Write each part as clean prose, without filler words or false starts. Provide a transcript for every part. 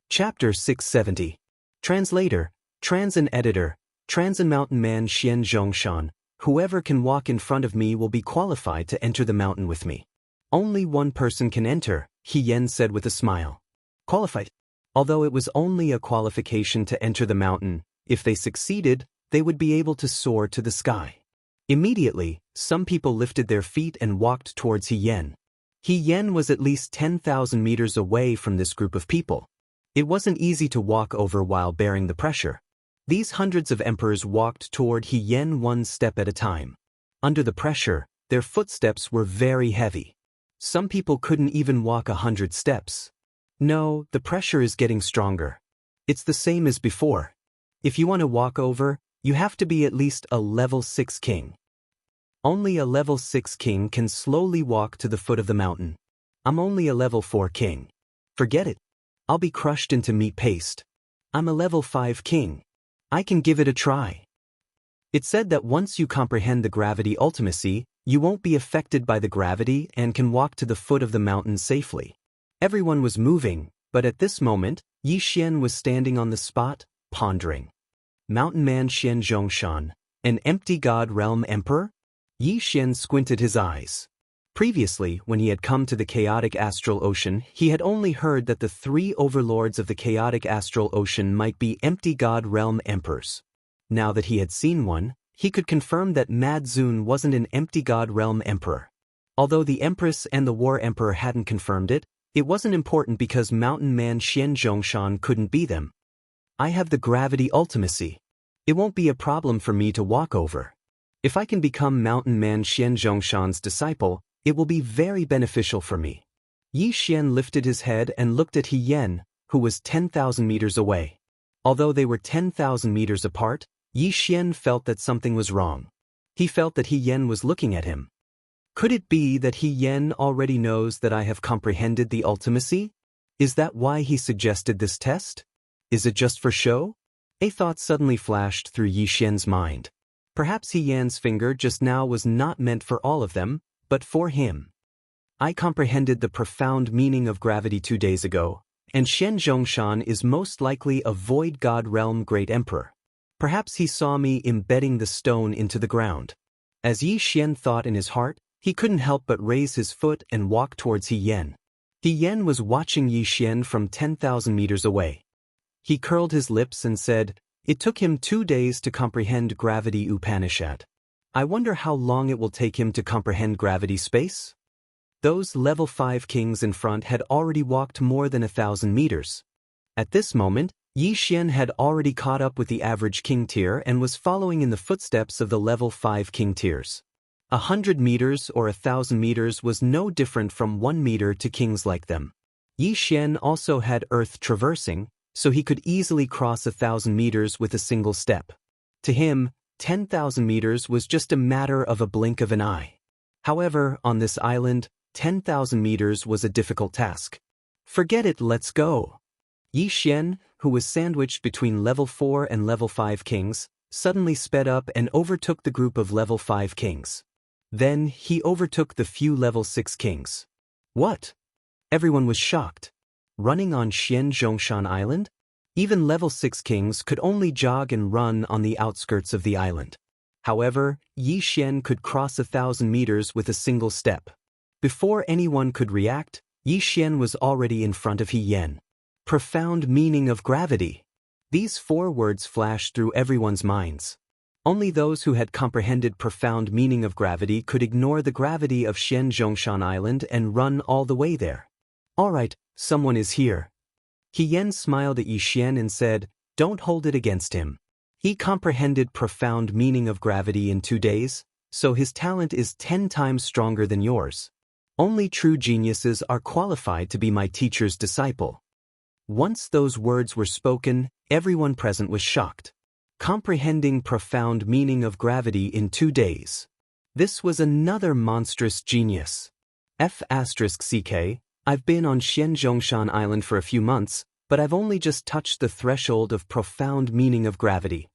Chapter 670. Translator, Trans and Editor, Trans and Mountain Man Xian Zhongshan. Whoever can walk in front of me will be qualified to enter the mountain with me. Only one person can enter, He Yen said with a smile. Qualified? Although it was only a qualification to enter the mountain, if they succeeded, they would be able to soar to the sky. Immediately, some people lifted their feet and walked towards He Yen. He Yen was at least 10,000 meters away from this group of people. It wasn't easy to walk over while bearing the pressure. These hundreds of emperors walked toward He Yen one step at a time. Under the pressure, their footsteps were very heavy. Some people couldn't even walk 100 steps. No, the pressure is getting stronger. It's the same as before. If you want to walk over, you have to be at least a level 6 king. Only a level 6 king can slowly walk to the foot of the mountain. I'm only a level 4 king. Forget it. I'll be crushed into meat paste. I'm a level 5 king. I can give it a try. It's said that once you comprehend the gravity ultimacy, you won't be affected by the gravity and can walk to the foot of the mountain safely. Everyone was moving, but at this moment, Yi Xian was standing on the spot, pondering. Mountain Man Xian Zhongshan, an empty god realm emperor? Yi Xian squinted his eyes. Previously, when he had come to the chaotic astral ocean, he had only heard that the 3 overlords of the chaotic astral ocean might be empty god realm emperors. Now that he had seen one, he could confirm that Madzun wasn't an empty god realm emperor. Although the Empress and the War Emperor hadn't confirmed it, it wasn't important because Mountain Man Xian Zhongshan couldn't be them. I have the gravity ultimacy. It won't be a problem for me to walk over. If I can become Mountain Man Xian Zhongshan's disciple, it will be very beneficial for me. Yi Xian lifted his head and looked at He Yen, who was 10,000 meters away. Although they were 10,000 meters apart, Yi Xian felt that something was wrong. He felt that He Yen was looking at him. Could it be that He Yen already knows that I have comprehended the ultimacy? Is that why he suggested this test? Is it just for show? A thought suddenly flashed through Yi Xian's mind. Perhaps He Yan's finger just now was not meant for all of them, but for him. I comprehended the profound meaning of gravity 2 days ago, and Xian Zhongshan is most likely a void god realm great emperor. Perhaps he saw me embedding the stone into the ground. As Yi Xian thought in his heart, he couldn't help but raise his foot and walk towards He Yen. He Yen was watching Yi Xian from 10,000 meters away. He curled his lips and said, "It took him 2 days to comprehend gravity Upanishad. I wonder how long it will take him to comprehend gravity space?" Those level 5 kings in front had already walked more than 1,000 meters. At this moment, Yi Xian had already caught up with the average king tier and was following in the footsteps of the level 5 king tiers. 100 meters or 1,000 meters was no different from 1 meter to kings like them. Yi Xian also had earth traversing, so he could easily cross 1,000 meters with a single step. To him, 10,000 meters was just a matter of a blink of an eye. However, on this island, 10,000 meters was a difficult task. Forget it, let's go. Yi Xian, who was sandwiched between level 4 and level 5 kings, suddenly sped up and overtook the group of level 5 kings. Then, he overtook the few level 6 kings. What? Everyone was shocked. Running on Xian Zhongshan Island? Even level 6 kings could only jog and run on the outskirts of the island. However, Yi Xian could cross 1,000 meters with a single step. Before anyone could react, Yi Xian was already in front of He Yen. Profound meaning of gravity. These 4 words flashed through everyone's minds. Only those who had comprehended profound meaning of gravity could ignore the gravity of Xian Zhongshan Island and run all the way there. All right, someone is here. He Yen smiled at Yi Xian and said, "Don't hold it against him. He comprehended profound meaning of gravity in 2 days, so his talent is 10 times stronger than yours. Only true geniuses are qualified to be my teacher's disciple." Once those words were spoken, everyone present was shocked. Comprehending profound meaning of gravity in 2 days. This was another monstrous genius. F***ck, I've been on Xian Zhongshan Island for a few months, but I've only just touched the threshold of profound meaning of gravity.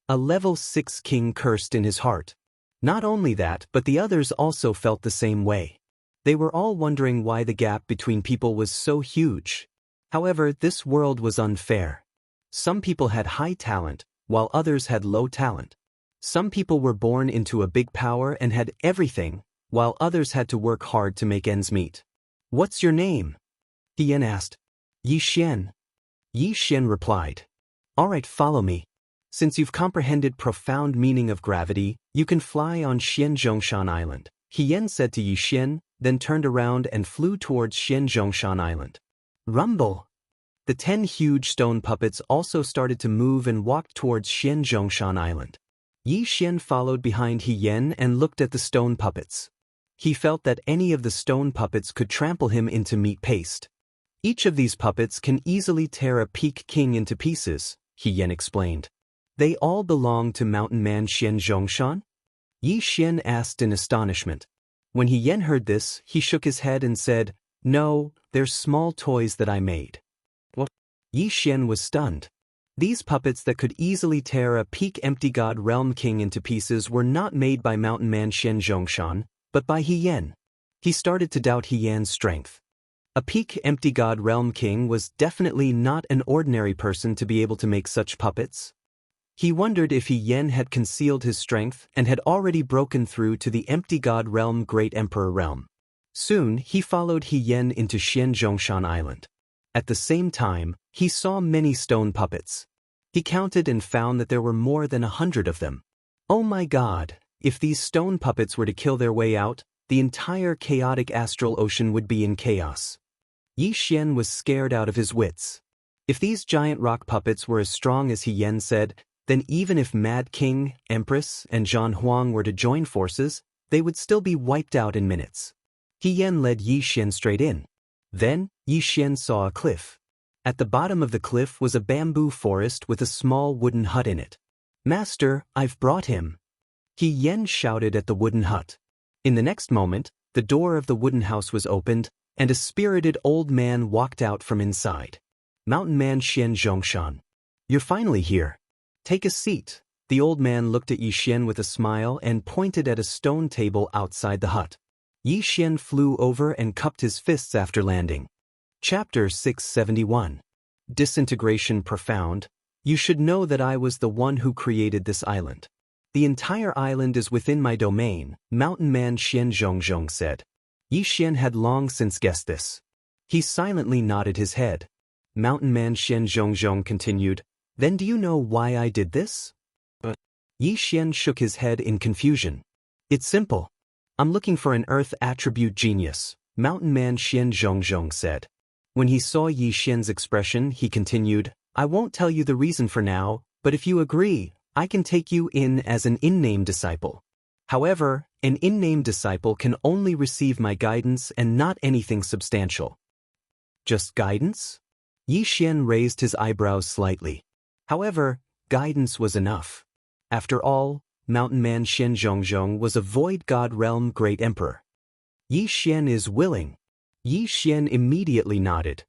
A level 6 king cursed in his heart. Not only that, but the others also felt the same way. They were all wondering why the gap between people was so huge. However, this world was unfair. Some people had high talent, while others had low talent. Some people were born into a big power and had everything, while others had to work hard to make ends meet. "What's your name?" He Yan asked. "Yi Xian." Yi Xian replied. "All right, follow me. Since you've comprehended profound meaning of gravity, you can fly on Xianzhongshan Island." He Yan said to Yi Xian, then turned around and flew towards Xianzhongshan Island. Rumble! The 10 huge stone puppets also started to move and walked towards Xianzhongshan Island. Yi Xian followed behind He Yan and looked at the stone puppets. He felt that any of the stone puppets could trample him into meat paste. "Each of these puppets can easily tear a Peak King into pieces," He Yan explained. "They all belong to Mountain Man Xianzhongshan?" Yi Xian asked in astonishment. When He Yan heard this, he shook his head and said, "No, they're small toys that I made." What? Yi Xian was stunned. These puppets that could easily tear a Peak Empty God Realm King into pieces were not made by Mountain Man Xianzhongshan, but by He Yan. He started to doubt He Yan's strength. A Peak Empty God Realm King was definitely not an ordinary person to be able to make such puppets. He wondered if He Yan had concealed his strength and had already broken through to the Empty God Realm Great Emperor Realm. Soon, he followed He Yan into Xianzhongshan Island. At the same time, he saw many stone puppets. He counted and found that there were more than 100 of them. Oh my God, if these stone puppets were to kill their way out, the entire chaotic astral ocean would be in chaos. Yi Xian was scared out of his wits. If these giant rock puppets were as strong as He Yan said, then even if Mad King, Empress, and Zhan Huang were to join forces, they would still be wiped out in minutes. He Yan led Yi Xian straight in. Then, Yi Xian saw a cliff. At the bottom of the cliff was a bamboo forest with a small wooden hut in it. "Master, I've brought him." He Yan shouted at the wooden hut. In the next moment, the door of the wooden house was opened, and a spirited old man walked out from inside. "Mountain Man Xianzhongshan. You're finally here. Take a seat." The old man looked at Yi Xian with a smile and pointed at a stone table outside the hut. Yi Xian flew over and cupped his fists after landing. Chapter 671. Disintegration Profound. You should know that I was the one who created this island. The entire island is within my domain, Mountain Man Xianzhongzhong said. Yi Xian had long since guessed this. He silently nodded his head. Mountain Man Xianzhongzhong continued, "Then do you know why I did this?" Yi Xian shook his head in confusion. "It's simple. I'm looking for an Earth Attribute Genius," Mountain Man Xianzhongzhong said. When he saw Yi Xian's expression, he continued, "I won't tell you the reason for now, but if you agree, I can take you in as an in-name disciple. However, an in-name disciple can only receive my guidance and not anything substantial." "Just guidance?" Yi Xian raised his eyebrows slightly. However, guidance was enough. After all, Mountain Man Xianzhongzhong was a Void God Realm Great Emperor. Yi Xian is willing. Yi Xian immediately nodded.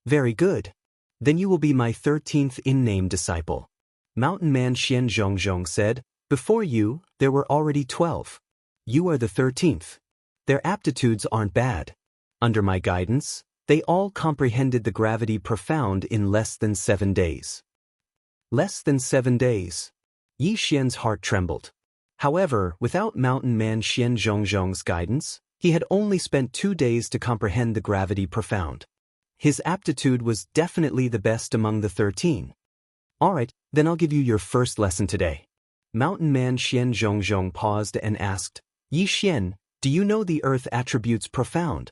"Very good. Then you will be my 13th in-name disciple," Mountain Man Xianzhongzhong said. "Before you, there were already 12. You are the 13th. Their aptitudes aren't bad. Under my guidance, they all comprehended the gravity profound in less than 7 days." Less than 7 days. Yi Xian's heart trembled. However, without Mountain Man Xianzhongzhong's guidance, he had only spent 2 days to comprehend the gravity profound. His aptitude was definitely the best among the 13. "All right, then I'll give you your first lesson today." Mountain Man Xianzhongzhong paused and asked, "Yi Xian, do you know the Earth Attributes Profound?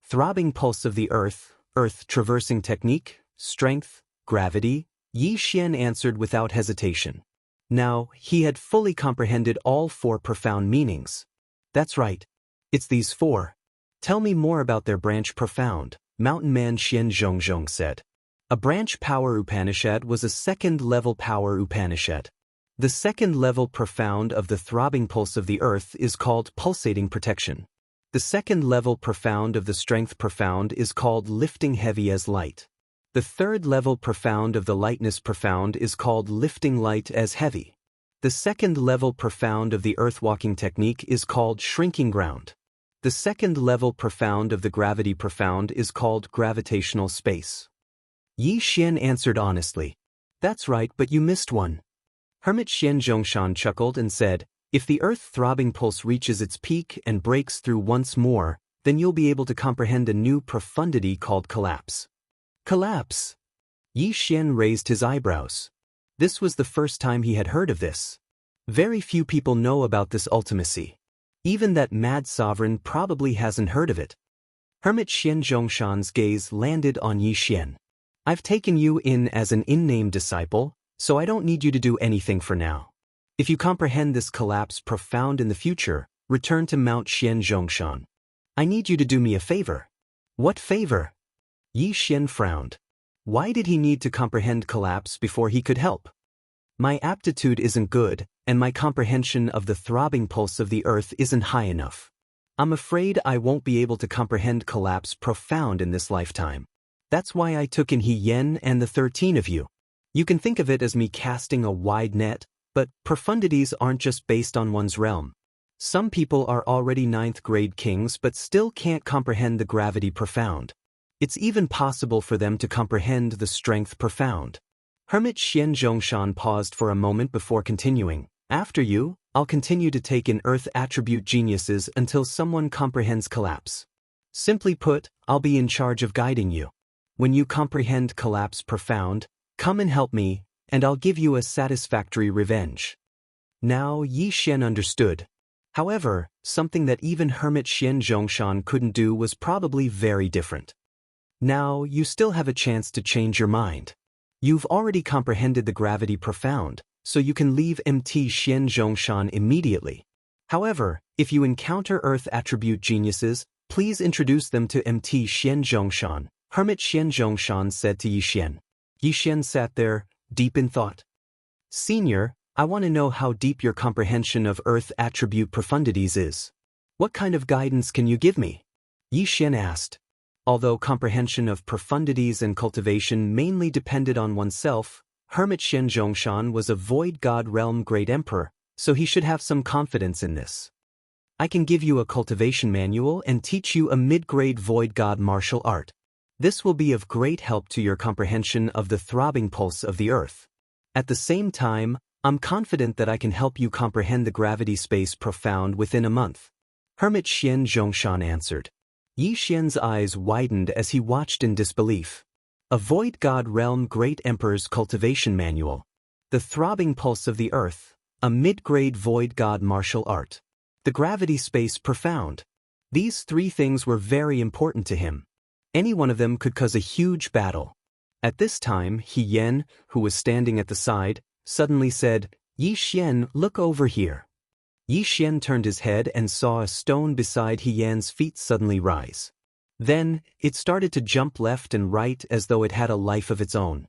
Throbbing Pulse of the Earth, Earth Traversing Technique, Strength, Gravity?" Yi Xian answered without hesitation. Now, he had fully comprehended all 4 profound meanings. "That's right. It's these 4. Tell me more about their branch profound," Mountain Man Xianzhongzhong said. A branch power Upanishad was a second-level power Upanishad. The second-level profound of the throbbing pulse of the earth is called pulsating protection. The second-level profound of the strength profound is called lifting heavy as light. The third-level profound of the lightness profound is called lifting light as heavy. The second-level profound of the earth-walking technique is called shrinking ground. The second-level profound of the gravity profound is called gravitational space. Yi Xian answered honestly. That's right, but you missed one. Hermit Xian Zhongshan chuckled and said, if the earth-throbbing pulse reaches its peak and breaks through once more, then you'll be able to comprehend a new profundity called collapse. Collapse? Yi Xian raised his eyebrows. This was the first time he had heard of this. Very few people know about this ultimacy. Even that mad sovereign probably hasn't heard of it. Hermit Xian Zhongshan's gaze landed on Yi Xian. I've taken you in as an in-name disciple, so I don't need you to do anything for now. If you comprehend this collapse profound in the future, return to Mount Xian Zhongshan. I need you to do me a favor. What favor? Yi Xian frowned. Why did he need to comprehend collapse before he could help? My aptitude isn't good, and my comprehension of the throbbing pulse of the earth isn't high enough. I'm afraid I won't be able to comprehend collapse profound in this lifetime. That's why I took in He Yen and the 13 of you. You can think of it as me casting a wide net, but profundities aren't just based on one's realm. Some people are already 9th grade kings but still can't comprehend the gravity profound. It's even possible for them to comprehend the strength profound. Hermit Xian Zhongshan paused for a moment before continuing. After you, I'll continue to take in earth attribute geniuses until someone comprehends collapse. Simply put, I'll be in charge of guiding you. When you comprehend collapse profound, come and help me, and I'll give you a satisfactory revenge. Now Yi Xian understood. However, something that even Hermit Xian Zhongshan couldn't do was probably very different. Now you still have a chance to change your mind. You've already comprehended the gravity profound, so you can leave MT Xian Zhongshan immediately. However, if you encounter earth attribute geniuses, please introduce them to MT Xian Zhongshan, Hermit Xian Zhongshan said to Yi Xian. Yi Xian sat there, deep in thought. Senior, I want to know how deep your comprehension of earth attribute profundities is. What kind of guidance can you give me? Yi Xian asked. Although comprehension of profundities and cultivation mainly depended on oneself, Hermit Xian Zhongshan was a void god realm great emperor, so he should have some confidence in this. I can give you a cultivation manual and teach you a mid-grade void god martial art. This will be of great help to your comprehension of the throbbing pulse of the earth. At the same time, I'm confident that I can help you comprehend the gravity space profound within a month. Hermit Xian Zhongshan answered. Yi Xian's eyes widened as he watched in disbelief. A void god realm great emperor's cultivation manual. The throbbing pulse of the earth, a mid-grade void god martial art. The gravity space profound. These three things were very important to him. Any one of them could cause a huge battle. At this time, He Yen, who was standing at the side, suddenly said, Yi Xian, look over here. Yi Xian turned his head and saw a stone beside He Yan's feet suddenly rise. Then, it started to jump left and right as though it had a life of its own.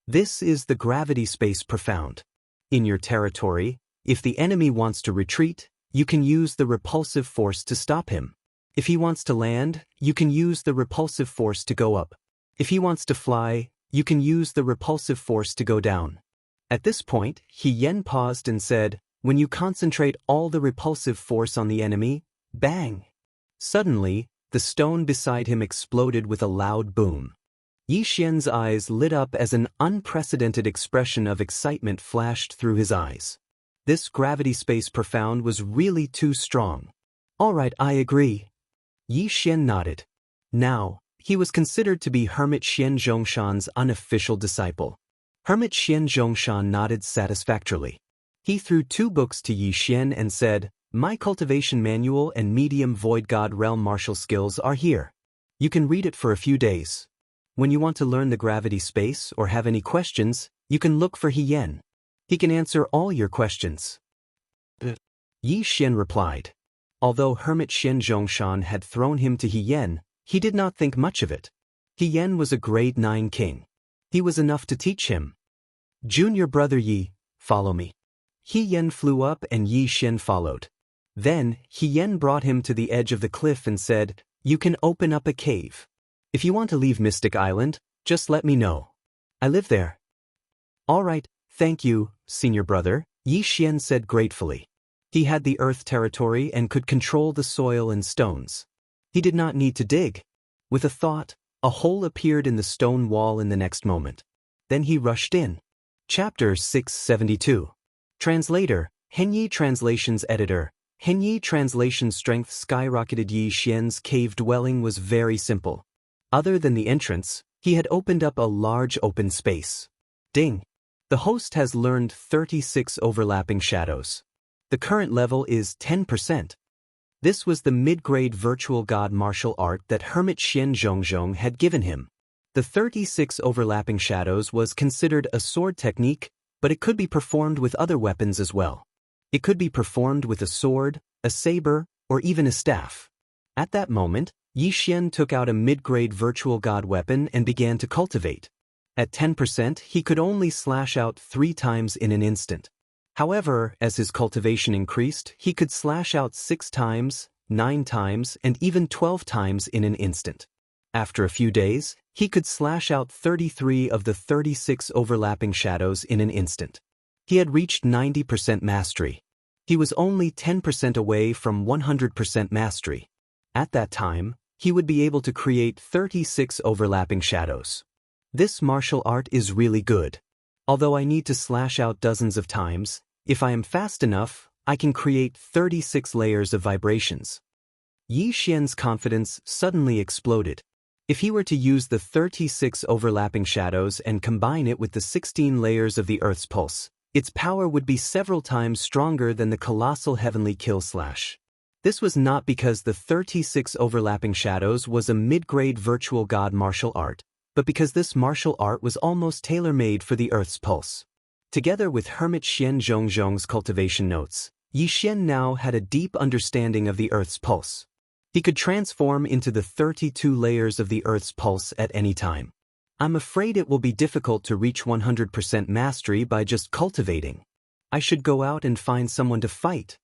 This is the gravity space profound. In your territory, if the enemy wants to retreat, you can use the repulsive force to stop him. If he wants to land, you can use the repulsive force to go up. If he wants to fly, you can use the repulsive force to go down. At this point, He Yen paused and said, when you concentrate all the repulsive force on the enemy, bang! Suddenly, the stone beside him exploded with a loud boom. Yi Xian's eyes lit up as an unprecedented expression of excitement flashed through his eyes. This gravity space profound was really too strong. All right, I agree. Yi Xian nodded. Now, he was considered to be Hermit Xian Zhongshan's unofficial disciple. Hermit Xian Zhongshan nodded satisfactorily. He threw 2 books to Yi Xian and said, my cultivation manual and medium void god realm martial skills are here. You can read it for a few days. When you want to learn the gravity space or have any questions, you can look for He Yen. He can answer all your questions. Yi Xian replied. Although Hermit Xian Zhongshan had thrown him to He Yen, he did not think much of it. He Yen was a grade 9 king. He was enough to teach him. Junior brother Yi, follow me. He Yen flew up and Yi Xian followed. Then, He Yen brought him to the edge of the cliff and said, you can open up a cave. If you want to leave Mystic Island, just let me know. I live there. All right, thank you, senior brother, Yi Xian said gratefully. He had the earth territory and could control the soil and stones. He did not need to dig. With a thought, A hole appeared in the stone wall in the next moment. Then he rushed in. Chapter 672. Translator, Henyi Translations Editor. Henyi Translation strength skyrocketed. Yi Xian's cave dwelling was very simple. Other than the entrance, he had opened up a large open space. Ding! The host has learned 36 overlapping shadows. The current level is 10%. This was the mid-grade virtual god martial art that Hermit Xian Zhongzhong had given him. The 36 overlapping shadows was considered a sword technique, but it could be performed with other weapons as well. It could be performed with a sword, a saber, or even a staff. At that moment, Yi Xian took out a mid-grade virtual god weapon and began to cultivate. At 10%, he could only slash out 3 times in an instant. However, as his cultivation increased, he could slash out 6 times, 9 times, and even 12 times in an instant. After a few days, he could slash out 33 of the 36 overlapping shadows in an instant. He had reached 90% mastery. He was only 10% away from 100% mastery. At that time, he would be able to create 36 overlapping shadows. This martial art is really good. Although I need to slash out dozens of times, if I am fast enough, I can create 36 layers of vibrations. Yi Xian's confidence suddenly exploded. If he were to use the 36 overlapping shadows and combine it with the 16 layers of the Earth's pulse, its power would be several times stronger than the colossal heavenly kill slash. This was not because the 36 overlapping shadows was a mid-grade virtual god martial art, but because this martial art was almost tailor-made for the Earth's pulse. Together with Hermit Xian Zhongzhong's cultivation notes, Yi Xian now had a deep understanding of the Earth's pulse. He could transform into the 32 layers of the Earth's pulse at any time. I'm afraid it will be difficult to reach 100% mastery by just cultivating. I should go out and find someone to fight.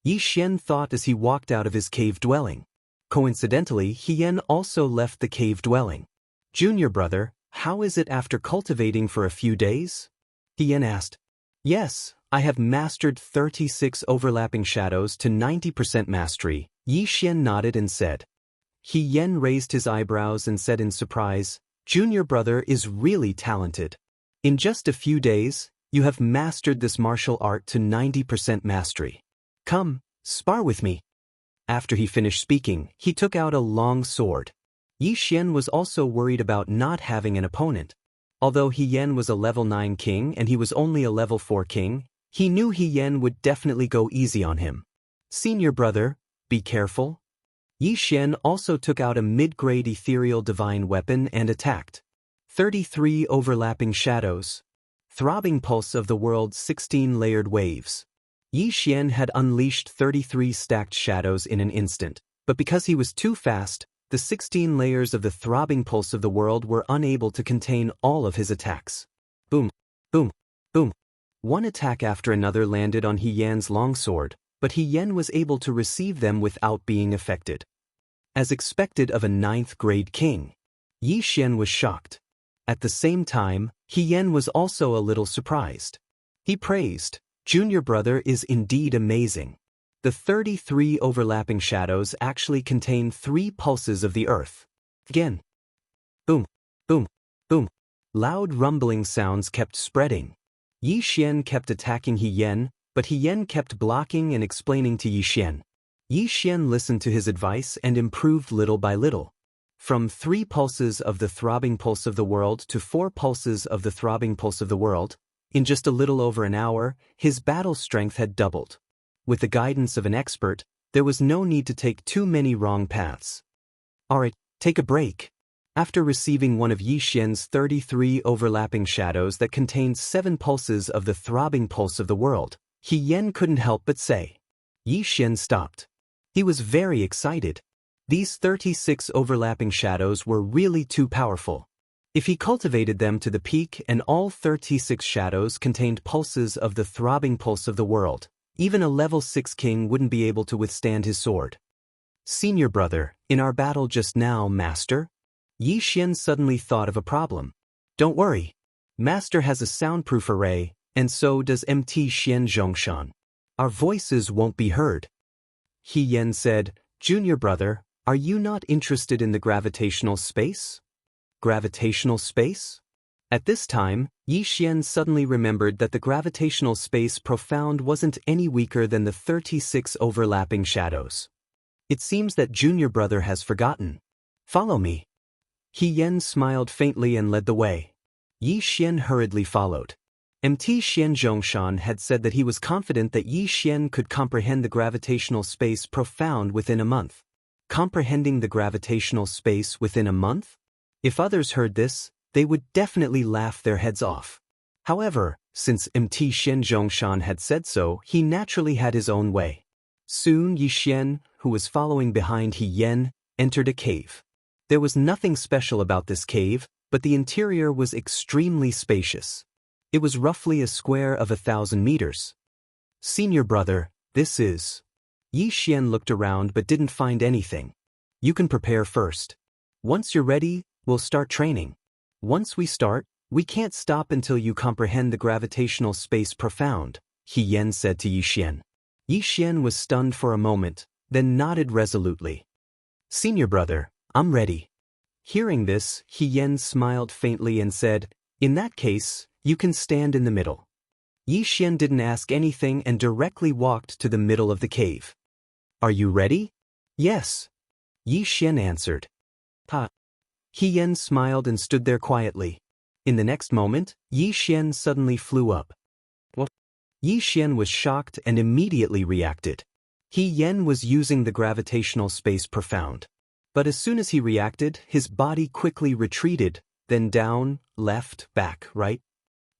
Yi Xian thought as he walked out of his cave dwelling. Coincidentally, Hien also left the cave dwelling. Junior brother, how is it after cultivating for a few days? Hien asked. Yes, I have mastered 36 overlapping shadows to 90% mastery. Yi Xian nodded and said. Hien raised his eyebrows and said in surprise, Junior brother is really talented. In just a few days, you have mastered this martial art to 90% mastery. Come, spar with me. After he finished speaking, he took out a long sword. Yi Xian was also worried about not having an opponent. Although Hien was a level 9 king and he was only a level 4 king, he knew Hien would definitely go easy on him. Senior brother, be careful. Yi Xian also took out a mid-grade ethereal divine weapon and attacked. 33 overlapping shadows. Throbbing pulse of the world's 16 layered waves. Yi Xian had unleashed 33 stacked shadows in an instant, but because he was too fast, the 16 layers of the throbbing pulse of the world were unable to contain all of his attacks. Boom, boom, boom. One attack after another landed on Hien's longsword, but Hien was able to receive them without being affected. As expected of a 9th grade king, Yi Xian was shocked. At the same time, Hien was also a little surprised. He praised, Junior brother is indeed amazing. The 33 overlapping shadows actually contain 3 pulses of the earth. Again. Boom, boom, boom. Loud rumbling sounds kept spreading. Yi Xian kept attacking Hien, but Hien kept blocking and explaining to Yi Xian. Yi Xian listened to his advice and improved little by little. From 3 pulses of the throbbing pulse of the world to 4 pulses of the throbbing pulse of the world, in just a little over an hour, his battle strength had doubled. With the guidance of an expert, there was no need to take too many wrong paths. Alright, take a break. After receiving one of Yi Xian's 33 overlapping shadows that contained 7 pulses of the throbbing pulse of the world, Hien couldn't help but say. Yi Xian stopped. He was very excited. These 36 overlapping shadows were really too powerful. If he cultivated them to the peak and all 36 shadows contained pulses of the throbbing pulse of the world, even a level 6 king wouldn't be able to withstand his sword. Senior brother, in our battle just now, Master? Yi Xian suddenly thought of a problem. Don't worry. Master has a soundproof array, and so does MT Xian Zhongshan. Our voices won't be heard. Hien said, Junior brother, are you not interested in the gravitational space? Gravitational space? At this time, Yi Xian suddenly remembered that the gravitational space profound wasn't any weaker than the 36 overlapping shadows. It seems that junior brother has forgotten. Follow me. He Yen smiled faintly and led the way. Yi Xian hurriedly followed. Mt. Xian Zhongshan had said that he was confident that Yi Xian could comprehend the gravitational space profound within a month. Comprehending the gravitational space within a month? If others heard this, they would definitely laugh their heads off. However, since Mt. Xian Zhongshan had said so, he naturally had his own way. Soon Yi Xian, who was following behind He Yen, entered a cave. There was nothing special about this cave, but the interior was extremely spacious. It was roughly a square of 1,000 meters. Senior brother, this is... Yi Xian looked around but didn't find anything. You can prepare first. Once you're ready, we'll start training. Once we start, we can't stop until you comprehend the gravitational space profound, He Yen said to Yi Xian. Yi Xian was stunned for a moment, then nodded resolutely. Senior brother, I'm ready. Hearing this, He Yen smiled faintly and said, in that case, you can stand in the middle. Yi Xian didn't ask anything and directly walked to the middle of the cave. Are you ready? Yes. Yi Xian answered. Ha. He Yen smiled and stood there quietly. In the next moment, Yi Xian suddenly flew up. What? Yi Xian was shocked and immediately reacted. He Yen was using the gravitational space profound. But as soon as he reacted, his body quickly retreated, then down, left, back, right.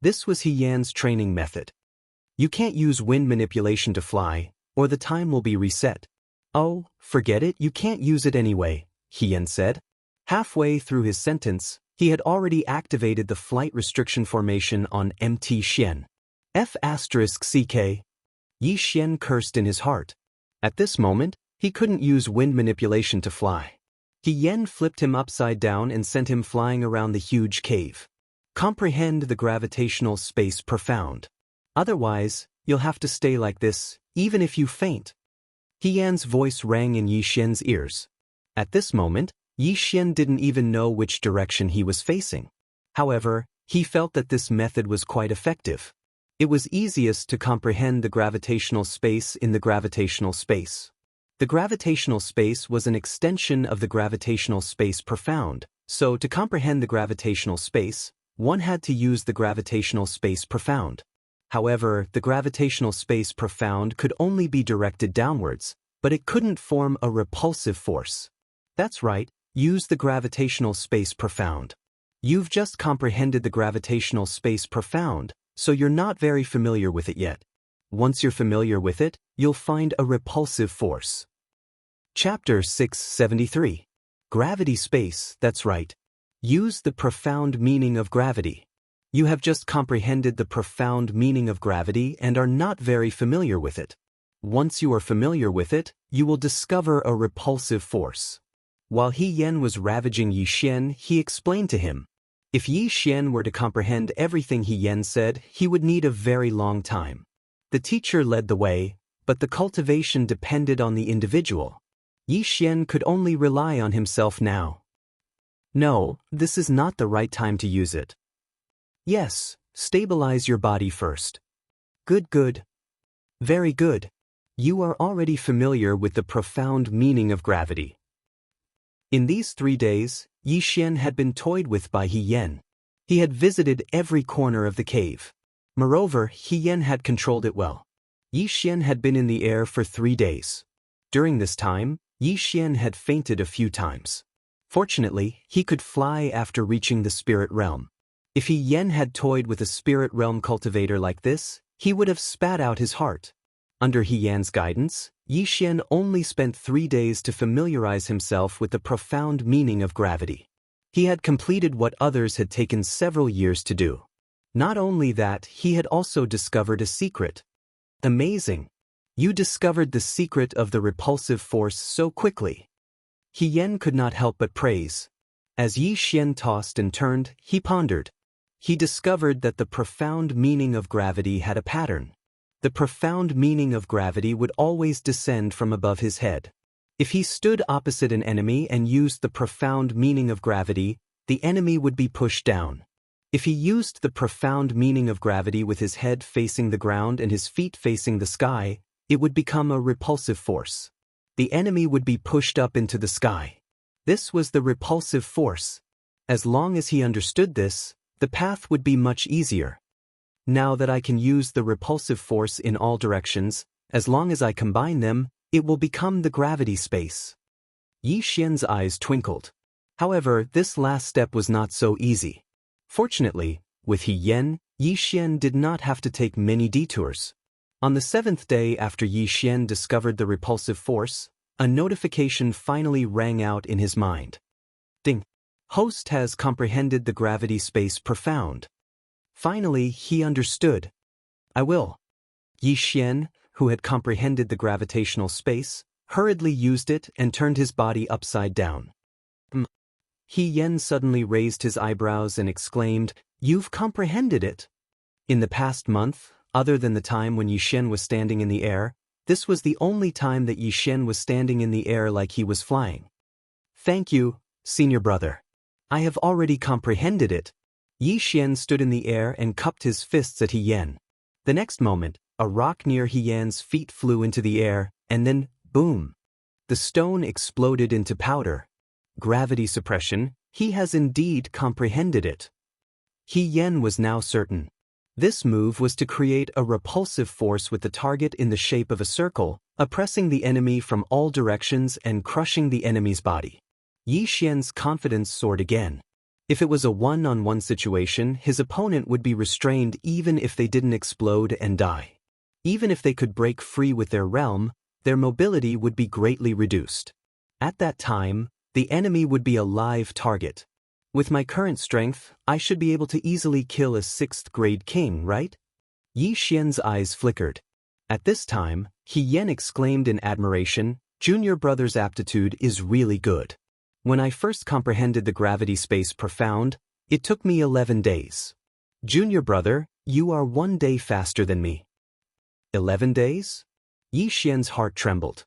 This was He Yan's training method. You can't use wind manipulation to fly, or the time will be reset. Oh, forget it, you can't use it anyway, He Yan said. Halfway through his sentence, he had already activated the flight restriction formation on Mt. Xian. F***ck. Yi Xian cursed in his heart. At this moment, he couldn't use wind manipulation to fly. He Yen flipped him upside down and sent him flying around the huge cave. Comprehend the gravitational space profound. Otherwise, you'll have to stay like this, even if you faint. He Yan's voice rang in Yi Xian's ears. At this moment, Yi Xian didn't even know which direction he was facing. However, he felt that this method was quite effective. It was easiest to comprehend the gravitational space in the gravitational space. The gravitational space was an extension of the gravitational space profound, so to comprehend the gravitational space, one had to use the gravitational space profound. However, the gravitational space profound could only be directed downwards, but it couldn't form a repulsive force. That's right, use the gravitational space profound. You've just comprehended the gravitational space profound, so you're not very familiar with it yet. Once you're familiar with it, you'll find a repulsive force. Chapter 673. Gravity Space, that's right. Use the profound meaning of gravity. You have just comprehended the profound meaning of gravity and are not very familiar with it. Once you are familiar with it, you will discover a repulsive force. While He Yen was ravaging Yi Xian, he explained to him. If Yi Xian were to comprehend everything He Yen said, he would need a very long time. The teacher led the way, but the cultivation depended on the individual. Yi Xian could only rely on himself now. No, this is not the right time to use it. Yes, stabilize your body first. Good. Very good. You are already familiar with the profound meaning of gravity. In these 3 days, Yi Xian had been toyed with by He Yen. He had visited every corner of the cave. Moreover, He Yen had controlled it well. Yi Xian had been in the air for 3 days. During this time, Yi Xian had fainted a few times. Fortunately, he could fly after reaching the spirit realm. If He Yen had toyed with a spirit realm cultivator like this, he would have spat out his heart. Under He Yan's guidance, Yi Xian only spent 3 days to familiarize himself with the profound meaning of gravity. He had completed what others had taken several years to do. Not only that, he had also discovered a secret. Amazing! You discovered the secret of the repulsive force so quickly. He Yen could not help but praise. As Yi Xian tossed and turned, he pondered. He discovered that the profound meaning of gravity had a pattern. The profound meaning of gravity would always descend from above his head. If he stood opposite an enemy and used the profound meaning of gravity, the enemy would be pushed down. If he used the profound meaning of gravity with his head facing the ground and his feet facing the sky, it would become a repulsive force. The enemy would be pushed up into the sky. This was the repulsive force. As long as he understood this, the path would be much easier. Now that I can use the repulsive force in all directions, as long as I combine them, it will become the gravity space. Yi Xian's eyes twinkled. However, this last step was not so easy. Fortunately, with He Yan, Yi Xian did not have to take many detours. On the 7th day after Yi Xian discovered the repulsive force, a notification finally rang out in his mind. Ding! Host has comprehended the gravity space profound. Finally, he understood. I will. Yi Xian, who had comprehended the gravitational space, hurriedly used it and turned his body upside down. He Yan suddenly raised his eyebrows and exclaimed, "You've comprehended it." In the past month, other than the time when Yi Xian was standing in the air, this was the only time that Yi Xian was standing in the air like he was flying. Thank you, senior brother. I have already comprehended it. Yi Xian stood in the air and cupped his fists at He Yan. The next moment, a rock near He Yan's feet flew into the air, and then, boom! The stone exploded into powder. Gravity suppression, he has indeed comprehended it. He Yan was now certain. This move was to create a repulsive force with the target in the shape of a circle, oppressing the enemy from all directions and crushing the enemy's body. Yi Xian's confidence soared again. If it was a one-on-one situation, his opponent would be restrained even if they didn't explode and die. Even if they could break free with their realm, their mobility would be greatly reduced. At that time, the enemy would be a live target. With my current strength, I should be able to easily kill a 6th-grade king, right? Yi Xian's eyes flickered. At this time, He Yan exclaimed in admiration, "Junior brother's aptitude is really good. When I first comprehended the gravity space profound, it took me 11 days. Junior brother, you are 1 day faster than me." 11 days? Yi Xian's heart trembled.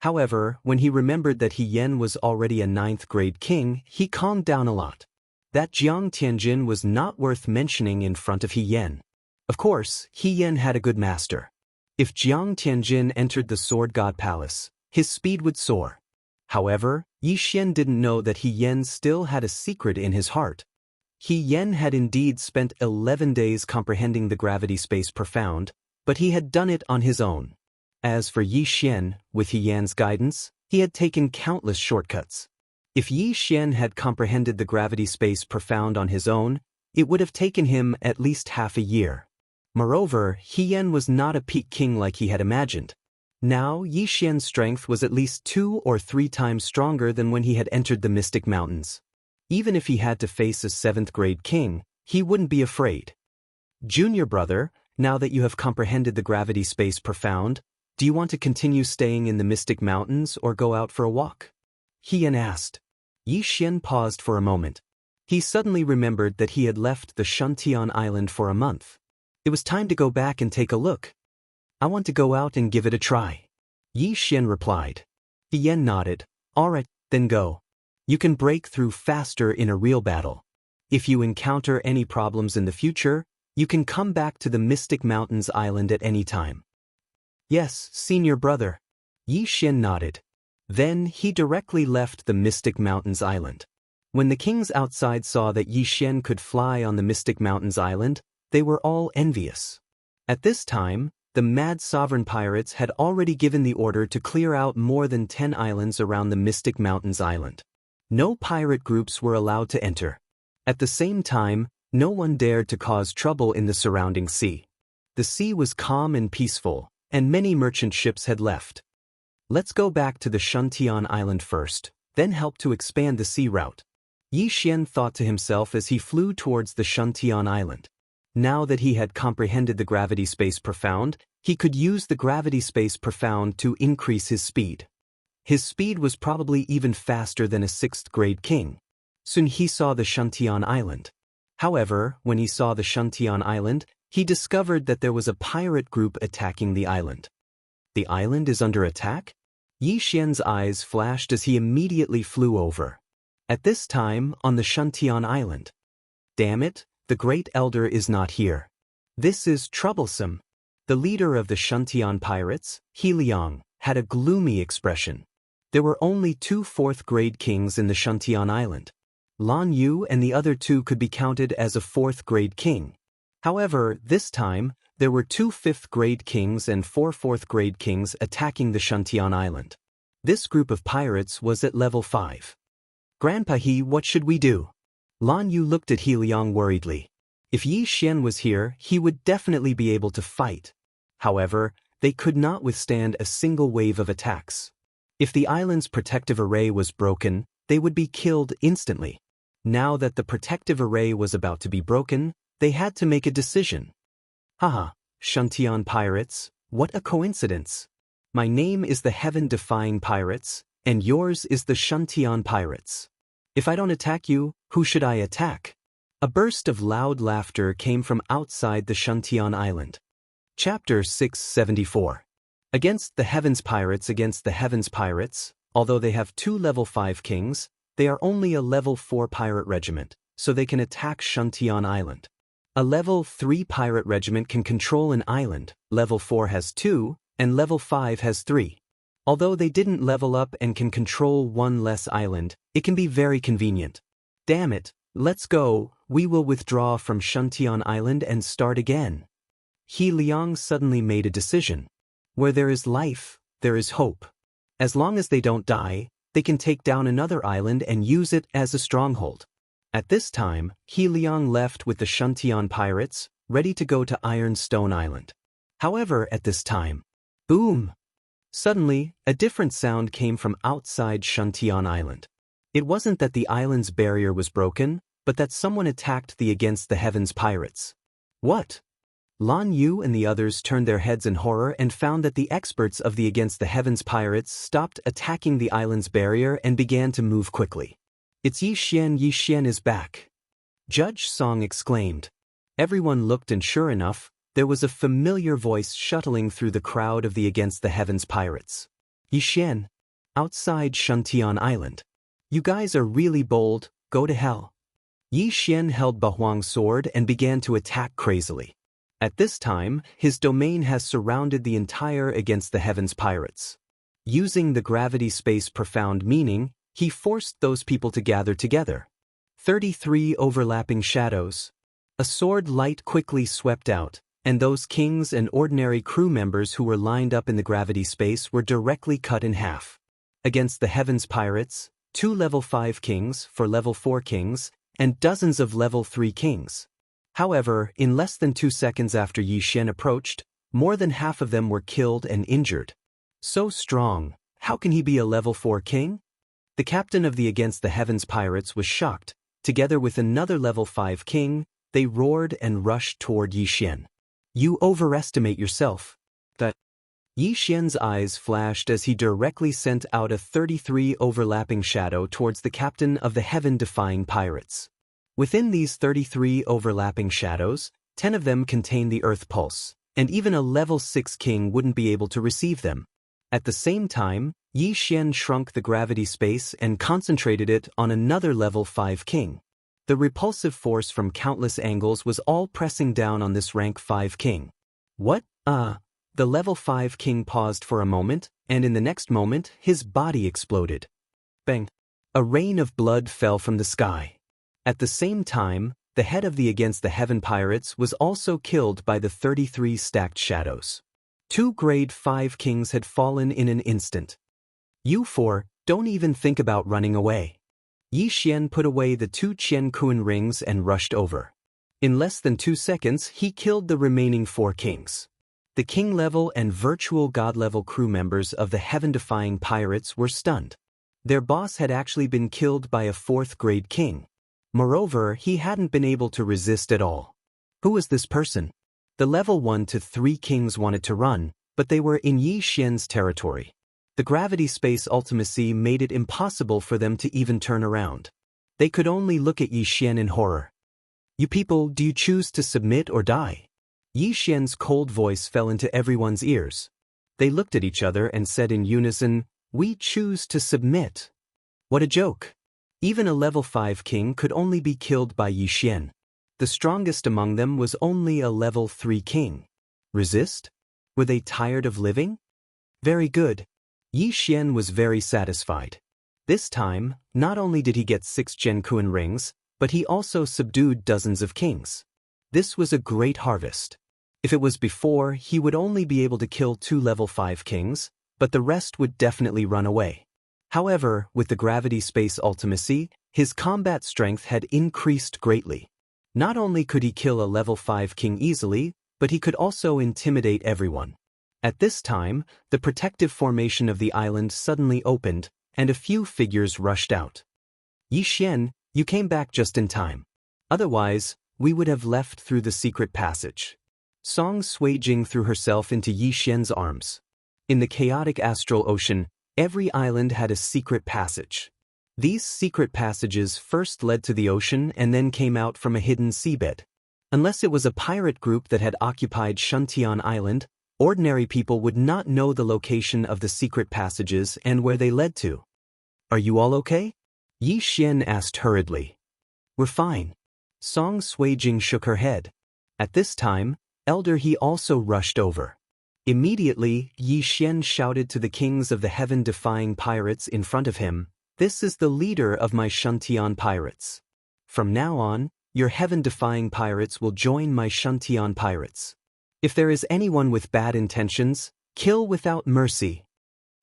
However, when he remembered that He Yan was already a 9th-grade king, he calmed down a lot. That Jiang Tianjin was not worth mentioning in front of He Yan. Of course, He Yan had a good master. If Jiang Tianjin entered the Sword God Palace, his speed would soar. However, Yi Xian didn't know that He Yan still had a secret in his heart. He Yan had indeed spent 11 days comprehending the gravity space profound, but he had done it on his own. As for Yi Xian, with He Yan's guidance, he had taken countless shortcuts. If Yi Xian had comprehended the gravity space profound on his own, it would have taken him at least half a year. Moreover, He Yan was not a peak king like he had imagined. Now, Yi Xian's strength was at least 2 or 3 times stronger than when he had entered the Mystic Mountains. Even if he had to face a 7th-grade king, he wouldn't be afraid. Junior brother, now that you have comprehended the gravity space profound, do you want to continue staying in the Mystic Mountains or go out for a walk? He Yan asked. Yi Xian paused for a moment. He suddenly remembered that he had left the Shuntian Island for a month. It was time to go back and take a look. I want to go out and give it a try. Yi Xian replied. He Yan nodded. All right, then go. You can break through faster in a real battle. If you encounter any problems in the future, you can come back to the Mystic Mountains Island at any time. Yes, senior brother. Yi Xian nodded. Then he directly left the Mystic Mountains Island. When the kings outside saw that Yi Xian could fly on the Mystic Mountains Island, they were all envious. At this time, the mad sovereign pirates had already given the order to clear out more than 10 islands around the Mystic Mountains Island. No pirate groups were allowed to enter. At the same time, no one dared to cause trouble in the surrounding sea. The sea was calm and peaceful, and many merchant ships had left. Let's go back to the Shuntian Island first, then help to expand the sea route. Yi Xian thought to himself as he flew towards the Shuntian Island. Now that he had comprehended the gravity space profound, he could use the gravity space profound to increase his speed. His speed was probably even faster than a 6th-grade king. Soon he saw the Shuntian Island. However, when he saw the Shuntian Island, he discovered that there was a pirate group attacking the island. The island is under attack? Yi Xian's eyes flashed as he immediately flew over. At this time, on the Shuntian Island. Damn it, the Great Elder is not here. This is troublesome. The leader of the Shuntian pirates, He Liang, had a gloomy expression. There were only 2 4th-grade kings in the Shuntian Island. Lan Yu and the other 2 could be counted as a 4th-grade king. However, this time, there were 2 5th-grade kings and 4 4th-grade kings attacking the Shuntian Island. This group of pirates was at level 5. Grandpa He, what should we do? Lan Yu looked at He Liang worriedly. If Yi Xian was here, he would definitely be able to fight. However, they could not withstand a single wave of attacks. If the island's protective array was broken, they would be killed instantly. Now that the protective array was about to be broken, they had to make a decision. Haha, Shuntian pirates, what a coincidence. My name is the Heaven-Defying Pirates, and yours is the Shuntian Pirates. If I don't attack you, who should I attack? A burst of loud laughter came from outside the Shuntian Island. Chapter 674. Against the Heavens Pirates. Against the Heavens Pirates, although they have 2 level 5 kings, they are only a level 4 pirate regiment, so they can attack Shuntian Island. A level 3 pirate regiment can control an island, level 4 has 2, and level 5 has 3. Although they didn't level up and can control 1 less island, it can be very convenient. Damn it, let's go, we will withdraw from Shuntian Island and start again. He Liang suddenly made a decision. Where there is life, there is hope. As long as they don't die, they can take down another island and use it as a stronghold. At this time, He Liang left with the Shuntian pirates, ready to go to Ironstone Island. However, at this time, boom! Suddenly, a different sound came from outside Shuntian Island. It wasn't that the island's barrier was broken, but that someone attacked the Against the Heavens pirates. What? Lan Yu and the others turned their heads in horror and found that the experts of the Against the Heavens pirates stopped attacking the island's barrier and began to move quickly. It's Yi Xian is back. Judge Song exclaimed. Everyone looked and sure enough, there was a familiar voice shuttling through the crowd of the Against the Heavens pirates. Yi Xian, outside Shuntian Island. You guys are really bold, go to hell. Yi Xian held Bahuang's sword and began to attack crazily. At this time, his domain has surrounded the entire Against the Heavens pirates. Using the gravity space profound meaning, he forced those people to gather together. 33 overlapping shadows. A sword light quickly swept out, and those kings and ordinary crew members who were lined up in the gravity space were directly cut in half. Against the Heavens pirates, 2 level 5 kings for level 4 kings, and dozens of level 3 kings. However, in less than 2 seconds after Yi Xian approached, more than half of them were killed and injured. So strong, how can he be a level 4 king? The captain of the Against the Heavens pirates was shocked. Together with another level 5 king, they roared and rushed toward Yi Xian. You overestimate yourself. That Yi Xian's eyes flashed as he directly sent out a 33 overlapping shadow towards the captain of the heaven-defying pirates. Within these 33 overlapping shadows, 10 of them contain the Earth Pulse, and even a level 6 king wouldn't be able to receive them. At the same time, Yi Xian shrunk the gravity space and concentrated it on another level 5 king. The repulsive force from countless angles was all pressing down on this rank 5 king. What? The level 5 king paused for a moment, and in the next moment, his body exploded. Bang! A rain of blood fell from the sky. At the same time, the head of the Against the Heaven pirates was also killed by the 33 stacked shadows. 2 grade 5 kings had fallen in an instant. You 4, don't even think about running away. Yi Xian put away the 2 Qian Kun rings and rushed over. In less than 2 seconds, he killed the remaining 4 kings. The king-level and virtual god-level crew members of the heaven-defying pirates were stunned. Their boss had actually been killed by a 4th-grade king. Moreover, he hadn't been able to resist at all. Who was this person? The level 1 to 3 kings wanted to run, but they were in Yi Xian's territory. The gravity space ultimacy made it impossible for them to even turn around. They could only look at Yi Xian in horror. You people, do you choose to submit or die? Yi Xian's cold voice fell into everyone's ears. They looked at each other and said in unison, we choose to submit. What a joke. Even a level 5 king could only be killed by Yi Xian. The strongest among them was only a level 3 king. Resist? Were they tired of living? Very good. Yi Xian was very satisfied. This time, not only did he get 6 Genkuan rings, but he also subdued dozens of kings. This was a great harvest. If it was before, he would only be able to kill 2 level 5 kings, but the rest would definitely run away. However, with the gravity space ultimacy, his combat strength had increased greatly. Not only could he kill a level 5 king easily, but he could also intimidate everyone. At this time, the protective formation of the island suddenly opened, and a few figures rushed out. Yi Xian, you came back just in time. Otherwise, we would have left through the secret passage. Song Suijing threw herself into Yi Xian's arms. In the chaotic astral ocean, every island had a secret passage. These secret passages first led to the ocean and then came out from a hidden seabed. Unless it was a pirate group that had occupied Shuntian Island, ordinary people would not know the location of the secret passages and where they led to. Are you all okay? Yi Xian asked hurriedly. We're fine. Song Suijing shook her head. At this time, Elder He also rushed over. Immediately, Yi Xian shouted to the kings of the heaven-defying pirates in front of him, "This is the leader of my Shuntian pirates. From now on, your heaven-defying pirates will join my Shuntian pirates. If there is anyone with bad intentions, kill without mercy."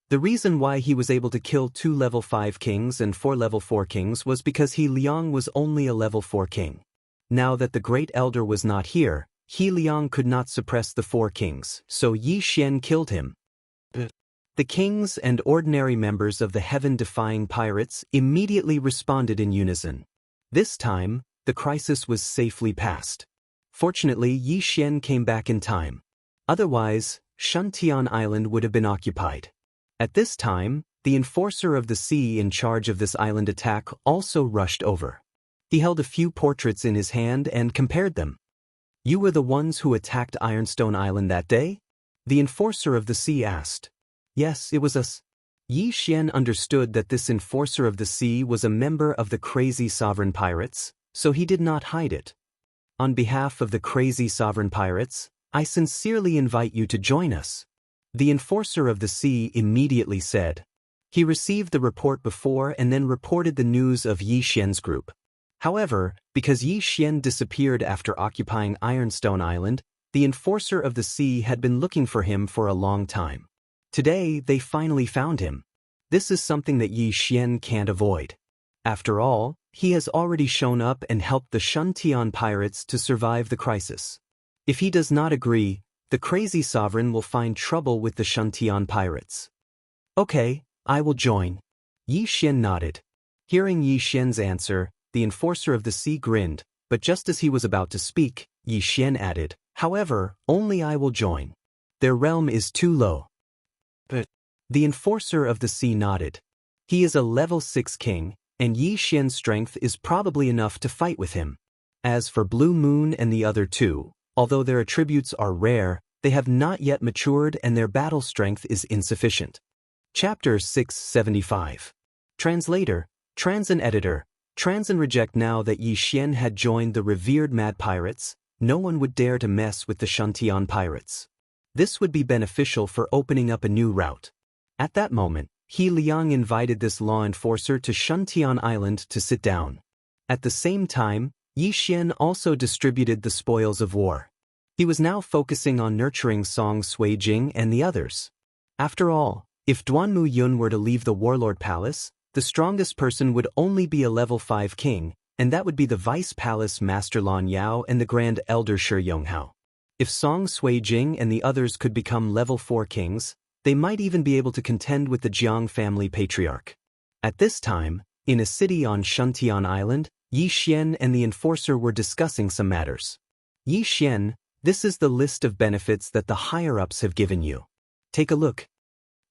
The reason why he was able to kill 2 level 5 kings and 4 level 4 kings was because He Liang was only a level 4 king. Now that the Great Elder was not here, He Liang could not suppress the 4 kings, so Yi Xian killed him. The kings and ordinary members of the heaven-defying pirates immediately responded in unison. This time, the crisis was safely passed. Fortunately, Yi Xian came back in time. Otherwise, Shuntian Island would have been occupied. At this time, the enforcer of the sea in charge of this island attack also rushed over. He held a few portraits in his hand and compared them. You were the ones who attacked Ironstone Island that day? The enforcer of the sea asked. Yes, it was us. Yi Xian understood that this enforcer of the sea was a member of the crazy sovereign pirates, so he did not hide it. On behalf of the crazy sovereign pirates, I sincerely invite you to join us. The enforcer of the sea immediately said. He received the report before and then reported the news of Yi Xian's group. However, because Yi Xian disappeared after occupying Ironstone Island, the enforcer of the sea had been looking for him for a long time. Today, they finally found him. This is something that Yi Xian can't avoid. After all, he has already shown up and helped the Shuntian pirates to survive the crisis. If he does not agree, the crazy sovereign will find trouble with the Shuntian pirates. Okay, I will join. Yi Xian nodded. Hearing Yi Xian's answer, the enforcer of the sea grinned, but just as he was about to speak, Yi Xian added, however, only I will join. Their realm is too low. But the enforcer of the sea nodded. He is a level 6 king, and Yi Xian's strength is probably enough to fight with him. As for Blue Moon and the other 2, although their attributes are rare, they have not yet matured and their battle strength is insufficient. Chapter 675. Translator, Transin Editor. Transin reject. Now that Yi Xian had joined the revered Mad Pirates, no one would dare to mess with the Shuntian pirates. This would be beneficial for opening up a new route. At that moment, He Liang invited this law enforcer to Shuntian Island to sit down. At the same time, Yi Xian also distributed the spoils of war. He was now focusing on nurturing Song Suijing and the others. After all, if Duanmu Yun were to leave the Warlord Palace, the strongest person would only be a level 5 king, and that would be the Vice Palace Master Lan Yao and the Grand Elder Shi Yonghao. If Song Suijing and the others could become level 4 kings, they might even be able to contend with the Jiang family patriarch. At this time, in a city on Shuntian Island, Yi Xian and the enforcer were discussing some matters. Yi Xian, this is the list of benefits that the higher-ups have given you. Take a look.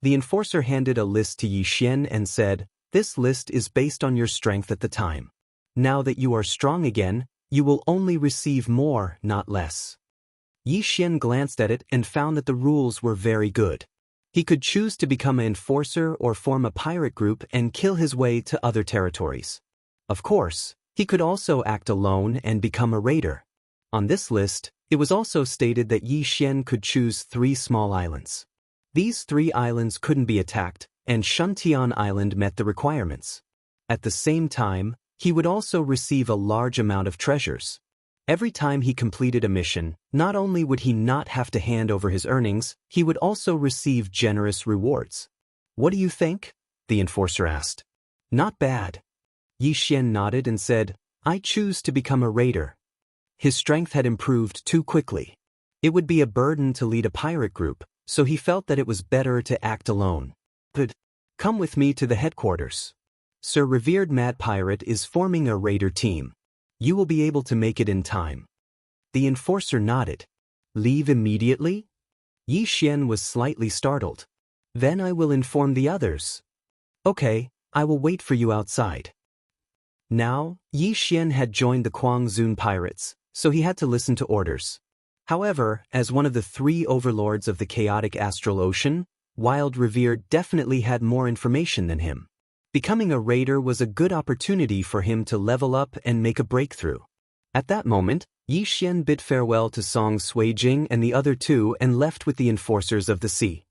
The enforcer handed a list to Yi Xian and said, this list is based on your strength at the time. Now that you are strong again, you will only receive more, not less. Yi Xian glanced at it and found that the rules were very good. He could choose to become an enforcer or form a pirate group and kill his way to other territories. Of course, he could also act alone and become a raider. On this list, it was also stated that Yi Xian could choose 3 small islands. These 3 islands couldn't be attacked, and Shuntian Island met the requirements. At the same time, he would also receive a large amount of treasures. Every time he completed a mission, not only would he not have to hand over his earnings, he would also receive generous rewards. What do you think? The enforcer asked. Not bad. Yi Xian nodded and said, I choose to become a raider. His strength had improved too quickly. It would be a burden to lead a pirate group, so he felt that it was better to act alone. But come with me to the headquarters. Sir Revered Mad Pirate is forming a raider team. You will be able to make it in time. The enforcer nodded. Leave immediately? Yi Xian was slightly startled. Then I will inform the others. Okay, I will wait for you outside. Now, Yi Xian had joined the Quangzun pirates, so he had to listen to orders. However, as one of the 3 overlords of the chaotic astral ocean, Wild Revere definitely had more information than him. Becoming a raider was a good opportunity for him to level up and make a breakthrough. At that moment, Yi Xian bid farewell to Song Suijing and the other 2 and left with the enforcers of the sea.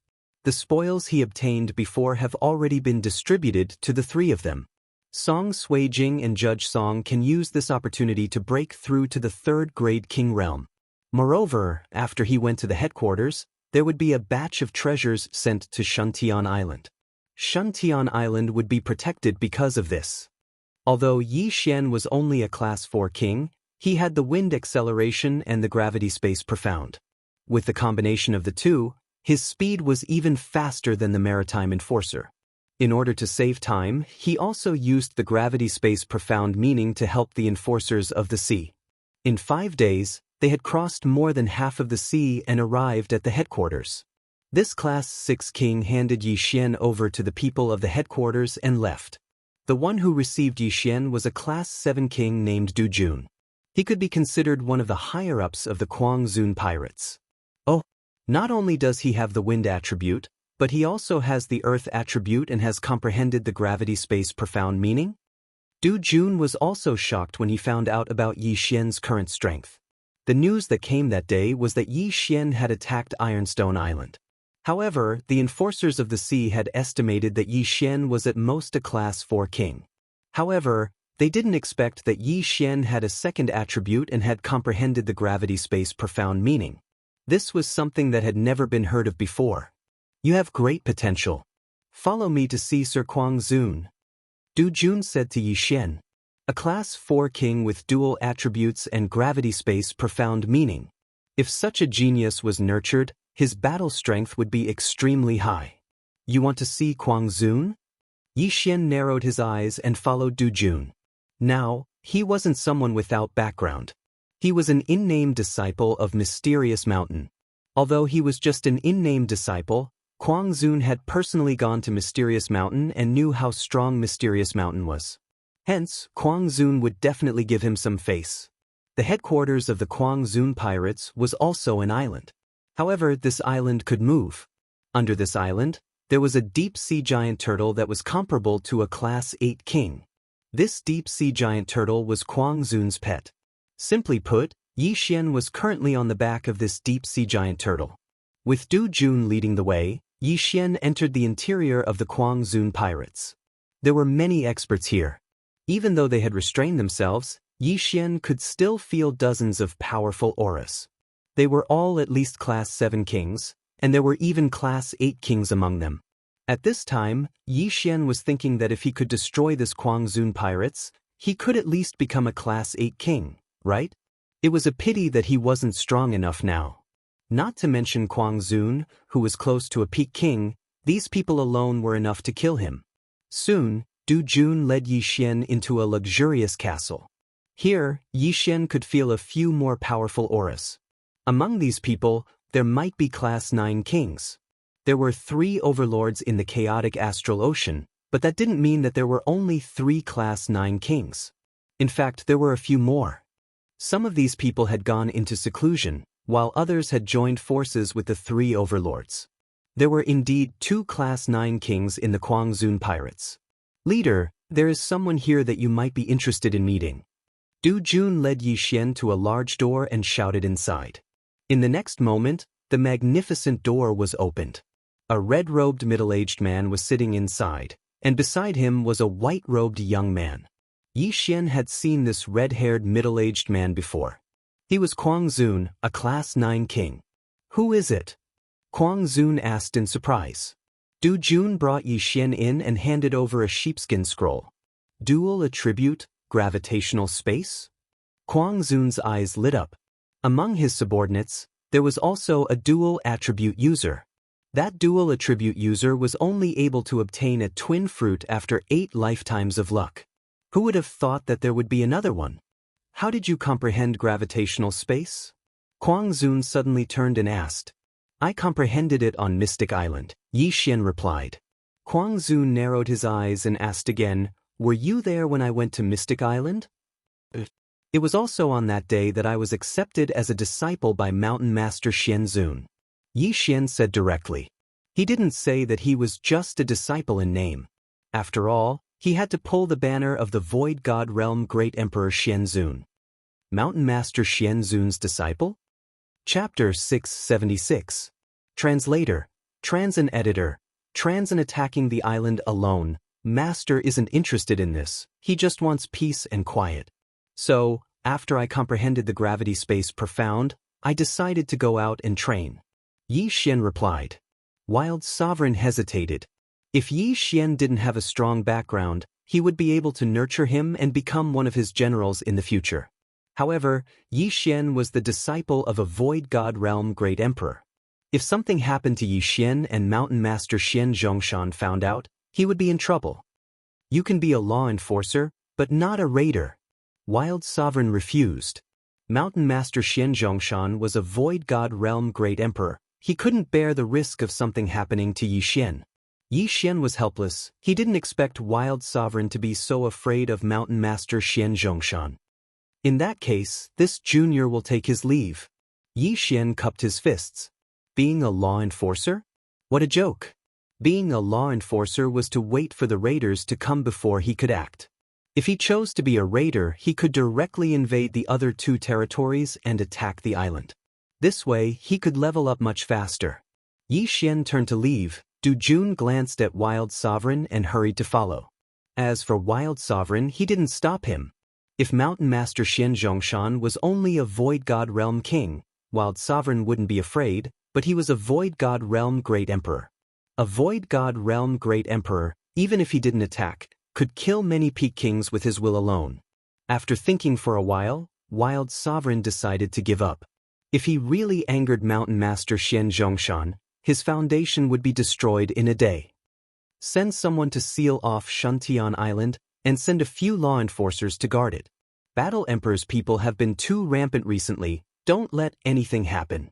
The spoils he obtained before have already been distributed to the 3 of them. Song Suijing and Judge Song can use this opportunity to break through to the 3rd grade king realm. Moreover, after he went to the headquarters, there would be a batch of treasures sent to Shuntian Island. Shuntian Island would be protected because of this. Although Yi Xian was only a Class 4 king, he had the wind acceleration and the gravity space profound. With the combination of the 2, his speed was even faster than the maritime enforcer. In order to save time, he also used the gravity space profound meaning to help the enforcers of the sea. In 5 days, they had crossed more than half of the sea and arrived at the headquarters. This Class 6 king handed Yi Xian over to the people of the headquarters and left. The one who received Yi Xian was a Class 7 king named Du Jun. He could be considered one of the higher-ups of the Quangzun pirates. Oh, not only does he have the wind attribute, but he also has the earth attribute and has comprehended the gravity space profound meaning? Du Jun was also shocked when he found out about Yi Xian's current strength. The news that came that day was that Yi Xian had attacked Ironstone Island. However, the enforcers of the sea had estimated that Yi Xian was at most a Class 4 king. However, they didn't expect that Yi Xian had a second attribute and had comprehended the gravity space profound meaning. This was something that had never been heard of before. You have great potential. Follow me to see Sir Quangzun. Du Jun said to Yi Xian. A Class 4 king with dual attributes and gravity space profound meaning. If such a genius was nurtured, his battle strength would be extremely high. You want to see Quangzun? Yi Xian narrowed his eyes and followed Du Jun. Now, he wasn't someone without background. He was an in-name disciple of Mysterious Mountain. Although he was just an in-name disciple, Quangzun had personally gone to Mysterious Mountain and knew how strong Mysterious Mountain was. Hence, Quangzun would definitely give him some face. The headquarters of the Quangzun pirates was also an island. However, this island could move. Under this island, there was a deep-sea giant turtle that was comparable to a Class 8 king. This deep-sea giant turtle was Quangzun's pet. Simply put, Yi Xian was currently on the back of this deep-sea giant turtle. With Du Jun leading the way, Yi Xian entered the interior of the Quangzun pirates. There were many experts here. Even though they had restrained themselves, Yi Xian could still feel dozens of powerful auras. They were all at least Class 7 kings, and there were even Class 8 kings among them. At this time, Yi Xian was thinking that if he could destroy this Quangzun pirates, he could at least become a Class 8 king, right? It was a pity that he wasn't strong enough now. Not to mention Quangzun, who was close to a peak king, these people alone were enough to kill him. Soon, Du Jun led Yi Xian into a luxurious castle. Here, Yi Xian could feel a few more powerful auras. Among these people, there might be Class 9 kings. There were 3 overlords in the chaotic astral ocean, but that didn't mean that there were only 3 Class 9 kings. In fact, there were a few more. Some of these people had gone into seclusion, while others had joined forces with the 3 overlords. There were indeed 2 Class 9 kings in the Quangzun pirates. Leader, There is someone here that you might be interested in meeting. Du Jun led Yi Xian to a large door and shouted inside. In the next moment, the magnificent door was opened. A red-robed middle-aged man was sitting inside, and beside him was a white-robed young man. Yi Xian had seen this red-haired middle-aged man before. He was Kuang Zun, a Class 9 king. Who is it? Kuang Zun asked in surprise. Du Jun brought Yi Xian in and handed over a sheepskin scroll. Dual attribute, gravitational space? Kuang Zun's eyes lit up. Among his subordinates, there was also a dual attribute user. That dual attribute user was only able to obtain a twin fruit after 8 lifetimes of luck. Who would have thought that there would be another one? How did you comprehend gravitational space? Kuang Zun suddenly turned and asked. I comprehended it on Mystic Island, Yi Xian replied. Kuang Zun narrowed his eyes and asked again, were you there when I went to Mystic Island? It was also on that day that I was accepted as a disciple by Mountain Master Xian Zun. Yi Xian said directly. He didn't say that he was just a disciple in name. After all, he had to pull the banner of the Void God Realm Great Emperor Xian Zun. Mountain Master Xian Zun's disciple? Chapter 676. Translator, Transan Editor, Transan attacking the island alone. Master isn't interested in this, he just wants peace and quiet. So, after I comprehended the gravity space profound, I decided to go out and train. Yi Xian replied. Wild Sovereign hesitated. If Yi Xian didn't have a strong background, he would be able to nurture him and become one of his generals in the future. However, Yi Xian was the disciple of a Void God Realm Great Emperor. If something happened to Yi Xian and Mountain Master Xian Zhongshan found out, he would be in trouble. You can be a law enforcer, but not a raider. Wild Sovereign refused. Mountain Master Xian Zhongshan was a Void God Realm Great Emperor. He couldn't bear the risk of something happening to Yi Xian. Yi Xian was helpless. He didn't expect Wild Sovereign to be so afraid of Mountain Master Xian Zhongshan. In that case, this junior will take his leave. Yi Xian cupped his fists. Being a law enforcer? What a joke. Being a law enforcer was to wait for the raiders to come before he could act. If he chose to be a raider, he could directly invade the other 2 territories and attack the island. This way, he could level up much faster. Yi Xian turned to leave. Du Jun glanced at Wild Sovereign and hurried to follow. As for Wild Sovereign, he didn't stop him. If Mountain Master Xian Zhongshan was only a Void God Realm King, Wild Sovereign wouldn't be afraid, but he was a Void God Realm Great Emperor. A Void God Realm Great Emperor, even if he didn't attack, could kill many peak kings with his will alone. After thinking for a while, Wild Sovereign decided to give up. If he really angered Mountain Master Xian Zhongshan, his foundation would be destroyed in a day. Send someone to seal off Shuntian Island and send a few law enforcers to guard it. Battle Emperor's people have been too rampant recently, don't let anything happen.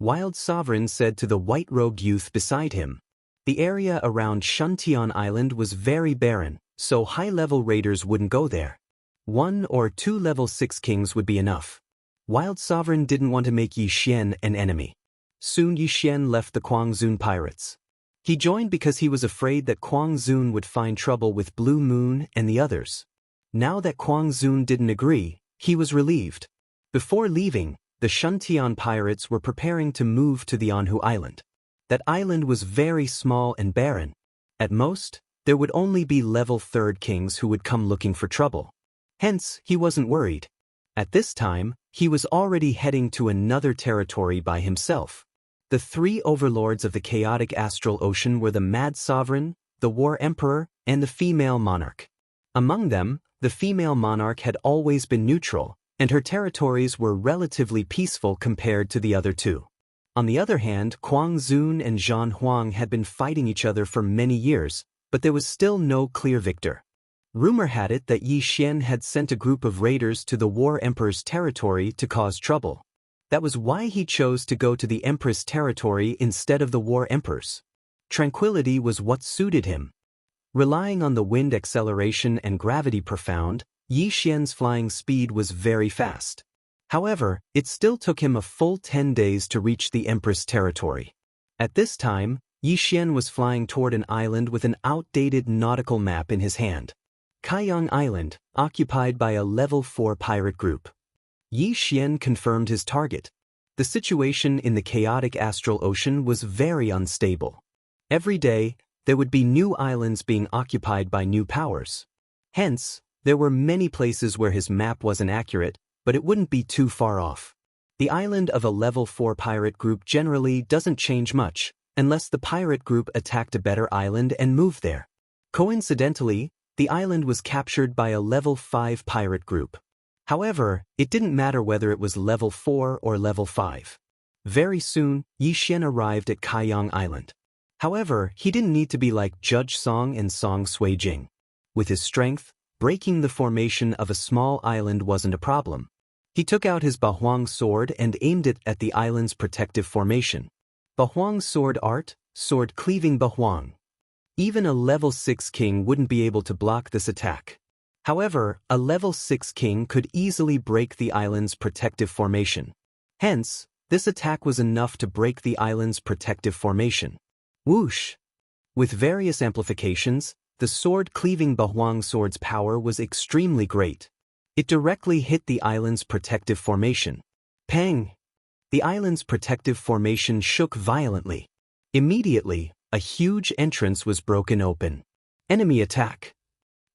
Wild Sovereign said to the white-robed youth beside him. The area around Shuntian Island was very barren, so high-level raiders wouldn't go there. 1 or 2 level 6 kings would be enough. Wild Sovereign didn't want to make Yi Xian an enemy. Soon Yi Xian left the Kuang Zun pirates. He joined because he was afraid that Kuang Zun would find trouble with Blue Moon and the others. Now that Kuang Zun didn't agree, he was relieved. Before leaving, the Shuntian pirates were preparing to move to the Anhu Island. That island was very small and barren. At most, there would only be level 3rd kings who would come looking for trouble. Hence, he wasn't worried. At this time, he was already heading to another territory by himself. The 3 overlords of the chaotic astral ocean were the Mad Sovereign, the War Emperor, and the Female Monarch. Among them, the Female Monarch had always been neutral, and her territories were relatively peaceful compared to the other 2. On the other hand, Kuang Zun and Zhan Huang had been fighting each other for many years, but there was still no clear victor. Rumor had it that Yi Xian had sent a group of raiders to the War Emperor's territory to cause trouble. That was why he chose to go to the Empress territory instead of the War Emperor's. Tranquility was what suited him. Relying on the wind acceleration and gravity profound, Yi Xian's flying speed was very fast. However, it still took him a full 10 days to reach the Empress territory. At this time, Yi Xian was flying toward an island with an outdated nautical map in his hand. Kaiyang Island, occupied by a level 4 pirate group. Yi Xian confirmed his target. The situation in the chaotic astral ocean was very unstable. Every day, there would be new islands being occupied by new powers. Hence, there were many places where his map wasn't accurate, but it wouldn't be too far off. The island of a level 4 pirate group generally doesn't change much, unless the pirate group attacked a better island and moved there. Coincidentally, the island was captured by a level 5 pirate group. However, it didn't matter whether it was level 4 or level 5. Very soon, Yi Xian arrived at Kaiyang Island. However, he didn't need to be like Judge Song and Song Sui Jing. With his strength, breaking the formation of a small island wasn't a problem. He took out his Bahuang sword and aimed it at the island's protective formation. Bahuang sword art, sword cleaving Bahuang. Even a level 6 king wouldn't be able to block this attack. However, a level 6 king could easily break the island's protective formation. Hence, this attack was enough to break the island's protective formation. Whoosh! With various amplifications, the sword-cleaving Bahuang sword's power was extremely great. It directly hit the island's protective formation. Pang! The island's protective formation shook violently. Immediately, a huge entrance was broken open. Enemy attack!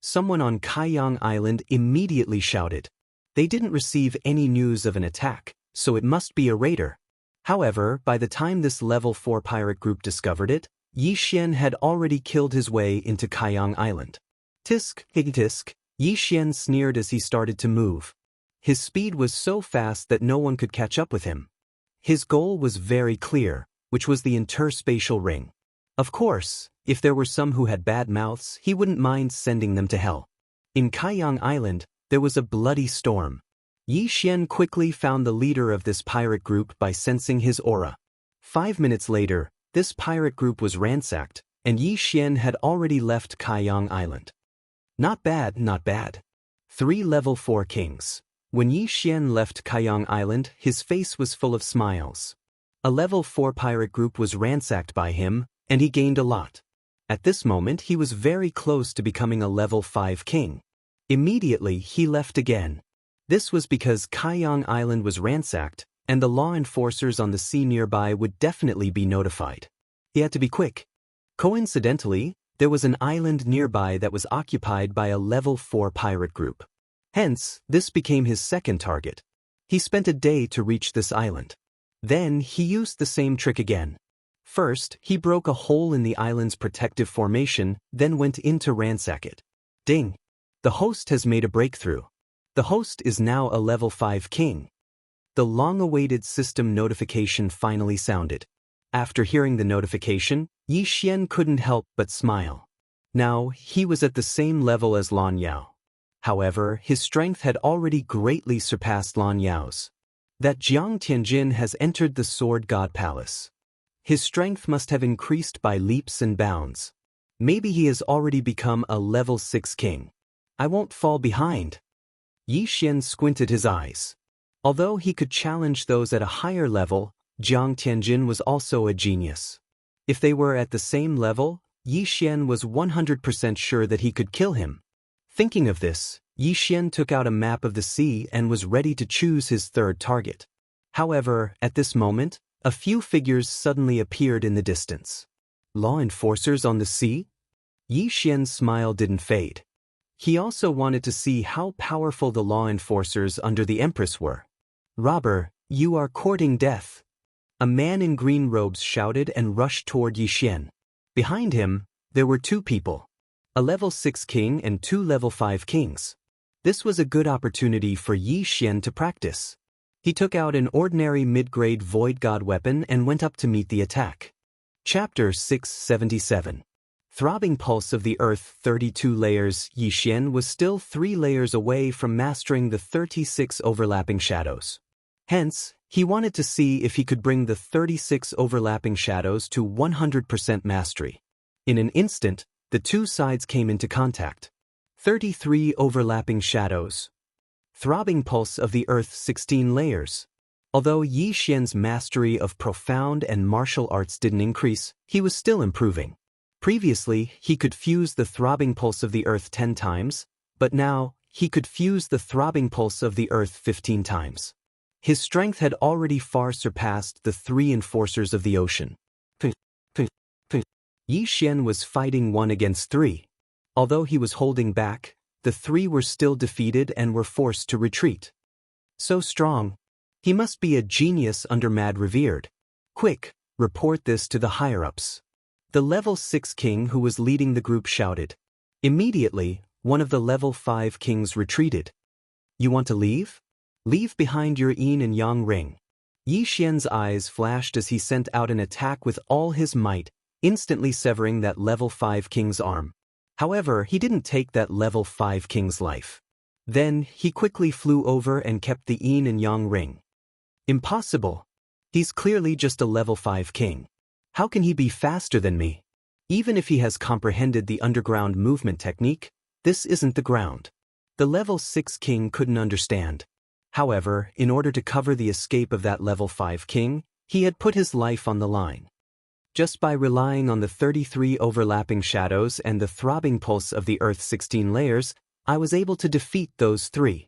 Someone on Kaiyang Island immediately shouted. They didn't receive any news of an attack, so it must be a raider. However, by the time this level 4 pirate group discovered it, Yi Xian had already killed his way into Kaiyang Island. Tisk, tisk, Yi Xian sneered as he started to move. His speed was so fast that no one could catch up with him. His goal was very clear, which was the interspatial ring. Of course, if there were some who had bad mouths, he wouldn't mind sending them to hell. In Kaiyang Island, there was a bloody storm. Yi Xian quickly found the leader of this pirate group by sensing his aura. 5 minutes later, this pirate group was ransacked, and Yi Xian had already left Kaiyang Island. Not bad, not bad. 3 level 4 kings. When Yi Xian left Kaiyang Island, his face was full of smiles. A level 4 pirate group was ransacked by him, and he gained a lot. At this moment, he was very close to becoming a level 5 king. Immediately, he left again. This was because Kaiyang Island was ransacked, and the law enforcers on the sea nearby would definitely be notified. He had to be quick. Coincidentally, there was an island nearby that was occupied by a level 4 pirate group. Hence, this became his second target. He spent a day to reach this island. Then, he used the same trick again. First, he broke a hole in the island's protective formation, then went in to ransack it. Ding! The host has made a breakthrough. The host is now a level 5 king. The long-awaited system notification finally sounded. After hearing the notification, Yi Xian couldn't help but smile. Now, he was at the same level as Lan Yao. However, his strength had already greatly surpassed Lan Yao's. That Jiang Tianjin has entered the Sword God Palace. His strength must have increased by leaps and bounds. Maybe he has already become a level 6 king. I won't fall behind. Yi Xian squinted his eyes. Although he could challenge those at a higher level, Jiang Tianjin was also a genius. If they were at the same level, Yi Xian was 100% sure that he could kill him. Thinking of this, Yi Xian took out a map of the sea and was ready to choose his third target. However, at this moment, a few figures suddenly appeared in the distance. Law enforcers on the sea? Yi Xian's smile didn't fade. He also wanted to see how powerful the law enforcers under the Empress were. Robber, you are courting death. A man in green robes shouted and rushed toward Yi Xian. Behind him, there were 2 people. A level 6 king and 2 level 5 kings. This was a good opportunity for Yi Xian to practice. He took out an ordinary mid-grade Void God weapon and went up to meet the attack. Chapter 677. Throbbing Pulse of the Earth 32 layers. Yi Xian was still 3 layers away from mastering the 36 overlapping shadows. Hence, he wanted to see if he could bring the 36 overlapping shadows to 100% mastery. In an instant, the 2 sides came into contact. 33 overlapping shadows. Throbbing Pulse of the Earth 16 layers. Although Yi Xian's mastery of profound and martial arts didn't increase, he was still improving. Previously, he could fuse the Throbbing Pulse of the Earth 10 times, But now, he could fuse the throbbing pulse of the earth 15 times. His strength had already far surpassed the 3 enforcers of the ocean. Yi Xian was fighting 1 against 3. Although he was holding back, the 3 were still defeated and were forced to retreat. So strong. He must be a genius under Mad Revered. Quick, report this to the higher-ups. The level 6 king who was leading the group shouted. Immediately, one of the level 5 kings retreated. You want to leave? Leave behind your yin and yang ring. Yi Xian's eyes flashed as he sent out an attack with all his might, instantly severing that level 5 king's arm. However, he didn't take that level 5 king's life. Then, he quickly flew over and kept the yin and yang ring. Impossible. He's clearly just a level 5 king. How can he be faster than me? Even if he has comprehended the underground movement technique, this isn't the ground. The level 6 king couldn't understand. However, in order to cover the escape of that level 5 king, he had put his life on the line. Just by relying on the 33 overlapping shadows and the throbbing pulse of the Earth's 16 layers, I was able to defeat those 3.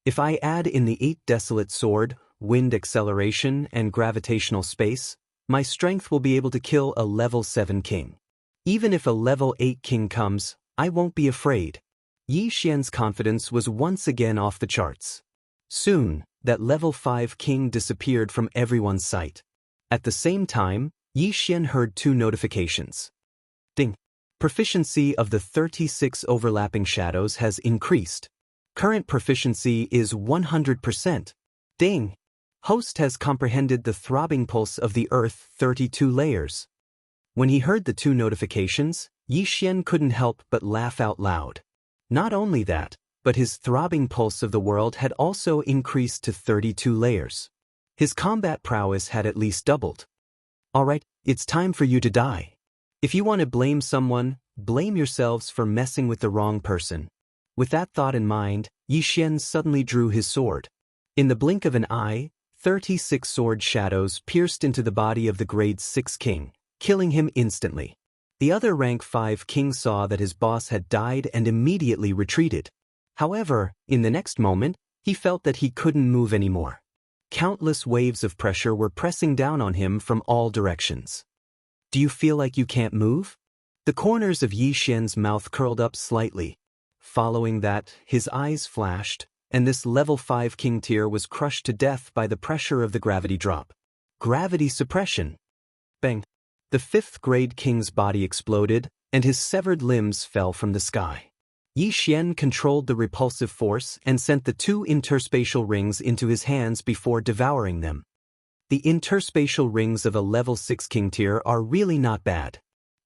If I add in the 8 desolate sword, wind acceleration, and gravitational space, my strength will be able to kill a level 7 king. Even if a level 8 king comes, I won't be afraid. Yi Xian's confidence was once again off the charts. Soon, that level 5 king disappeared from everyone's sight. At the same time, Yi Xian heard 2 notifications. Ding. Proficiency of the 36 overlapping shadows has increased. Current proficiency is 100%. Ding. Host has comprehended the throbbing pulse of the Earth 32 layers. When he heard the 2 notifications, Yi Xian couldn't help but laugh out loud. Not only that, but his throbbing pulse of the world had also increased to 32 layers. His combat prowess had at least doubled. Alright, it's time for you to die. If you want to blame someone, blame yourselves for messing with the wrong person. With that thought in mind, Yi Xian suddenly drew his sword. In the blink of an eye, 36 sword shadows pierced into the body of the grade 6 king, killing him instantly. The other rank 5 king saw that his boss had died and immediately retreated. However, in the next moment, he felt that he couldn't move anymore. Countless waves of pressure were pressing down on him from all directions. Do you feel like you can't move? The corners of Yi Xian's mouth curled up slightly. Following that, his eyes flashed, and this level 5 king tier was crushed to death by the pressure of the gravity drop. Gravity suppression. Bang. The 5th grade king's body exploded, and his severed limbs fell from the sky. Yi Xian controlled the repulsive force and sent the 2 interspatial rings into his hands before devouring them. The interspatial rings of a level 6 king tier are really not bad.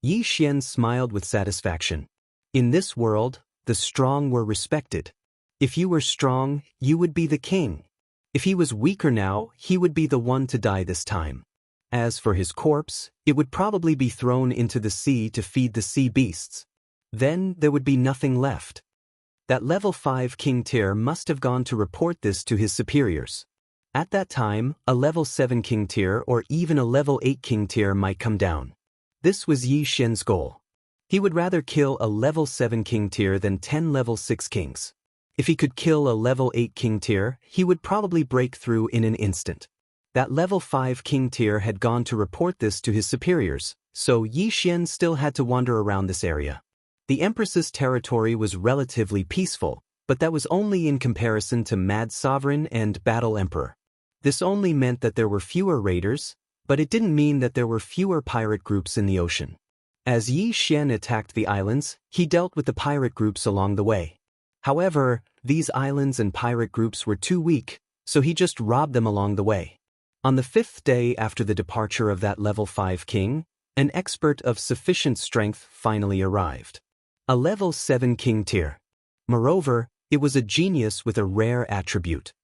Yi Xian smiled with satisfaction. In this world, the strong were respected. If you were strong, you would be the king. If he was weaker now, he would be the one to die this time. As for his corpse, it would probably be thrown into the sea to feed the sea beasts. Then there would be nothing left. That level 5 king tier must have gone to report this to his superiors. At that time, a level 7 king tier or even a level 8 king tier might come down. This was Yi Xian's goal. He would rather kill a level 7 king tier than 10 level 6 kings. If he could kill a level 8 king tier, he would probably break through in an instant. That level 5 king tier had gone to report this to his superiors, so Yi Xian still had to wander around this area. The Empress's territory was relatively peaceful, but that was only in comparison to Mad Sovereign and Battle Emperor. This only meant that there were fewer raiders, but it didn't mean that there were fewer pirate groups in the ocean. As Yi Xian attacked the islands, he dealt with the pirate groups along the way. However, these islands and pirate groups were too weak, so he just robbed them along the way. On the 5th day after the departure of that level 5 king, an expert of sufficient strength finally arrived. A level 7 king tier. Moreover, it was a genius with a rare attribute.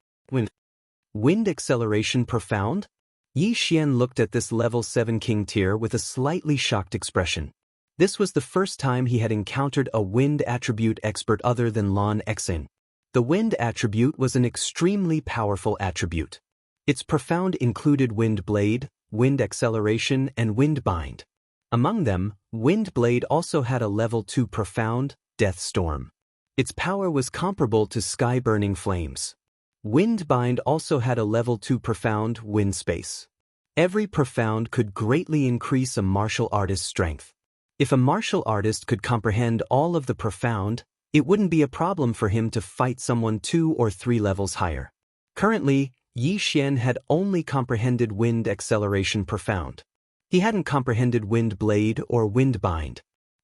Wind acceleration profound? Yi Xian looked at this level 7 king tier with a slightly shocked expression. This was the first time he had encountered a wind attribute expert other than Lan Xing. The wind attribute was an extremely powerful attribute. Its profound included Wind Blade, Wind Acceleration, and Wind Bind. Among them, Wind Blade also had a level 2 profound, Death Storm. Its power was comparable to sky-burning flames. Windbind also had a level 2 profound wind space. Every profound could greatly increase a martial artist's strength. If a martial artist could comprehend all of the profound, it wouldn't be a problem for him to fight someone 2 or 3 levels higher. Currently, Yi Xian had only comprehended wind acceleration profound. He hadn't comprehended wind blade or windbind.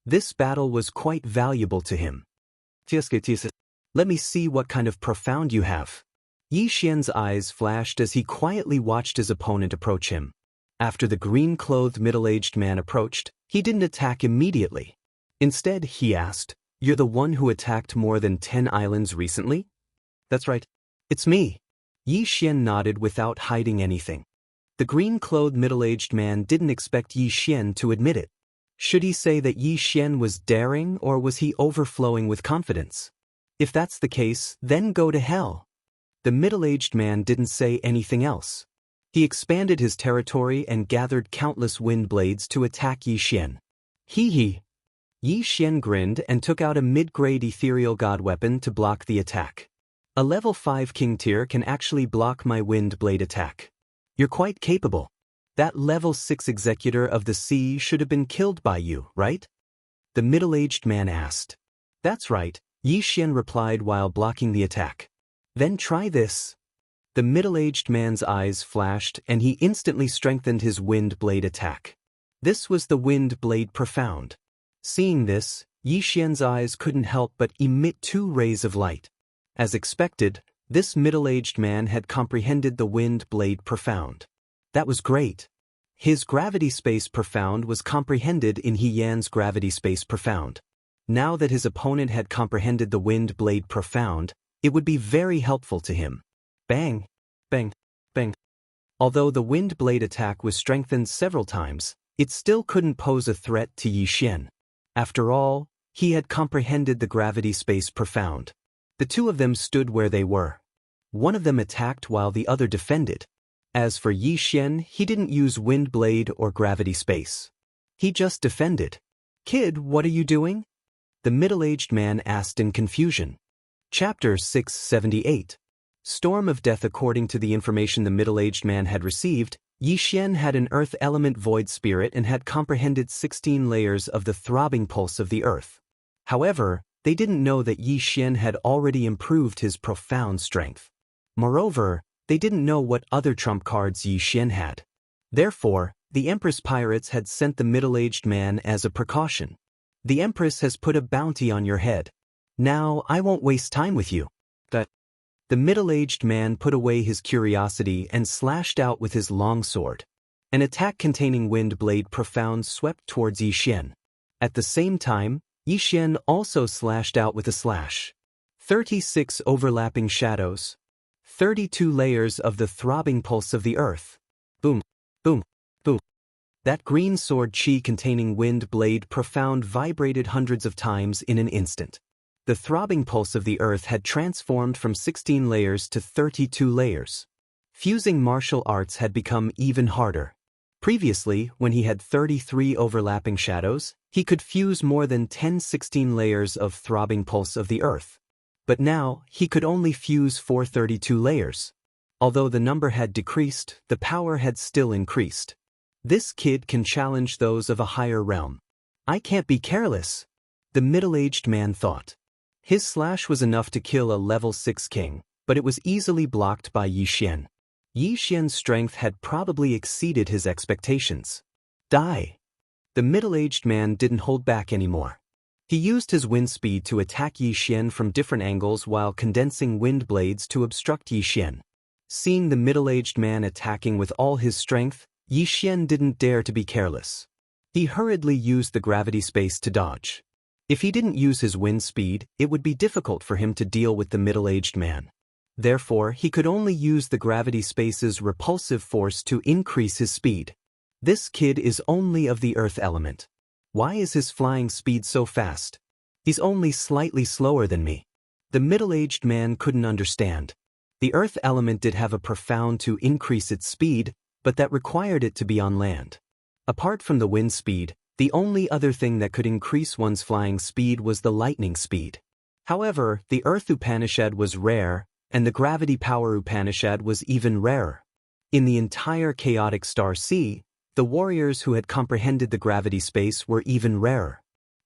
This battle was quite valuable to him. Let me see what kind of profound you have. Yi Xian's eyes flashed as he quietly watched his opponent approach him. After the green-clothed middle-aged man approached, he didn't attack immediately. Instead, he asked, "You're the one who attacked more than 10 islands recently?" "That's right. It's me." Yi Xian nodded without hiding anything. The green-clothed middle-aged man didn't expect Yi Xian to admit it. Should he say that Yi Xian was daring, or was he overflowing with confidence? If that's the case, then go to hell. The middle-aged man didn't say anything else. He expanded his territory and gathered countless wind blades to attack Yi Xian. Hee. Yi Xian grinned and took out a mid-grade ethereal god weapon to block the attack. A level 5 king tier can actually block my wind blade attack. You're quite capable. That level 6 executor of the sea should have been killed by you, right? The middle-aged man asked. That's right, Yi Xian replied while blocking the attack. Then try this. The middle-aged man's eyes flashed and he instantly strengthened his wind blade attack. This was the wind blade profound. Seeing this, Yi Xian's eyes couldn't help but emit 2 rays of light. As expected, this middle-aged man had comprehended the wind blade profound. That was great. His gravity space profound was comprehended in He Yan's gravity space profound. Now that his opponent had comprehended the wind blade profound, it would be very helpful to him. Bang, bang, bang. Although the wind blade attack was strengthened several times, it still couldn't pose a threat to Yi Xian. After all, he had comprehended the gravity space profound. The 2 of them stood where they were. One of them attacked while the other defended. As for Yi Xian, he didn't use wind blade or gravity space. He just defended. "Kid, what are you doing?" the middle-aged man asked in confusion. Chapter 678. Storm of Death. According to the information the middle-aged man had received, Yi Xian had an earth element void spirit and had comprehended 16 layers of the throbbing pulse of the earth. However, they didn't know that Yi Xian had already improved his profound strength. Moreover, they didn't know what other trump cards Yi Xian had. Therefore, the Empress Pirates had sent the middle-aged man as a precaution. "The Empress has put a bounty on your head. Now, I won't waste time with you." The middle-aged man put away his curiosity and slashed out with his long sword. An attack containing wind blade profound swept towards Yi Xian. At the same time, Yi Xian also slashed out with a slash. 36 overlapping shadows. 32 layers of the throbbing pulse of the earth. Boom, boom, boom. That green sword chi containing wind blade profound vibrated hundreds of times in an instant. The throbbing pulse of the earth had transformed from 16 layers to 32 layers. Fusing martial arts had become even harder. Previously, when he had 33 overlapping shadows, he could fuse more than 16 layers of throbbing pulse of the earth. But now, he could only fuse 432 layers. Although the number had decreased, the power had still increased. This kid can challenge those of a higher realm. I can't be careless, the middle-aged man thought. His slash was enough to kill a level 6 king, but it was easily blocked by Yi Xian. Yi Xian's strength had probably exceeded his expectations. Die! The middle-aged man didn't hold back anymore. He used his wind speed to attack Yi Xian from different angles while condensing wind blades to obstruct Yi Xian. Seeing the middle-aged man attacking with all his strength, Yi Xian didn't dare to be careless. He hurriedly used the gravity space to dodge. If he didn't use his wind speed, it would be difficult for him to deal with the middle-aged man. Therefore, he could only use the gravity space's repulsive force to increase his speed. This kid is only of the earth element. Why is his flying speed so fast? He's only slightly slower than me. The middle-aged man couldn't understand. The earth element did have a profound to increase its speed, but that required it to be on land. Apart from the wind speed, the only other thing that could increase one's flying speed was the lightning speed. However, the Earth Upanishad was rare, and the Gravity Power Upanishad was even rarer. In the entire chaotic star sea, the warriors who had comprehended the gravity space were even rarer.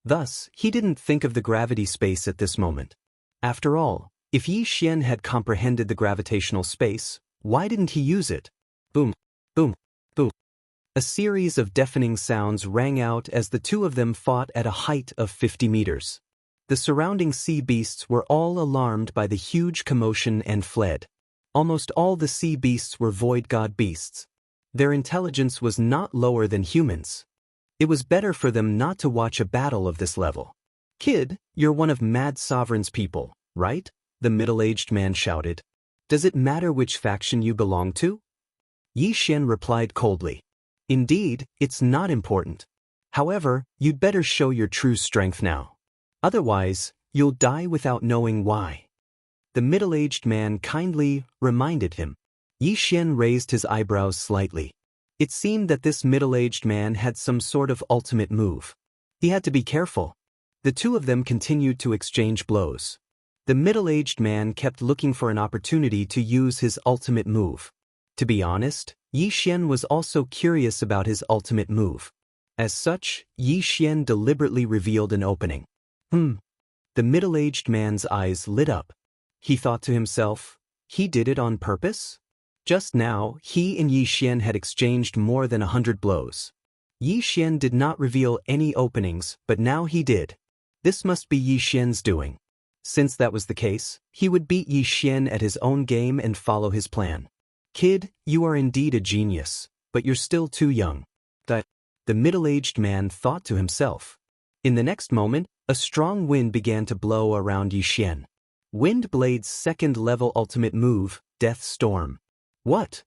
Thus, he didn't think of the gravity space at this moment. After all, if Yi Xian had comprehended the gravitational space, why didn't he use it? Boom, boom, boom. A series of deafening sounds rang out as the two of them fought at a height of 50 meters. The surrounding sea beasts were all alarmed by the huge commotion and fled. Almost all the sea beasts were void god beasts. Their intelligence was not lower than humans. It was better for them not to watch a battle of this level. Kid, you're one of Mad Sovereign's people, right? The middle-aged man shouted. Does it matter which faction you belong to? Yi Xian replied coldly. Indeed, it's not important. However, you'd better show your true strength now. Otherwise, you'll die without knowing why. The middle-aged man kindly reminded him. Yi Xian raised his eyebrows slightly. It seemed that this middle-aged man had some sort of ultimate move. He had to be careful. The two of them continued to exchange blows. The middle-aged man kept looking for an opportunity to use his ultimate move. To be honest, Yi Xian was also curious about his ultimate move. As such, Yi Xian deliberately revealed an opening. The middle-aged man's eyes lit up. He thought to himself, he did it on purpose? Just now, he and Yi Xian had exchanged more than 100 blows. Yi Xian did not reveal any openings, but now he did. This must be Yi Xian's doing. Since that was the case, he would beat Yi Xian at his own game and follow his plan. Kid, you are indeed a genius, but you're still too young. The middle-aged man thought to himself. In the next moment, a strong wind began to blow around Yi Xian. Wind Blade's second-level ultimate move, Death Storm. What?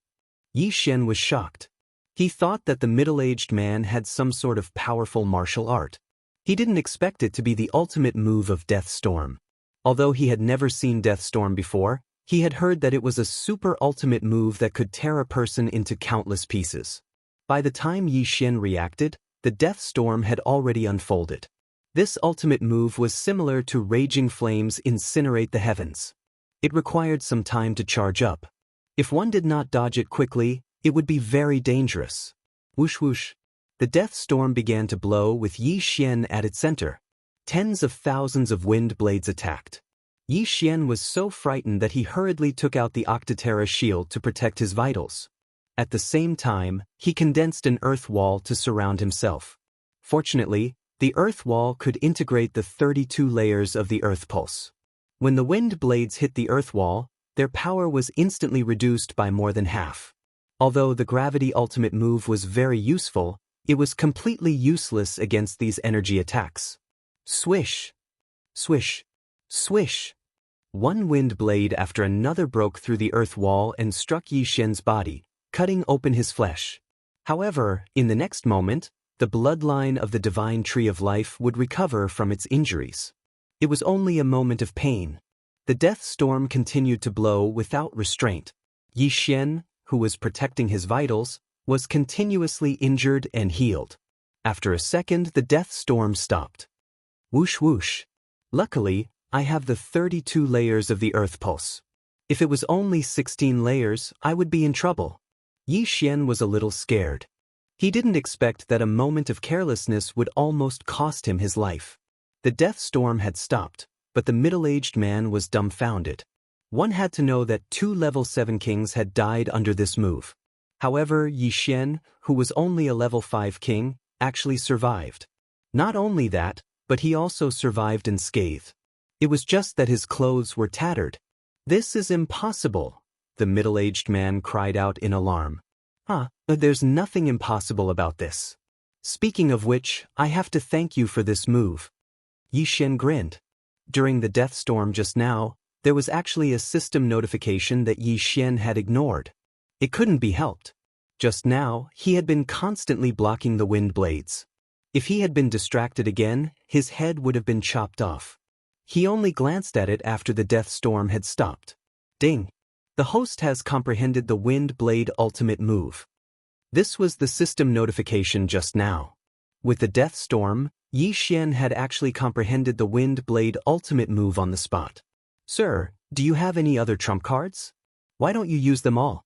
Yi Xian was shocked. He thought that the middle-aged man had some sort of powerful martial art. He didn't expect it to be the ultimate move of Death Storm. Although he had never seen Death Storm before, he had heard that it was a super ultimate move that could tear a person into countless pieces. By the time Yi Xian reacted, the Death Storm had already unfolded. This ultimate move was similar to raging flames incinerate the heavens. It required some time to charge up. If one did not dodge it quickly, it would be very dangerous. Whoosh whoosh. The Death Storm began to blow with Yi Xian at its center. Tens of thousands of wind blades attacked. Yi Xian was so frightened that he hurriedly took out the Octaterra shield to protect his vitals. At the same time, he condensed an earth wall to surround himself. Fortunately, the earth wall could integrate the 32 layers of the earth pulse. When the wind blades hit the earth wall, their power was instantly reduced by more than half. Although the gravity ultimate move was very useful, it was completely useless against these energy attacks. Swish! Swish! Swish! One wind blade after another broke through the earth wall and struck Yi Xian's body, cutting open his flesh. However, in the next moment, the bloodline of the divine tree of life would recover from its injuries. It was only a moment of pain. The death storm continued to blow without restraint. Yi Xian, who was protecting his vitals, was continuously injured and healed. After a second, the death storm stopped. Whoosh whoosh. Luckily, I have the 32 layers of the earth pulse. If it was only 16 layers, I would be in trouble. Yi Xian was a little scared. He didn't expect that a moment of carelessness would almost cost him his life. The death storm had stopped, but the middle-aged man was dumbfounded. One had to know that 2 level 7 kings had died under this move. However, Yi Xian, who was only a level 5 king, actually survived. Not only that, but he also survived unscathed. It was just that his clothes were tattered. This is impossible, the middle-aged man cried out in alarm. There's nothing impossible about this. Speaking of which, I have to thank you for this move. Yi Xian grinned. During the death storm just now, there was actually a system notification that Yi Xian had ignored. It couldn't be helped. Just now, he had been constantly blocking the wind blades. If he had been distracted again, his head would have been chopped off. He only glanced at it after the death storm had stopped. Ding! The host has comprehended the wind blade ultimate move. This was the system notification just now. With the Death Storm, Yi Xian had actually comprehended the Wind Blade ultimate move on the spot. Sir, do you have any other trump cards? Why don't you use them all?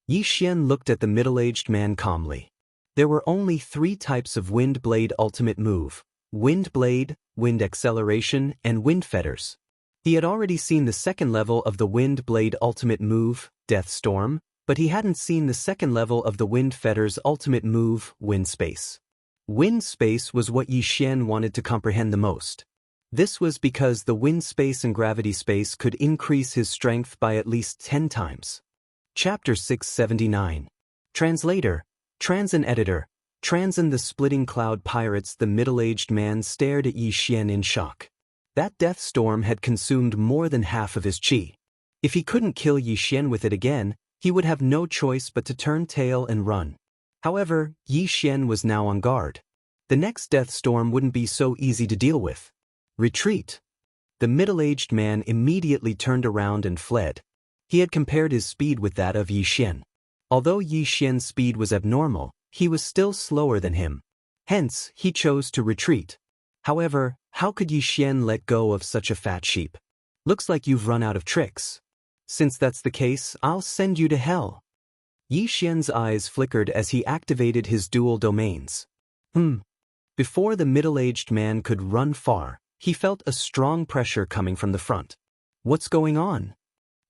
Yi Xian looked at the middle-aged man calmly. There were only 3 types of Wind Blade ultimate move: Wind Blade, Wind Acceleration, and Wind Fetters. He had already seen the second level of the Wind Blade ultimate move, Death Storm, but he hadn't seen the second level of the Wind Fetters ultimate move, Wind Space. Wind Space was what Yi Xian wanted to comprehend the most. This was because the Wind Space and Gravity Space could increase his strength by at least 10 times. Chapter 679. Translator, Transin Editor, Transin the Splitting Cloud Pirates. The middle-aged man stared at Yi Xian in shock. That Death Storm had consumed more than half of his qi. If he couldn't kill Yi Xian with it again, he would have no choice but to turn tail and run. However, Yi Xian was now on guard. The next Death Storm wouldn't be so easy to deal with. Retreat. The middle-aged man immediately turned around and fled. He had compared his speed with that of Yi Xian. Although Yi Xian's speed was abnormal, he was still slower than him. Hence, he chose to retreat. However, how could Yi Xian let go of such a fat sheep? Looks like you've run out of tricks. Since that's the case, I'll send you to hell. Yi Xian's eyes flickered as he activated his dual domains. Before the middle-aged man could run far, he felt a strong pressure coming from the front. What's going on?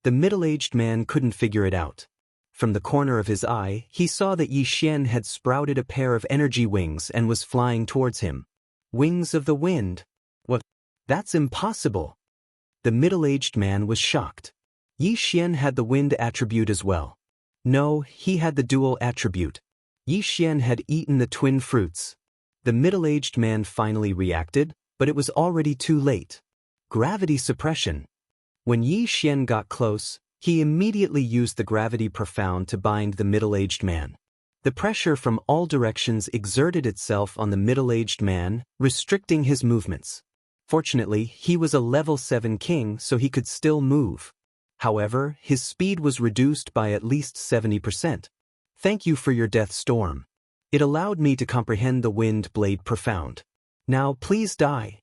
The middle-aged man couldn't figure it out. From the corner of his eye, he saw that Yi Xian had sprouted a pair of energy wings and was flying towards him. Wings of the wind. What? That's impossible. The middle-aged man was shocked. Yi Xian had the wind attribute as well. No, he had the dual attribute. Yi Xian had eaten the twin fruits. The middle-aged man finally reacted, but it was already too late. Gravity suppression. When Yi Xian got close, he immediately used the gravity profound to bind the middle-aged man. The pressure from all directions exerted itself on the middle-aged man, restricting his movements. Fortunately, he was a level 7 king, so he could still move. However, his speed was reduced by at least 70%. Thank you for your Death Storm. It allowed me to comprehend the Wind Blade profound. Now please die.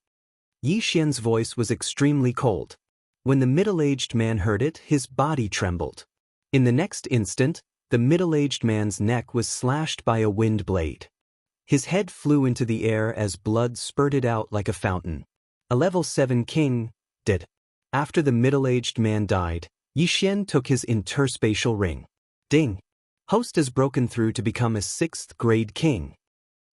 Yi Xian's voice was extremely cold. When the middle-aged man heard it, his body trembled. In the next instant, the middle-aged man's neck was slashed by a wind blade. His head flew into the air as blood spurted out like a fountain. A level 7 king, dead. After the middle-aged man died, Yi Xian took his interspatial ring. Ding! Host has broken through to become a 6th grade king.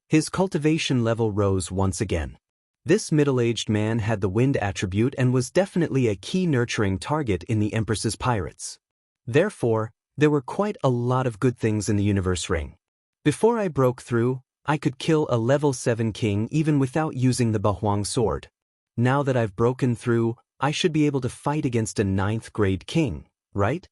His cultivation level rose once again. This middle-aged man had the wind attribute and was definitely a key nurturing target in the Empress's pirates. Therefore, there were quite a lot of good things in the universe ring. Before I broke through, I could kill a level 7 king even without using the Bahuang sword. Now that I've broken through, I should be able to fight against a 9th grade king, right?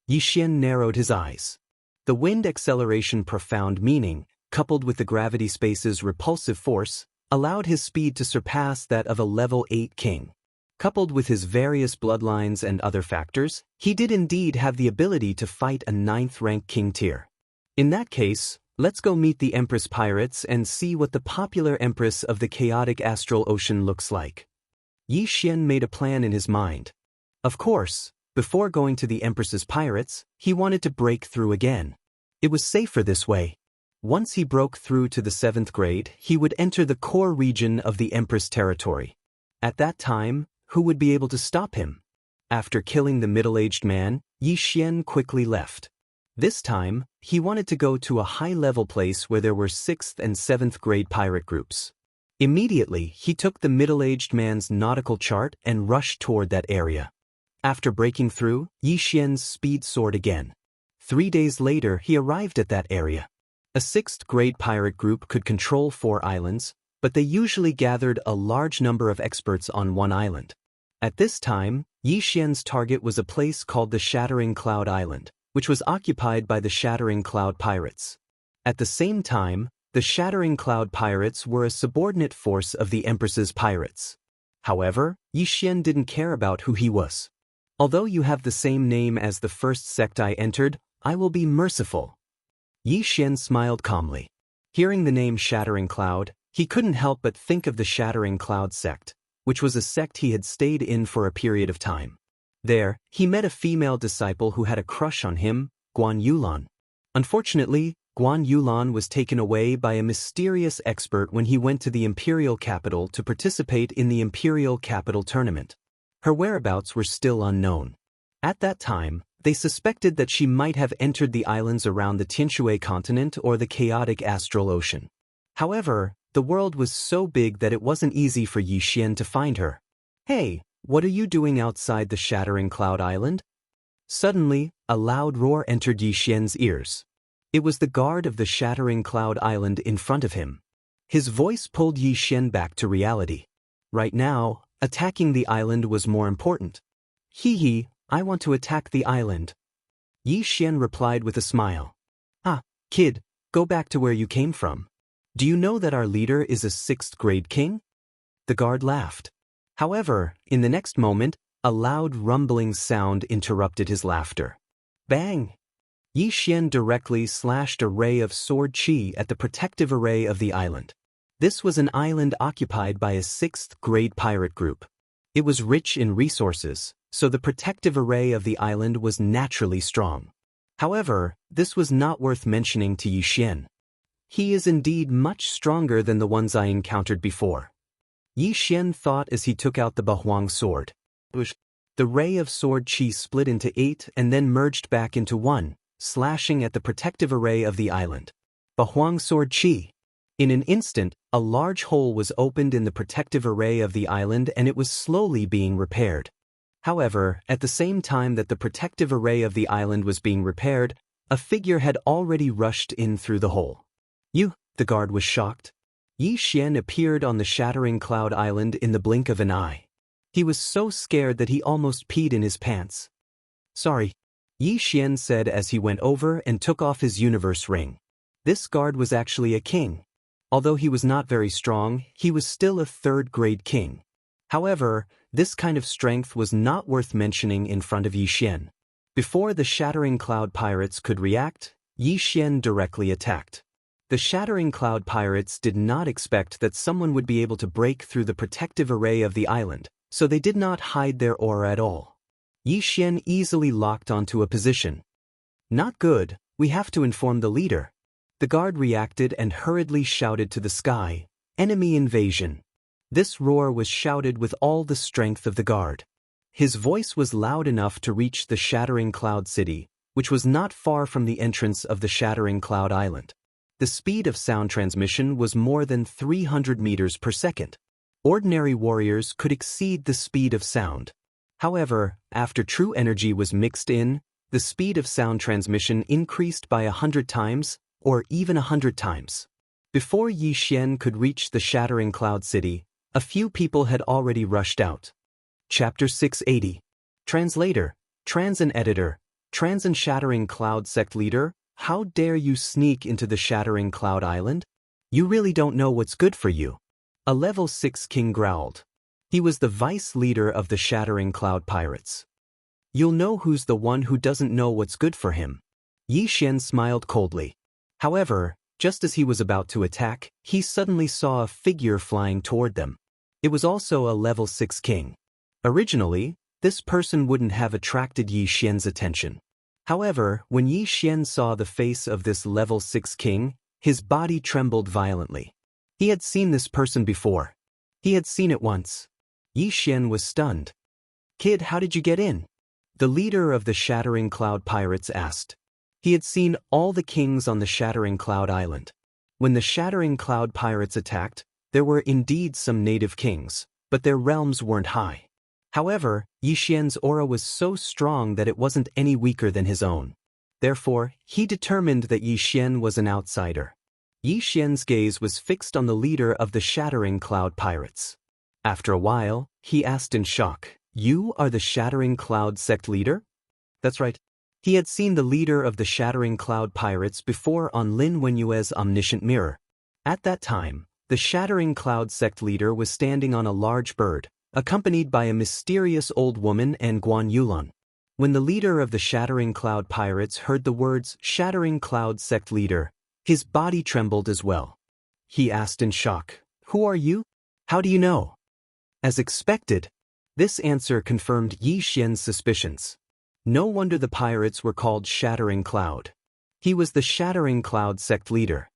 Yi Xian narrowed his eyes. The wind acceleration profound meaning, coupled with the gravity space's repulsive force, allowed his speed to surpass that of a level 8 king. Coupled with his various bloodlines and other factors, he did indeed have the ability to fight a 9th rank king tier. In that case, let's go meet the Empress pirates and see what the popular Empress of the chaotic astral ocean looks like. Yi Xian made a plan in his mind. Of course, before going to the Empress's pirates, he wanted to break through again. It was safer this way. Once he broke through to the 7th grade, he would enter the core region of the Empress territory. At that time, who would be able to stop him? After killing the middle-aged man, Yi Xian quickly left. This time, he wanted to go to a high-level place where there were 6th and 7th grade pirate groups. Immediately, he took the middle-aged man's nautical chart and rushed toward that area. After breaking through, Yi Xian's speed soared again. 3 days later, he arrived at that area. A 6th grade pirate group could control 4 islands, but they usually gathered a large number of experts on one island. At this time, Yi Xian's target was a place called the Shattering Cloud Island, which was occupied by the Shattering Cloud Pirates. At the same time, the Shattering Cloud Pirates were a subordinate force of the Empress's pirates. However, Yi Xian didn't care about who he was. Although you have the same name as the first sect I entered, I will be merciful. Yi Xian smiled calmly. Hearing the name Shattering Cloud, he couldn't help but think of the Shattering Cloud sect, which was a sect he had stayed in for a period of time. There, he met a female disciple who had a crush on him, Guan Yulan. Unfortunately, Guan Yulan was taken away by a mysterious expert when he went to the imperial capital to participate in the imperial capital tournament. Her whereabouts were still unknown. At that time, they suspected that she might have entered the islands around the Tianshui continent or the chaotic astral ocean. However, the world was so big that it wasn't easy for Yi Xian to find her. "Hey, what are you doing outside the Shattering Cloud Island?" Suddenly, a loud roar entered Yi Xian's ears. It was the guard of the Shattering Cloud Island in front of him. His voice pulled Yi Xian back to reality. Right now, attacking the island was more important. "Hee, I want to attack the island." Yi Xian replied with a smile. "Ah, kid, go back to where you came from. Do you know that our leader is a 6th grade king?" The guard laughed. However, in the next moment, a loud rumbling sound interrupted his laughter. Bang! Yi Xian directly slashed a ray of sword qi at the protective array of the island. This was an island occupied by a 6th grade pirate group. It was rich in resources, so the protective array of the island was naturally strong. However, this was not worth mentioning to Yi Xian. He is indeed much stronger than the ones I encountered before. Yi Xian thought as he took out the Bahuang sword. The ray of sword qi split into 8 and then merged back into 1, slashing at the protective array of the island. Bahuang sword qi. In an instant, a large hole was opened in the protective array of the island and it was slowly being repaired. However, at the same time that the protective array of the island was being repaired, a figure had already rushed in through the hole. The guard was shocked. Yi Xian appeared on the Shattering Cloud Island in the blink of an eye. He was so scared that he almost peed in his pants. "Sorry," Yi Xian said as he went over and took off his universe ring. This guard was actually a king. Although he was not very strong, he was still a 3rd grade king. However, this kind of strength was not worth mentioning in front of Yi Xian. Before the Shattering Cloud pirates could react, Yi Xian directly attacked. The Shattering Cloud pirates did not expect that someone would be able to break through the protective array of the island, so they did not hide their aura at all. Yi Xian easily locked onto a position. "Not good, we have to inform the leader." The guard reacted and hurriedly shouted to the sky, "Enemy invasion." This roar was shouted with all the strength of the guard. His voice was loud enough to reach the Shattering Cloud City, which was not far from the entrance of the Shattering Cloud Island. The speed of sound transmission was more than 300 meters per second. Ordinary warriors could exceed the speed of sound. However, after true energy was mixed in, the speed of sound transmission increased by 100 times, or even 100 times. Before Yi Xian could reach the Shattering Cloud City, a few people had already rushed out. Chapter 680. Translator, Trans and Editor, Trans and Shattering Cloud Sect Leader, how dare you sneak into the Shattering Cloud Island? You really don't know what's good for you. A level 6 king growled. He was the vice leader of the Shattering Cloud Pirates. You'll know who's the one who doesn't know what's good for him. Yi Xian smiled coldly. However, just as he was about to attack, he suddenly saw a figure flying toward them. It was also a level 6 king. Originally, this person wouldn't have attracted Yi Xian's attention. However, when Yi Xian saw the face of this level 6 king, his body trembled violently. He had seen this person before. He had seen it once. Yi Xian was stunned. "Kid, how did you get in?" The leader of the Shattering Cloud Pirates asked. He had seen all the kings on the Shattering Cloud Island. When the Shattering Cloud Pirates attacked, there were indeed some native kings, but their realms weren't high. However, Yi Xian's aura was so strong that it wasn't any weaker than his own. Therefore, he determined that Yi Xian was an outsider. Yi Xian's gaze was fixed on the leader of the Shattering Cloud Pirates. After a while, he asked in shock, "You are the Shattering Cloud Sect leader?" That's right. He had seen the leader of the Shattering Cloud Pirates before on Lin Wenyue's omniscient mirror. At that time, the Shattering Cloud Sect leader was standing on a large bird, accompanied by a mysterious old woman and Guan Yulan. When the leader of the Shattering Cloud Pirates heard the words Shattering Cloud Sect Leader, His body trembled as well. He asked in shock, "Who are you? How do you know?" As expected, this answer confirmed Yi Xian's suspicions. No wonder the pirates were called Shattering Cloud. He was the Shattering Cloud sect leader.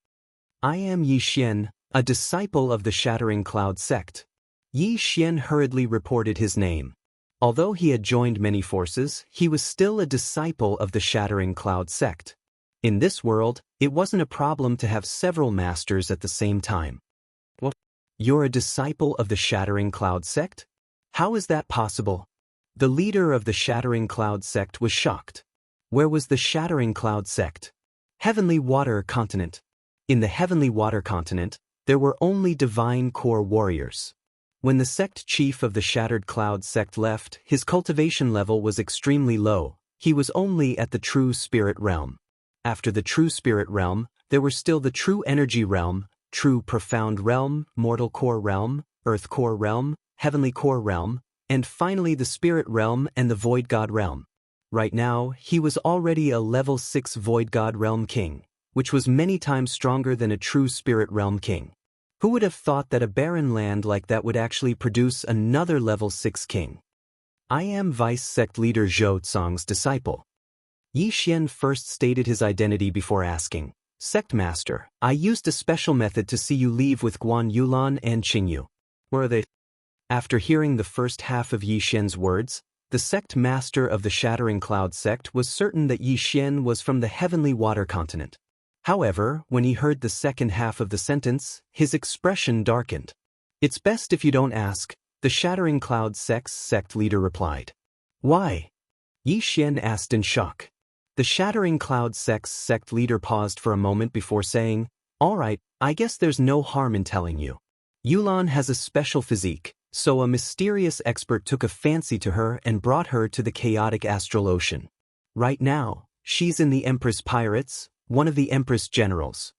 "I am Yi Xian, a disciple of the Shattering Cloud sect." Yi Xian hurriedly reported his name. Although he had joined many forces, he was still a disciple of the Shattering Cloud sect. In this world, it wasn't a problem to have several masters at the same time. "What? You're a disciple of the Shattering Cloud sect? How is that possible?" The leader of the Shattering Cloud sect was shocked. Where was the Shattering Cloud sect? Heavenly Water Continent. In the Heavenly Water Continent, there were only divine core warriors. When the sect chief of the Shattered Cloud sect left, his cultivation level was extremely low. He was only at the True Spirit realm. After the True Spirit realm, there were still the True Energy realm, True Profound realm, Mortal Core realm, Earth Core realm, Heavenly Core realm, and finally the Spirit realm and the Void God realm. Right now, he was already a level 6 Void God realm king, which was many times stronger than a True Spirit realm king. Who would have thought that a barren land like that would actually produce another level 6 king? "I am Vice Sect Leader Zhou Tsang's disciple." Yi Xian first stated his identity before asking, "Sect Master, I used a special method to see you leave with Guan Yulan and Qingyu. Where are they?" After hearing the first half of Yi Xian's words, the sect master of the Shattering Cloud sect was certain that Yi Xian was from the Heavenly Water Continent. However, when he heard the second half of the sentence, his expression darkened. "It's best if you don't ask," the Shattering Cloud sect's sect leader replied. "Why?" Yi Xian asked in shock. The Shattering Cloud sect's sect leader paused for a moment before saying, "All right, I guess there's no harm in telling you. Yulan has a special physique, so a mysterious expert took a fancy to her and brought her to the chaotic astral ocean. Right now, she's in the Empress Pirates, one of the Empress generals."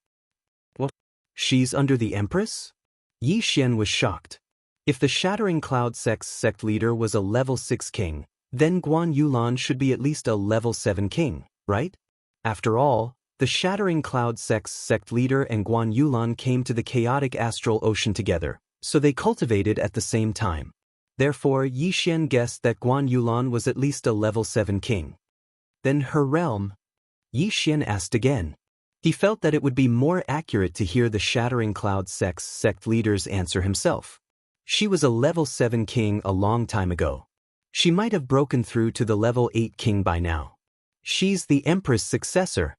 "What? She's under the Empress?" Yi Xian was shocked. If the Shattering Cloud sect's sect leader was a level 6 king, then Guan Yulan should be at least a level 7 king, right? After all, the Shattering Cloud sect's sect leader and Guan Yulan came to the chaotic astral ocean together, so they cultivated at the same time. Therefore, Yi Xian guessed that Guan Yulan was at least a level 7 king. "Then her realm?" Yi Xian asked again. He felt that it would be more accurate to hear the Shattering Cloud sect's sect leader's answer himself. She was a level 7 king a long time ago. She might have broken through to the level 8 king by now. She's the Empress successor.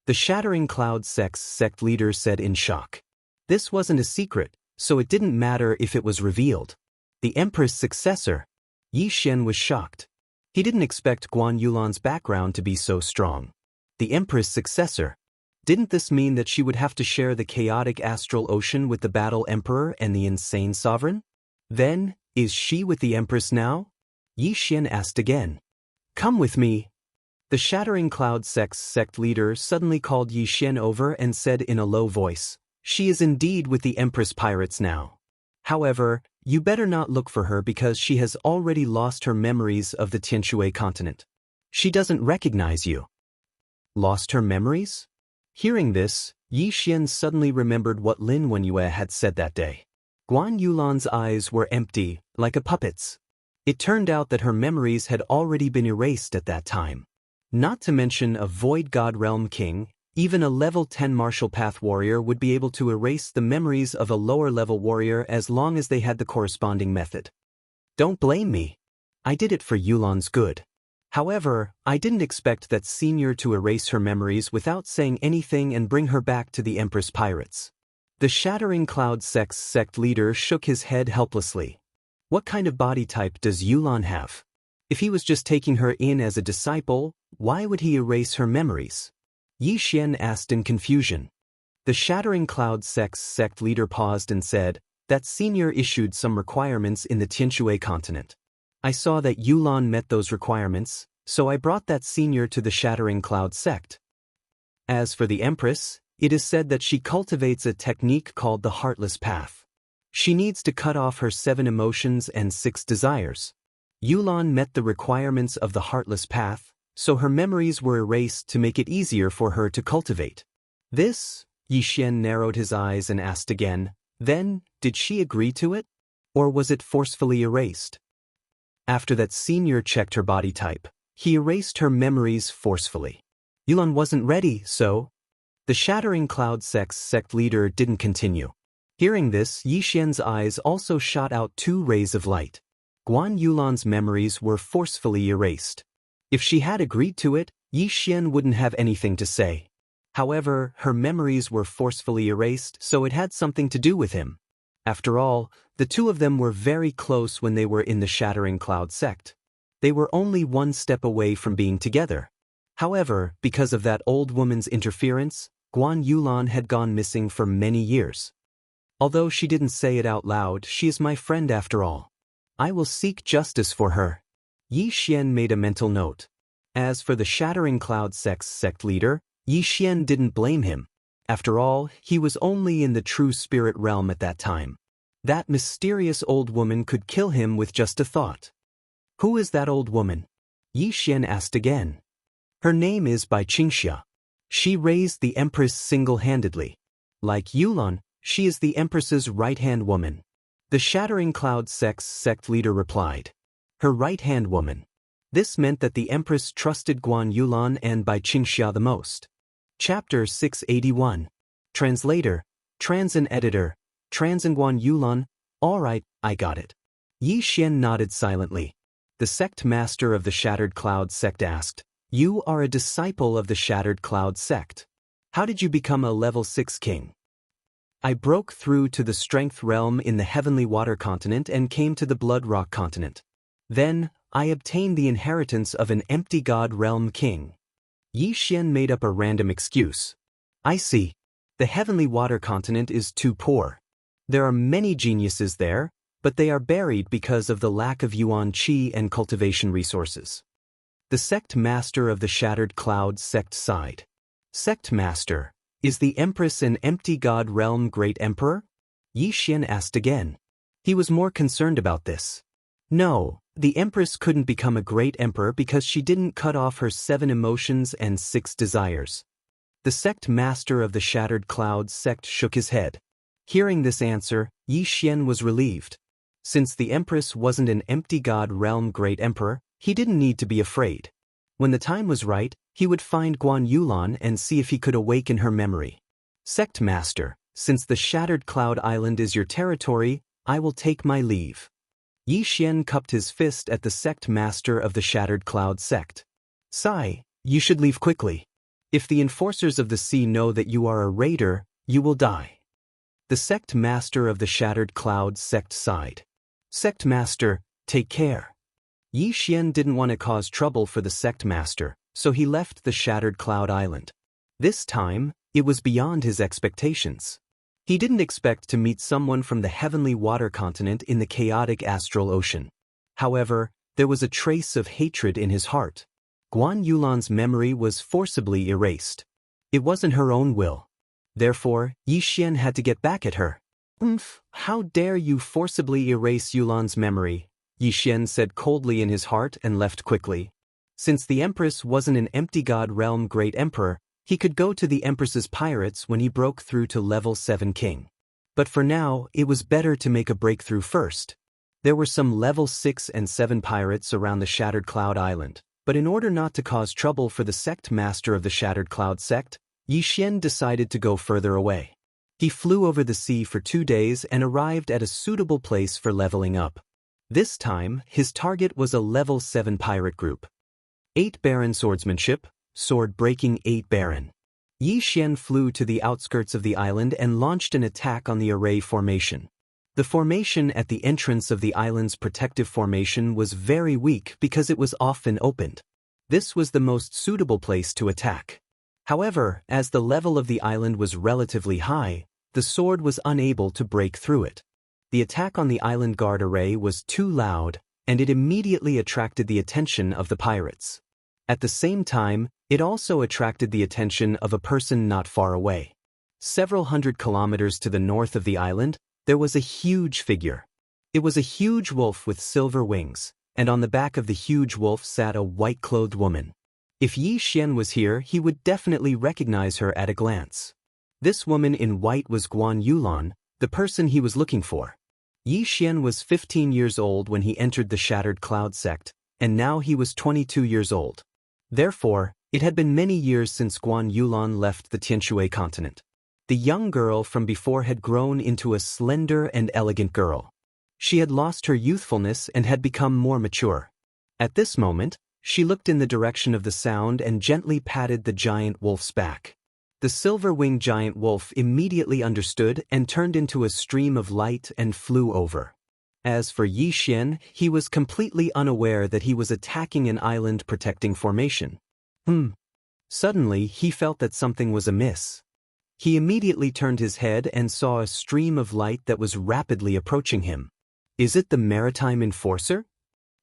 The Shattering Cloud sect's sect leader said in shock. This wasn't a secret, so it didn't matter if it was revealed. The Empress successor. Yi Xian was shocked. He didn't expect Guan Yulan's background to be so strong. The Empress successor. Didn't this mean that she would have to share the chaotic astral ocean with the Battle Emperor and the Insane Sovereign? Then, is she with the Empress now? Yi Xian asked again. "Come with me." The Shattering Cloud sect's sect leader suddenly called Yi Xian over and said in a low voice, "She is indeed with the Empress Pirates now. However, you better not look for her because she has already lost her memories of the Tianshui continent. She doesn't recognize you." Lost her memories? Hearing this, Yi Xian suddenly remembered what Lin Wenyue had said that day. Guan Yulan's eyes were empty, like a puppet's. It turned out that her memories had already been erased at that time. Not to mention a Void God Realm King, even a level 10 Martial Path warrior would be able to erase the memories of a lower level warrior as long as they had the corresponding method. Don't blame me. I did it for Yulan's good. However, I didn't expect that senior to erase her memories without saying anything and bring her back to the Empress Pirates. The Shattering Cloud sect's sect leader shook his head helplessly. What kind of body type does Yulan have? If he was just taking her in as a disciple, why would he erase her memories? Yi Xian asked in confusion. The Shattering Cloud sect's sect leader paused and said that senior issued some requirements in the Tianshui continent. I saw that Yulan met those requirements, so I brought that senior to the Shattering Cloud sect. As for the Empress, it is said that she cultivates a technique called the Heartless Path. She needs to cut off her 7 emotions and 6 desires. Yulan met the requirements of the Heartless Path, so her memories were erased to make it easier for her to cultivate. This? Yi Xian narrowed his eyes and asked again, then, did she agree to it? Or was it forcefully erased? After that senior checked her body type, he erased her memories forcefully. Yulan wasn't ready, so... The Shattering Cloud sect leader didn't continue. Hearing this, Yi Xian's eyes also shot out 2 rays of light. Guan Yulan's memories were forcefully erased. If she had agreed to it, Yi Xian wouldn't have anything to say. However, her memories were forcefully erased, so it had something to do with him. After all, the 2 of them were very close when they were in the Shattering Cloud sect. They were only 1 step away from being together. However, because of that old woman's interference, Guan Yulan had gone missing for many years. Although she didn't say it out loud, she is my friend after all. I will seek justice for her. Yi Xian made a mental note. As for the Shattering Cloud sect leader, Yi Xian didn't blame him. After all, he was only in the true spirit realm at that time. That mysterious old woman could kill him with just a thought. Who is that old woman? Yi Xian asked again. Her name is Bai Qingxia. She raised the Empress single-handedly. Like Yulan, she is the Empress's right-hand woman. The Shattering Cloud sect leader replied. Her right-hand woman. This meant that the Empress trusted Guan Yulan and Bai Qingxia the most. Chapter 681. Translator, Trans and Editor, Trans and Guan Yulan. Alright, I got it. Yi Xian nodded silently. The sect master of the Shattered Cloud sect asked, you are a disciple of the Shattered Cloud sect. How did you become a level 6 king? I broke through to the Strength realm in the Heavenly Water continent and came to the Blood Rock continent. Then, I obtained the inheritance of an empty god realm king. Yi Xian made up a random excuse. I see. The Heavenly Water continent is too poor. There are many geniuses there, but they are buried because of the lack of Yuan Qi and cultivation resources. The sect master of the Shattered Cloud sect sighed. Sect master, is the Empress an empty god realm great emperor? Yi Xian asked again. He was more concerned about this. No, the Empress couldn't become a great emperor because she didn't cut off her 7 emotions and 6 desires. The sect master of the Shattered Cloud sect shook his head. Hearing this answer, Yi Xian was relieved. Since the Empress wasn't an empty god realm great emperor, he didn't need to be afraid. When the time was right, he would find Guan Yulan and see if he could awaken her memory. Sect Master, since the Shattered Cloud Island is your territory, I will take my leave. Yi Xian cupped his fist at the sect master of the Shattered Cloud sect. Sigh, you should leave quickly. If the enforcers of the sea know that you are a raider, you will die. The sect master of the Shattered Cloud sect sighed. Sect master, take care. Yi Xian didn't want to cause trouble for the sect master, so he left the Shattered Cloud Island. This time, it was beyond his expectations. He didn't expect to meet someone from the Heavenly Water continent in the chaotic astral ocean. However, there was a trace of hatred in his heart. Guan Yulan's memory was forcibly erased. It wasn't her own will. Therefore, Yi Xian had to get back at her. How dare you forcibly erase Yulan's memory? Yi Xian said coldly in his heart and left quickly. Since the Empress wasn't an empty god realm great emperor, he could go to the Empress's pirates when he broke through to level 7 king. But for now, it was better to make a breakthrough first. There were some level 6 and 7 pirates around the Shattered Cloud Island, but in order not to cause trouble for the sect master of the Shattered Cloud sect, Yi Xian decided to go further away. He flew over the sea for 2 days and arrived at a suitable place for leveling up. This time, his target was a level 7 pirate group. 8 Baron Swordsmanship, Sword Breaking 8 Baron. Yi Xian flew to the outskirts of the island and launched an attack on the array formation. The formation at the entrance of the island's protective formation was very weak because it was often opened. This was the most suitable place to attack. However, as the level of the island was relatively high, the sword was unable to break through it. The attack on the island guard array was too loud, and it immediately attracted the attention of the pirates. At the same time, it also attracted the attention of a person not far away. Several hundred kilometers to the north of the island, there was a huge figure. It was a huge wolf with silver wings, and on the back of the huge wolf sat a white-clothed woman. If Yi Xian was here, he would definitely recognize her at a glance. This woman in white was Guan Yulan, the person he was looking for. Yi Xian was 15 years old when he entered the Shattered Cloud sect, and now he was 22 years old. Therefore, it had been many years since Guan Yulan left the Tianshui continent. The young girl from before had grown into a slender and elegant girl. She had lost her youthfulness and had become more mature. At this moment, she looked in the direction of the sound and gently patted the giant wolf's back. The silver-winged giant wolf immediately understood and turned into a stream of light and flew over. As for Yi Xian, he was completely unaware that he was attacking an island-protecting formation. Suddenly, he felt that something was amiss. He immediately turned his head and saw a stream of light that was rapidly approaching him. Is it the maritime enforcer?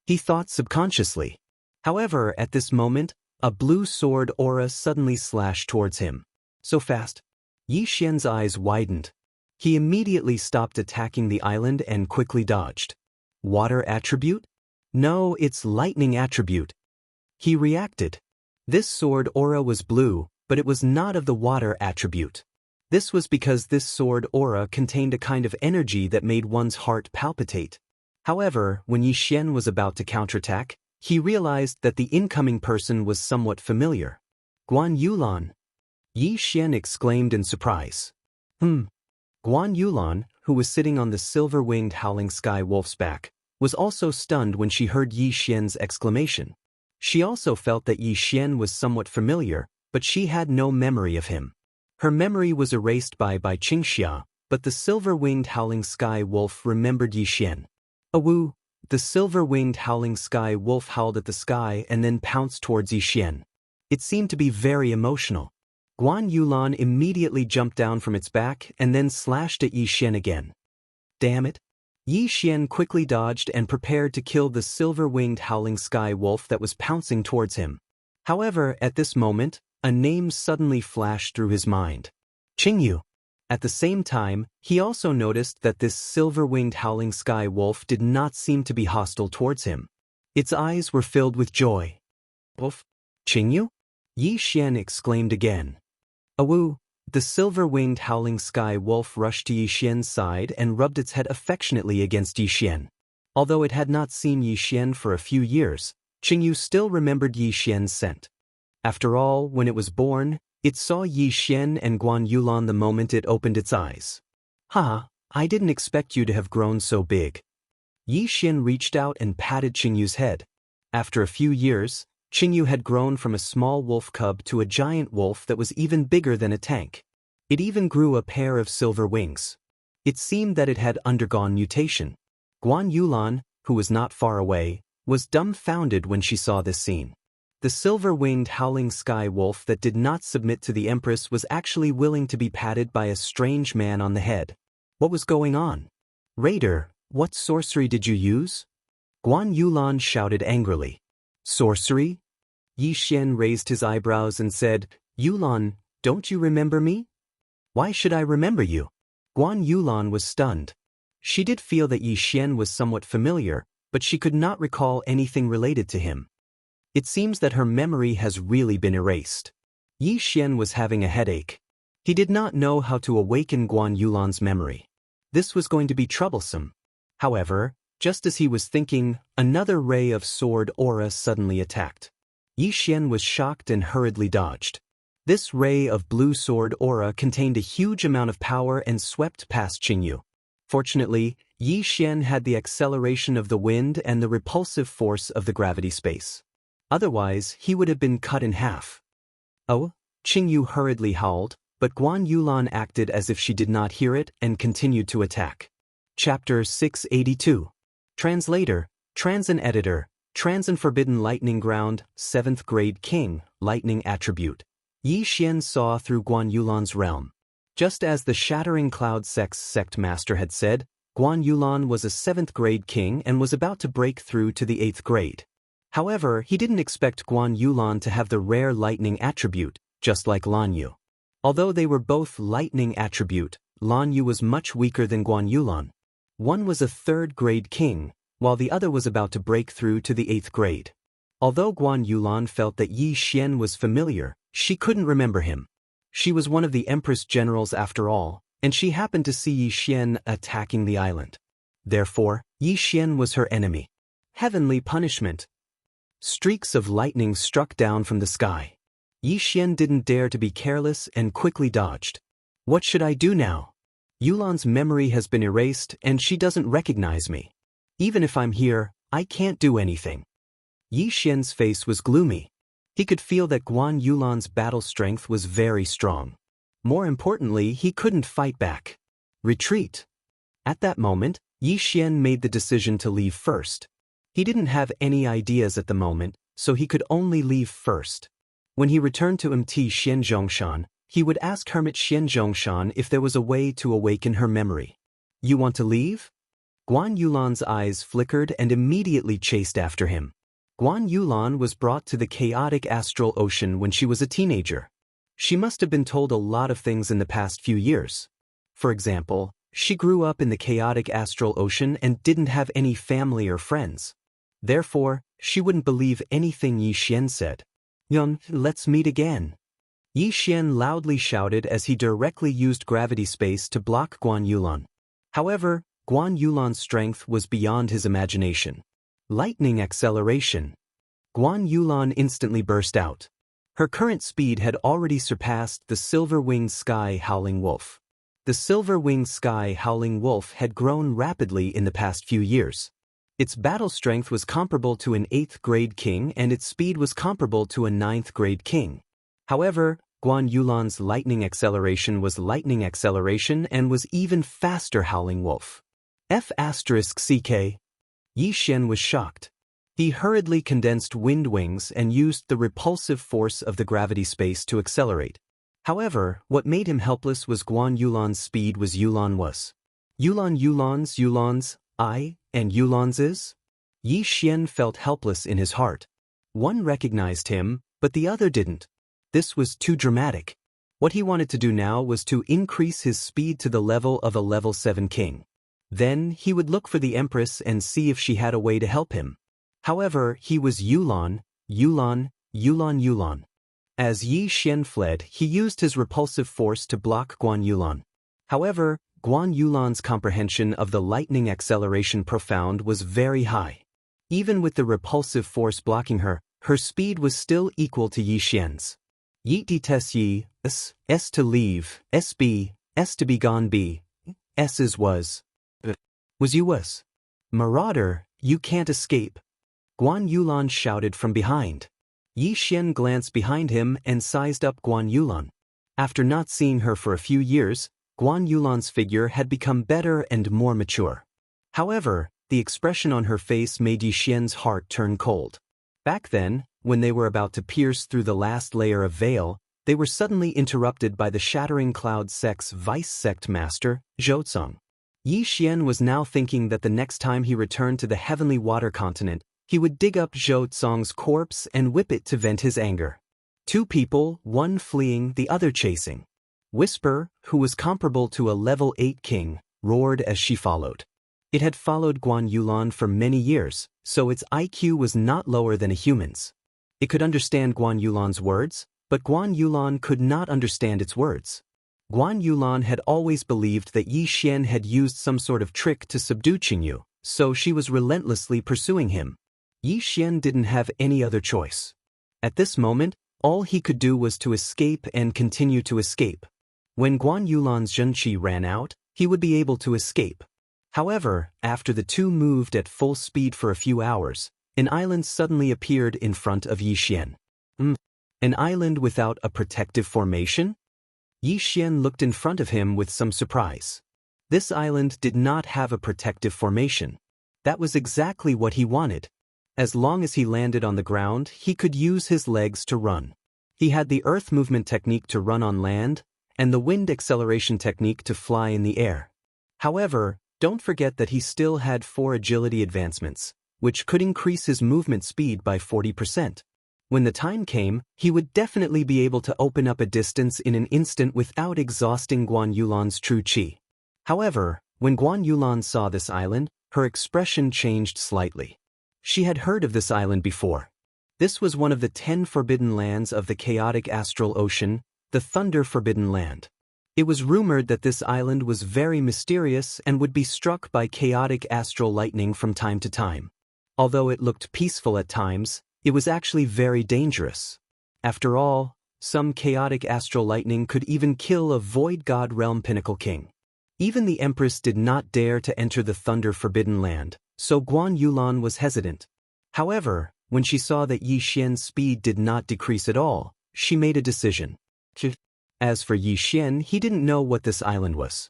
He thought subconsciously. However, at this moment, a blue sword aura suddenly slashed towards him. So fast. Yi Xian's eyes widened. He immediately stopped attacking the island and quickly dodged. Water attribute? No, it's lightning attribute. He reacted. This sword aura was blue, but it was not of the water attribute. This was because this sword aura contained a kind of energy that made one's heart palpitate. However, when Yi Xian was about to counterattack, he realized that the incoming person was somewhat familiar. Guan Yulan. Yi Xian exclaimed in surprise. Guan Yulan, who was sitting on the silver-winged howling sky wolf's back, was also stunned when she heard Yi Xian's exclamation. She also felt that Yi Xian was somewhat familiar, but she had no memory of him. Her memory was erased by Qingxia, but the silver-winged howling sky wolf remembered Yi Xian. Awoo! The silver-winged howling sky wolf howled at the sky and then pounced towards Yi Xian. It seemed to be very emotional. Guan Yulan immediately jumped down from its back and then slashed at Yi Xian again. Damn it! Yi Xian quickly dodged and prepared to kill the silver-winged howling sky wolf that was pouncing towards him. However, at this moment, a name suddenly flashed through his mind. Qingyu. At the same time, he also noticed that this silver-winged howling sky wolf did not seem to be hostile towards him. Its eyes were filled with joy. Wolf? Qingyu? Yi Xian exclaimed again. Awoo! The silver-winged howling sky wolf rushed to Yi Xian's side and rubbed its head affectionately against Yi Xian. Although it had not seen Yi Xian for a few years, Qingyu still remembered Yi Xian's scent. After all, when it was born, it saw Yi Xian and Guan Yulan the moment it opened its eyes. Haha, I didn't expect you to have grown so big. Yi Xian reached out and patted Qingyu's head. After a few years, Qingyu had grown from a small wolf cub to a giant wolf that was even bigger than a tank. It even grew a pair of silver wings. It seemed that it had undergone mutation. Guan Yulan, who was not far away, was dumbfounded when she saw this scene. The silver-winged howling sky wolf that did not submit to the Empress was actually willing to be patted by a strange man on the head. What was going on? Raider, what sorcery did you use? Guan Yulan shouted angrily. Sorcery? Yi Xian raised his eyebrows and said, Yulan, don't you remember me? Why should I remember you? Guan Yulan was stunned. She did feel that Yi Xian was somewhat familiar, but she could not recall anything related to him. It seems that her memory has really been erased. Yi Xian was having a headache. He did not know how to awaken Guan Yulan's memory. This was going to be troublesome. However, just as he was thinking, another ray of sword aura suddenly attacked. Yi Xian was shocked and hurriedly dodged. This ray of blue sword aura contained a huge amount of power and swept past Qingyu. Fortunately, Yi Xian had the acceleration of the wind and the repulsive force of the gravity space. Otherwise, he would have been cut in half. Oh, Qingyu hurriedly howled, but Guan Yulan acted as if she did not hear it and continued to attack. Chapter 682. Translator, Trans and Editor, Trans and Forbidden Lightning Ground, 7th Grade King, Lightning Attribute. Yi Xian saw through Guan Yulan's realm. Just as the Shattering Cloud Sect's sect master had said, Guan Yulan was a 7th grade king and was about to break through to the 8th grade. However, he didn't expect Guan Yulan to have the rare lightning attribute, just like Lan Yu. Although they were both lightning attribute, Lan Yu was much weaker than Guan Yulan. One was a 3rd grade king, while the other was about to break through to the 8th grade. Although Guan Yulan felt that Yi Xian was familiar, she couldn't remember him. She was one of the Empress generals after all, and she happened to see Yi Xian attacking the island. Therefore, Yi Xian was her enemy. Heavenly punishment. Streaks of lightning struck down from the sky. Yi Xian didn't dare to be careless and quickly dodged. What should I do now? Yulan's memory has been erased and she doesn't recognize me. Even if I'm here, I can't do anything. Yi Xian's face was gloomy. He could feel that Guan Yulan's battle strength was very strong. More importantly, he couldn't fight back. Retreat. At that moment, Yi Xian made the decision to leave first. He didn't have any ideas at the moment, so he could only leave first. When he returned to Mt Xianzhongshan, he would ask Hermit Xianzhongshan if there was a way to awaken her memory. You want to leave? Guan Yulan's eyes flickered and immediately chased after him. Guan Yulan was brought to the chaotic astral ocean when she was a teenager. She must have been told a lot of things in the past few years. For example, she grew up in the chaotic astral ocean and didn't have any family or friends. Therefore, she wouldn't believe anything Yi Xian said. Yun, let's meet again. Yi Xian loudly shouted as he directly used gravity space to block Guan Yulan. However, Guan Yulan's strength was beyond his imagination. Lightning acceleration. Guan Yulan instantly burst out. Her current speed had already surpassed the silver-winged sky howling wolf. The silver-winged sky howling wolf had grown rapidly in the past few years. Its battle strength was comparable to an 8th grade king and its speed was comparable to a 9th grade king. However, Guan Yulan's lightning acceleration was lightning acceleration and was even faster howling wolf. F***CK. Yi Xian was shocked. He hurriedly condensed wind wings and used the repulsive force of the gravity space to accelerate. However, what made him helpless was Guan Yulan's speed was Yulan was. Yulan's, I, and Yulan's is? Yi Xian felt helpless in his heart. One recognized him, but the other didn't. This was too dramatic. What he wanted to do now was to increase his speed to the level of a level 7 king. Then, he would look for the Empress and see if she had a way to help him. However, he was Yulan. As Yi Xian fled, he used his repulsive force to block Guan Yulan. However, Guan Yulan's comprehension of the lightning acceleration profound was very high. Even with the repulsive force blocking her, her speed was still equal to Yi Xian's. Yi detes Yi, S to leave, SB, S to be gone B, S's was you was. Marauder, you can't escape. Guan Yulan shouted from behind. Yi Xian glanced behind him and sized up Guan Yulan. After not seeing her for a few years, Guan Yulan's figure had become better and more mature. However, the expression on her face made Yi Xian's heart turn cold. Back then, when they were about to pierce through the last layer of veil, they were suddenly interrupted by the Shattering Cloud Sect's vice sect master, Zhou. Yi Xian was now thinking that the next time he returned to the heavenly water continent, he would dig up Zhou corpse and whip it to vent his anger. Two people, one fleeing, the other chasing. Whisper, who was comparable to a level 8 king, roared as she followed. It had followed Guan Yulan for many years, so its IQ was not lower than a human's. It could understand Guan Yulan's words, but Guan Yulan could not understand its words. Guan Yulan had always believed that Yi Xian had used some sort of trick to subdue Qingyu, so she was relentlessly pursuing him. Yi Xian didn't have any other choice. At this moment, all he could do was to escape and continue to escape. When Guan Yulan's Zhenqi ran out, he would be able to escape. However, after the two moved at full speed for a few hours, an island suddenly appeared in front of Yi Xian. An island without a protective formation? Yi Xian looked in front of him with some surprise. This island did not have a protective formation. That was exactly what he wanted. As long as he landed on the ground, he could use his legs to run. He had the earth movement technique to run on land, and the wind acceleration technique to fly in the air. However, don't forget that he still had 4 agility advancements, which could increase his movement speed by 40%. When the time came, he would definitely be able to open up a distance in an instant without exhausting Guan Yulan's true qi. However, when Guan Yulan saw this island, her expression changed slightly. She had heard of this island before. This was one of the 10 forbidden lands of the chaotic astral ocean, the thunder-forbidden land. It was rumored that this island was very mysterious and would be struck by chaotic astral lightning from time to time. Although it looked peaceful at times, it was actually very dangerous. After all, some chaotic astral lightning could even kill a void god realm pinnacle king. Even the empress did not dare to enter the thunder-forbidden land, so Guan Yulan was hesitant. However, when she saw that Yi Xian's speed did not decrease at all, she made a decision. As for Yi Xian, he didn't know what this island was.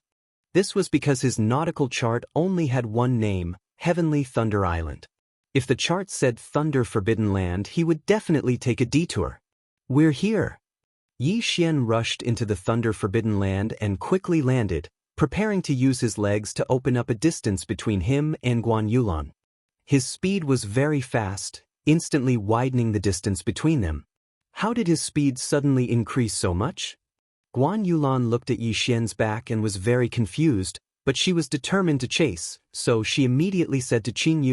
This was because his nautical chart only had one name, Heavenly Thunder Island. If the chart said Thunder Forbidden Land, he would definitely take a detour. We're here. Yi Xian rushed into the Thunder Forbidden Land and quickly landed, preparing to use his legs to open up a distance between him and Guan Yulan. His speed was very fast, instantly widening the distance between them. How did his speed suddenly increase so much? Guan Yulan looked at Yi Xian's back and was very confused, but she was determined to chase, so she immediately said to Qin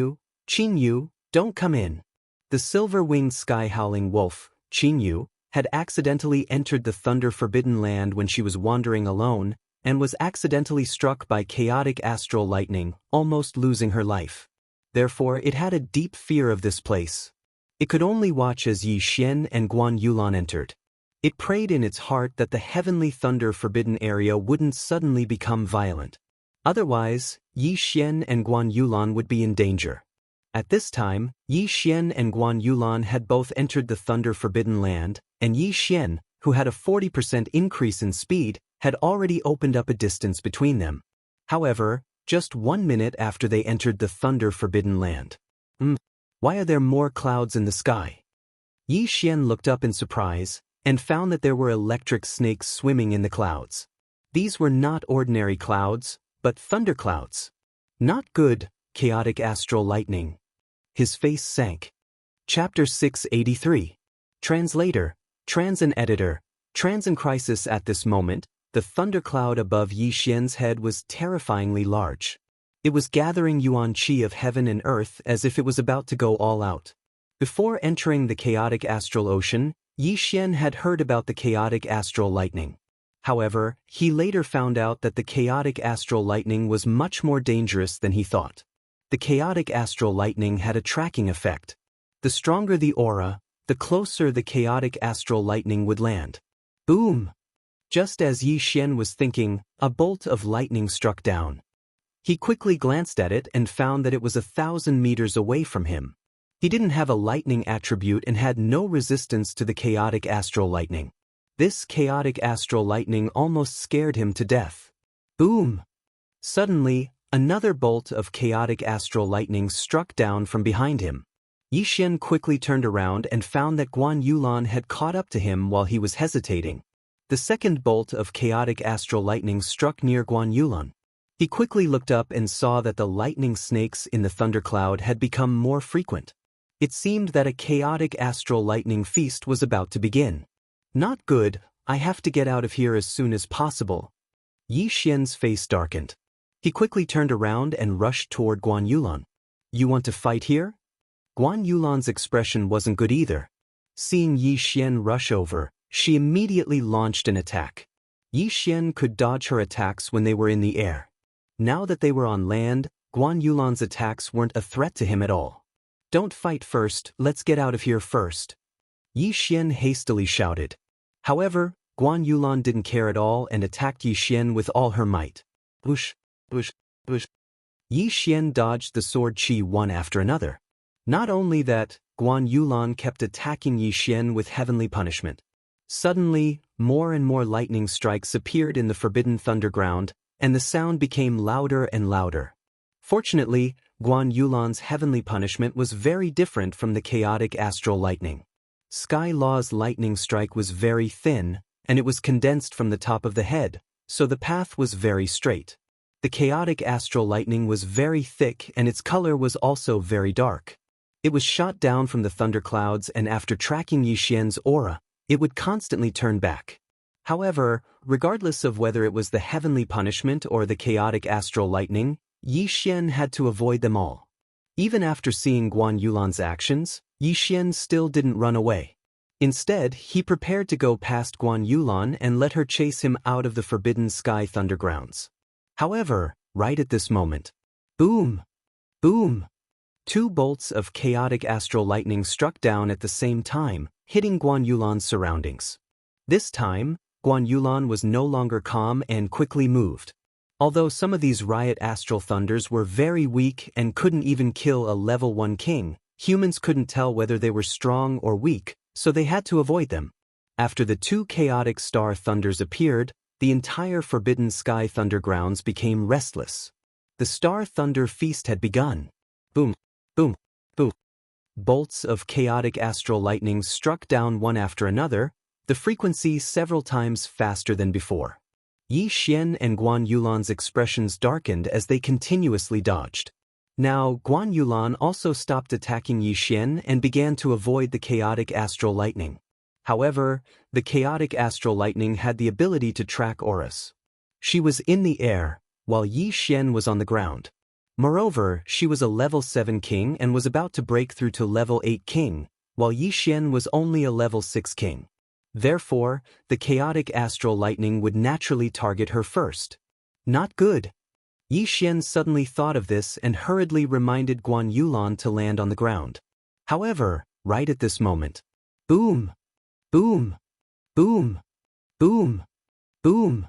Yu, don't come in. The silver-winged sky-howling wolf, Qin Yu, had accidentally entered the thunder-forbidden land when she was wandering alone, and was accidentally struck by chaotic astral lightning, almost losing her life. Therefore, it had a deep fear of this place. It could only watch as Yi Xian and Guan Yulan entered. It prayed in its heart that the heavenly thunder-forbidden area wouldn't suddenly become violent. Otherwise, Yi Xian and Guan Yulan would be in danger. At this time, Yi Xian and Guan Yulan had both entered the thunder-forbidden land, and Yi Xian, who had a 40% increase in speed, had already opened up a distance between them. However, just 1 minute after they entered the thunder-forbidden land. Why are there more clouds in the sky? Yi Xian looked up in surprise, and found that there were electric snakes swimming in the clouds. These were not ordinary clouds, but thunderclouds. Not good, chaotic astral lightning. His face sank. Chapter 683. Translator, Trans and Editor, Trans in Crisis. At this moment, the thundercloud above Yi Xian's head was terrifyingly large. It was gathering yuan qi of heaven and earth as if it was about to go all out. Before entering the chaotic astral ocean, Yi Xian had heard about the chaotic astral lightning. However, he later found out that the chaotic astral lightning was much more dangerous than he thought. The chaotic astral lightning had a tracking effect. The stronger the aura, the closer the chaotic astral lightning would land. Boom! Just as Yi Xian was thinking, a bolt of lightning struck down. He quickly glanced at it and found that it was 1,000 meters away from him. He didn't have a lightning attribute and had no resistance to the chaotic astral lightning. This chaotic astral lightning almost scared him to death. Boom! Suddenly, another bolt of chaotic astral lightning struck down from behind him. Yi Xian quickly turned around and found that Guan Yulan had caught up to him while he was hesitating. The second bolt of chaotic astral lightning struck near Guan Yulan. He quickly looked up and saw that the lightning snakes in the thundercloud had become more frequent. It seemed that a chaotic astral lightning feast was about to begin. Not good, I have to get out of here as soon as possible. Yi Xian's face darkened. He quickly turned around and rushed toward Guan Yulan. You want to fight here? Guan Yulan's expression wasn't good either. Seeing Yi Xian rush over, she immediately launched an attack. Yi Xian could dodge her attacks when they were in the air. Now that they were on land, Guan Yulan's attacks weren't a threat to him at all. Don't fight first, let's get out of here first. Yi Xian hastily shouted. However, Guan Yulan didn't care at all and attacked Yi Xian with all her might. Whoosh, whoosh, whoosh. Yi Xian dodged the sword chi one after another. Not only that, Guan Yulan kept attacking Yi Xian with heavenly punishment. Suddenly, more and more lightning strikes appeared in the forbidden thunderground, and the sound became louder and louder. Fortunately, Guan Yulan's heavenly punishment was very different from the chaotic astral lightning. Sky Law's lightning strike was very thin, and it was condensed from the top of the head, so the path was very straight. The chaotic astral lightning was very thick and its color was also very dark. It was shot down from the thunderclouds, and after tracking Yi Xian's aura, it would constantly turn back. However, regardless of whether it was the heavenly punishment or the chaotic astral lightning, Yi Xian had to avoid them all. Even after seeing Guan Yulan's actions, Yi Xian still didn't run away. Instead, he prepared to go past Guan Yulan and let her chase him out of the forbidden sky thundergrounds. However, right at this moment, boom! Boom! Two bolts of chaotic astral lightning struck down at the same time, hitting Guan Yulan's surroundings. This time, Guan Yulan was no longer calm and quickly moved. Although some of these riot astral thunders were very weak and couldn't even kill a level 1 king, humans couldn't tell whether they were strong or weak, so they had to avoid them. After the two chaotic star thunders appeared, the entire forbidden sky thundergrounds became restless. The star thunder feast had begun. Boom, boom, boom. Bolts of chaotic astral lightning struck down one after another, the frequency several times faster than before. Yi Xian and Guan Yulan's expressions darkened as they continuously dodged. Now, Guan Yulan also stopped attacking Yi Xian and began to avoid the chaotic astral lightning. However, the chaotic astral lightning had the ability to track auras. She was in the air, while Yi Xian was on the ground. Moreover, she was a level 7 king and was about to break through to level 8 king, while Yi Xian was only a level 6 king. Therefore, the chaotic astral lightning would naturally target her first. Not good. Yi Xian suddenly thought of this and hurriedly reminded Guan Yulan to land on the ground. However, right at this moment, boom! Boom! Boom! Boom! Boom!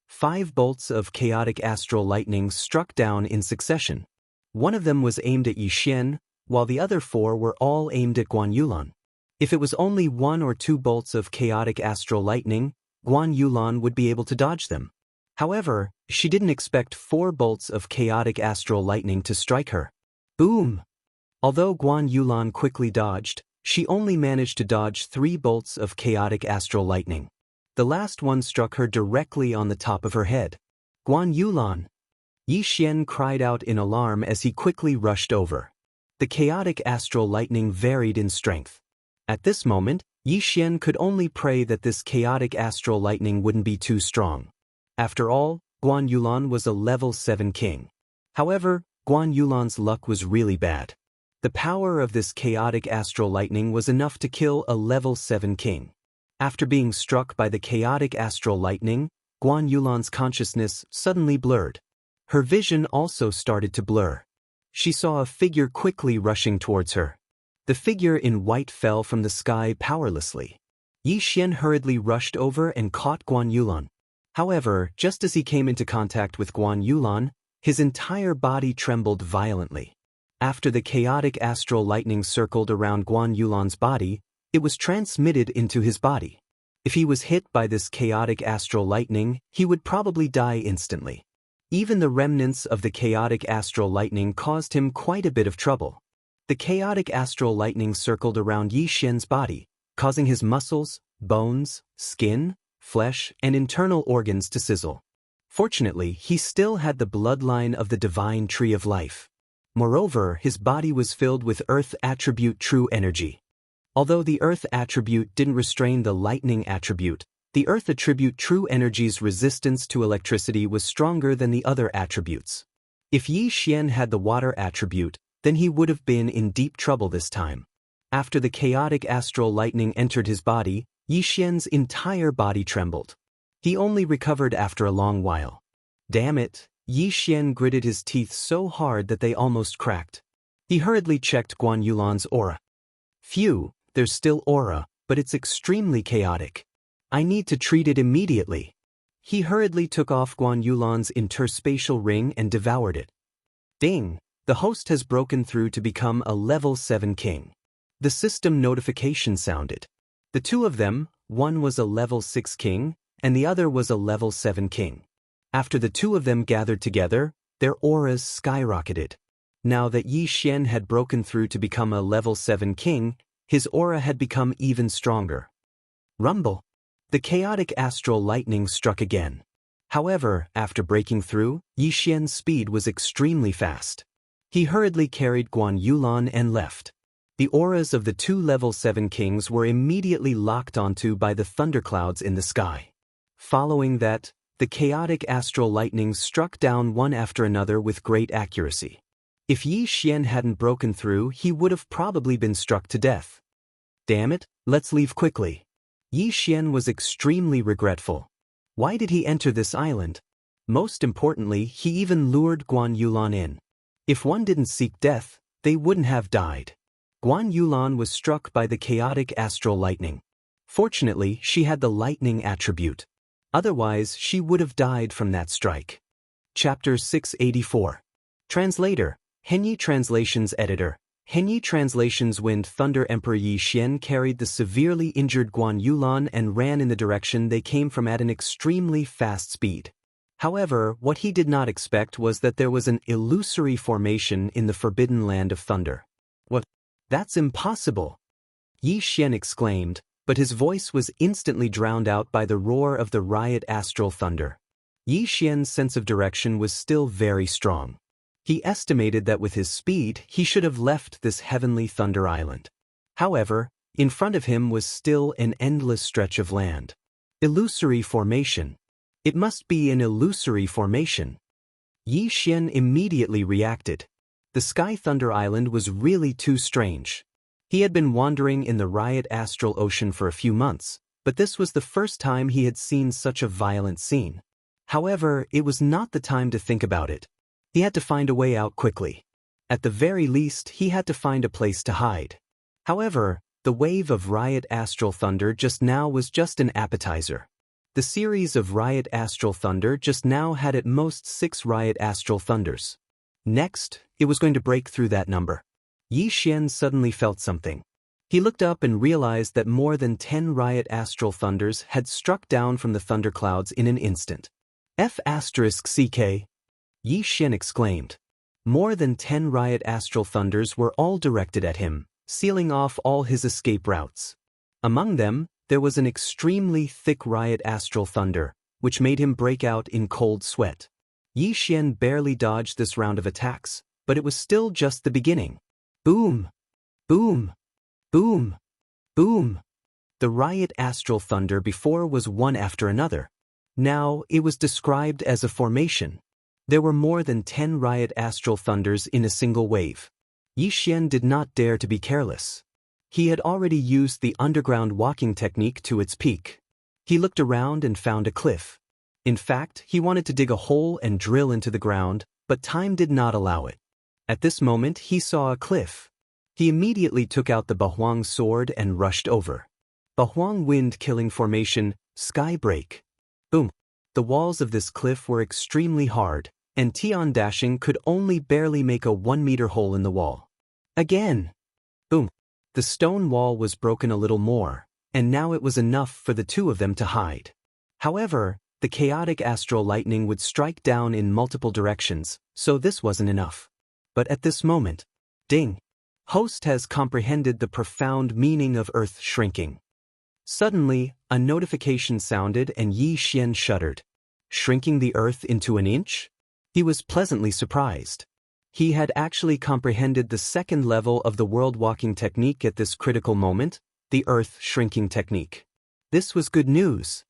5 bolts of chaotic astral lightning struck down in succession. One of them was aimed at Yi Xian, while the other 4 were all aimed at Guan Yulan. If it was only 1 or 2 bolts of chaotic astral lightning, Guan Yulan would be able to dodge them. However, she didn't expect 4 bolts of chaotic astral lightning to strike her. Boom! Although Guan Yulan quickly dodged, she only managed to dodge 3 bolts of chaotic astral lightning. The last one struck her directly on the top of her head. Guan Yulan! Yi Xian cried out in alarm as he quickly rushed over. The chaotic astral lightning varied in strength. At this moment, Yi Xian could only pray that this chaotic astral lightning wouldn't be too strong. After all, Guan Yulan was a level 7 king. However, Guan Yulan's luck was really bad. The power of this chaotic astral lightning was enough to kill a level 7 king. After being struck by the chaotic astral lightning, Guan Yulan's consciousness suddenly blurred. Her vision also started to blur. She saw a figure quickly rushing towards her. The figure in white fell from the sky powerlessly. Yi Xian hurriedly rushed over and caught Guan Yulan. However, just as he came into contact with Guan Yulan, his entire body trembled violently. After the chaotic astral lightning circled around Guan Yulan's body, it was transmitted into his body. If he was hit by this chaotic astral lightning, he would probably die instantly. Even the remnants of the chaotic astral lightning caused him quite a bit of trouble. The chaotic astral lightning circled around Yi Xian's body, causing his muscles, bones, skin, flesh, and internal organs to sizzle. Fortunately, he still had the bloodline of the divine tree of life. Moreover, his body was filled with earth attribute true energy. Although the earth attribute didn't restrain the lightning attribute, the earth attribute true energy's resistance to electricity was stronger than the other attributes. If Yi Xian had the water attribute, then he would have been in deep trouble this time. After the chaotic astral lightning entered his body, Yi Xian's entire body trembled. He only recovered after a long while. Damn it, Yi Xian gritted his teeth so hard that they almost cracked. He hurriedly checked Guan Yulan's aura. Phew, there's still aura, but it's extremely chaotic. I need to treat it immediately. He hurriedly took off Guan Yulan's interspatial ring and devoured it. Ding! The host has broken through to become a level 7 king. The system notification sounded. The two of them, one was a level 6 king, and the other was a level 7 king. After the two of them gathered together, their auras skyrocketed. Now that Yi Xian had broken through to become a level 7 king, his aura had become even stronger. Rumble! The chaotic astral lightning struck again. However, after breaking through, Yi Xian's speed was extremely fast. He hurriedly carried Guan Yulan and left. The auras of the two level 7 kings were immediately locked onto by the thunderclouds in the sky. Following that, the chaotic astral lightning struck down one after another with great accuracy. If Yi Xian hadn't broken through, he would have probably been struck to death. Damn it, let's leave quickly. Yi Xian was extremely regretful. Why did he enter this island? Most importantly, he even lured Guan Yulan in. If one didn't seek death, they wouldn't have died. Guan Yulan was struck by the chaotic astral lightning. Fortunately, she had the lightning attribute. Otherwise, she would have died from that strike. Chapter 684. Translator, Henyi Translations Editor. Henyi Translations Wind Thunder Emperor Yi Xian carried the severely injured Guan Yulan and ran in the direction they came from at an extremely fast speed. However, what he did not expect was that there was an illusory formation in the forbidden land of thunder. What? That's impossible! Yi Xian exclaimed, but his voice was instantly drowned out by the roar of the riot astral thunder. Yi Xian's sense of direction was still very strong. He estimated that with his speed, he should have left this heavenly thunder island. However, in front of him was still an endless stretch of land. Illusory formation. It must be an illusory formation. Yi Xian immediately reacted. The Sky Thunder Island was really too strange. He had been wandering in the riot astral ocean for a few months, but this was the first time he had seen such a violent scene. However, it was not the time to think about it. He had to find a way out quickly. At the very least, he had to find a place to hide. However, the wave of riot astral thunder just now was just an appetizer. The series of riot astral thunder just now had at most 6 riot astral thunders. Next, it was going to break through that number. Yi Xian suddenly felt something. He looked up and realized that more than 10 riot astral thunders had struck down from the thunderclouds in an instant. F***CK! Yi Xian exclaimed. More than 10 riot astral thunders were all directed at him, sealing off all his escape routes. Among them, there was an extremely thick riot astral thunder, which made him break out in cold sweat. Yi Xian barely dodged this round of attacks, but it was still just the beginning. Boom! Boom! Boom! Boom! The riot astral thunder before was one after another. Now, it was described as a formation. There were more than 10 riot astral thunders in a single wave. Yi Xian did not dare to be careless. He had already used the underground walking technique to its peak. He looked around and found a cliff. In fact, he wanted to dig a hole and drill into the ground, but time did not allow it. At this moment, he saw a cliff. He immediately took out the Bahuang sword and rushed over. Bahuang wind-killing formation, sky break. Boom. The walls of this cliff were extremely hard, and Tian dashing could only barely make a 1-meter hole in the wall. Again. Boom. The stone wall was broken a little more, and now it was enough for the two of them to hide. However, the chaotic astral lightning would strike down in multiple directions, so this wasn't enough. But at this moment, ding! Host has comprehended the profound meaning of earth shrinking. Suddenly, a notification sounded and Yi Xian shuddered. Shrinking the earth into an inch? He was pleasantly surprised. He had actually comprehended the second level of the world walking technique at this critical moment, the earth shrinking technique. This was good news.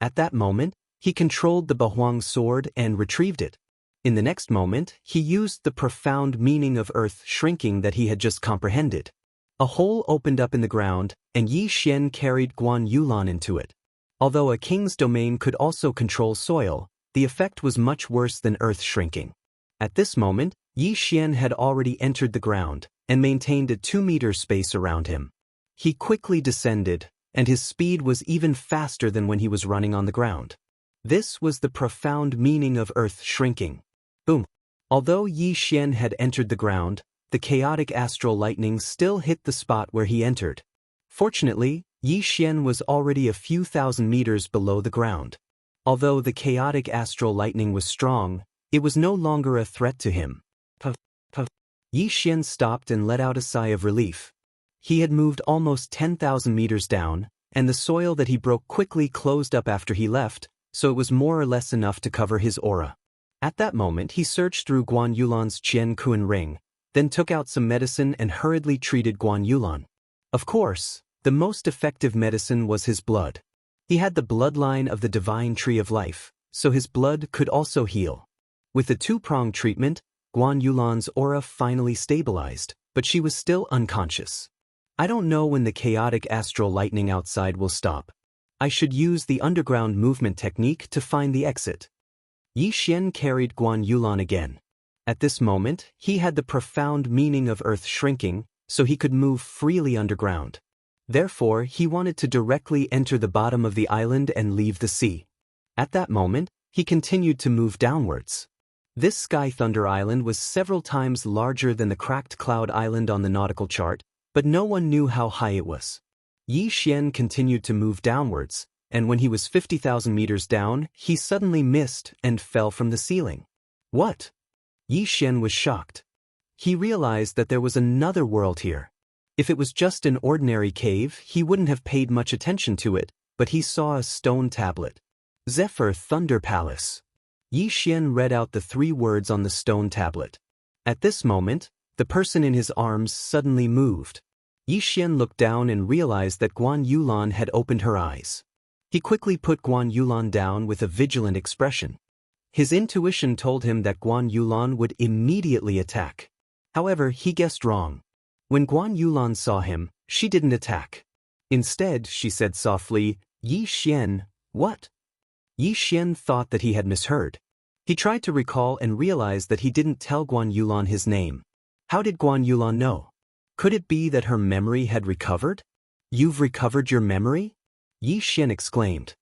At that moment, he controlled the Bahuang sword and retrieved it. In the next moment, he used the profound meaning of earth shrinking that he had just comprehended. A hole opened up in the ground, and Yi Xian carried Guan Yulan into it. Although a king's domain could also control soil, the effect was much worse than earth shrinking. At this moment, Yi Xian had already entered the ground and maintained a 2-meter space around him. He quickly descended, and his speed was even faster than when he was running on the ground. This was the profound meaning of earth shrinking. Boom! Although Yi Xian had entered the ground, the chaotic astral lightning still hit the spot where he entered. Fortunately, Yi Xian was already a few thousand meters below the ground. Although the chaotic astral lightning was strong, it was no longer a threat to him. Puff, puff. Yi Xian stopped and let out a sigh of relief. He had moved almost 10,000 meters down, and the soil that he broke quickly closed up after he left, so it was more or less enough to cover his aura. At that moment, he searched through Guan Yulan's Qian Kuan ring, then took out some medicine and hurriedly treated Guan Yulan. Of course, the most effective medicine was his blood. He had the bloodline of the divine tree of life, so his blood could also heal. With the 2-pronged treatment, Guan Yulan's aura finally stabilized, but she was still unconscious. I don't know when the chaotic astral lightning outside will stop. I should use the underground movement technique to find the exit. Yi Xian carried Guan Yulan again. At this moment, he had the profound meaning of earth shrinking, so he could move freely underground. Therefore, he wanted to directly enter the bottom of the island and leave the sea. At that moment, he continued to move downwards. This Sky Thunder Island was several times larger than the Cracked Cloud Island on the nautical chart, but no one knew how high it was. Yi Xian continued to move downwards, and when he was 50,000 meters down, he suddenly missed and fell from the ceiling. What? Yi Xian was shocked. He realized that there was another world here. If it was just an ordinary cave, he wouldn't have paid much attention to it, but he saw a stone tablet. Zephyr Thunder Palace. Yi Xian read out the 3 words on the stone tablet. At this moment, the person in his arms suddenly moved. Yi Xian looked down and realized that Guan Yulan had opened her eyes. He quickly put Guan Yulan down with a vigilant expression. His intuition told him that Guan Yulan would immediately attack. However, he guessed wrong. When Guan Yulan saw him, she didn't attack. Instead, she said softly, "Yi Xian, what?" Yi Xian thought that he had misheard. He tried to recall and realized that he didn't tell Guan Yulan his name. How did Guan Yulan know? Could it be that her memory had recovered? "You've recovered your memory?" Yi Xian exclaimed.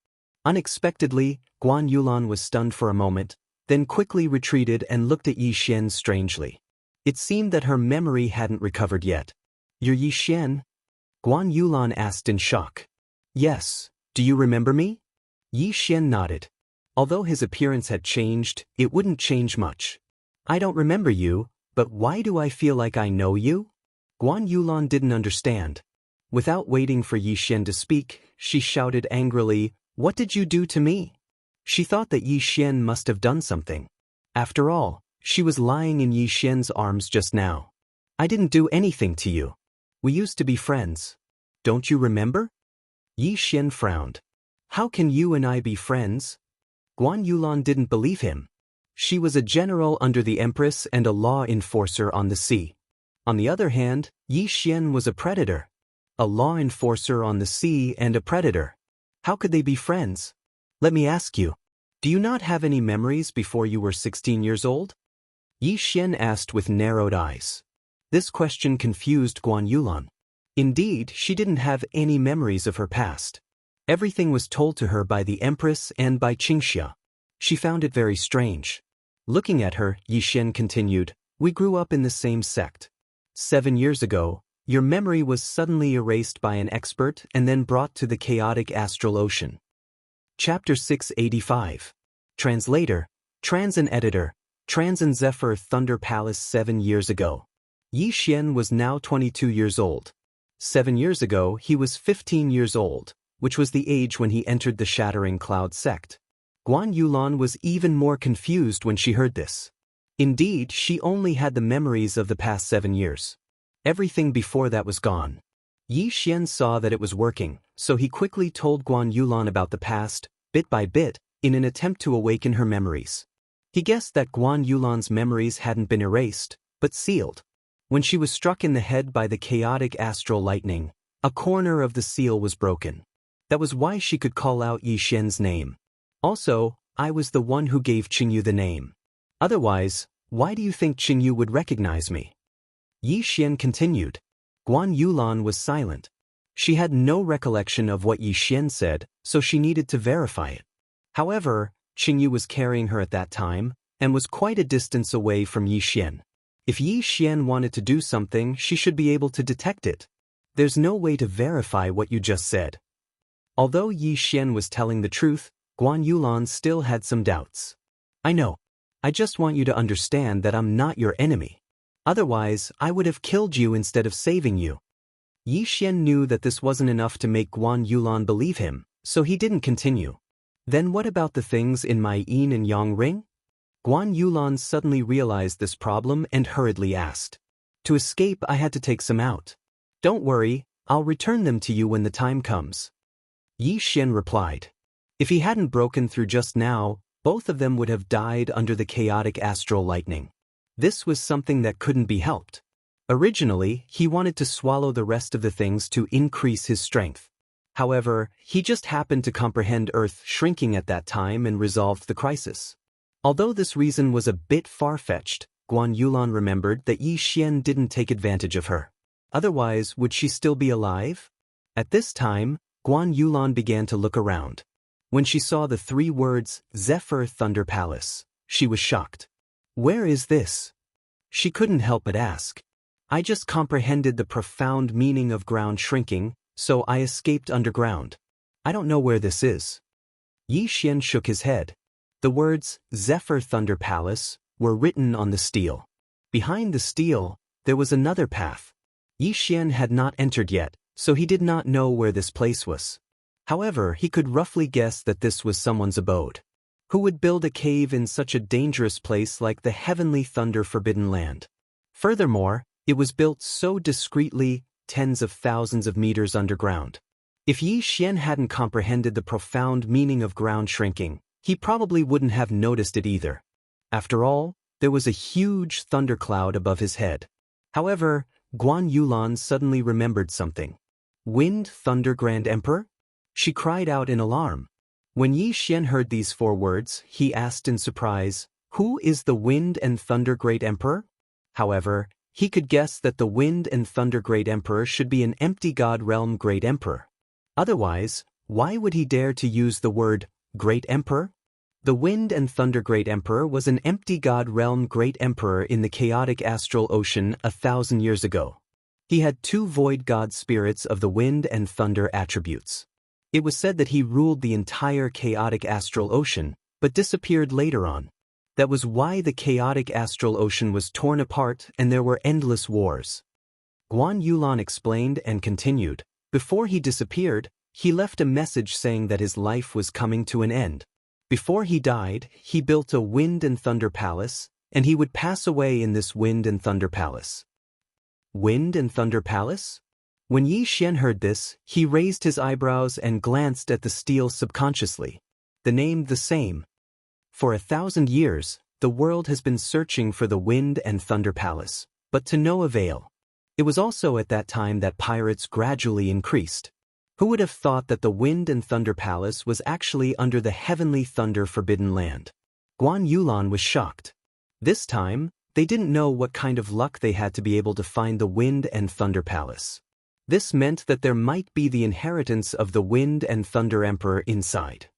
Unexpectedly, Guan Yulan was stunned for a moment, then quickly retreated and looked at Yi Xian strangely. It seemed that her memory hadn't recovered yet. "You're Yi Xian?" Guan Yulan asked in shock. "Yes, do you remember me?" Yi Xian nodded. Although his appearance had changed, it wouldn't change much. "I don't remember you, but why do I feel like I know you?" Guan Yulan didn't understand. Without waiting for Yi Xian to speak, she shouted angrily, "What did you do to me?" She thought that Yi Xian must have done something. After all, she was lying in Yi Xian's arms just now. "I didn't do anything to you. We used to be friends. Don't you remember?" Yi Xian frowned. "How can you and I be friends?" Guan Yulan didn't believe him. She was a general under the Empress and a law enforcer on the sea. On the other hand, Yi Xian was a predator. A law enforcer on the sea and a predator. How could they be friends? "Let me ask you, do you not have any memories before you were 16 years old?" Yi Xian asked with narrowed eyes. This question confused Guan Yulan. Indeed, she didn't have any memories of her past. Everything was told to her by the Empress and by Qingxia. She found it very strange. Looking at her, Yi Xian continued, "We grew up in the same sect. 7 years ago, your memory was suddenly erased by an expert and then brought to the chaotic astral ocean." Chapter 685. Translator, Trans and Editor, Trans and Zephyr Thunder Palace 7 years ago. Yi Xian was now 22 years old. 7 years ago, he was 15 years old, which was the age when he entered the Shattering Cloud sect. Guan Yulan was even more confused when she heard this. Indeed, she only had the memories of the past 7 years. Everything before that was gone. Yi Xian saw that it was working, so he quickly told Guan Yulan about the past, bit by bit, in an attempt to awaken her memories. He guessed that Guan Yulan's memories hadn't been erased, but sealed. When she was struck in the head by the chaotic astral lightning, a corner of the seal was broken. That was why she could call out Yi Xian's name. Also, I was the one who gave Qingyu the name. Otherwise, why do you think Qingyu would recognize me? Yi Xian continued. Guan Yulan was silent. She had no recollection of what Yi Xian said, so she needed to verify it. However, Qingyu was carrying her at that time, and was quite a distance away from Yi Xian. If Yi Xian wanted to do something, she should be able to detect it. There's no way to verify what you just said. Although Yi Xian was telling the truth, Guan Yulan still had some doubts. "I know. I just want you to understand that I'm not your enemy. Otherwise, I would have killed you instead of saving you." Yi Xian knew that this wasn't enough to make Guan Yulan believe him, so he didn't continue. "Then what about the things in my yin and yang ring?" Guan Yulan suddenly realized this problem and hurriedly asked. "To escape, I had to take some out. Don't worry, I'll return them to you when the time comes." Yi Xian replied. If he hadn't broken through just now, both of them would have died under the chaotic astral lightning. This was something that couldn't be helped. Originally, he wanted to swallow the rest of the things to increase his strength. However, he just happened to comprehend Earth shrinking at that time and resolved the crisis. Although this reason was a bit far-fetched, Guan Yulan remembered that Yi Xian didn't take advantage of her. Otherwise, would she still be alive? At this time, Guan Yulan began to look around. When she saw the 3 words, Zephyr Thunder Palace, she was shocked. Where is this? She couldn't help but ask. I just comprehended the profound meaning of ground shrinking, so I escaped underground. I don't know where this is. Yi Xian shook his head. The words, Zephyr Thunder Palace, were written on the steel. Behind the steel, there was another path. Yi Xian had not entered yet, so he did not know where this place was. However, he could roughly guess that this was someone's abode. Who would build a cave in such a dangerous place like the Heavenly Thunder Forbidden Land? Furthermore, it was built so discreetly, tens of thousands of meters underground. If Yi Xian hadn't comprehended the profound meaning of ground shrinking, he probably wouldn't have noticed it either. After all, there was a huge thundercloud above his head. However, Guan Yulan suddenly remembered something. Wind Thunder Grand Emperor? She cried out in alarm. When Yi Xian heard these 4 words, he asked in surprise, Who is the Wind and Thunder Great Emperor? However, he could guess that the Wind and Thunder Great Emperor should be an empty god realm Great Emperor. Otherwise, why would he dare to use the word Great Emperor? The Wind and Thunder Great Emperor was an empty god realm Great Emperor in the chaotic astral ocean 1,000 years ago. He had 2 void god spirits of the wind and thunder attributes. It was said that he ruled the entire chaotic astral ocean, but disappeared later on. That was why the chaotic astral ocean was torn apart and there were endless wars. Guan Yulan explained and continued. Before he disappeared, he left a message saying that his life was coming to an end. Before he died, he built a wind and thunder palace, and he would pass away in this wind and thunder palace. Wind and thunder palace? When Yi Xian heard this, he raised his eyebrows and glanced at the steel subconsciously. The name the same. For 1,000 years, the world has been searching for the Wind and Thunder Palace, but to no avail. It was also at that time that pirates gradually increased. Who would have thought that the Wind and Thunder Palace was actually under the Heavenly Thunder Forbidden Land? Guan Yulan was shocked. This time, they didn't know what kind of luck they had to be able to find the Wind and Thunder Palace. This meant that there might be the inheritance of the Wind and Thunder Emperor inside.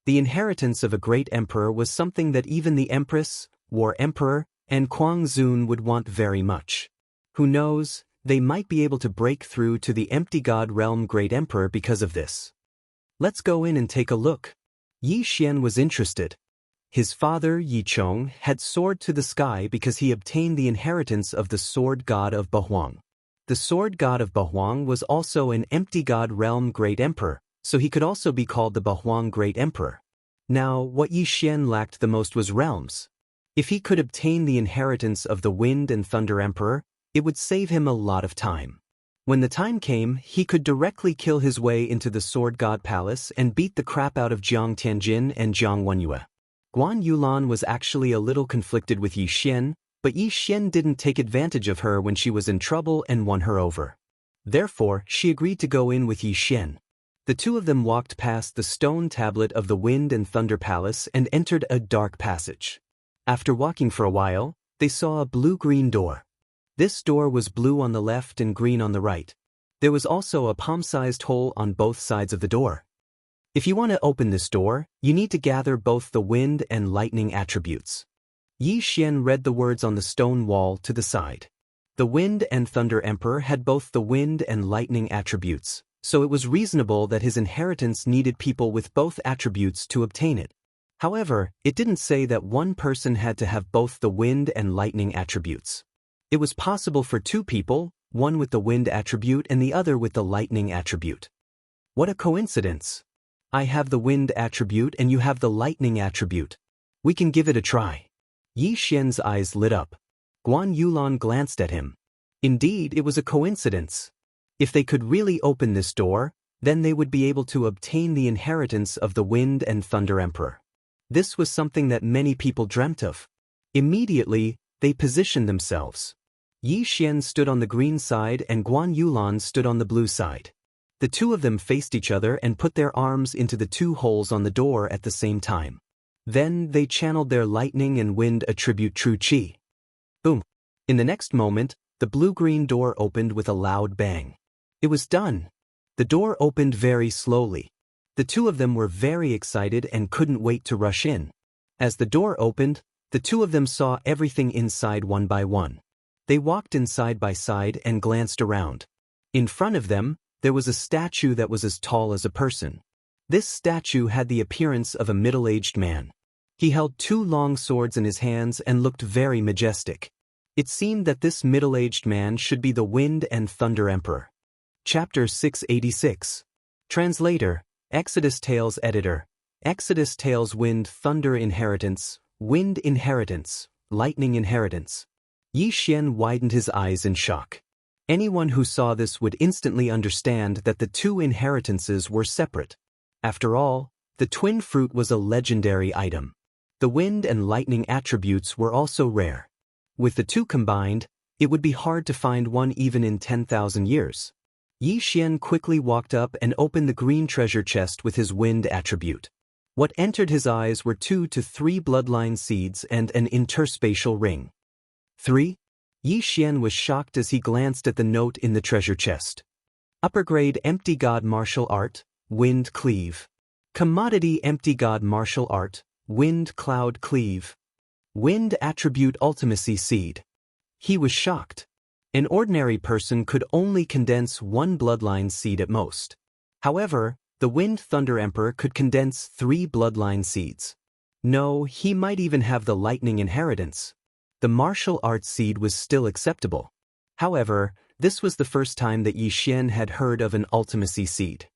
The inheritance of a great emperor was something that even the Empress, War Emperor, and Kuang Zun would want very much. Who knows, they might be able to break through to the empty god realm Great Emperor because of this. Let's go in and take a look. Yi Xian was interested. His father, Yi Chong, had soared to the sky because he obtained the inheritance of the sword god of Bahuang. The sword god of Bahuang was also an empty god realm Great Emperor, so he could also be called the Bahuang Great Emperor. Now, what Yi Xian lacked the most was realms. If he could obtain the inheritance of the Wind and Thunder Emperor, it would save him a lot of time. When the time came, he could directly kill his way into the Sword God Palace and beat the crap out of Jiang Tianjin and Jiang Wenyue. Guan Yulan was actually a little conflicted with Yi Xian, but Yi Xian didn't take advantage of her when she was in trouble and won her over. Therefore, she agreed to go in with Yi Xian. The 2 of them walked past the stone tablet of the Wind and Thunder Palace and entered a dark passage. After walking for a while, they saw a blue-green door. This door was blue on the left and green on the right. There was also a palm-sized hole on both sides of the door. If you want to open this door, you need to gather both the wind and lightning attributes. Yi Xian read the words on the stone wall to the side. The Wind and Thunder Emperor had both the wind and lightning attributes, so it was reasonable that his inheritance needed people with both attributes to obtain it. However, it didn't say that one person had to have both the wind and lightning attributes. It was possible for 2 people, one with the wind attribute and the other with the lightning attribute. What a coincidence! I have the wind attribute and you have the lightning attribute. We can give it a try. Yi Xian's eyes lit up. Guan Yulan glanced at him. Indeed, it was a coincidence. If they could really open this door, then they would be able to obtain the inheritance of the Wind and Thunder Emperor. This was something that many people dreamt of. Immediately, they positioned themselves. Yi Xian stood on the green side and Guan Yulan stood on the blue side. The two of them faced each other and put their arms into the two holes on the door at the same time. Then they channeled their lightning and wind attribute true qi. Boom. In the next moment, the blue-green door opened with a loud bang. It was done. The door opened very slowly. The two of them were very excited and couldn't wait to rush in. As the door opened, the two of them saw everything inside one by one. They walked in side by side and glanced around. In front of them, there was a statue that was as tall as a person. This statue had the appearance of a middle-aged man. He held two long swords in his hands and looked very majestic. It seemed that this middle-aged man should be the Wind and Thunder Emperor. Chapter 686. Translator, Exodus Tales Editor. Exodus Tales Wind Thunder Inheritance, Wind Inheritance, Lightning Inheritance. Yi Xian widened his eyes in shock. Anyone who saw this would instantly understand that the two inheritances were separate. After all, the twin fruit was a legendary item. The wind and lightning attributes were also rare. With the two combined, it would be hard to find one even in 10,000 years. Yi Xian quickly walked up and opened the green treasure chest with his wind attribute. What entered his eyes were 2 to 3 bloodline seeds and an interspatial ring. 3. Yi Xian was shocked as he glanced at the note in the treasure chest. Upper grade empty god martial art, wind cleave. Commodity empty god martial art, wind cloud cleave. Wind attribute ultimacy seed. He was shocked. An ordinary person could only condense 1 bloodline seed at most. However, the Wind Thunder Emperor could condense 3 bloodline seeds. No, he might even have the lightning inheritance. The martial arts seed was still acceptable. However, this was the first time that Yi Xian had heard of an ultimacy seed.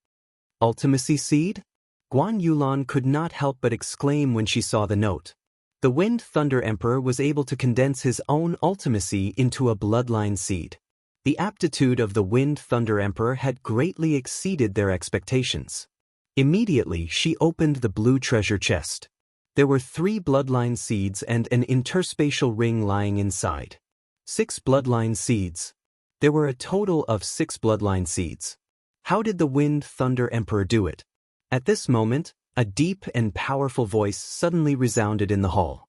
Ultimacy seed? Guan Yulan could not help but exclaim when she saw the note. The Wind Thunder Emperor was able to condense his own ultimacy into a bloodline seed. The aptitude of the Wind Thunder Emperor had greatly exceeded their expectations. Immediately, she opened the blue treasure chest. There were 3 bloodline seeds and an interspatial ring lying inside. 6 bloodline seeds. There were a total of 6 bloodline seeds. How did the Wind Thunder Emperor do it? At this moment, a deep and powerful voice suddenly resounded in the hall.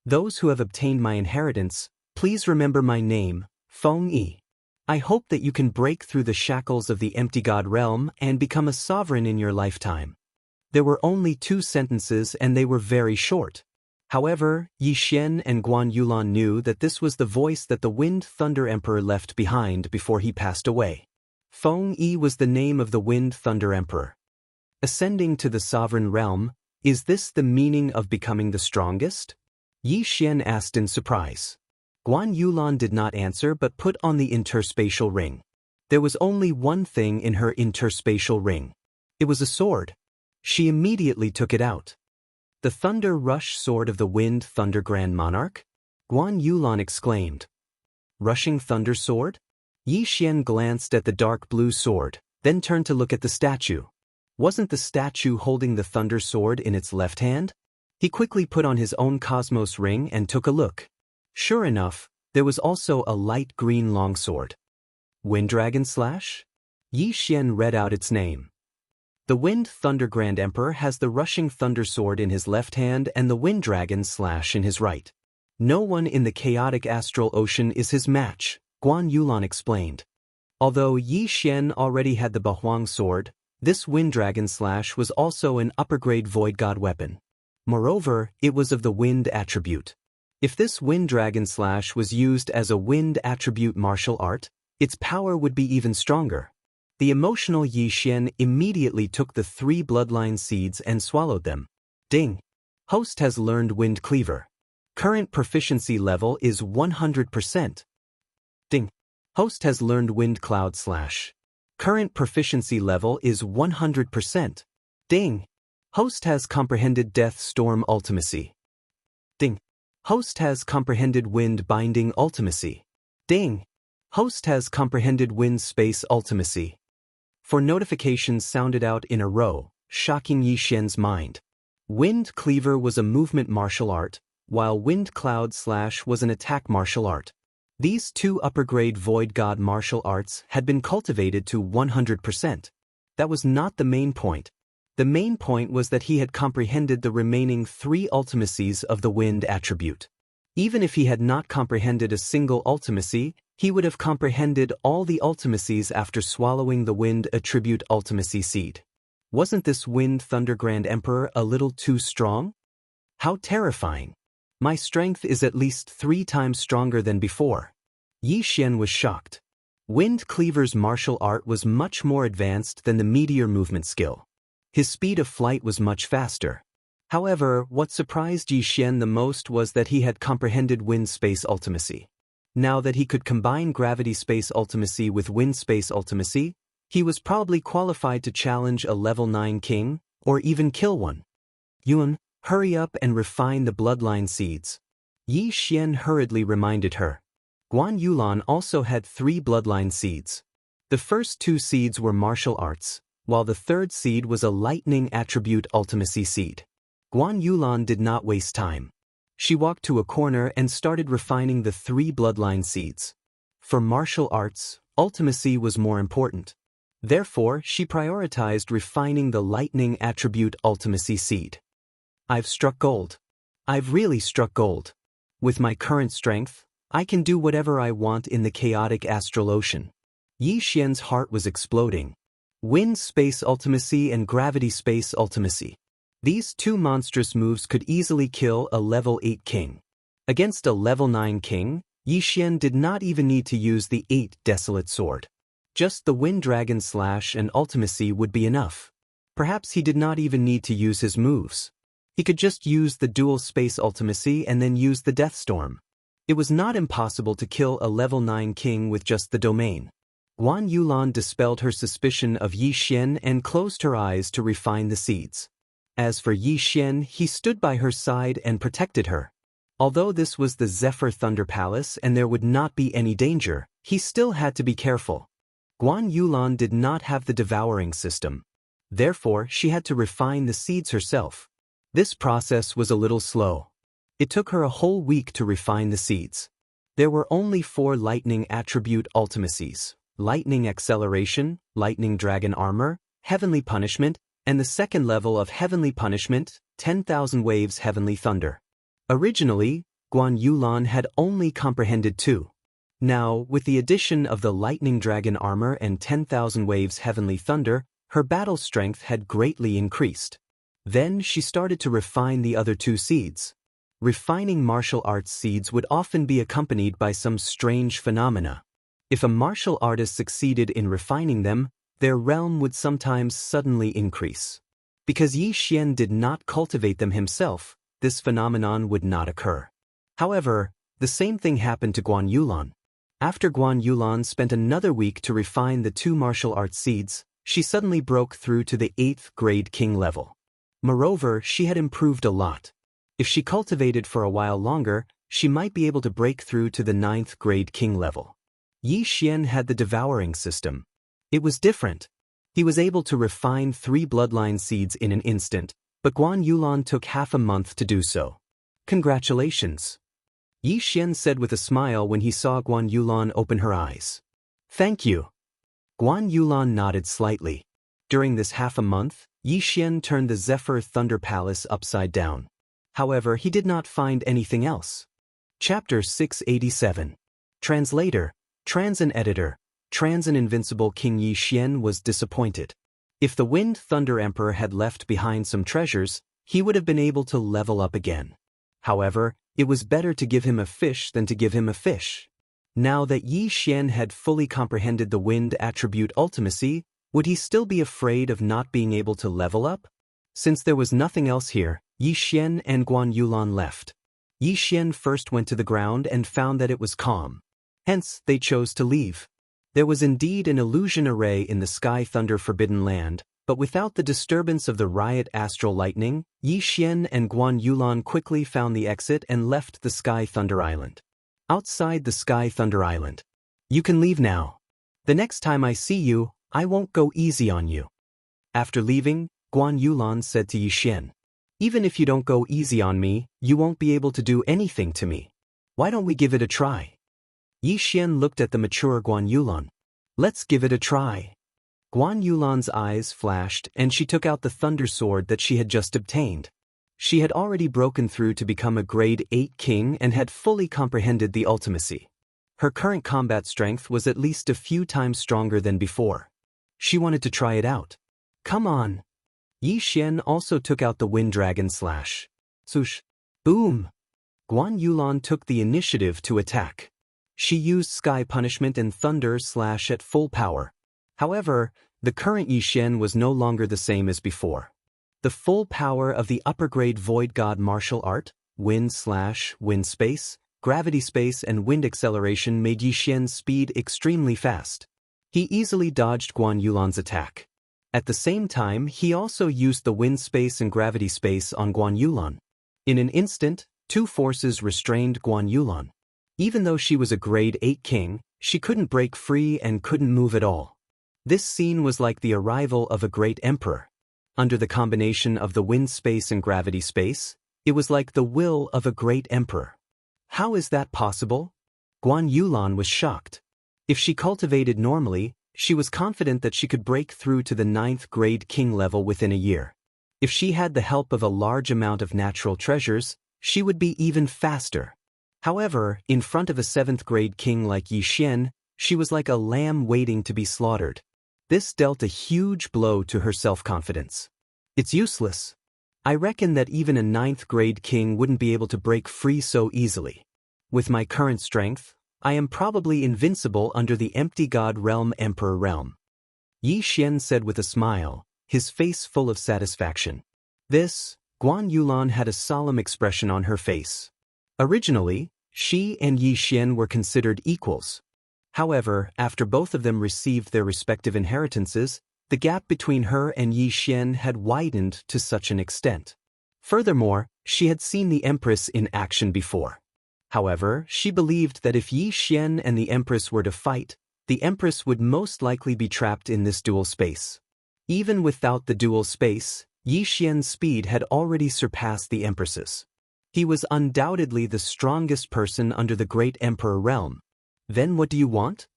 Those who have obtained my inheritance, please remember my name, Feng Yi. I hope that you can break through the shackles of the empty god realm and become a sovereign in your lifetime. There were only 2 sentences and they were very short. However, Yi Xian and Guan Yulan knew that this was the voice that the Wind Thunder Emperor left behind before he passed away. Feng Yi was the name of the Wind Thunder Emperor. Ascending to the sovereign realm, is this the meaning of becoming the strongest? Yi Xian asked in surprise. Guan Yulan did not answer but put on the interspatial ring. There was only one thing in her interspatial ring. It was a sword. She immediately took it out. The Thunder Rush Sword of the Wind Thunder Grand Monarch? Guan Yulan exclaimed. Rushing Thunder Sword? Yi Xian glanced at the dark blue sword, then turned to look at the statue. Wasn't the statue holding the Thunder Sword in its left hand? He quickly put on his own Cosmos ring and took a look. Sure enough, there was also a light green longsword. Wind Dragon Slash? Yi Xian read out its name. The Wind Thunder Grand Emperor has the rushing Thunder Sword in his left hand and the Wind Dragon Slash in his right. No one in the chaotic astral ocean is his match, Guan Yulan explained. Although Yi Xian already had the Bahuang Sword, this Wind Dragon Slash was also an upper-grade Void God weapon. Moreover, it was of the Wind attribute. If this Wind Dragon Slash was used as a Wind attribute martial art, its power would be even stronger. The emotional Yi Xian immediately took the 3 bloodline seeds and swallowed them. Ding! Host has learned Wind Cleaver. Current proficiency level is 100%. Ding! Host has learned Wind Cloud Slash. Current proficiency level is 100%. Ding! Host has comprehended Death Storm Ultimacy. Ding! Host has comprehended Wind Binding Ultimacy. Ding! Host has comprehended Wind Space Ultimacy. 4 notifications sounded out in a row, shocking Yi Xian's mind. Wind Cleaver was a movement martial art, while Wind Cloud Slash was an attack martial art. These two upper-grade void god martial arts had been cultivated to 100%. That was not the main point. The main point was that he had comprehended the remaining 3 ultimacies of the wind attribute. Even if he had not comprehended a single ultimacy, he would have comprehended all the ultimacies after swallowing the wind attribute ultimacy seed. Wasn't this Wind Thunder Grand Emperor a little too strong? How terrifying! My strength is at least 3 times stronger than before. Yi Xian was shocked. Wind Cleaver's martial art was much more advanced than the meteor movement skill. His speed of flight was much faster. However, what surprised Yi Xian the most was that he had comprehended Wind Space Ultimacy. Now that he could combine Gravity Space Ultimacy with Wind Space Ultimacy, he was probably qualified to challenge a level 9 king, or even kill one. Yuan, hurry up and refine the bloodline seeds. Yi Xian hurriedly reminded her. Guan Yulan also had 3 bloodline seeds. The first 2 seeds were martial arts, while the third seed was a lightning attribute ultimacy seed. Guan Yulan did not waste time. She walked to a corner and started refining the 3 bloodline seeds. For martial arts, ultimacy was more important. Therefore, she prioritized refining the lightning attribute ultimacy seed. I've struck gold. I've really struck gold. With my current strength, I can do whatever I want in the chaotic astral ocean. Yi Xian's heart was exploding. Wind Space Ultimacy and Gravity Space Ultimacy. These 2 monstrous moves could easily kill a level 8 king. Against a level 9 king, Yi Xian did not even need to use the 8 Desolate Sword. Just the Wind Dragon Slash and Ultimacy would be enough. Perhaps he did not even need to use his moves. He could just use the Dual Space Ultimacy and then use the Death Storm. It was not impossible to kill a level 9 king with just the domain. Guan Yulan dispelled her suspicion of Yi Xian and closed her eyes to refine the seeds. As for Yi Xian, he stood by her side and protected her. Although this was the Zephyr Thunder Palace and there would not be any danger, he still had to be careful. Guan Yulan did not have the devouring system. Therefore, she had to refine the seeds herself. This process was a little slow. It took her a whole week to refine the seeds. There were only 4 lightning attribute ultimacies: Lightning Acceleration, Lightning Dragon Armor, Heavenly Punishment, and the second level of Heavenly Punishment, 10,000 Waves Heavenly Thunder. Originally, Guan Yulan had only comprehended 2. Now, with the addition of the Lightning Dragon Armor and 10,000 Waves Heavenly Thunder, her battle strength had greatly increased. Then she started to refine the other 2 seeds. Refining martial arts seeds would often be accompanied by some strange phenomena. If a martial artist succeeded in refining them, their realm would sometimes suddenly increase. Because Yi Xian did not cultivate them himself, this phenomenon would not occur. However, the same thing happened to Guan Yulan. After Guan Yulan spent another week to refine the 2 martial arts seeds, she suddenly broke through to the 8th grade king level. Moreover, she had improved a lot. If she cultivated for a while longer, she might be able to break through to the 9th grade king level. Yi Xian had the devouring system. It was different. He was able to refine 3 bloodline seeds in an instant, but Guan Yulan took half a month to do so. Congratulations. Yi Xian said with a smile when he saw Guan Yulan open her eyes. Thank you. Guan Yulan nodded slightly. During this half a month, Yi Xian turned the Zephyr Thunder Palace upside down. However, he did not find anything else. Chapter 687. Translator, Transan Editor, Transan Invincible King Yi Xian was disappointed. If the Wind Thunder Emperor had left behind some treasures, he would have been able to level up again. However, it was better to give him a fish than to give him a fish. Now that Yi Xian had fully comprehended the wind attribute ultimacy, would he still be afraid of not being able to level up? Since there was nothing else here, Yi Xian and Guan Yulan left. Yi Xian first went to the ground and found that it was calm. Hence, they chose to leave. There was indeed an illusion array in the Sky Thunder Forbidden Land, but without the disturbance of the riot astral lightning, Yi Xian and Guan Yulan quickly found the exit and left the Sky Thunder Island. Outside the Sky Thunder Island. You can leave now. The next time I see you, I won't go easy on you. After leaving, Guan Yulan said to Yi Xian, even if you don't go easy on me, you won't be able to do anything to me. Why don't we give it a try? Yi Xian looked at the mature Guan Yulan. Let's give it a try. Guan Yulan's eyes flashed and she took out the thunder sword that she had just obtained. She had already broken through to become a grade 8 king and had fully comprehended the ultimacy. Her current combat strength was at least a few times stronger than before. She wanted to try it out. Come on. Yi Xian also took out the Wind Dragon Slash. Swoosh. Boom. Guan Yulan took the initiative to attack. She used Sky Punishment and Thunder Slash at full power. However, the current Yi Xian was no longer the same as before. The full power of the upper-grade Void God martial art, Wind Slash, Wind Space, Gravity Space and Wind Acceleration made Yi Xian's speed extremely fast. He easily dodged Guan Yulan's attack. At the same time, he also used the Wind Space and Gravity Space on Guan Yulan. In an instant, two forces restrained Guan Yulan. Even though she was a grade 8 king, she couldn't break free and couldn't move at all. This scene was like the arrival of a great emperor. Under the combination of the Wind Space and Gravity Space, it was like the will of a great emperor. How is that possible? Guan Yulan was shocked. If she cultivated normally, she was confident that she could break through to the 9th grade king level within a year. If she had the help of a large amount of natural treasures, she would be even faster. However, in front of a 7th grade king like Yi Xian, she was like a lamb waiting to be slaughtered. This dealt a huge blow to her self-confidence. It's useless. I reckon that even a 9th grade king wouldn't be able to break free so easily. With my current strength, I am probably invincible under the Empty God Realm Emperor Realm. Yi Xian said with a smile, his face full of satisfaction. Guan Yulan had a solemn expression on her face. Originally, she and Yi Xian were considered equals. However, after both of them received their respective inheritances, the gap between her and Yi Xian had widened to such an extent. Furthermore, she had seen the Empress in action before. However, she believed that if Yi Xian and the Empress were to fight, the Empress would most likely be trapped in this dual space. Even without the dual space, Yi Xian's speed had already surpassed the Empress's. He was undoubtedly the strongest person under the Great Emperor realm. Then what do you want?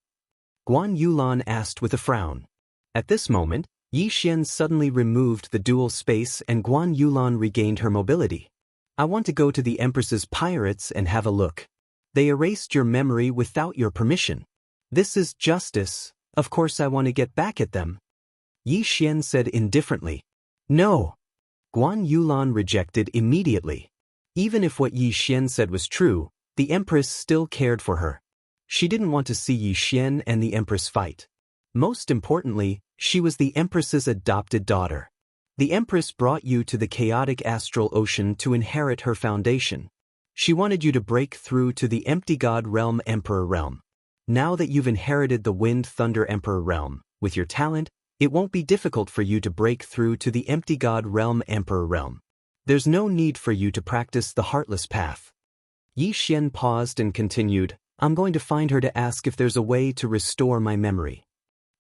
Guan Yulan asked with a frown. At this moment, Yi Xian suddenly removed the dual space and Guan Yulan regained her mobility. I want to go to the Empress's pirates and have a look. They erased your memory without your permission. This is justice. Of course I want to get back at them. Yi Xian said indifferently. No. Guan Yulan rejected immediately. Even if what Yi Xian said was true, the Empress still cared for her. She didn't want to see Yi Xian and the Empress fight. Most importantly, she was the Empress's adopted daughter. The Empress brought you to the chaotic astral ocean to inherit her foundation. She wanted you to break through to the Empty God Realm Emperor Realm. Now that you've inherited the Wind Thunder Emperor Realm, with your talent, it won't be difficult for you to break through to the Empty God Realm Emperor Realm. There's no need for you to practice the Heartless Path. Yi Xian paused and continued, I'm going to find her to ask if there's a way to restore my memory.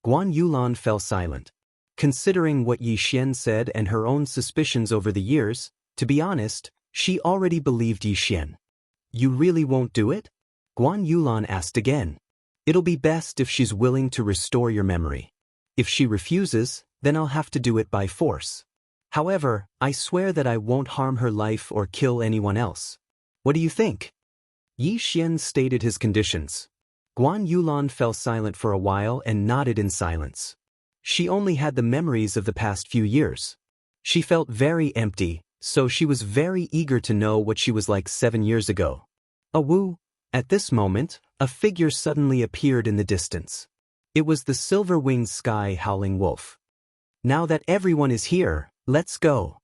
Guan Yulan fell silent. Considering what Yi Xian said and her own suspicions over the years, to be honest, she already believed Yi Xian. You really won't do it? Guan Yulan asked again. It'll be best if she's willing to restore your memory. If she refuses, then I'll have to do it by force. However, I swear that I won't harm her life or kill anyone else. What do you think? Yi Xian stated his conditions. Guan Yulan fell silent for a while and nodded in silence. She only had the memories of the past few years. She felt very empty, so she was very eager to know what she was like 7 years ago. Awoo! At this moment, a figure suddenly appeared in the distance. It was the silver-winged sky howling wolf. Now that everyone is here, let's go.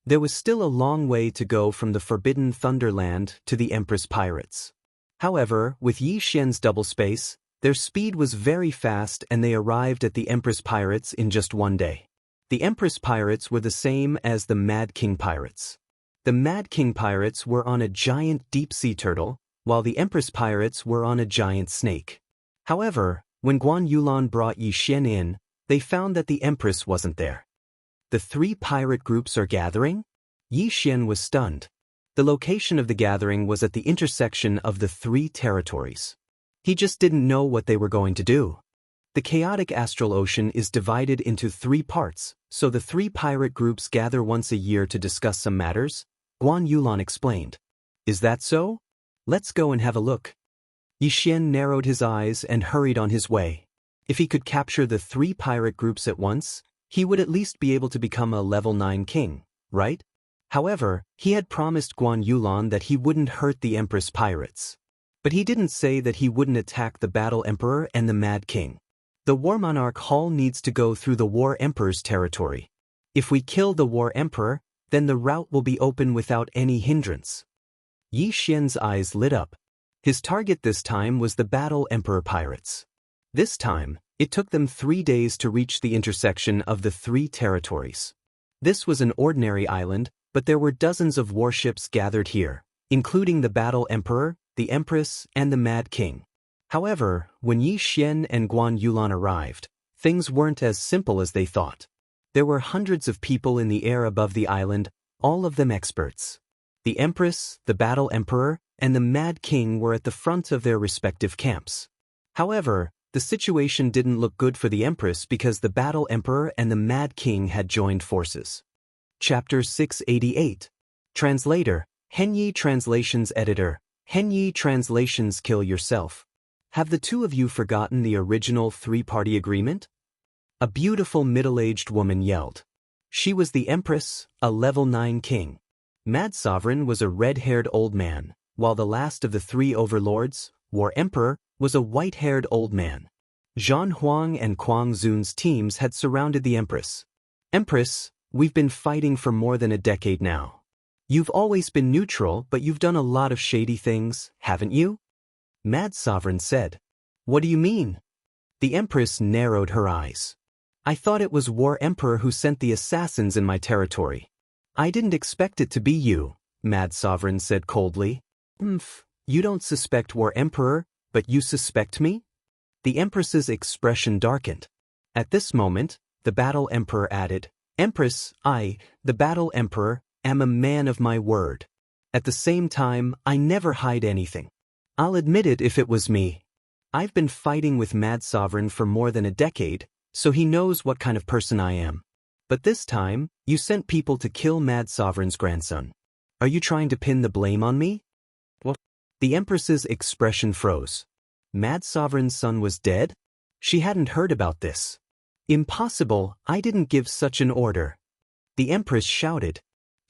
There was still a long way to go from the Forbidden Thunderland to the Empress Pirates. However, with Yi Xian's double space, their speed was very fast and they arrived at the Empress Pirates in just one day. The Empress Pirates were the same as the Mad King Pirates. The Mad King Pirates were on a giant deep-sea turtle, while the Empress Pirates were on a giant snake. However, when Guan Yulan brought Yi Xian in, they found that the Empress wasn't there. The 3 pirate groups are gathering? Yi Xian was stunned. The location of the gathering was at the intersection of the 3 territories. He just didn't know what they were going to do. The chaotic astral ocean is divided into 3 parts, so the 3 pirate groups gather once a year to discuss some matters, Guan Yulan explained. Is that so? Let's go and have a look. Yi Xian narrowed his eyes and hurried on his way. If he could capture the 3 pirate groups at once, he would at least be able to become a level 9 king, right? However, he had promised Guan Yulan that he wouldn't hurt the Empress pirates. But he didn't say that he wouldn't attack the Battle Emperor and the Mad King. The War Monarch Hall needs to go through the War Emperor's territory. If we kill the War Emperor, then the route will be open without any hindrance. Yi Xian's eyes lit up. His target this time was the Battle Emperor pirates. This time, it took them 3 days to reach the intersection of the 3 territories. This was an ordinary island, but there were dozens of warships gathered here, including the Battle Emperor, the Empress, and the Mad King. However, when Yi Xian and Guan Yulan arrived, things weren't as simple as they thought. There were hundreds of people in the air above the island, all of them experts. The Empress, the Battle Emperor, and the Mad King were at the front of their respective camps. However, the situation didn't look good for the Empress because the Battle Emperor and the Mad King had joined forces. Chapter 688. Translator, Henyi Translations Editor, Henyi Translations Kill Yourself. Have the 2 of you forgotten the original 3-party agreement? A beautiful middle-aged woman yelled. She was the Empress, a level 9 king. Mad Sovereign was a red-haired old man, while the last of the 3 overlords, War Emperor, was a white-haired old man. Zhan Huang and Kuang Zun's teams had surrounded the Empress. Empress, we've been fighting for more than a decade now. You've always been neutral, but you've done a lot of shady things, haven't you? Mad Sovereign said. What do you mean? The Empress narrowed her eyes. I thought it was War Emperor who sent the assassins in my territory. I didn't expect it to be you, Mad Sovereign said coldly. You don't suspect War Emperor, but you suspect me? The Empress's expression darkened. At this moment, the Battle Emperor added, Empress, I, the Battle Emperor, am a man of my word. At the same time, I never hide anything. I'll admit it if it was me. I've been fighting with Mad Sovereign for more than a decade, so he knows what kind of person I am. But this time, you sent people to kill Mad Sovereign's grandson. Are you trying to pin the blame on me? What? The Empress's expression froze. Mad Sovereign's son was dead? She hadn't heard about this. Impossible, I didn't give such an order. The Empress shouted.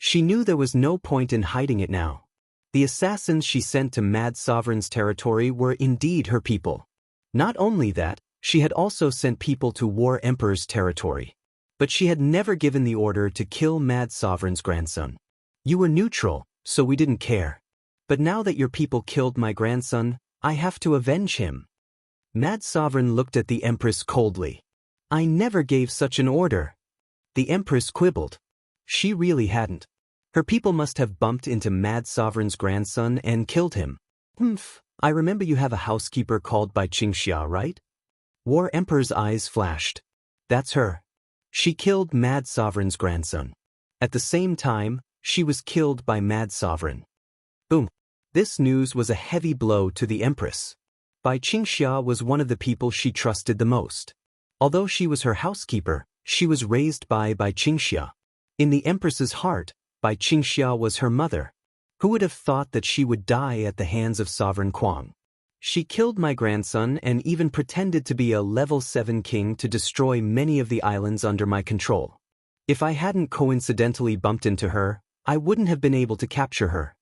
She knew there was no point in hiding it now. The assassins she sent to Mad Sovereign's territory were indeed her people. Not only that, she had also sent people to War Emperor's territory. But she had never given the order to kill Mad Sovereign's grandson. You were neutral, so we didn't care. But now that your people killed my grandson, I have to avenge him. Mad Sovereign looked at the Empress coldly. I never gave such an order. The Empress quibbled. She really hadn't. Her people must have bumped into Mad Sovereign's grandson and killed him. I remember you have a housekeeper called Bai Qingxia, right? War Emperor's eyes flashed. That's her. She killed Mad Sovereign's grandson. At the same time, she was killed by Mad Sovereign. Boom. This news was a heavy blow to the Empress. Bai Qingxia was one of the people she trusted the most. Although she was her housekeeper, she was raised by Bai Qingxia. In the Empress's heart, Bai Qingxia was her mother. Who would have thought that she would die at the hands of Sovereign Kuang? She killed my grandson and even pretended to be a level 7 king to destroy many of the islands under my control. If I hadn't coincidentally bumped into her, I wouldn't have been able to capture her.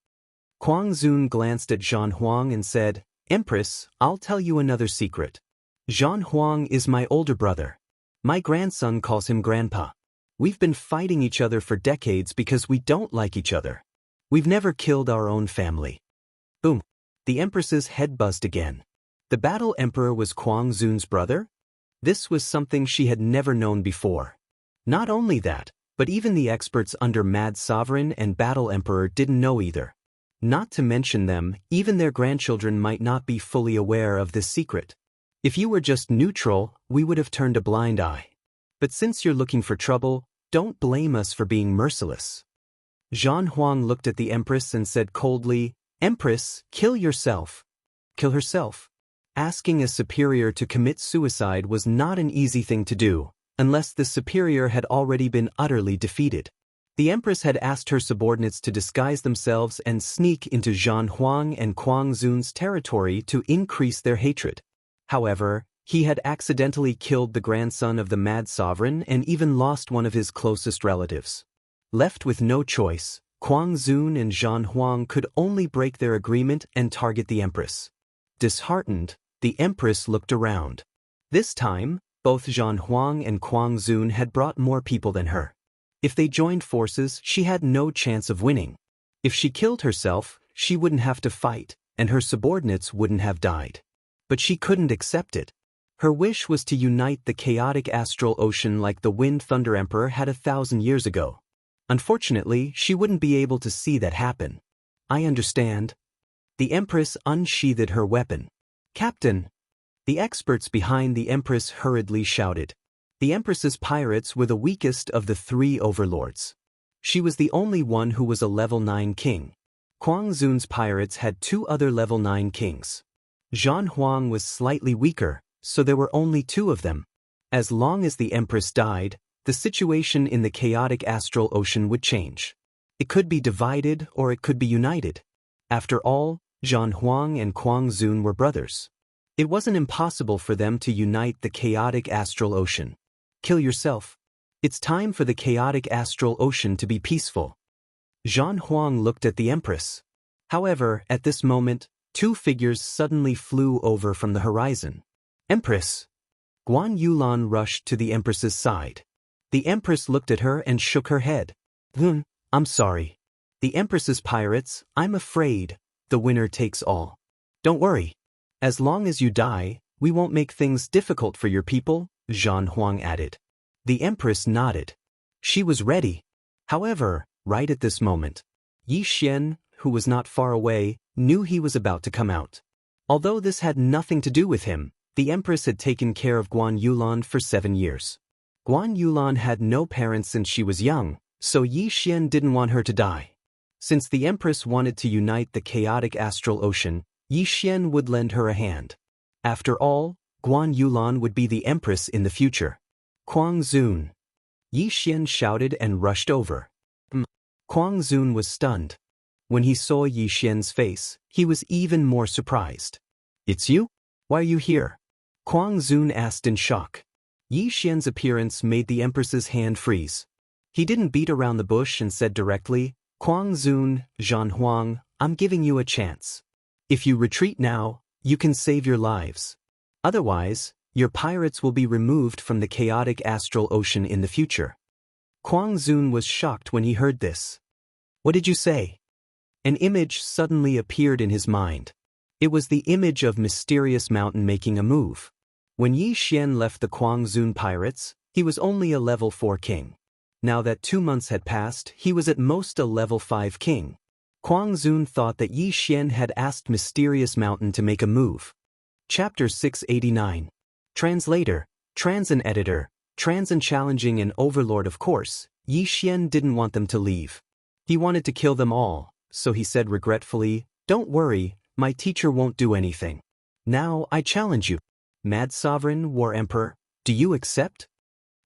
Kuang Zun glanced at Zhan Huang and said, Empress, I'll tell you another secret. Zhan Huang is my older brother. My grandson calls him Grandpa. We've been fighting each other for decades because we don't like each other. We've never killed our own family. Boom. The Empress's head buzzed again. The Battle Emperor was Kuang Zun's brother? This was something she had never known before. Not only that, but even the experts under Mad Sovereign and Battle Emperor didn't know either. Not to mention them, even their grandchildren might not be fully aware of this secret. If you were just neutral, we would have turned a blind eye. But since you're looking for trouble, don't blame us for being merciless. Zhan Huang looked at the Empress and said coldly, Empress, kill yourself. Kill herself. Asking a superior to commit suicide was not an easy thing to do, unless the superior had already been utterly defeated. The empress had asked her subordinates to disguise themselves and sneak into Zhan Huang and Kuang Zun's territory to increase their hatred. However, he had accidentally killed the grandson of the mad sovereign and even lost one of his closest relatives. Left with no choice, Kuang Zun and Zhan Huang could only break their agreement and target the empress. Disheartened, the empress looked around. This time, both Zhan Huang and Kuang Zun had brought more people than her. If they joined forces, she had no chance of winning. If she killed herself, she wouldn't have to fight, and her subordinates wouldn't have died. But she couldn't accept it. Her wish was to unite the chaotic astral ocean like the Wind Thunder Emperor had 1,000 years ago. Unfortunately, she wouldn't be able to see that happen. I understand. The empress unsheathed her weapon. Captain! The experts behind the empress hurriedly shouted. The empress's pirates were the weakest of the 3 overlords. She was the only one who was a level 9 king. Kuang Zun's pirates had 2 other level 9 kings. Zhan Huang was slightly weaker, so there were only 2 of them. As long as the empress died, the situation in the chaotic astral ocean would change. It could be divided or it could be united. After all, Zhan Huang and Kuang Zun were brothers. It wasn't impossible for them to unite the chaotic astral ocean. Kill yourself. It's time for the chaotic astral ocean to be peaceful. Zhan Huang looked at the empress. However, at this moment, 2 figures suddenly flew over from the horizon. Empress! Guan Yulan rushed to the empress's side. The empress looked at her and shook her head. I'm sorry. The empress's pirates, I'm afraid, the winner takes all. Don't worry. As long as you die, we won't make things difficult for your people, Zhan Huang added. The empress nodded. She was ready. However, right at this moment, Yi Xian, who was not far away, knew he was about to come out. Although this had nothing to do with him, the empress had taken care of Guan Yulan for 7 years. Guan Yulan had no parents since she was young, so Yi Xian didn't want her to die. Since the empress wanted to unite the chaotic astral ocean, Yi Xian would lend her a hand. After all, Guan Yulan would be the empress in the future. Kuang Zun! Yi Xian shouted and rushed over. Kuang Zun was stunned. When he saw Yi Xian's face, he was even more surprised. It's you? Why are you here? Kuang Zun asked in shock. Yi Xian's appearance made the empress's hand freeze. He didn't beat around the bush and said directly, Kuang Zun, Zhan Huang, I'm giving you a chance. If you retreat now, you can save your lives. Otherwise, your pirates will be removed from the chaotic astral ocean in the future. Kuang Zun was shocked when he heard this. What did you say? An image suddenly appeared in his mind. It was the image of Mysterious Mountain making a move. When Yi Xian left the Kuang Zun pirates, he was only a level 4 king. Now that 2 months had passed, he was at most a level 5 king. Kuang Zun thought that Yi Xian had asked Mysterious Mountain to make a move. Chapter 689. Translator, Transan Editor, Transan challenging an overlord. Of course, Yi Xian didn't want them to leave. He wanted to kill them all, so he said regretfully, Don't worry, my teacher won't do anything. Now I challenge you. Mad Sovereign, War Emperor, do you accept?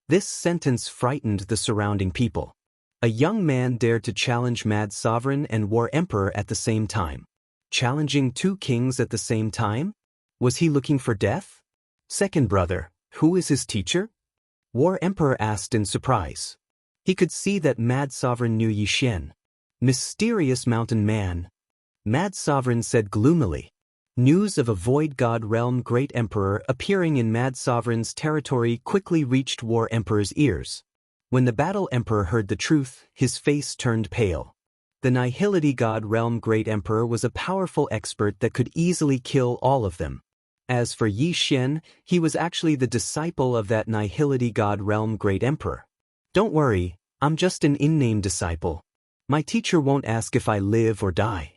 This sentence frightened the surrounding people. A young man dared to challenge Mad Sovereign and War Emperor at the same time. Challenging 2 kings at the same time? Was he looking for death? Second brother, who is his teacher? War Emperor asked in surprise. He could see that Mad Sovereign knew Yi Xian. Mysterious Mountain Man. Mad Sovereign said gloomily. News of a Void God Realm Great Emperor appearing in Mad Sovereign's territory quickly reached War Emperor's ears. When the Battle Emperor heard the truth, his face turned pale. The Nihility God Realm Great Emperor was a powerful expert that could easily kill all of them. As for Yi Xian, he was actually the disciple of that Nihility God Realm Great Emperor. Don't worry, I'm just an in-name disciple. My teacher won't ask if I live or die.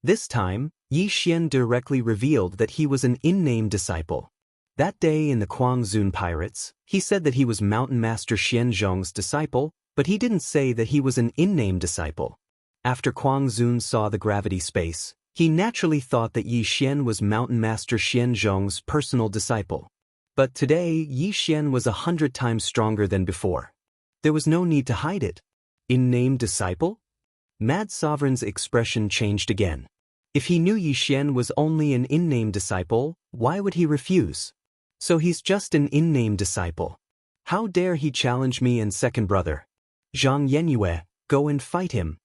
This time, Yi Xian directly revealed that he was an in-name disciple. That day in the Kuang Zun pirates, he said that he was Mountain Master Xianzhong's disciple, but he didn't say that he was an in-name disciple. After Kuang Zun saw the gravity space, He naturally thought that Yi Xian was Mountain Master Xianzhong's personal disciple. But today, Yi Xian was 100 times stronger than before. There was no need to hide it. In-name disciple? Mad Sovereign's expression changed again. If he knew Yi Xian was only an in-name disciple, why would he refuse? So he's just an in-name disciple. How dare he challenge me and second brother? Zhang Yenyue, go and fight him.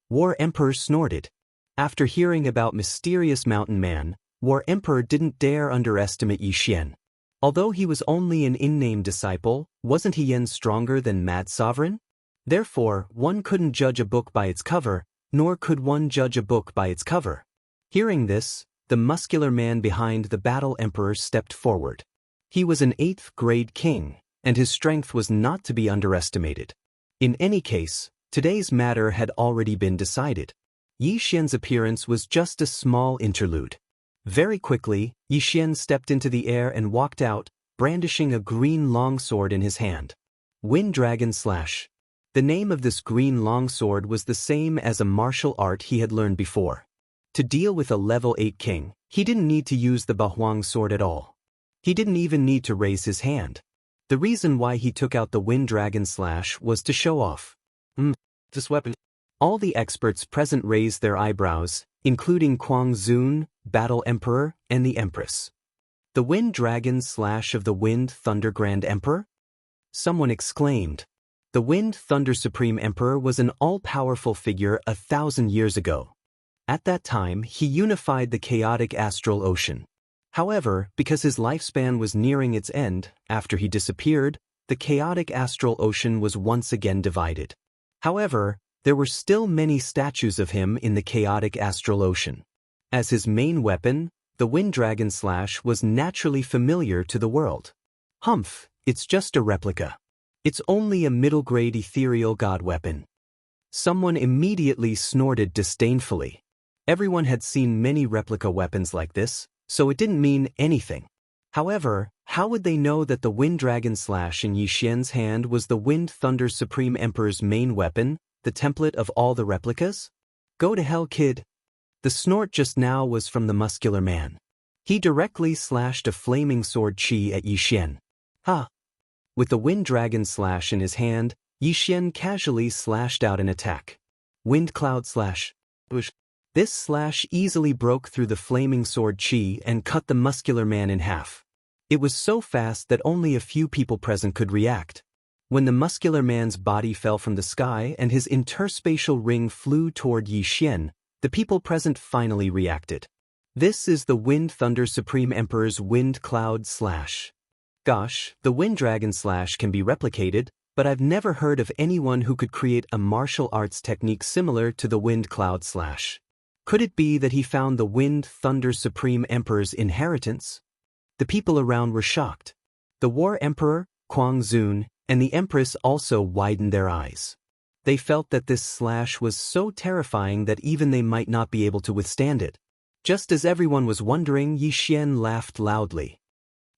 War Emperor snorted. After hearing about mysterious mountain man, War Emperor didn't dare underestimate Yi Xian. Although he was only an in-name disciple, wasn't he yen stronger than Mad Sovereign? Therefore, one couldn't judge a book by its cover, nor could one judge a book by its cover. Hearing this, the muscular man behind the battle emperor stepped forward. He was an 8th grade king, and his strength was not to be underestimated. In any case, today's matter had already been decided. Yi Xian's appearance was just a small interlude. Very quickly, Yi Xian stepped into the air and walked out, brandishing a green longsword in his hand. Wind Dragon Slash. The name of this green longsword was the same as a martial art he had learned before. To deal with a level 8 king, he didn't need to use the Bahuang sword at all. He didn't even need to raise his hand. The reason why he took out the Wind Dragon Slash was to show off. This weapon. All the experts present raised their eyebrows, including Kuang Zun, Battle Emperor, and the Empress. The Wind Dragon Slash of the Wind Thunder Grand Emperor? Someone exclaimed. The Wind Thunder Supreme Emperor was an all-powerful figure 1,000 years ago. At that time, he unified the chaotic astral ocean. However, because his lifespan was nearing its end, after he disappeared, the chaotic astral ocean was once again divided. However, there were still many statues of him in the chaotic astral ocean. As his main weapon, the Wind Dragon Slash was naturally familiar to the world. Humph, it's just a replica. It's only a middle-grade ethereal god weapon. Someone immediately snorted disdainfully. Everyone had seen many replica weapons like this, so it didn't mean anything. However, how would they know that the Wind Dragon Slash in Yi Xian's hand was the Wind Thunder Supreme Emperor's main weapon, the template of all the replicas? Go to hell, kid. The snort just now was from the muscular man. He directly slashed a flaming sword chi at Yi Xian. Ha! With the Wind Dragon Slash in his hand, Yi Xian casually slashed out an attack. Wind Cloud Slash. Whoosh. This slash easily broke through the flaming sword chi and cut the muscular man in half. It was so fast that only a few people present could react. When the muscular man's body fell from the sky and his interspatial ring flew toward Yi Xian, the people present finally reacted. This is the Wind Thunder Supreme Emperor's Wind Cloud Slash. Gosh, the Wind Dragon Slash can be replicated, but I've never heard of anyone who could create a martial arts technique similar to the Wind Cloud Slash. Could it be that he found the Wind Thunder Supreme Emperor's inheritance? The people around were shocked. The War Emperor, Kuang Zun, and the Empress also widened their eyes. They felt that this slash was so terrifying that even they might not be able to withstand it. Just as everyone was wondering, Yi Xian laughed loudly.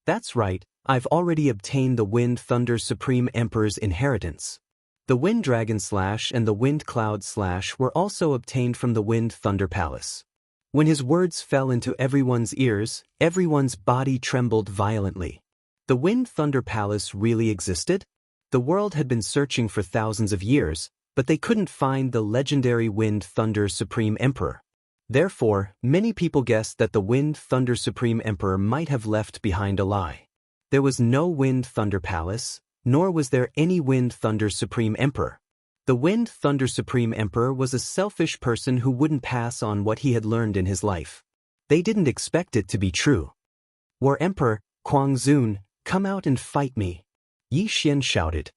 That's right, I've already obtained the Wind Thunder Supreme Emperor's inheritance. The Wind Dragon Slash and the Wind Cloud Slash were also obtained from the Wind Thunder Palace. When his words fell into everyone's ears, everyone's body trembled violently. The Wind Thunder Palace really existed? The world had been searching for thousands of years, but they couldn't find the legendary Wind Thunder Supreme Emperor. Therefore, many people guessed that the Wind Thunder Supreme Emperor might have left behind a lie. There was no Wind Thunder Palace, nor was there any Wind Thunder Supreme Emperor. The Wind Thunder Supreme Emperor was a selfish person who wouldn't pass on what he had learned in his life. They didn't expect it to be true. War Emperor, Kuang Zun, come out and fight me. Yi Xian shouted.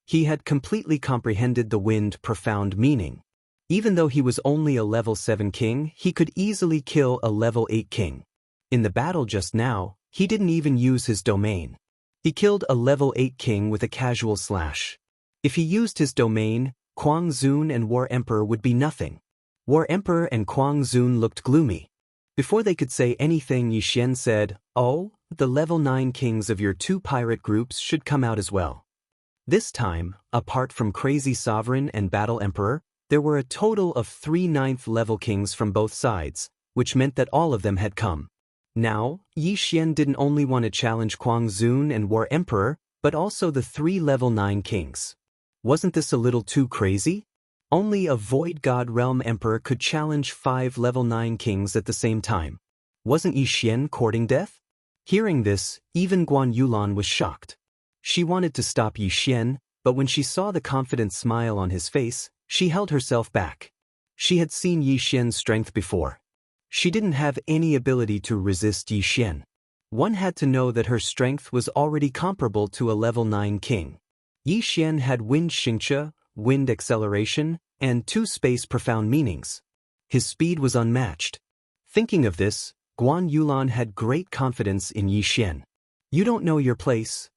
He had completely comprehended the wind profound meaning. Even though he was only a level 7 king, he could easily kill a level 8 king. In the battle just now, he didn't even use his domain. He killed a level 8 king with a casual slash. If he used his domain, Kuang Zun and War Emperor would be nothing. War Emperor and Kuang Zun looked gloomy. Before they could say anything, Yi Xian said, "Oh, the level 9 kings of your 2 pirate groups should come out as well." This time, apart from Crazy Sovereign and Battle Emperor, there were a total of 3 9th level kings from both sides, which meant that all of them had come. Now, Yi Xian didn't only want to challenge Kuang Zun and War Emperor, but also the 3 level 9 kings. Wasn't this a little too crazy? Only a Void God Realm Emperor could challenge 5 level 9 kings at the same time. Wasn't Yi Xian courting death? Hearing this, even Guan Yulan was shocked. She wanted to stop Yi Xian, but when she saw the confident smile on his face, she held herself back. She had seen Yi Xian's strength before. She didn't have any ability to resist Yi Xian. One had to know that her strength was already comparable to a level 9 king. Yi Xian had wind xingqia, wind acceleration, and 2 space profound meanings. His speed was unmatched. Thinking of this, Guan Yulan had great confidence in Yi Xian. You don't know your place.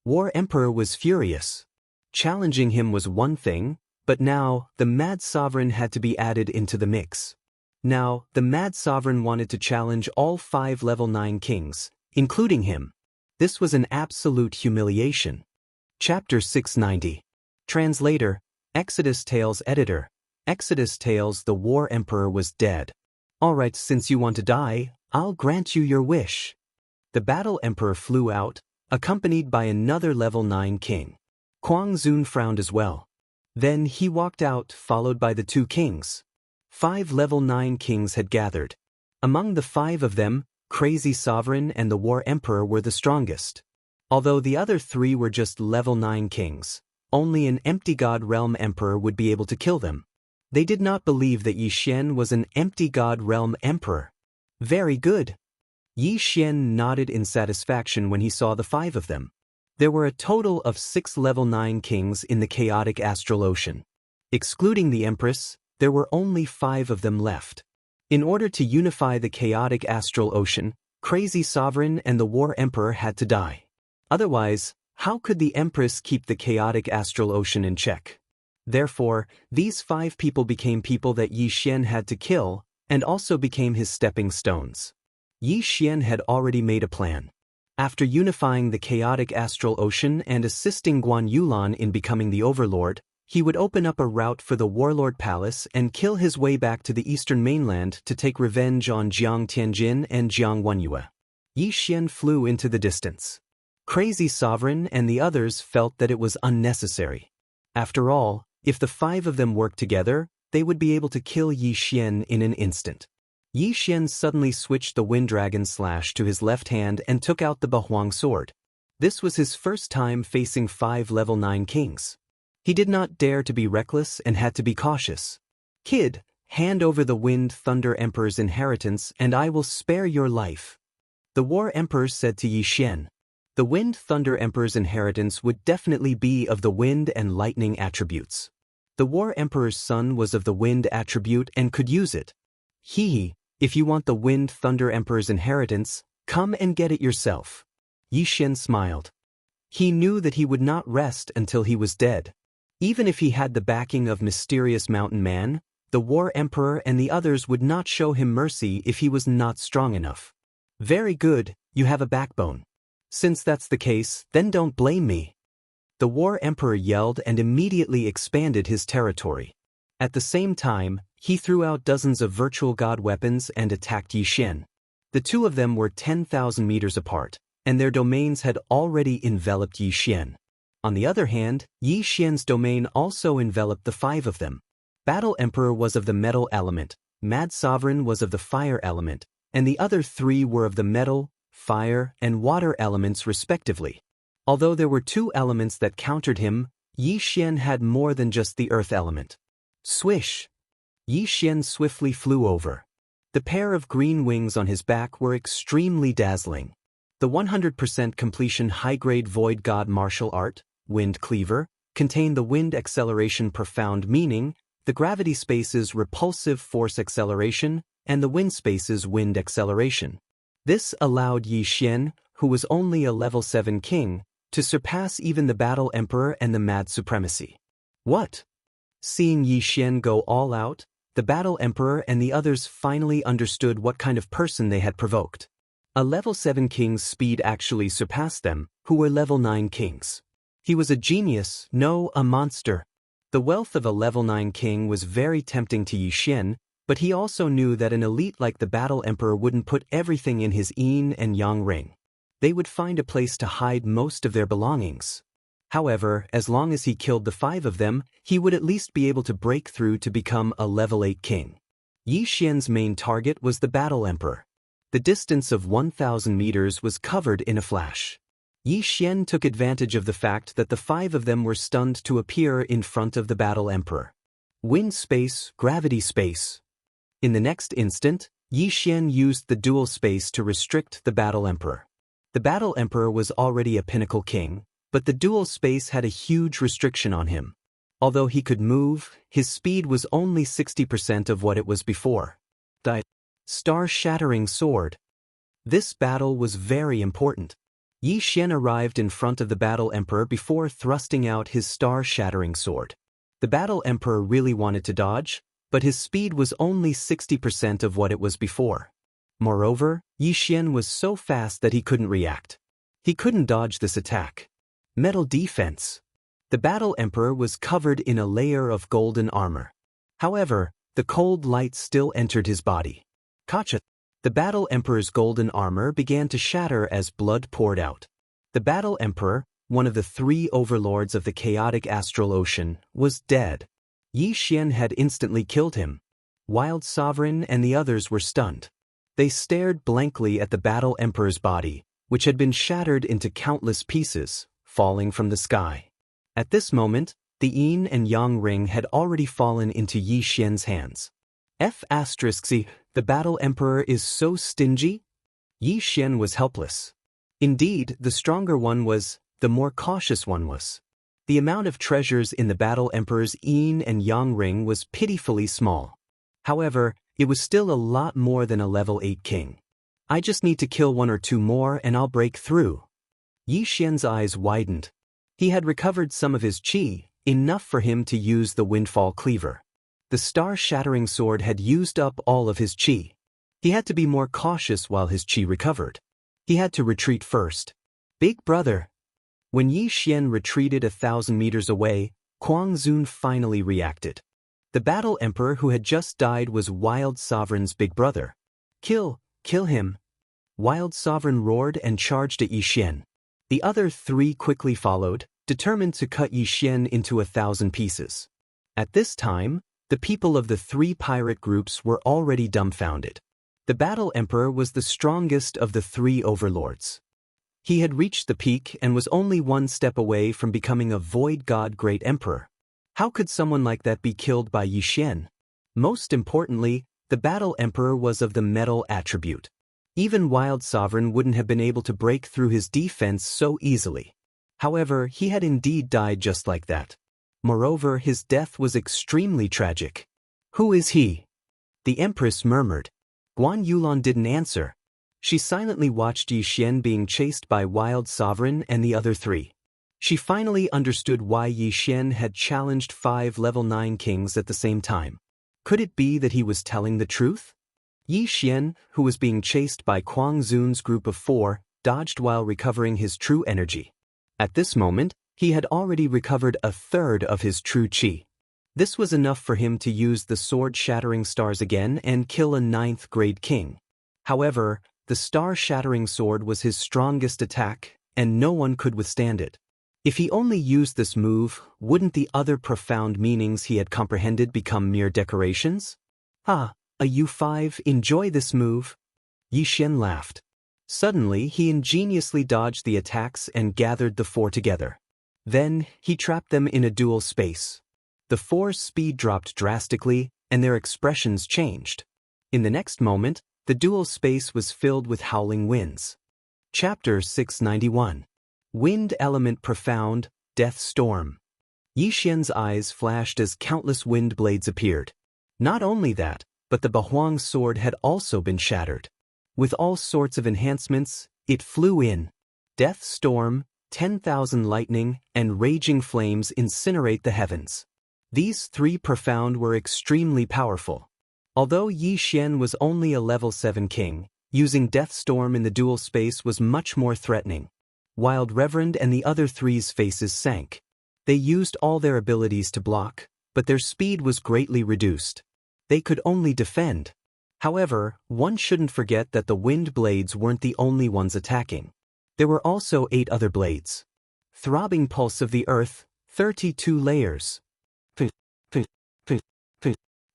War Emperor was furious. Challenging him was one thing, but now, the Mad Sovereign had to be added into the mix. Now, the Mad Sovereign wanted to challenge all 5 level 9 kings, including him. This was an absolute humiliation. Chapter 690. Translator, Exodus Tales Editor. Exodus Tales. The War Emperor was dead. Alright, since you want to die, I'll grant you your wish. The Battle Emperor flew out, accompanied by another level 9 king. Kuang Zun frowned as well. Then he walked out, followed by the 2 kings. 5 level 9 kings had gathered. Among the 5 of them, Crazy Sovereign and the War Emperor were the strongest. Although the other 3 were just level 9 kings, only an Empty God Realm Emperor would be able to kill them. They did not believe that Yi Xian was an Empty God Realm Emperor. Very good. Yi Xian nodded in satisfaction when he saw the 5 of them. There were a total of 6 level 9 kings in the chaotic astral ocean. Excluding the Empress, there were only 5 of them left. In order to unify the chaotic astral ocean, Crazy Sovereign and the War Emperor had to die. Otherwise, how could the Empress keep the chaotic astral ocean in check? Therefore, these 5 people became people that Yi Xian had to kill, and also became his stepping stones. Yi Xian had already made a plan. After unifying the chaotic astral ocean and assisting Guan Yulan in becoming the overlord, he would open up a route for the Warlord Palace and kill his way back to the eastern mainland to take revenge on Jiang Tianjin and Jiang Wenyue. Yi Xian flew into the distance. Crazy Sovereign and the others felt that it was unnecessary. After all, if the 5 of them worked together, they would be able to kill Yi Xian in an instant. Yi Xian suddenly switched the Wind Dragon Slash to his left hand and took out the Bahuang sword. This was his first time facing 5 level 9 kings. He did not dare to be reckless and had to be cautious. Kid, hand over the Wind Thunder Emperor's inheritance and I will spare your life. The War Emperor said to Yi Xian. The Wind Thunder Emperor's inheritance would definitely be of the wind and lightning attributes. The War Emperor's son was of the wind attribute and could use it. If you want the Wind Thunder Emperor's inheritance, come and get it yourself. Yi Xian smiled. He knew that he would not rest until he was dead. Even if he had the backing of Mysterious Mountain Man, the War Emperor and the others would not show him mercy if he was not strong enough. Very good, you have a backbone. Since that's the case, then don't blame me. The War Emperor yelled and immediately expanded his territory. At the same time, he threw out dozens of virtual god weapons and attacked Yi Xian. The 2 of them were 10,000 meters apart, and their domains had already enveloped Yi Xian. On the other hand, Yi Xian's domain also enveloped the 5 of them. Battle Emperor was of the metal element, Mad Sovereign was of the fire element, and the other 3 were of the metal, fire, and water elements respectively. Although there were 2 elements that countered him, Yi Xian had more than just the earth element. Swish! Yi Xian swiftly flew over. The pair of green wings on his back were extremely dazzling. The 100% completion high-grade Void God martial art, Wind Cleaver, contained the wind acceleration profound meaning, the gravity space's repulsive force acceleration, and the wind space's wind acceleration. This allowed Yi Xian, who was only a level 7 king, to surpass even the Battle Emperor and the Mad Supremacy. What? Seeing Yi Xian go all out, the Battle Emperor and the others finally understood what kind of person they had provoked. A level 7 king's speed actually surpassed them, who were level 9 kings. He was a genius, no, a monster. The wealth of a level 9 king was very tempting to Yi Xian, But he also knew that an elite like the Battle Emperor wouldn't put everything in his yin and yang ring. They would find a place to hide most of their belongings. However, as long as he killed the 5 of them, he would at least be able to break through to become a level 8 king. Yi Xian's main target was the Battle Emperor. The distance of 1,000 meters was covered in a flash. Yi Xian took advantage of the fact that the 5 of them were stunned to appear in front of the Battle Emperor. Wind space, gravity space. In the next instant, Yi Xian used the dual space to restrict the Battle Emperor. The Battle Emperor was already a pinnacle king, but the dual space had a huge restriction on him. Although he could move, his speed was only 60% of what it was before. The star-shattering sword. This battle was very important. Yi Xian arrived in front of the Battle Emperor before thrusting out his star-shattering sword. The Battle Emperor really wanted to dodge, but his speed was only 60% of what it was before. Moreover, Yi Xian was so fast that he couldn't react. He couldn't dodge this attack. Metal defense. The Battle Emperor was covered in a layer of golden armor. However, the cold light still entered his body. Kacha. The Battle Emperor's golden armor began to shatter as blood poured out. The Battle Emperor, one of the 3 overlords of the chaotic astral ocean, was dead. Yi Xian had instantly killed him. Wild Sovereign and the others were stunned. They stared blankly at the Battle Emperor's body, which had been shattered into countless pieces, falling from the sky. At this moment, the yin and yang ring had already fallen into Yi Xian's hands. F***, the Battle Emperor is so stingy? Yi Xian was helpless. Indeed, the stronger one was, the more cautious one was. The amount of treasures in the Battle Emperor's yin and yang ring was pitifully small. However, it was still a lot more than a level 8 king. I just need to kill 1 or 2 more and I'll break through. Yi Xian's eyes widened. He had recovered some of his qi, enough for him to use the Windfall Cleaver. The star-shattering sword had used up all of his qi. He had to be more cautious while his qi recovered. He had to retreat first. Big brother. When Yi Xian retreated 1,000 meters away, Kuang Zun finally reacted. The Battle Emperor who had just died was Wild Sovereign's big brother. Kill him. Wild Sovereign roared and charged at Yi Xian. The other 3 quickly followed, determined to cut Yi Xian into 1,000 pieces. At this time, the people of the 3 pirate groups were already dumbfounded. The Battle Emperor was the strongest of the 3 overlords. He had reached the peak and was only 1 step away from becoming a void god great emperor. How could someone like that be killed by Yi Xian? Most importantly, the Battle Emperor was of the metal attribute. Even Wild Sovereign wouldn't have been able to break through his defense so easily. However, he had indeed died just like that. Moreover, his death was extremely tragic. Who is he? The Empress murmured. Guan Yulan didn't answer. She silently watched Yi Xian being chased by Wild Sovereign and the other 3. She finally understood why Yi Xian had challenged 5 level 9 kings at the same time. Could it be that he was telling the truth? Yi Xian, who was being chased by Kuang Zun's group of 4, dodged while recovering his true energy. At this moment, he had already recovered 1/3 of his true qi. This was enough for him to use the sword-shattering stars again and kill a 9th grade king. However, the star-shattering sword was his strongest attack, and no one could withstand it. If he only used this move, wouldn't the other profound meanings he had comprehended become mere decorations? Ah, a U5, enjoy this move. Yi Xian laughed. Suddenly, he ingeniously dodged the attacks and gathered the 4 together. Then, he trapped them in a dual space. The 4's speed dropped drastically, and their expressions changed. In the next moment, the dual space was filled with howling winds. Chapter 691. Wind Element Profound, Death Storm. Yi Xian's eyes flashed as countless wind blades appeared. Not only that, but the Bahuang sword had also been shattered. With all sorts of enhancements, it flew in. Death Storm, 10,000 lightning, and raging flames incinerate the heavens. These 3 profound were extremely powerful. Although Yi Xian was only a level 7 king, using Death Storm in the dual space was much more threatening. Wild Reverend and the other 3's faces sank. They used all their abilities to block, but their speed was greatly reduced. They could only defend. However, one shouldn't forget that the wind blades weren't the only ones attacking. There were also 8 other blades. Throbbing pulse of the earth, 32 layers.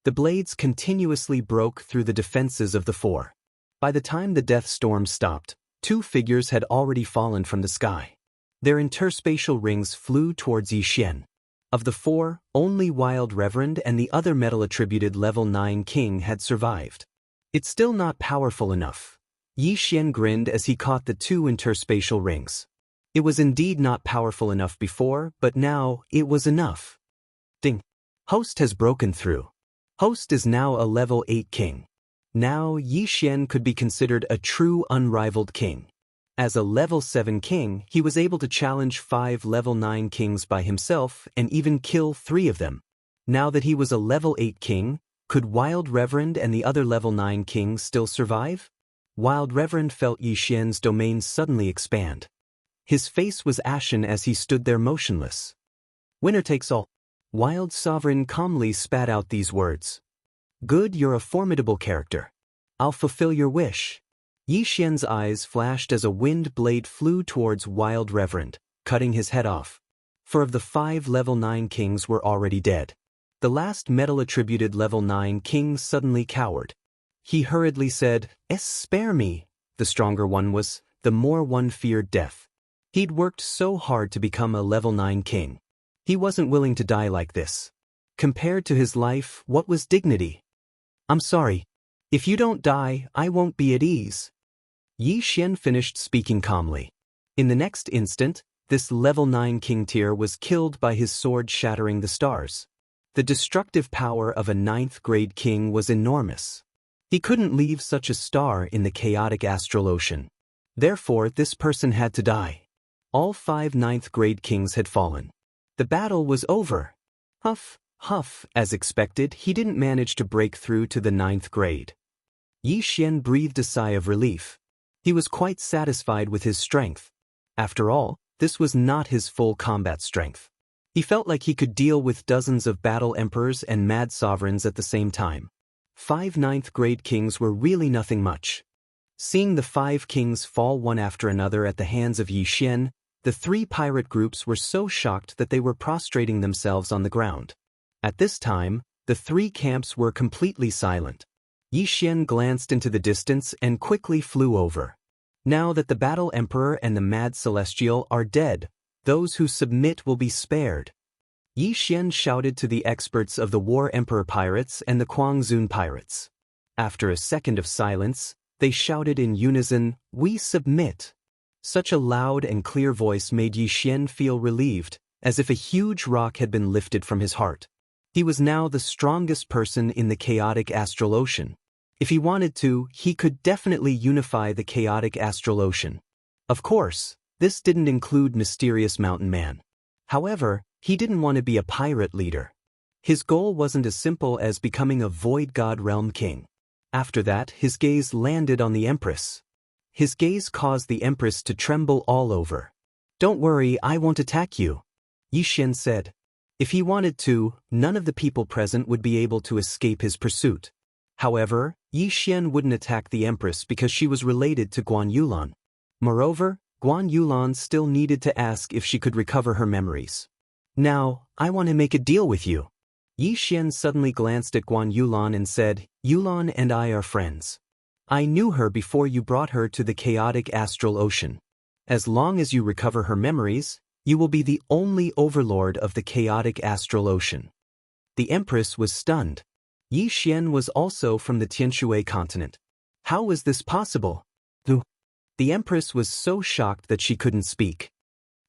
The blades continuously broke through the defenses of the 4. By the time the death storm stopped, 2 figures had already fallen from the sky. Their interspatial rings flew towards Yi Xian. Of the 4, only Wild Reverend and the other metal-attributed level 9 king had survived. It's still not powerful enough. Yi Xian grinned as he caught the 2 interspatial rings. It was indeed not powerful enough before, but now, it was enough. Ding. Host has broken through. Host is now a level 8 king. Now, Yi Xian could be considered a true unrivaled king. As a level 7 king, he was able to challenge 5 level 9 kings by himself and even kill 3 of them. Now that he was a level 8 king, could Wild Reverend and the other level 9 kings still survive? Wild Reverend felt Yi Xian's domain suddenly expand. His face was ashen as he stood there motionless. Winner takes all. Wild Sovereign calmly spat out these words. Good, you're a formidable character. I'll fulfill your wish. Yi Xian's eyes flashed as a wind blade flew towards Wild Reverend, cutting his head off. 4 of the 5 level 9 kings were already dead. The last metal-attributed level 9 king suddenly cowered. He hurriedly said, Spare me. The stronger one was, the more one feared death. He'd worked so hard to become a level 9 king. He wasn't willing to die like this. Compared to his life, what was dignity? I'm sorry. If you don't die, I won't be at ease. Yi Xian finished speaking calmly. In the next instant, this level 9 king tier was killed by his sword shattering the stars. The destructive power of a 9th grade king was enormous. He couldn't leave such a star in the chaotic astral ocean. Therefore, this person had to die. All 5 9th grade kings had fallen. The battle was over. Huff, huff, as expected, he didn't manage to break through to the 9th grade. Yi Xian breathed a sigh of relief. He was quite satisfied with his strength. After all, this was not his full combat strength. He felt like he could deal with dozens of battle emperors and mad sovereigns at the same time. 5 9th grade kings were really nothing much. Seeing the 5 kings fall one after another at the hands of Yi Xian, the 3 pirate groups were so shocked that they were prostrating themselves on the ground. At this time, the 3 camps were completely silent. Yi Xian glanced into the distance and quickly flew over. Now that the Battle Emperor and the Mad Celestial are dead, those who submit will be spared. Yi Xian shouted to the experts of the War Emperor pirates and the Quangzun pirates. After a second of silence, they shouted in unison, We submit. Such a loud and clear voice made Yi Xian feel relieved, as if a huge rock had been lifted from his heart. He was now the strongest person in the chaotic astral ocean. If he wanted to, he could definitely unify the chaotic astral ocean. Of course, this didn't include Mysterious Mountain Man. However, he didn't want to be a pirate leader. His goal wasn't as simple as becoming a Void God Realm king. After that, his gaze landed on the Empress. His gaze caused the Empress to tremble all over. Don't worry, I won't attack you, Yi Xian said. If he wanted to, none of the people present would be able to escape his pursuit. However, Yi Xian wouldn't attack the Empress because she was related to Guan Yulan. Moreover, Guan Yulan still needed to ask if she could recover her memories. Now, I want to make a deal with you. Yi Xian suddenly glanced at Guan Yulan and said, Yulan and I are friends. I knew her before you brought her to the chaotic astral ocean. As long as you recover her memories, you will be the only overlord of the chaotic astral ocean. The Empress was stunned. Yi Xian was also from the Tianshui continent. How was this possible? The Empress was so shocked that she couldn't speak.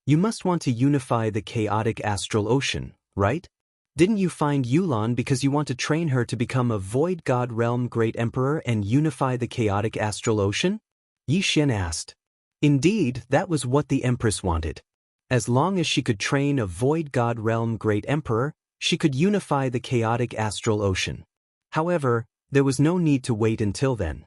You must want to unify the chaotic astral ocean, right? Didn't you find Yulan because you want to train her to become a Void God Realm Great Emperor and unify the chaotic astral ocean? Yi Xian asked. Indeed, that was what the Empress wanted. As long as she could train a Void God Realm Great Emperor, she could unify the chaotic astral ocean. However, there was no need to wait until then.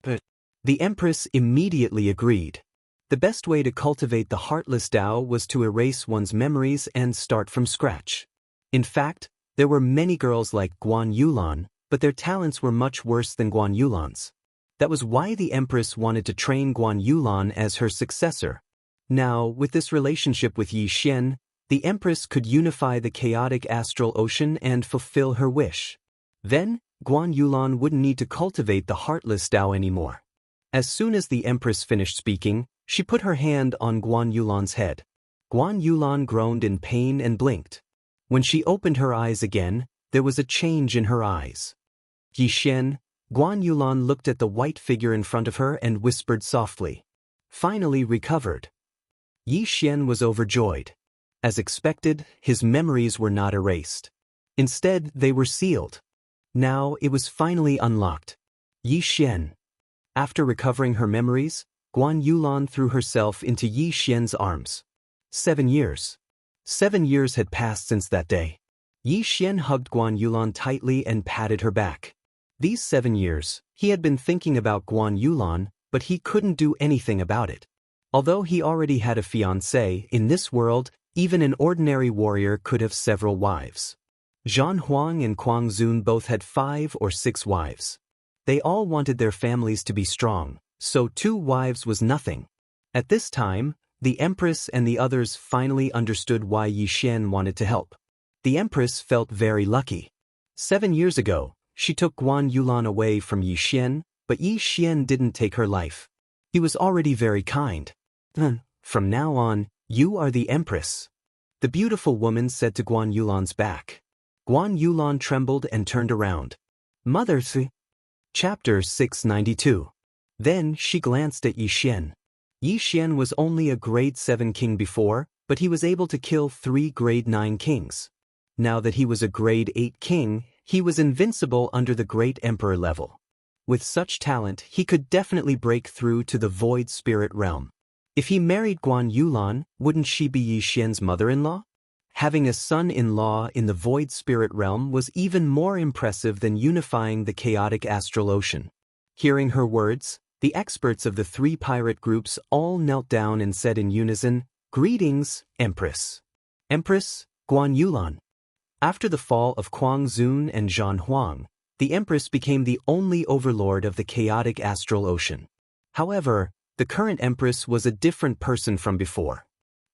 But the Empress immediately agreed. The best way to cultivate the Heartless Tao was to erase one's memories and start from scratch. In fact, there were many girls like Guan Yulan, but their talents were much worse than Guan Yulan's. That was why the Empress wanted to train Guan Yulan as her successor. Now, with this relationship with Yi Xian, the Empress could unify the chaotic astral ocean and fulfill her wish. Then, Guan Yulan wouldn't need to cultivate the heartless Tao anymore. As soon as the Empress finished speaking, she put her hand on Guan Yulan's head. Guan Yulan groaned in pain and blinked. When she opened her eyes again, there was a change in her eyes. Yi Xian, Guan Yulan looked at the white figure in front of her and whispered softly. Finally recovered. Yi Xian was overjoyed. As expected, his memories were not erased. Instead, they were sealed. Now it was finally unlocked. Yi Xian. After recovering her memories, Guan Yulan threw herself into Yi Xian's arms. 7 years. 7 years had passed since that day. Yi Xian hugged Guan Yulan tightly and patted her back. These 7 years, he had been thinking about Guan Yulan, but he couldn't do anything about it. Although he already had a fiancée, in this world, even an ordinary warrior could have several wives. Zhan Huang and Kuang Zun both had 5 or 6 wives. They all wanted their families to be strong, so 2 wives was nothing. At this time, the Empress and the others finally understood why Yi Xian wanted to help. The Empress felt very lucky. 7 years ago, she took Guan Yulan away from Yi Xian, but Yi Xian didn't take her life. He was already very kind. From now on, you are the Empress, the beautiful woman said to Guan Yulan's back. Guan Yulan trembled and turned around. Mother. Chapter 692. Then she glanced at Yi Xian. Yi Xian was only a grade 7 king before, but he was able to kill 3 grade 9 kings. Now that he was a grade 8 king, he was invincible under the great emperor level. With such talent, he could definitely break through to the void spirit realm. If he married Guan Yulan, wouldn't she be Yi Xian's mother-in-law? Having a son-in-law in the void spirit realm was even more impressive than unifying the chaotic astral ocean. Hearing her words, the experts of the 3 pirate groups all knelt down and said in unison, "Greetings, Empress." Empress, Guan Yulan. After the fall of Kuang Zun and Zhan Huang, the Empress became the only overlord of the chaotic astral ocean. However, the current Empress was a different person from before.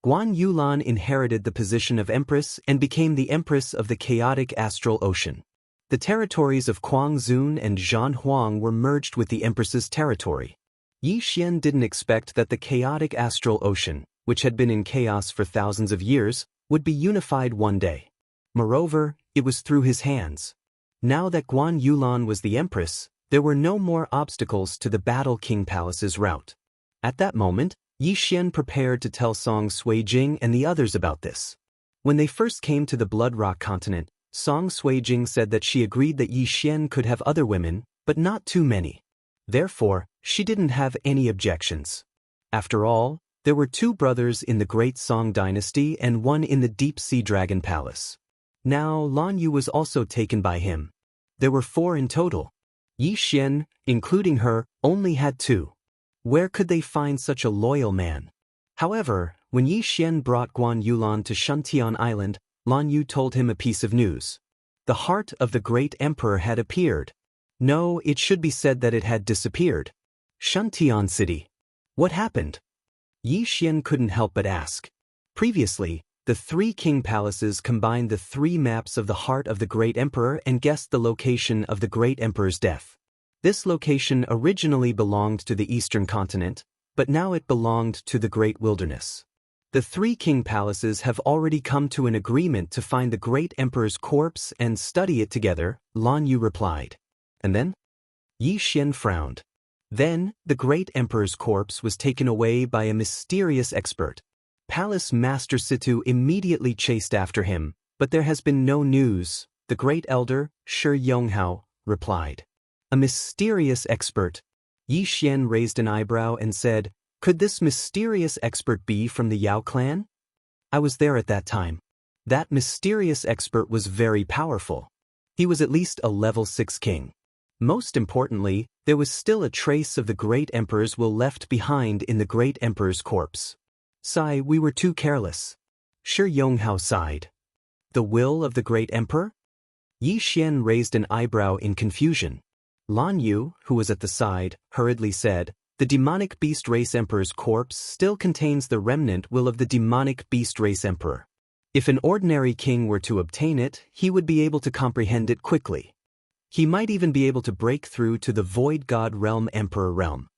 Guan Yulan inherited the position of Empress and became the Empress of the chaotic astral ocean. The territories of Kuang Zun and Zhan Huang were merged with the Empress's territory. Yi Xian didn't expect that the chaotic astral ocean, which had been in chaos for thousands of years, would be unified one day. Moreover, it was through his hands. Now that Guan Yulan was the Empress, there were no more obstacles to the Battle King Palace's route. At that moment, Yi Xian prepared to tell Song Suijing and the others about this. When they first came to the Blood Rock continent, Song Suijing said that she agreed that Yi Xian could have other women, but not too many. Therefore, she didn't have any objections. After all, there were 2 brothers in the Great Song Dynasty and 1 in the Deep Sea Dragon Palace. Now Lan Yu was also taken by him. There were 4 in total. Yi Xian, including her, only had 2. Where could they find such a loyal man? However, when Yi Xian brought Guan Yulan to Shantian Island, Lan Yu told him a piece of news. The heart of the great emperor had appeared. No, it should be said that it had disappeared. Shantian City. What happened? Yi Xian couldn't help but ask. Previously, the 3 king palaces combined the 3 maps of the heart of the great emperor and guessed the location of the great emperor's death. This location originally belonged to the eastern continent, but now it belonged to the great wilderness. The 3 king palaces have already come to an agreement to find the great emperor's corpse and study it together, Lan Yu replied. And then? Yi Xian frowned. Then, the great emperor's corpse was taken away by a mysterious expert. Palace Master Situ immediately chased after him, but there has been no news, the great elder, Shi Yonghao, replied. A mysterious expert. Yi Xian raised an eyebrow and said, "Could this mysterious expert be from the Yao clan?" I was there at that time. That mysterious expert was very powerful. He was at least a level 6 king. Most importantly, there was still a trace of the great emperor's will left behind in the great emperor's corpse. Sigh, we were too careless. Shi Yonghao sighed. The will of the great emperor? Yi Xian raised an eyebrow in confusion. Lan Yu, who was at the side, hurriedly said, "The demonic beast race emperor's corpse still contains the remnant will of the demonic beast race emperor. If an ordinary king were to obtain it, he would be able to comprehend it quickly. He might even be able to break through to the Void God Realm Emperor realm."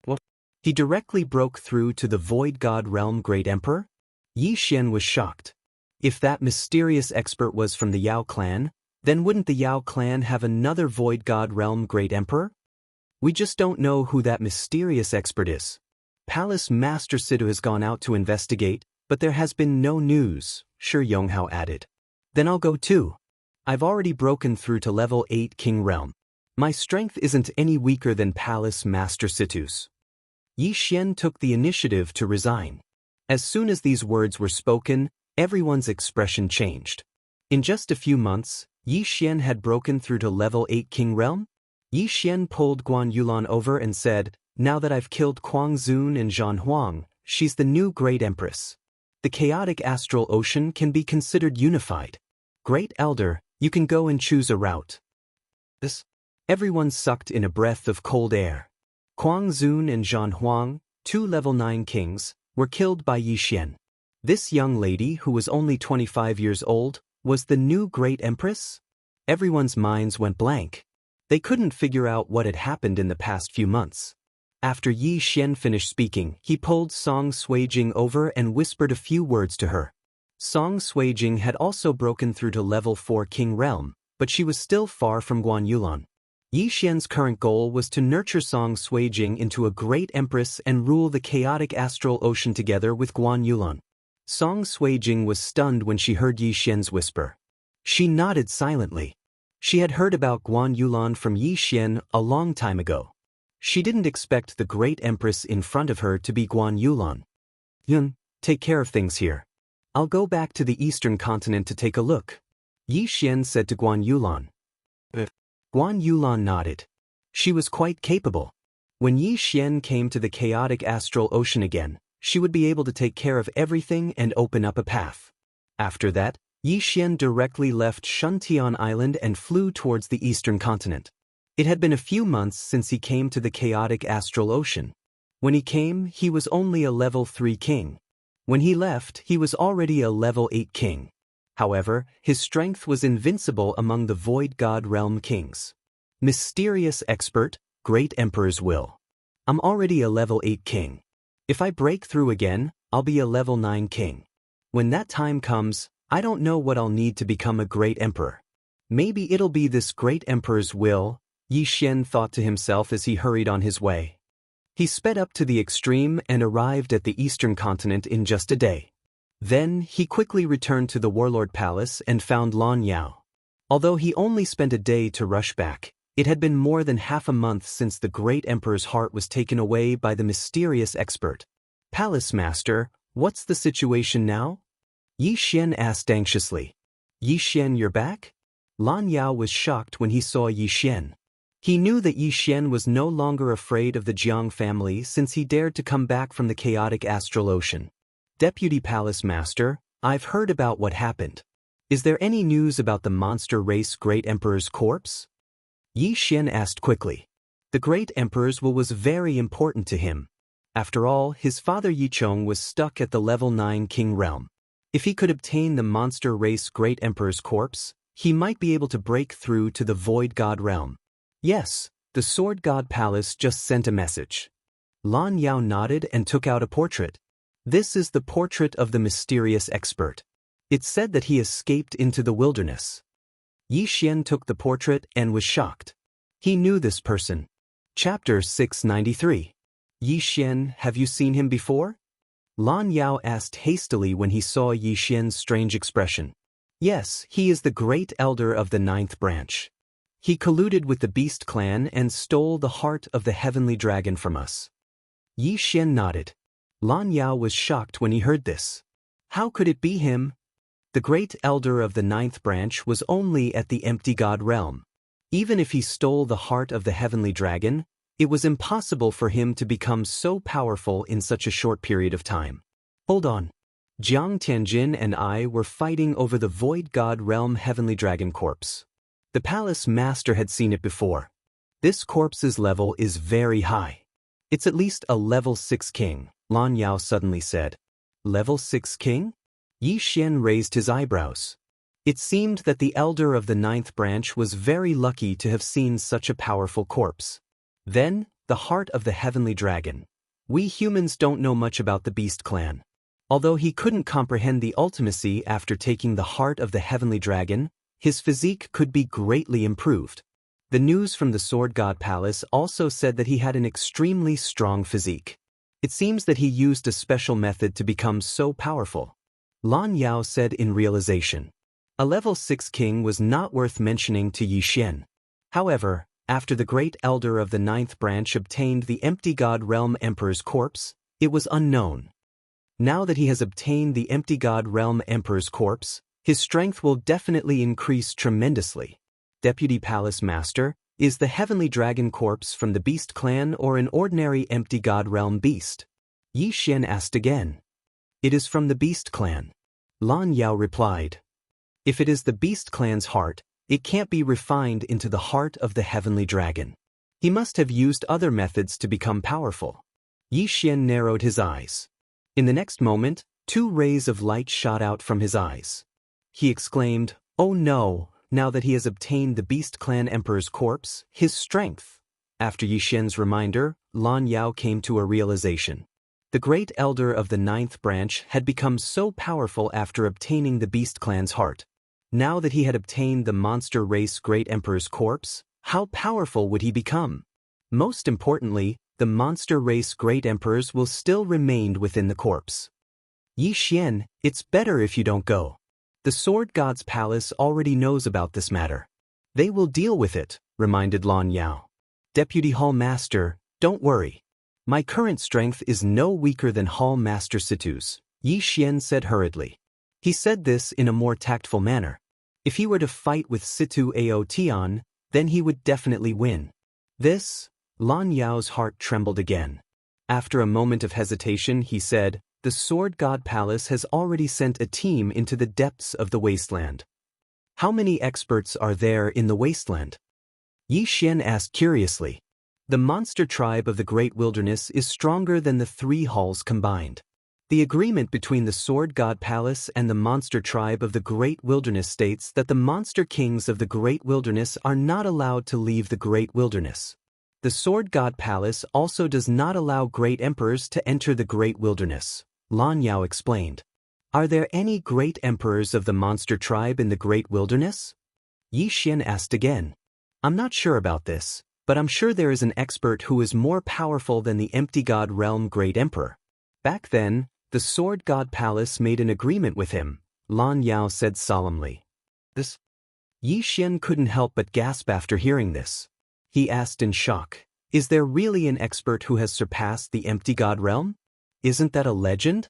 What? He directly broke through to the Void God Realm Great Emperor? Yi Xian was shocked. If that mysterious expert was from the Yao clan, then wouldn't the Yao clan have another Void God Realm Great Emperor? We just don't know who that mysterious expert is. Palace Master Situ has gone out to investigate, but there has been no news, Shi Yonghao added. Then I'll go too. I've already broken through to level 8 King Realm. My strength isn't any weaker than Palace Master Situ's. Yi Xian took the initiative to resign. As soon as these words were spoken, everyone's expression changed. In just a few months, Yi Xian had broken through to level 8 King Realm? Yi Xian pulled Guan Yulan over and said, "Now that I've killed Kuang Zun and Zhan Huang, she's the new Great Empress. The chaotic astral ocean can be considered unified. Great Elder, you can go and choose a route." Everyone sucked in a breath of cold air. Kuang Zun and Zhan Huang, 2 level 9 kings, were killed by Yi Xian. This young lady, who was only 25 years old, was the new Great Empress? Everyone's minds went blank. They couldn't figure out what had happened in the past few months. After Yi Xian finished speaking, he pulled Song Suijing over and whispered a few words to her. Song Suijing had also broken through to level 4 King Realm, but she was still far from Guan Yulan. Yi Xian's current goal was to nurture Song Suijing into a great empress and rule the chaotic astral ocean together with Guan Yulan. Song Suijing was stunned when she heard Yi Xian's whisper. She nodded silently. She had heard about Guan Yulan from Yi Xian a long time ago. She didn't expect the great empress in front of her to be Guan Yulan. "Yun, take care of things here. I'll go back to the eastern continent to take a look," Yi Xian said to Guan Yulan. Guan Yulan nodded. She was quite capable. When Yi Xian came to the chaotic astral ocean again, she would be able to take care of everything and open up a path. After that, Yi Xian directly left Shuntian Island and flew towards the eastern continent. It had been a few months since he came to the chaotic astral ocean. When he came, he was only a level 3 king. When he left, he was already a level 8 king. However, his strength was invincible among the Void God Realm kings. Mysterious expert, Great Emperor's will. I'm already a level 8 king. If I break through again, I'll be a level 9 king. When that time comes, I don't know what I'll need to become a great emperor. Maybe it'll be this great emperor's will, Yi Xian thought to himself as he hurried on his way. He sped up to the extreme and arrived at the eastern continent in just a day. Then, he quickly returned to the Warlord Palace and found Lan Yao. Although he only spent a day to rush back, it had been more than half a month since the great emperor's heart was taken away by the mysterious expert. "Palace Master, what's the situation now?" Yi Xian asked anxiously. "Yi Xian, you're back?" Lan Yao was shocked when he saw Yi Xian. He knew that Yi Xian was no longer afraid of the Jiang family since he dared to come back from the chaotic astral ocean. "Deputy Palace Master, I've heard about what happened. Is there any news about the monster race Great Emperor's corpse?" Yi Xian asked quickly. The Great Emperor's will was very important to him. After all, his father Yi Chong was stuck at the level 9 King Realm. If he could obtain the monster race Great Emperor's corpse, he might be able to break through to the Void God Realm. "Yes, the Sword God Palace just sent a message." Lan Yao nodded and took out a portrait. This is the portrait of the mysterious expert. It said that he escaped into the wilderness. Yi Xian took the portrait and was shocked. He knew this person. Chapter 693. Yi Xian, have you seen him before? Lan Yao asked hastily when he saw Yi Xian's strange expression. Yes, he is the great elder of the 9th branch. He colluded with the Beast clan and stole the heart of the heavenly dragon from us. Yi Xian nodded. Lan Yao was shocked when he heard this. How could it be him? The great elder of the 9th branch was only at the empty god realm. Even if he stole the heart of the heavenly dragon, it was impossible for him to become so powerful in such a short period of time. Hold on. Jiang Tianjin and I were fighting over the Void God Realm Heavenly Dragon corpse. The palace master had seen it before. This corpse's level is very high. It's at least a level 6 king, Lan Yao suddenly said. Level 6 king? Yi Xian raised his eyebrows. It seemed that the elder of the 9th branch was very lucky to have seen such a powerful corpse. Then, the heart of the heavenly dragon. We humans don't know much about the beast clan. Although he couldn't comprehend the ultimacy after taking the heart of the heavenly dragon, his physique could be greatly improved. The news from the Sword God Palace also said that he had an extremely strong physique. It seems that he used a special method to become so powerful. Lan Yao said in realization. A level 6 king was not worth mentioning to Yi Xian. However, after the great elder of the 9th branch obtained the Empty God Realm Emperor's corpse, it was unknown. Now that he has obtained the Empty God Realm Emperor's corpse, his strength will definitely increase tremendously. Deputy Palace Master, is the Heavenly Dragon corpse from the Beast Clan or an ordinary Empty God Realm beast? Yi Xian asked again. It is from the Beast Clan. Lan Yao replied. If it is the Beast Clan's heart, it can't be refined into the heart of the Heavenly Dragon. He must have used other methods to become powerful. Yi Xian narrowed his eyes. In the next moment, 2 rays of light shot out from his eyes. He exclaimed, "Oh no, now that he has obtained the Beast Clan Emperor's corpse, his strength." After Yi Xian's reminder, Lan Yao came to a realization. The great elder of the 9th branch had become so powerful after obtaining the Beast Clan's heart. Now that he had obtained the monster race Great Emperor's corpse, how powerful would he become? Most importantly, the monster race Great Emperors will still remain within the corpse. Yi Xian, it's better if you don't go. The Sword God's palace already knows about this matter. They will deal with it, reminded Lan Yao. Deputy Hall Master, don't worry. My current strength is no weaker than Hall Master Situ's, Yi Xian said hurriedly. He said this in a more tactful manner. If he were to fight with Situ Ao Tian, then he would definitely win. This, Lan Yao's heart trembled again. After a moment of hesitation, he said, the Sword God Palace has already sent a team into the depths of the wasteland. How many experts are there in the wasteland? Yi Xian asked curiously. The monster tribe of the Great Wilderness is stronger than the 3 halls combined. The agreement between the Sword God Palace and the monster tribe of the Great Wilderness states that the monster kings of the Great Wilderness are not allowed to leave the Great Wilderness. The Sword God Palace also does not allow great emperors to enter the Great Wilderness, Lan Yao explained. Are there any great emperors of the monster tribe in the Great Wilderness? Yi Xian asked again. I'm not sure about this, but I'm sure there is an expert who is more powerful than the Empty God Realm Great Emperor. Back then, the Sword God Palace made an agreement with him, Lan Yao said solemnly. This? Yi Xian couldn't help but gasp after hearing this. He asked in shock, is there really an expert who has surpassed the Empty God Realm? Isn't that a legend?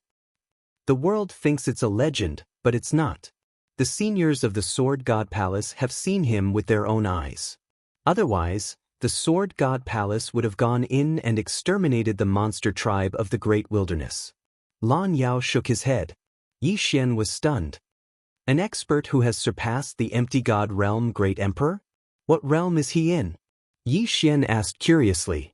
The world thinks it's a legend, but it's not. The seniors of the Sword God Palace have seen him with their own eyes. Otherwise, the Sword God Palace would have gone in and exterminated the monster tribe of the Great Wilderness. Lan Yao shook his head. Yi Xian was stunned. An expert who has surpassed the Empty God Realm Great Emperor? What realm is he in? Yi Xian asked curiously.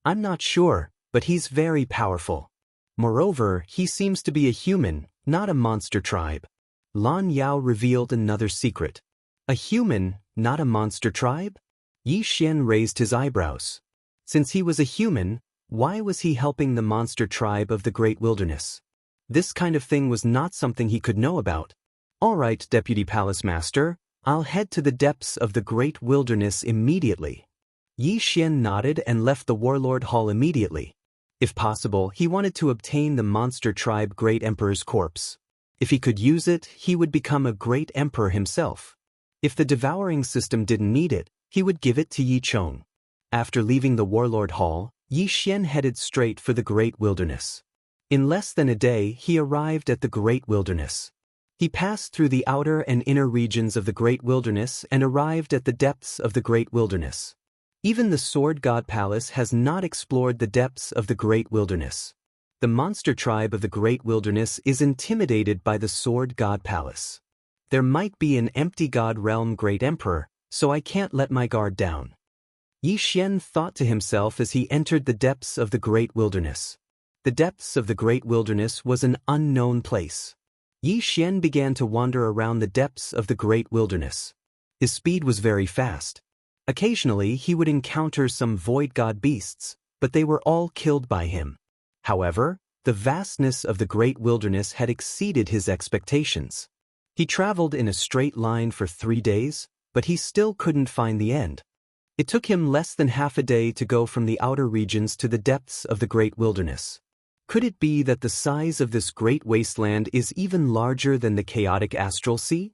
I'm not sure, but he's very powerful. Moreover, he seems to be a human, not a monster tribe. Lan Yao revealed another secret. A human, not a monster tribe? Yi Xian raised his eyebrows. Since he was a human, why was he helping the monster tribe of the Great Wilderness? This kind of thing was not something he could know about. All right, Deputy Palace Master, I'll head to the depths of the Great Wilderness immediately. Yi Xian nodded and left the Warlord Hall immediately. If possible, he wanted to obtain the monster tribe Great Emperor's corpse. If he could use it, he would become a great emperor himself. If the devouring system didn't need it, he would give it to Yi Chong. After leaving the Warlord Hall, Yi Xian headed straight for the Great Wilderness. In less than a day, he arrived at the Great Wilderness. He passed through the outer and inner regions of the Great Wilderness and arrived at the depths of the Great Wilderness. Even the Sword God Palace has not explored the depths of the Great Wilderness. The monster tribe of the great wilderness is intimidated by the sword god palace. There might be an empty god realm great emperor, so I can't let my guard down. Yi Xian thought to himself as he entered the depths of the great wilderness. The depths of the great wilderness was an unknown place. Yi Xian began to wander around the depths of the great wilderness. His speed was very fast. Occasionally he would encounter some void god beasts, but they were all killed by him. However, the vastness of the great wilderness had exceeded his expectations. He traveled in a straight line for 3 days, but he still couldn't find the end. It took him less than half a day to go from the outer regions to the depths of the great wilderness. Could it be that the size of this great wasteland is even larger than the chaotic astral sea?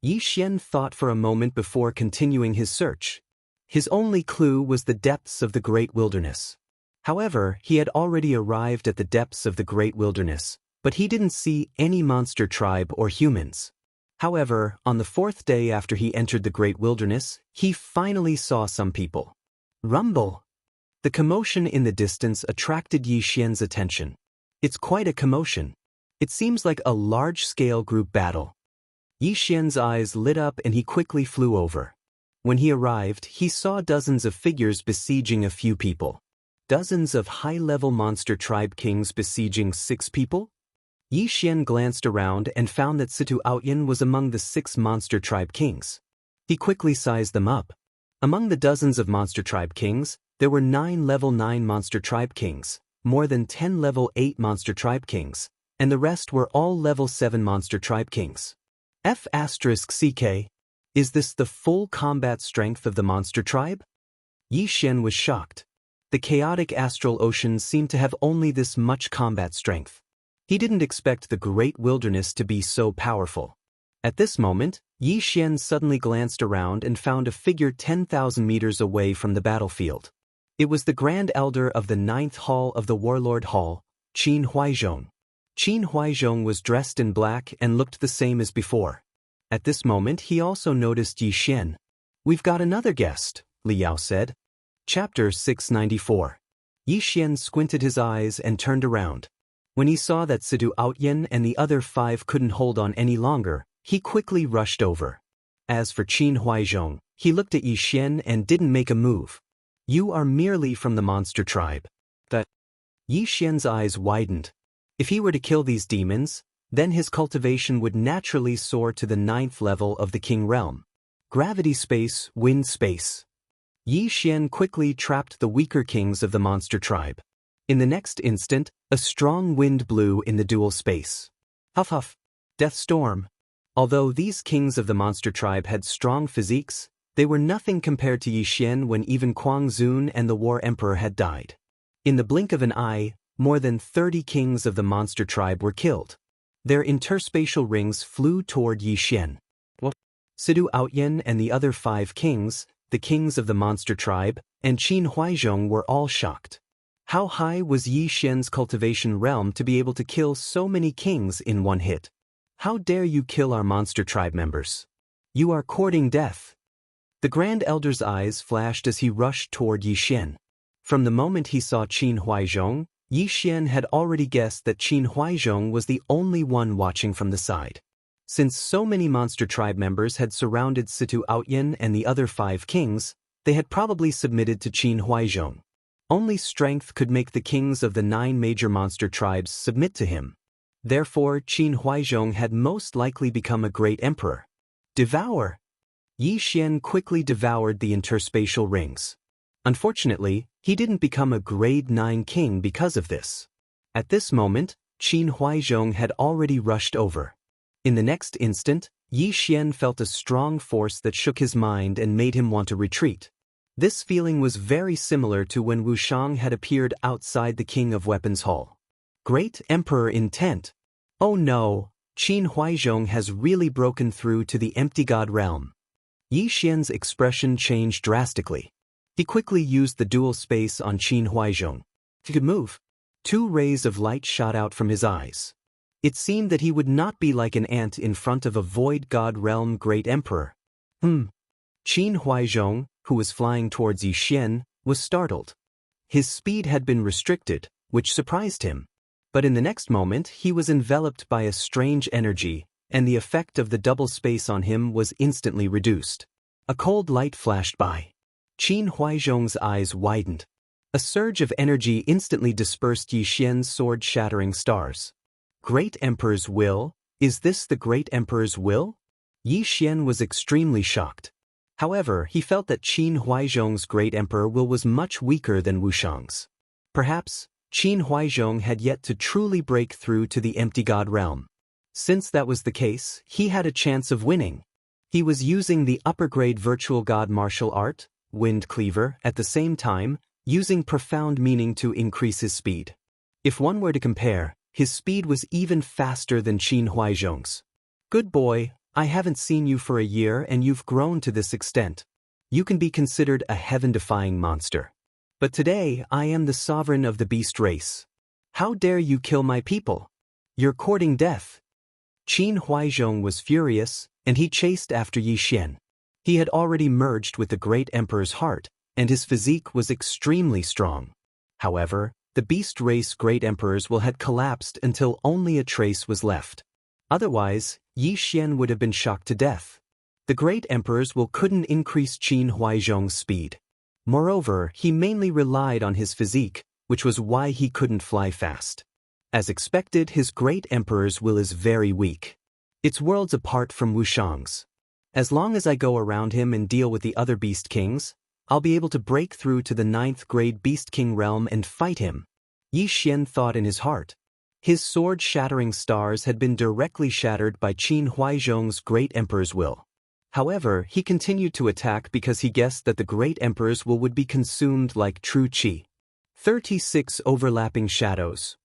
Yi Xian thought for a moment before continuing his search. His only clue was the depths of the great wilderness. However, he had already arrived at the depths of the great wilderness, but he didn't see any monster tribe or humans. However, on the 4th day after he entered the great wilderness, he finally saw some people. Rumble! The commotion in the distance attracted Yi Xian's attention. It's quite a commotion. It seems like a large-scale group battle. Yi Xian's eyes lit up and he quickly flew over. When he arrived, he saw dozens of figures besieging a few people. Dozens of high-level monster tribe kings besieging 6 people? Yi Xian glanced around and found that Situ Outyan was among the 6 monster tribe kings. He quickly sized them up. Among the dozens of monster tribe kings, there were 9 level 9 monster tribe kings, more than 10 level 8 monster tribe kings, and the rest were all level 7 monster tribe kings. F***CK. Is this the full combat strength of the monster tribe? Yi Xian was shocked. The chaotic astral ocean seemed to have only this much combat strength. He didn't expect the great wilderness to be so powerful. At this moment, Yi Xian suddenly glanced around and found a figure 10,000 meters away from the battlefield. It was the Grand Elder of the 9th Hall of the Warlord Hall, Qin Huaizhong. Qin Huaizhong was dressed in black and looked the same as before. At this moment he also noticed Yi Xian. "We've got another guest," Li Yao said. Chapter 694. Yi Xian squinted his eyes and turned around. When he saw that Situ Outyan and the other 5 couldn't hold on any longer, he quickly rushed over. As for Qin Huaizhong, he looked at Yi Xian and didn't make a move. "You are merely from the monster tribe." That Yi Xian's eyes widened. If he were to kill these demons, then his cultivation would naturally soar to the 9th level of the king realm. Gravity space, wind space. Yi Xian quickly trapped the weaker kings of the monster tribe. In the next instant, a strong wind blew in the dual space. Huff huff. Death storm. Although these kings of the monster tribe had strong physiques, they were nothing compared to Yi Xian when even Kuang Zun and the War Emperor had died. In the blink of an eye, more than 30 kings of the monster tribe were killed. Their interspatial rings flew toward Yi Xian. Situ Outyan and the other 5 kings, the kings of the monster tribe, and Qin Huaizhong were all shocked. How high was Yi Xian's cultivation realm to be able to kill so many kings in one hit? "How dare you kill our monster tribe members? You are courting death." The Grand Elder's eyes flashed as he rushed toward Yi Xian. From the moment he saw Qin Huaizhong, Yi Xian had already guessed that Qin Huaizhong was the only one watching from the side. Since so many monster tribe members had surrounded Situ Outyan and the other 5 kings, they had probably submitted to Qin Huaizhong. Only strength could make the kings of the 9 major monster tribes submit to him. Therefore, Qin Huaizhong had most likely become a great emperor. Devour! Yi Xian quickly devoured the interspatial rings. Unfortunately, he didn't become a grade 9 king because of this. At this moment, Qin Huaizhong had already rushed over. In the next instant, Yi Xian felt a strong force that shook his mind and made him want to retreat. This feeling was very similar to when Wu Shang had appeared outside the King of Weapons Hall. Great Emperor intent. Oh no, Qin Huaizhong has really broken through to the empty god realm. Yi Xian's expression changed drastically. He quickly used the dual space on Qin Huaizhong. He could move. 2 rays of light shot out from his eyes. It seemed that he would not be like an ant in front of a void god realm great emperor. Qin Huaizhong, who was flying towards Yi Xian, was startled. His speed had been restricted, which surprised him. But in the next moment he was enveloped by a strange energy, and the effect of the double space on him was instantly reduced. A cold light flashed by. Qin Huaizhong's eyes widened. A surge of energy instantly dispersed Yi Xian's sword-shattering stars. Great Emperor's will? Is this the Great Emperor's will? Yi Xian was extremely shocked. However, he felt that Qin Huaizhong's Great Emperor will was much weaker than Wushang's. Perhaps, Qin Huaizhong had yet to truly break through to the empty god realm. Since that was the case, he had a chance of winning. He was using the upper-grade virtual god martial art, Wind Cleaver, at the same time, using profound meaning to increase his speed. If one were to compare, his speed was even faster than Qin Huaizhong's. Good boy, I haven't seen you for a year and you've grown to this extent. You can be considered a heaven-defying monster. But today I am the sovereign of the beast race. How dare you kill my people? You're courting death. Qin Huaizhong was furious, and he chased after Yi Xian. He had already merged with the Great Emperor's heart, and his physique was extremely strong. However, the beast race Great Emperors had collapsed until only a trace was left. Otherwise, Yi Xian would have been shocked to death. The Great Emperors couldn't increase Qin Huaizhong's speed. Moreover, he mainly relied on his physique, which was why he couldn't fly fast. As expected, his Great Emperor's will is very weak. It's worlds apart from Wushang's. As long as I go around him and deal with the other Beast Kings, I'll be able to break through to the 9th grade Beast King realm and fight him. Yi Xian thought in his heart. His sword-shattering stars had been directly shattered by Qin Huaizhong's Great Emperor's will. However, he continued to attack because he guessed that the Great Emperor's will would be consumed like true qi. 36 overlapping shadows.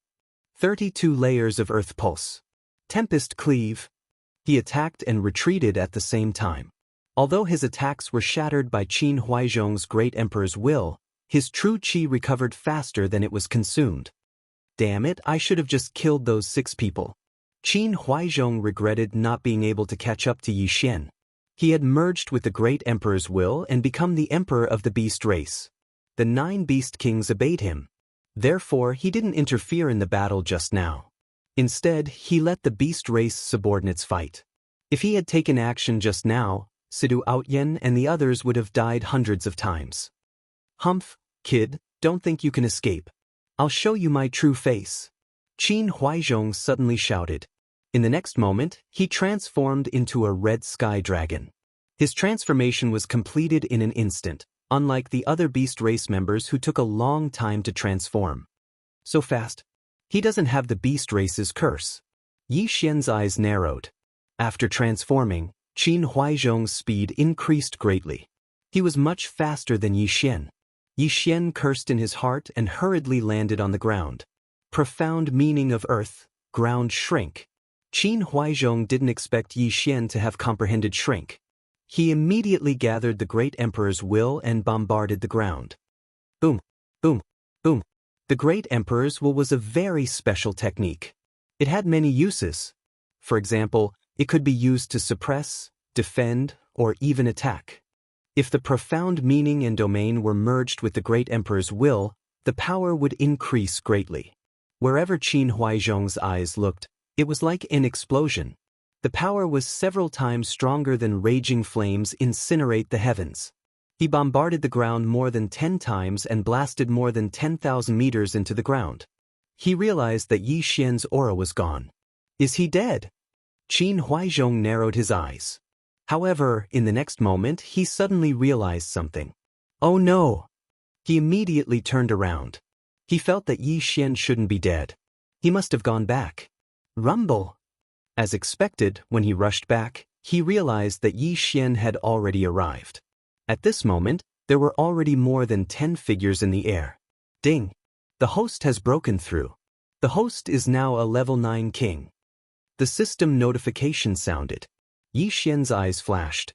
32 layers of earth pulse. Tempest cleave. He attacked and retreated at the same time. Although his attacks were shattered by Qin Huaizhong's Great Emperor's will, his true qi recovered faster than it was consumed. Damn it, I should have just killed those 6 people. Qin Huaizhong regretted not being able to catch up to Yi Xian. He had merged with the Great Emperor's will and become the Emperor of the Beast race. The 9 Beast Kings obeyed him. Therefore, he didn't interfere in the battle just now. Instead, he let the Beast race subordinates fight. If he had taken action just now, Sidu Outyen and the others would have died hundreds of times. Humph, kid, don't think you can escape. I'll show you my true face. Qin Huaizhong suddenly shouted. In the next moment, he transformed into a red sky dragon. His transformation was completed in an instant, unlike the other beast race members who took a long time to transform. So fast. He doesn't have the beast race's curse. Yi Xian's eyes narrowed. After transforming, Qin Huaizhong's speed increased greatly. He was much faster than Yi Xian. Yi Xian cursed in his heart and hurriedly landed on the ground. Profound meaning of earth, ground shrink. Qin Huaizhong didn't expect Yi Xian to have comprehended shrink. He immediately gathered the Great Emperor's will and bombarded the ground. Boom, boom, boom. The Great Emperor's will was a very special technique. It had many uses. For example, it could be used to suppress, defend, or even attack. If the profound meaning and domain were merged with the Great Emperor's will, the power would increase greatly. Wherever Qin Huaizhong's eyes looked, it was like an explosion. The power was several times stronger than raging flames incinerate the heavens. He bombarded the ground more than 10 times and blasted more than 10,000 meters into the ground. He realized that Yi Xian's aura was gone. Is he dead? Qin Huaizhong narrowed his eyes. However, in the next moment, he suddenly realized something. Oh no! He immediately turned around. He felt that Yi Xian shouldn't be dead. He must have gone back. Rumble! As expected, when he rushed back, he realized that Yi Xian had already arrived. At this moment, there were already more than 10 figures in the air. Ding! The host has broken through. The host is now a level 9 king. The system notification sounded. Yi Xian's eyes flashed.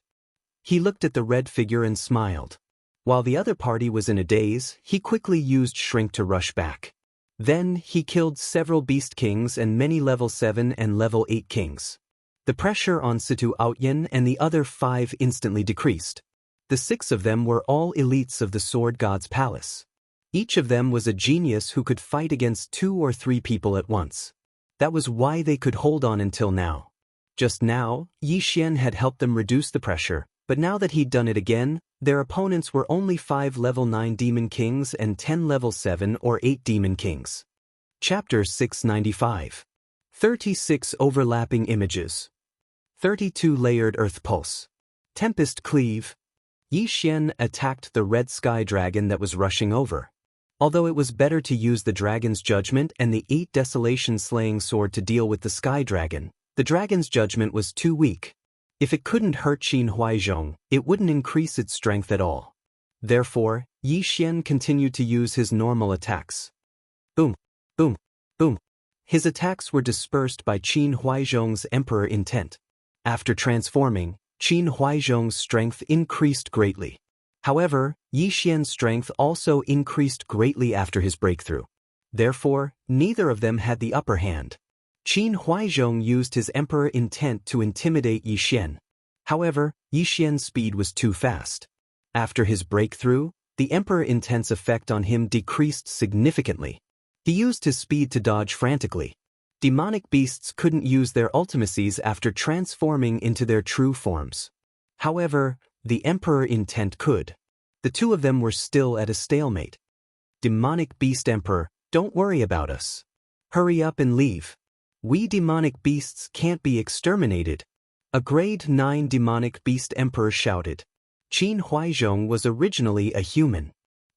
He looked at the red figure and smiled. While the other party was in a daze, he quickly used Shrink to rush back. Then, he killed several Beast Kings and many level 7 and level 8 kings. The pressure on Situ Outyen and the other 5 instantly decreased. The 6 of them were all elites of the Sword God's palace. Each of them was a genius who could fight against 2 or 3 people at once. That was why they could hold on until now. Just now, Yi Xian had helped them reduce the pressure, but now that he'd done it again, their opponents were only 5 level 9 Demon Kings and 10 level 7 or 8 Demon Kings. Chapter 695. 36 Overlapping Images. 32 Layered Earth Pulse. Tempest Cleave. Yi Xian attacked the red sky dragon that was rushing over. Although it was better to use the dragon's judgment and the 8 desolation slaying sword to deal with the sky dragon, the dragon's judgment was too weak. If it couldn't hurt Qin Huaizhong, it wouldn't increase its strength at all. Therefore, Yi Xian continued to use his normal attacks. Boom, boom, boom. His attacks were dispersed by Qin Huaizhong's Emperor Intent. After transforming, Qin Huaizhong's strength increased greatly. However, Yi Xian's strength also increased greatly after his breakthrough. Therefore, neither of them had the upper hand. Qin Huaizhong used his Emperor Intent to intimidate Yi Xian. However, Yi Xian's speed was too fast. After his breakthrough, the Emperor Intent's effect on him decreased significantly. He used his speed to dodge frantically. Demonic beasts couldn't use their ultimacies after transforming into their true forms. However, the Emperor Intent could. The two of them were still at a stalemate. Demonic Beast Emperor, don't worry about us. Hurry up and leave. We demonic beasts can't be exterminated. A grade 9 demonic beast emperor shouted. Qin Huaizhong was originally a human.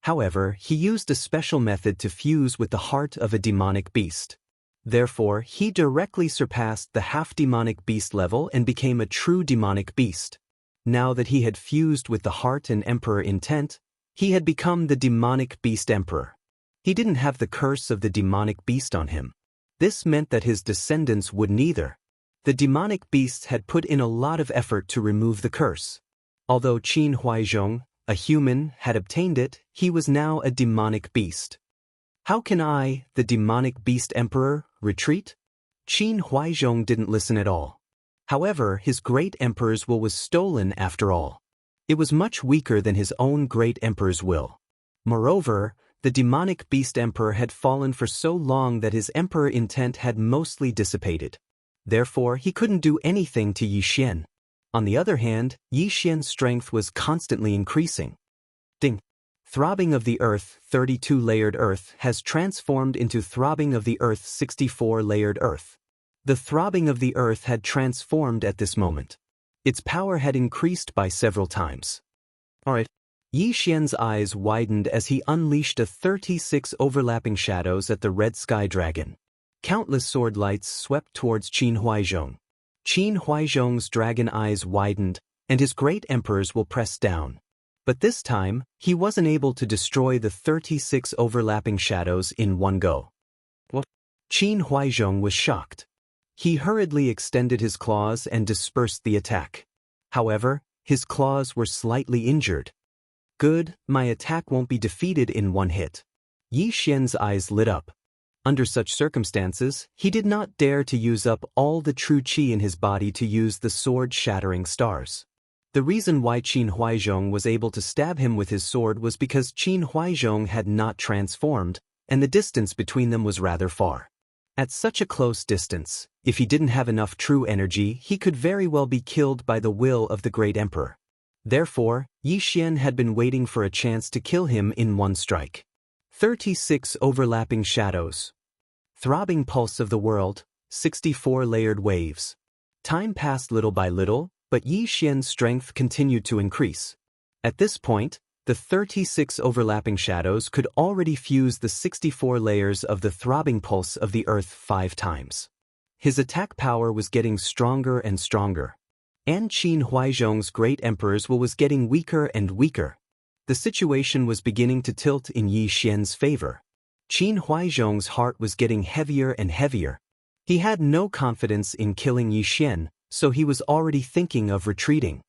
However, he used a special method to fuse with the heart of a demonic beast. Therefore, he directly surpassed the half-demonic beast level and became a true demonic beast. Now that he had fused with the heart and Emperor Intent, he had become the demonic beast emperor. He didn't have the curse of the demonic beast on him. This meant that his descendants wouldn't either. The demonic beasts had put in a lot of effort to remove the curse. Although Qin Huaizhong, a human, had obtained it, he was now a demonic beast. How can I, the demonic beast emperor, retreat? Qin Huaizhong didn't listen at all. However, his great emperor's will was stolen after all. It was much weaker than his own great emperor's will. Moreover, the demonic beast emperor had fallen for so long that his Emperor Intent had mostly dissipated. Therefore, he couldn't do anything to Yi Xian. On the other hand, Yi Xian's strength was constantly increasing. Ding! Throbbing of the Earth 32 Layered Earth has transformed into Throbbing of the Earth 64 Layered Earth. The throbbing of the Earth had transformed at this moment. Its power had increased by several times. Alright. Yi Xian's eyes widened as he unleashed 36 overlapping shadows at the red sky dragon. Countless sword lights swept towards Qin Huaizhong. Qin Huaizhong's dragon eyes widened, and his great emperors will press down. But this time, he wasn't able to destroy the 36 overlapping shadows in one go. What? Qin Huaizhong was shocked. He hurriedly extended his claws and dispersed the attack. However, his claws were slightly injured. Good, my attack won't be defeated in one hit. Yi Xian's eyes lit up. Under such circumstances, he did not dare to use up all the true qi in his body to use the sword-shattering stars. The reason why Qin Huaizhong was able to stab him with his sword was because Qin Huaizhong had not transformed, and the distance between them was rather far. At such a close distance, if he didn't have enough true energy, he could very well be killed by the will of the great emperor. Therefore, Yi Xian had been waiting for a chance to kill him in one strike. 36 overlapping shadows. Throbbing pulse of the world, 64 layered waves. Time passed little by little, but Yi Xian's strength continued to increase. At this point, the 36 overlapping shadows could already fuse the 64 layers of the throbbing pulse of the earth 5 times. His attack power was getting stronger and stronger. And Qin Huaizhong's great emperor's will was getting weaker and weaker. The situation was beginning to tilt in Yi Xian's favor. Qin Huaizhong's heart was getting heavier and heavier. He had no confidence in killing Yi Xian, so he was already thinking of retreating.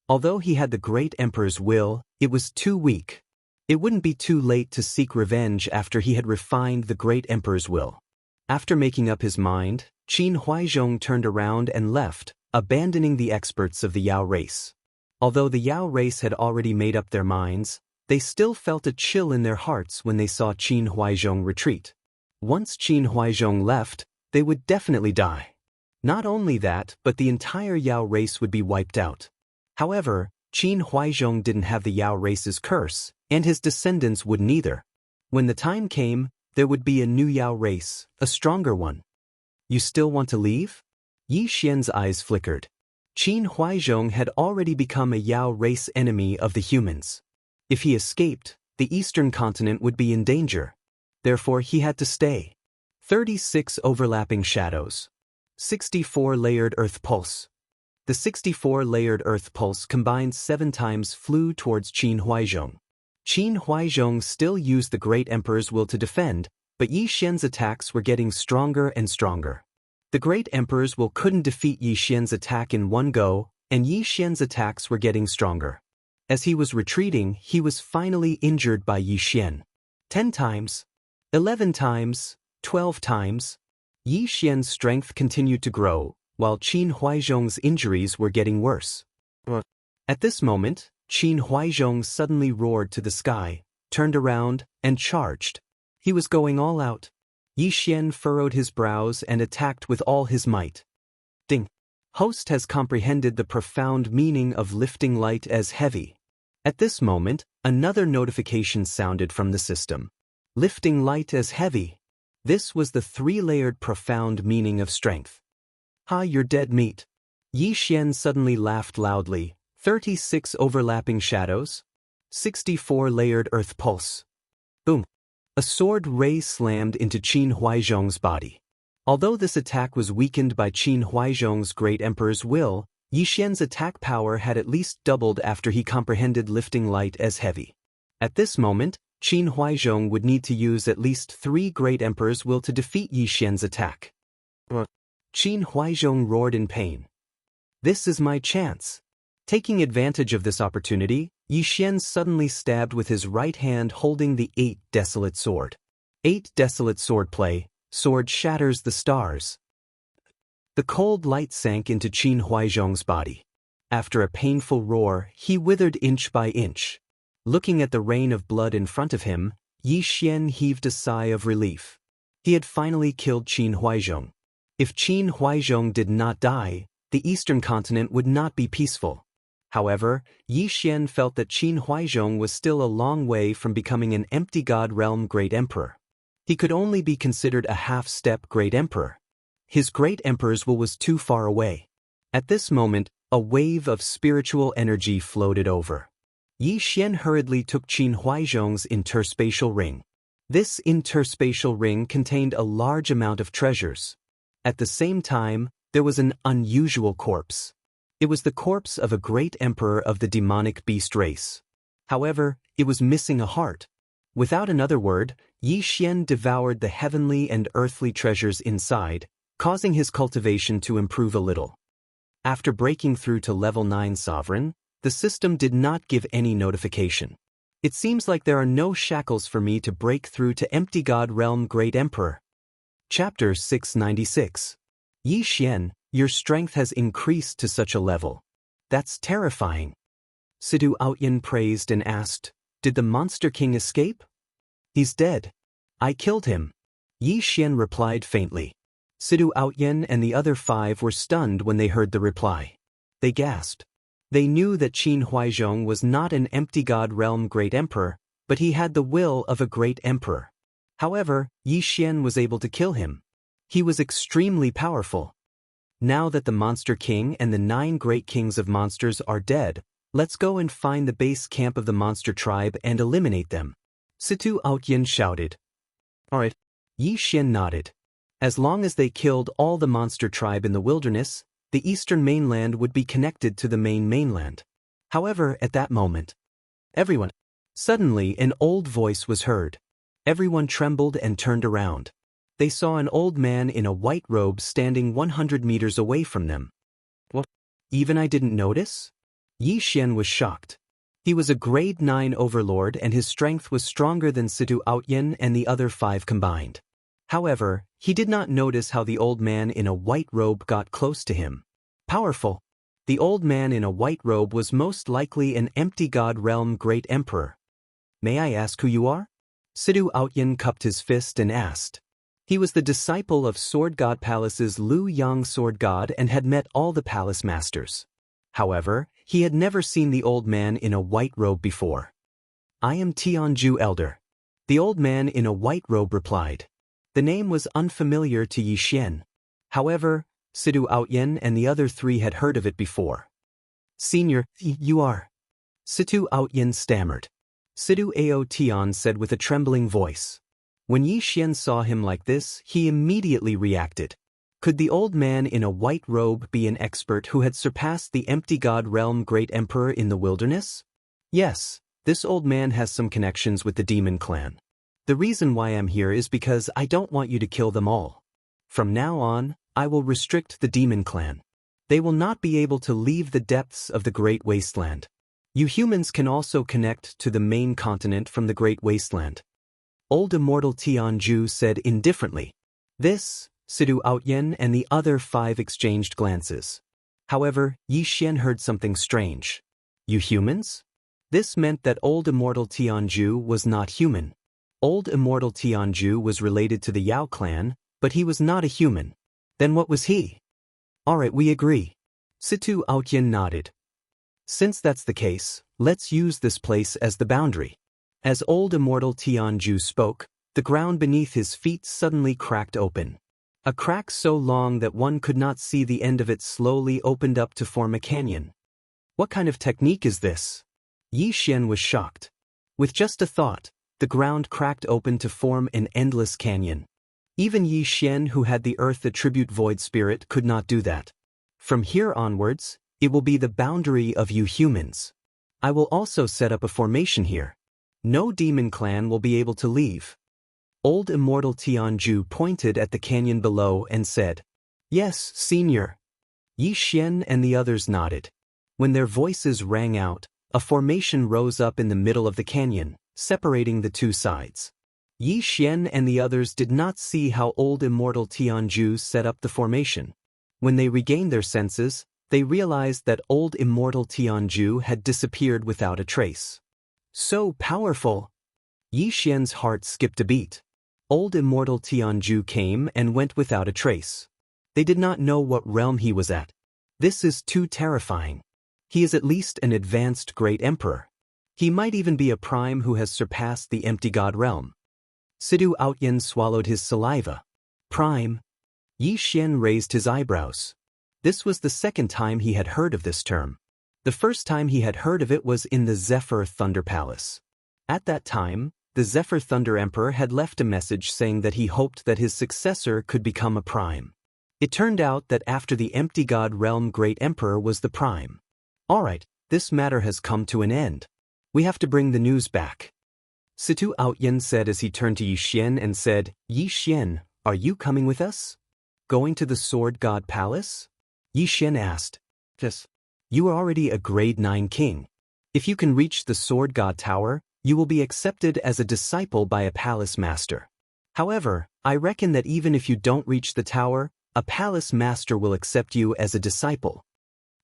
Although he had the great emperor's will, it was too weak. It wouldn't be too late to seek revenge after he had refined the great emperor's will. After making up his mind, Qin Huaizhong turned around and left, abandoning the experts of the Yao race. Although the Yao race had already made up their minds, They still felt a chill in their hearts when they saw Qin Huaizhong retreat. Once Qin Huaizhong left, they would definitely die. Not only that, but the entire Yao race would be wiped out. However, Qin Huaizhong didn't have the Yao race's curse, and his descendants wouldn't either. When the time came, there would be a new Yao race, a stronger one. You still want to leave? Yi Xian's eyes flickered. Qin Huaizhong had already become a Yao race enemy of the humans. If he escaped, the eastern continent would be in danger. Therefore he had to stay. 36 overlapping shadows. 64 layered earth pulse. The 64 layered earth pulse combined 7 times flew towards Qin Huaizhong. Qin Huaizhong still used the Great Emperor's will to defend, but Yi Xian's attacks were getting stronger and stronger. The Great Emperor's will couldn't defeat Yi Xian's attack in one go, and Yi Xian's attacks were getting stronger. As he was retreating, he was finally injured by Yi Xian. 10 times, 11 times, 12 times. Yi Xian's strength continued to grow, while Qin Huaizhong's injuries were getting worse. At this moment, Qin Huaizhong suddenly roared to the sky, turned around, and charged. He was going all out. Yi Xian furrowed his brows and attacked with all his might. Ding! Host has comprehended the profound meaning of lifting light as heavy. At this moment, another notification sounded from the system. Lifting light as heavy. This was the 3-layered profound meaning of strength. Ha, you're dead meat. Yi Xian suddenly laughed loudly. 36 overlapping shadows. 64 layered earth pulse. Boom. A sword ray slammed into Qin Huaizhong's body. Although this attack was weakened by Qin Huaizhong's Great Emperor's will, Yi Xian's attack power had at least doubled after he comprehended lifting light as heavy. At this moment, Qin Huaizhong would need to use at least 3 Great Emperor's will to defeat Yi Xian's attack. Qin Huaizhong roared in pain. This is my chance. Taking advantage of this opportunity, Yi Xian suddenly stabbed with his right hand holding the 8 desolate sword. 8 desolate swordplay, sword shatters the stars. The cold light sank into Qin Huaizhong's body. After a painful roar, he withered inch by inch. Looking at the rain of blood in front of him, Yi Xian heaved a sigh of relief. He had finally killed Qin Huaizhong. If Qin Huaizhong did not die, the eastern continent would not be peaceful. However, Yi Xian felt that Qin Huaizhong was still a long way from becoming an empty god realm Great Emperor. He could only be considered a half-step Great Emperor. His Great Emperor's will was too far away. At this moment, a wave of spiritual energy floated over. Yi Xian hurriedly took Qin Huaizhong's interspatial ring. This interspatial ring contained a large amount of treasures. At the same time, there was an unusual corpse. It was the corpse of a great emperor of the demonic beast race. However, it was missing a heart. Without another word, Yi Xian devoured the heavenly and earthly treasures inside, causing his cultivation to improve a little. After breaking through to level 9 sovereign, the system did not give any notification. It seems like there are no shackles for me to break through to empty god realm Great Emperor. Chapter 696. Yi Xian, your strength has increased to such a level. That's terrifying. Sidu Outyan praised and asked, did the Monster King escape? He's dead. I killed him. Yi Xian replied faintly. Sidu Outyan and the other 5 were stunned when they heard the reply. They gasped. They knew that Qin Huaizhong was not an empty god realm Great Emperor, but he had the will of a Great Emperor. However, Yi Xian was able to kill him. He was extremely powerful. Now that the Monster King and the 9 great kings of monsters are dead, let's go and find the base camp of the monster tribe and eliminate them. Situ Outyan shouted. Alright. Yi Xian nodded. As long as they killed all the monster tribe in the wilderness, the eastern mainland would be connected to the main mainland. However, at that moment, suddenly an old voice was heard. Everyone trembled and turned around. They saw an old man in a white robe standing 100 meters away from them. What? Even I didn't notice? Yi Xian was shocked. He was a grade 9 overlord and his strength was stronger than Situ Outyan and the other 5 combined. However, he did not notice how the old man in a white robe got close to him. Powerful. The old man in a white robe was most likely an empty god realm Great Emperor. May I ask who you are? Sidhu Outyin cupped his fist and asked. He was the disciple of Sword God Palace's Liu Yang Sword God and had met all the palace masters. However, he had never seen the old man in a white robe before. I am Tianju Elder. The old man in a white robe replied. The name was unfamiliar to Yi Xian. However, Sidhu Outyin and the other three had heard of it before. Senior, you are. Sidhu Outyin stammered. Sidhu Ao Tian said with a trembling voice. When Yi Xian saw him like this, he immediately reacted. Could the old man in a white robe be an expert who had surpassed the empty god realm great emperor in the wilderness? Yes, this old man has some connections with the demon clan. The reason why I'm here is because I don't want you to kill them all. From now on, I will restrict the demon clan. They will not be able to leave the depths of the great wasteland. You humans can also connect to the main continent from the great wasteland. Old Immortal Tianju said indifferently. This, Sidhu Outyin and the other five exchanged glances. However, Yi Xian heard something strange. You humans? This meant that Old Immortal Tianju was not human. Old Immortal Tianju was related to the Yao clan, but he was not a human. Then what was he? Alright, we agree. Sidhu Outyin nodded. Since that's the case, let's use this place as the boundary. As Old Immortal Tianju spoke, the ground beneath his feet suddenly cracked open. A crack so long that one could not see the end of it slowly opened up to form a canyon. What kind of technique is this? Yi Xian was shocked. With just a thought, the ground cracked open to form an endless canyon. Even Yi Xian, who had the earth attribute void spirit, could not do that. From here onwards, it will be the boundary of you humans. I will also set up a formation here. No demon clan will be able to leave. Old Immortal Tianju pointed at the canyon below and said, Yes, senior. Yi Xian and the others nodded. When their voices rang out, a formation rose up in the middle of the canyon, separating the two sides. Yi Xian and the others did not see how Old Immortal Tianju set up the formation. When they regained their senses, they realized that Old Immortal Tianju had disappeared without a trace. So powerful! Yi Xian's heart skipped a beat. Old Immortal Tianju came and went without a trace. They did not know what realm he was at. This is too terrifying. He is at least an advanced great emperor. He might even be a prime who has surpassed the empty god realm. Sidhu Outyin swallowed his saliva. Prime? Yi Xian raised his eyebrows. This was the second time he had heard of this term. The first time he had heard of it was in the Zephyr Thunder Palace. At that time, the Zephyr Thunder Emperor had left a message saying that he hoped that his successor could become a prime. It turned out that after the empty god realm great emperor was the prime. Alright, this matter has come to an end. We have to bring the news back. Sidhu Outyin said as he turned to Yi Xian and said, Yi Xian, are you coming with us? Going to the Sword God Palace? Yi Xian asked. Yes. You are already a grade 9 king. If you can reach the Sword God Tower, you will be accepted as a disciple by a palace master. However, I reckon that even if you don't reach the tower, a palace master will accept you as a disciple.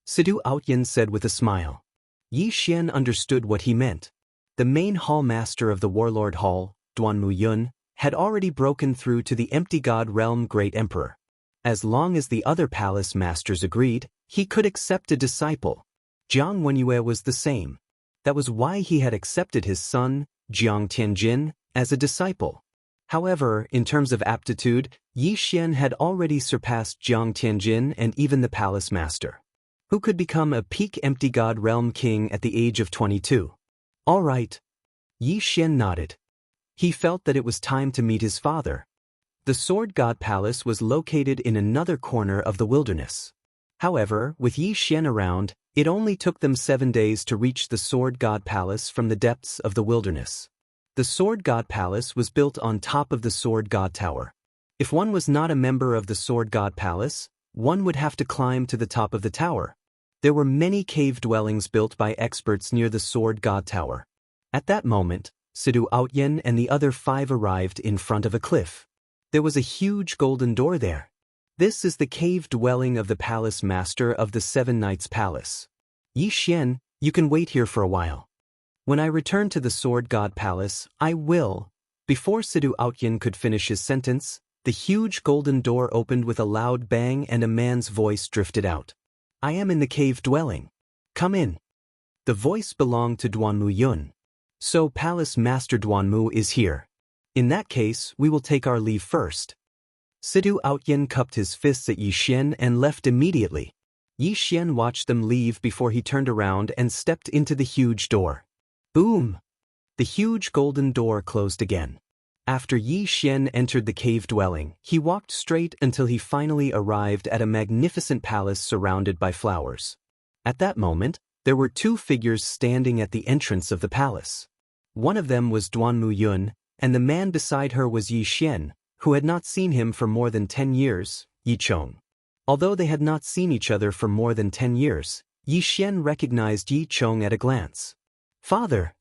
Sidhu Outyin said with a smile. Yi Xian understood what he meant. The main hall master of the Warlord Hall, Duan Muyun, had already broken through to the empty god realm great emperor. As long as the other palace masters agreed, he could accept a disciple. Jiang Wenyue was the same. That was why he had accepted his son, Jiang Tianjin, as a disciple. However, in terms of aptitude, Yi Xian had already surpassed Jiang Tianjin and even the palace master, who could become a peak empty god realm king at the age of 22. All right. Yi Xian nodded. He felt that it was time to meet his father. The Sword God Palace was located in another corner of the wilderness. However, with Yi Xian around, it only took them 7 days to reach the Sword God Palace from the depths of the wilderness. The Sword God Palace was built on top of the Sword God Tower. If one was not a member of the Sword God Palace, one would have to climb to the top of the tower. There were many cave dwellings built by experts near the Sword God Tower. At that moment, Sidhu Outyin and the other 5 arrived in front of a cliff. There was a huge golden door there. This is the cave dwelling of the palace master of the 7 Knights Palace. Yi Xian, you can wait here for a while. When I return to the Sword God Palace, I will. Before Sidhu Outyin could finish his sentence, the huge golden door opened with a loud bang and a man's voice drifted out. I am in the cave dwelling. Come in. The voice belonged to Duanmu Yun. So Palace Master Duanmu is here. In that case, we will take our leave first. Sidhu Outyin cupped his fists at Yi Xian and left immediately. Yi Xian watched them leave before he turned around and stepped into the huge door. Boom! The huge golden door closed again. After Yi Xian entered the cave dwelling, he walked straight until he finally arrived at a magnificent palace surrounded by flowers. At that moment, there were two figures standing at the entrance of the palace. One of them was Duanmu Yun, and the man beside her was Yi Xian, who had not seen him for more than 10 years, Yi Chong. Although they had not seen each other for more than 10 years, Yi Xian recognized Yi Chong at a glance. Father!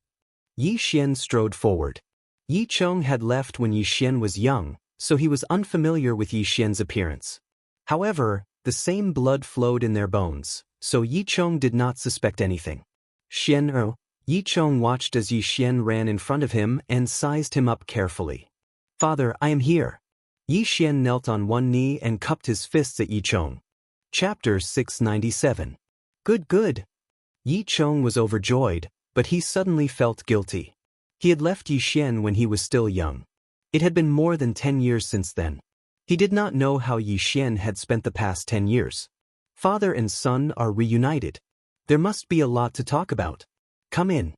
Yi Xian strode forward. Yi Chong had left when Yi Xian was young, so he was unfamiliar with Yi Xian's appearance. However, the same blood flowed in their bones, so Yi Chong did not suspect anything. Xian. Yi Chong watched as Yi Xian ran in front of him and sized him up carefully. Father, I am here. Yi Xian knelt on one knee and cupped his fists at Yi Chong. Chapter 697. Good. Yi Chong was overjoyed, but he suddenly felt guilty. He had left Yi Xian when he was still young. It had been more than 10 years since then. He did not know how Yi Xian had spent the past 10 years. Father and son are reunited. There must be a lot to talk about. Come in.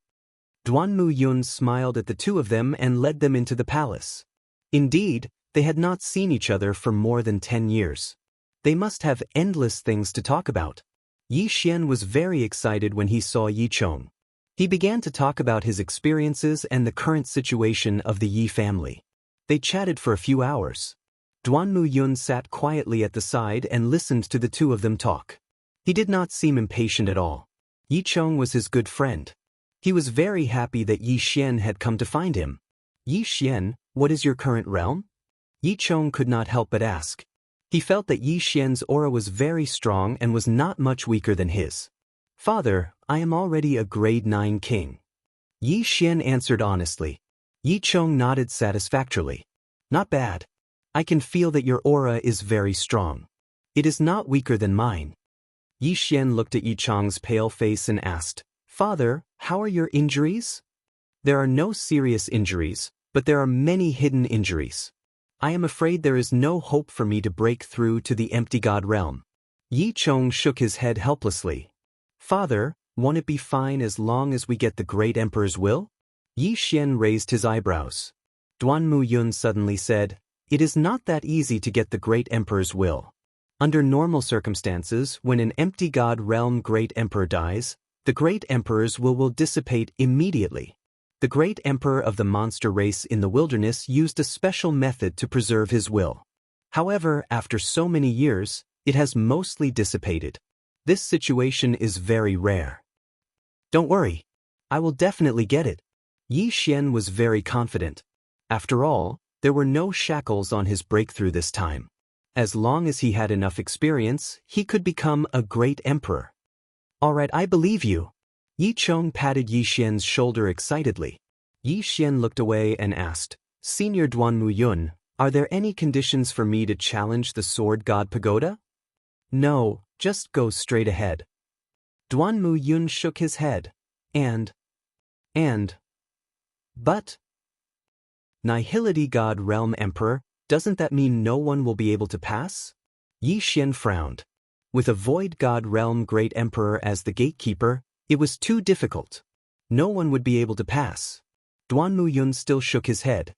Duanmu Yun smiled at the two of them and led them into the palace. Indeed, they had not seen each other for more than 10 years. They must have endless things to talk about. Yi Xian was very excited when he saw Yi Chong. He began to talk about his experiences and the current situation of the Yi family. They chatted for a few hours. Duanmu Yun sat quietly at the side and listened to the two of them talk. He did not seem impatient at all. Yi Chong was his good friend. He was very happy that Yi Xian had come to find him. Yi Xian, what is your current realm? Yi Chong could not help but ask. He felt that Yi Xian's aura was very strong and was not much weaker than his. Father, I am already a grade 9 king. Yi Xian answered honestly. Yi Chong nodded satisfactorily. Not bad. I can feel that your aura is very strong. It is not weaker than mine. Yi Xian looked at Yi Chong's pale face and asked, Father, how are your injuries? There are no serious injuries, but there are many hidden injuries. I am afraid there is no hope for me to break through to the empty god realm. Yi Chong shook his head helplessly. Father, won't it be fine as long as we get the great emperor's will? Yi Xian raised his eyebrows. Duanmu Yun suddenly said, It is not that easy to get the great emperor's will. Under normal circumstances, when an empty god realm great emperor dies, the great emperor's will dissipate immediately. The great emperor of the monster race in the wilderness used a special method to preserve his will. However, after so many years, it has mostly dissipated. This situation is very rare. Don't worry. I will definitely get it. Yi Xian was very confident. After all, there were no shackles on his breakthrough this time. As long as he had enough experience, he could become a great emperor. All right, I believe you. Yi Chong patted Yi Xian's shoulder excitedly. Yi Xian looked away and asked, Senior Duanmu Yun, are there any conditions for me to challenge the Sword God Pagoda? No, just go straight ahead. Duanmu Yun shook his head. But? Nihility God Realm Emperor, doesn't that mean no one will be able to pass? Yi Xian frowned. With a Void God Realm Great Emperor as the gatekeeper, it was too difficult. No one would be able to pass. Duanmu Yun still shook his head.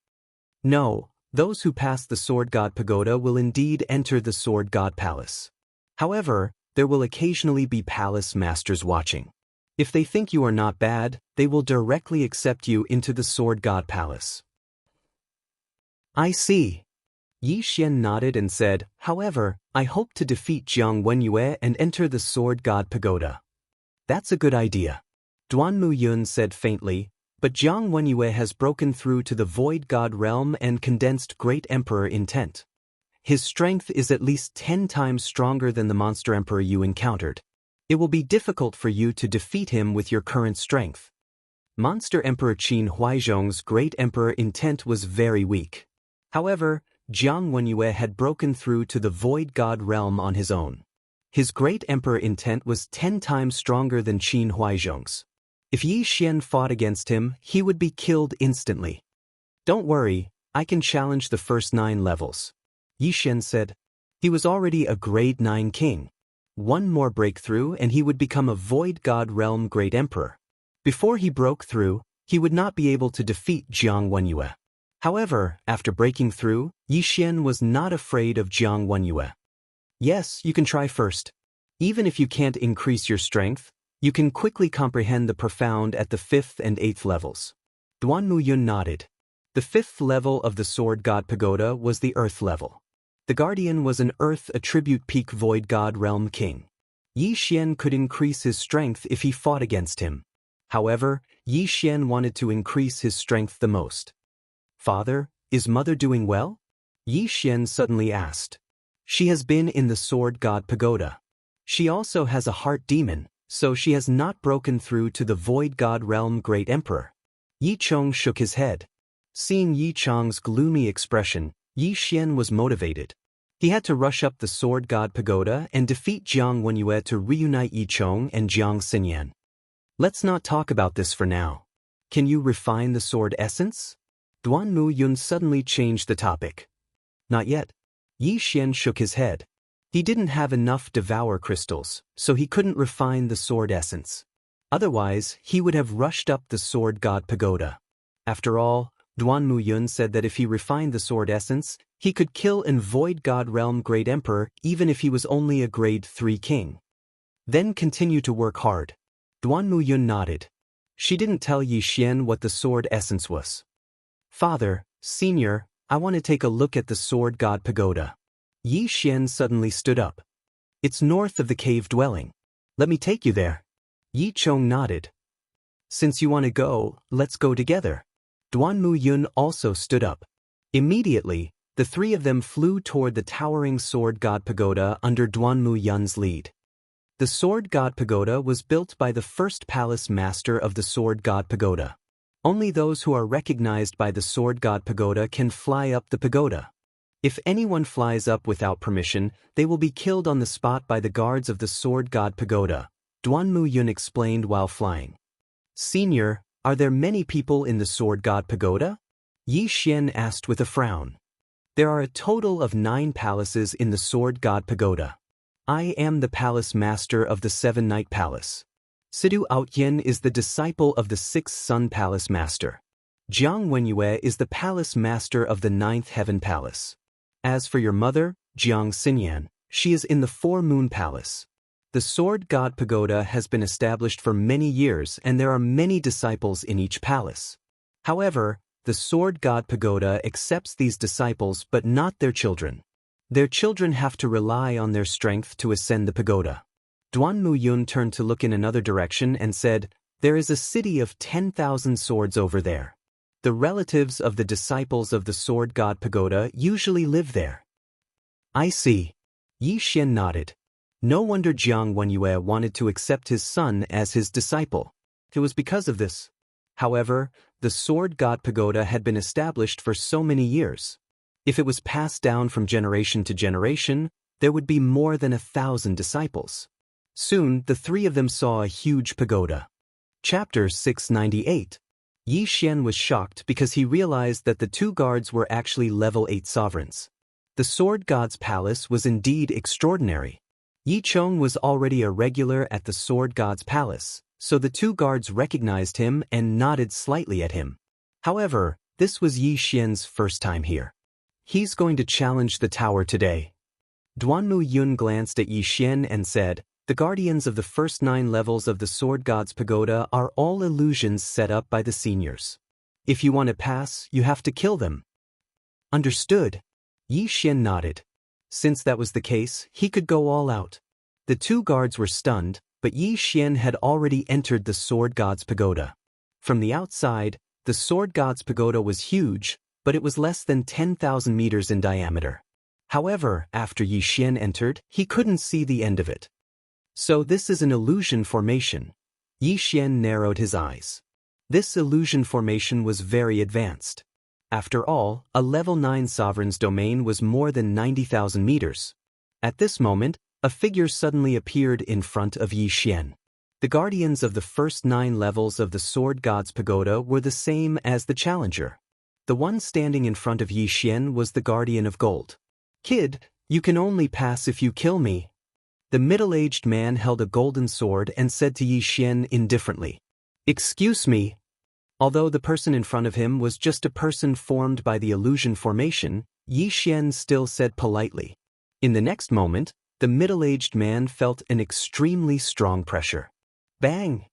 No, those who pass the Sword God Pagoda will indeed enter the Sword God Palace. However, there will occasionally be palace masters watching. If they think you are not bad, they will directly accept you into the Sword God Palace. I see. Yi Xian nodded and said, However, I hope to defeat Jiang Wenyue and enter the Sword God Pagoda. That's a good idea. Duanmu Yun said faintly, but Jiang Wenyue has broken through to the Void God realm and condensed Great Emperor intent. His strength is at least 10 times stronger than the monster emperor you encountered. It will be difficult for you to defeat him with your current strength. Monster Emperor Qin Huaizhong's great emperor intent was very weak. However, Jiang Wenyue had broken through to the void god realm on his own. His great emperor intent was 10 times stronger than Qin Huaizhong's. If Yi Xian fought against him, he would be killed instantly. Don't worry, I can challenge the first 9 levels, Yi Xian said. He was already a grade 9 king. One more breakthrough and he would become a void god realm great emperor. Before he broke through, he would not be able to defeat Jiang Wenyue. However, after breaking through, Yi Xian was not afraid of Jiang Wenyue. Yes, you can try first. Even if you can't increase your strength, you can quickly comprehend the profound at the 5th and 8th levels. Duan Muyun nodded. The 5th level of the Sword God Pagoda was the Earth level. The Guardian was an Earth attribute peak void god realm king. Yi Xian could increase his strength if he fought against him. However, Yi Xian wanted to increase his strength the most. Father, is mother doing well? Yi Xian suddenly asked. She has been in the Sword God Pagoda. She also has a heart demon, so she has not broken through to the void god realm great emperor. Yi Chong shook his head. Seeing Yi Chong's gloomy expression, Yi Xian was motivated. He had to rush up the Sword God Pagoda and defeat Jiang Wenyue to reunite Yi Chong and Jiang Xinyan. Let's not talk about this for now. Can you refine the sword essence? Duan Muyun suddenly changed the topic. Not yet. Yi Xian shook his head. He didn't have enough devour crystals, so he couldn't refine the sword essence. Otherwise, he would have rushed up the Sword God Pagoda. After all, Duan Muyun said that if he refined the sword essence, he could kill an void god realm great emperor even if he was only a grade 3 king. Then continue to work hard. Duan Muyun nodded. She didn't tell Yi Xian what the sword essence was. Father, Senior, I want to take a look at the Sword God Pagoda. Yi Xian suddenly stood up. It's north of the cave dwelling. Let me take you there. Yi Chong nodded. Since you want to go, let's go together. Duan Muyun also stood up. Immediately, the 3 of them flew toward the towering Sword God Pagoda under Duan Muyun's lead. The Sword God Pagoda was built by the first palace master of the Sword God Pagoda. Only those who are recognized by the Sword God Pagoda can fly up the pagoda. If anyone flies up without permission, they will be killed on the spot by the guards of the Sword God Pagoda, Duan Muyun explained while flying. Senior, are there many people in the Sword God Pagoda? Yi Xian asked with a frown. There are a total of 9 palaces in the Sword God Pagoda. I am the palace master of the 7 Night Palace. Sidu Outyen is the disciple of the 6th Sun Palace Master. Jiang Wenyue is the palace master of the 9th Heaven Palace. As for your mother, Jiang Xinyan, she is in the 4 Moon Palace. The Sword God Pagoda has been established for many years and there are many disciples in each palace. However, the Sword God Pagoda accepts these disciples but not their children. Their children have to rely on their strength to ascend the pagoda. Duan Muyun turned to look in another direction and said, there is a city of 10,000 swords over there. The relatives of the disciples of the Sword God Pagoda usually live there. I see. Yi Xian nodded. No wonder Jiang Wenyue wanted to accept his son as his disciple. It was because of this. However, the Sword God Pagoda had been established for so many years. If it was passed down from generation to generation, there would be more than 1,000 disciples. Soon, the 3 of them saw a huge pagoda. Chapter 698. Yi Xian was shocked because he realized that the 2 guards were actually level 8 sovereigns. The Sword God's palace was indeed extraordinary. Yi Chong was already a regular at the Sword God's palace, so the 2 guards recognized him and nodded slightly at him. However, this was Yi Xian's first time here. He's going to challenge the tower today. Duan Muyun glanced at Yi Xian and said, the guardians of the first 9 levels of the Sword God's pagoda are all illusions set up by the seniors. If you want to pass, you have to kill them. Understood. Yi Xian nodded. Since that was the case, he could go all out. The 2 guards were stunned, but Yi Xian had already entered the Sword God's pagoda. From the outside, the Sword God's pagoda was huge, but it was less than 10,000 meters in diameter. However, after Yi Xian entered, he couldn't see the end of it. So this is an illusion formation. Yi Xian narrowed his eyes. This illusion formation was very advanced. After all, a level 9 sovereign's domain was more than 90,000 meters. At this moment, a figure suddenly appeared in front of Yi Xian. The guardians of the first 9 levels of the Sword God's Pagoda were the same as the challenger. The one standing in front of Yi Xian was the Guardian of Gold. "Kid, you can only pass if you kill me." The middle-aged man held a golden sword and said to Yi Xian indifferently, "Excuse me." Although the person in front of him was just a person formed by the illusion formation, Yi Xian still said politely. In the next moment, the middle-aged man felt an extremely strong pressure. Bang!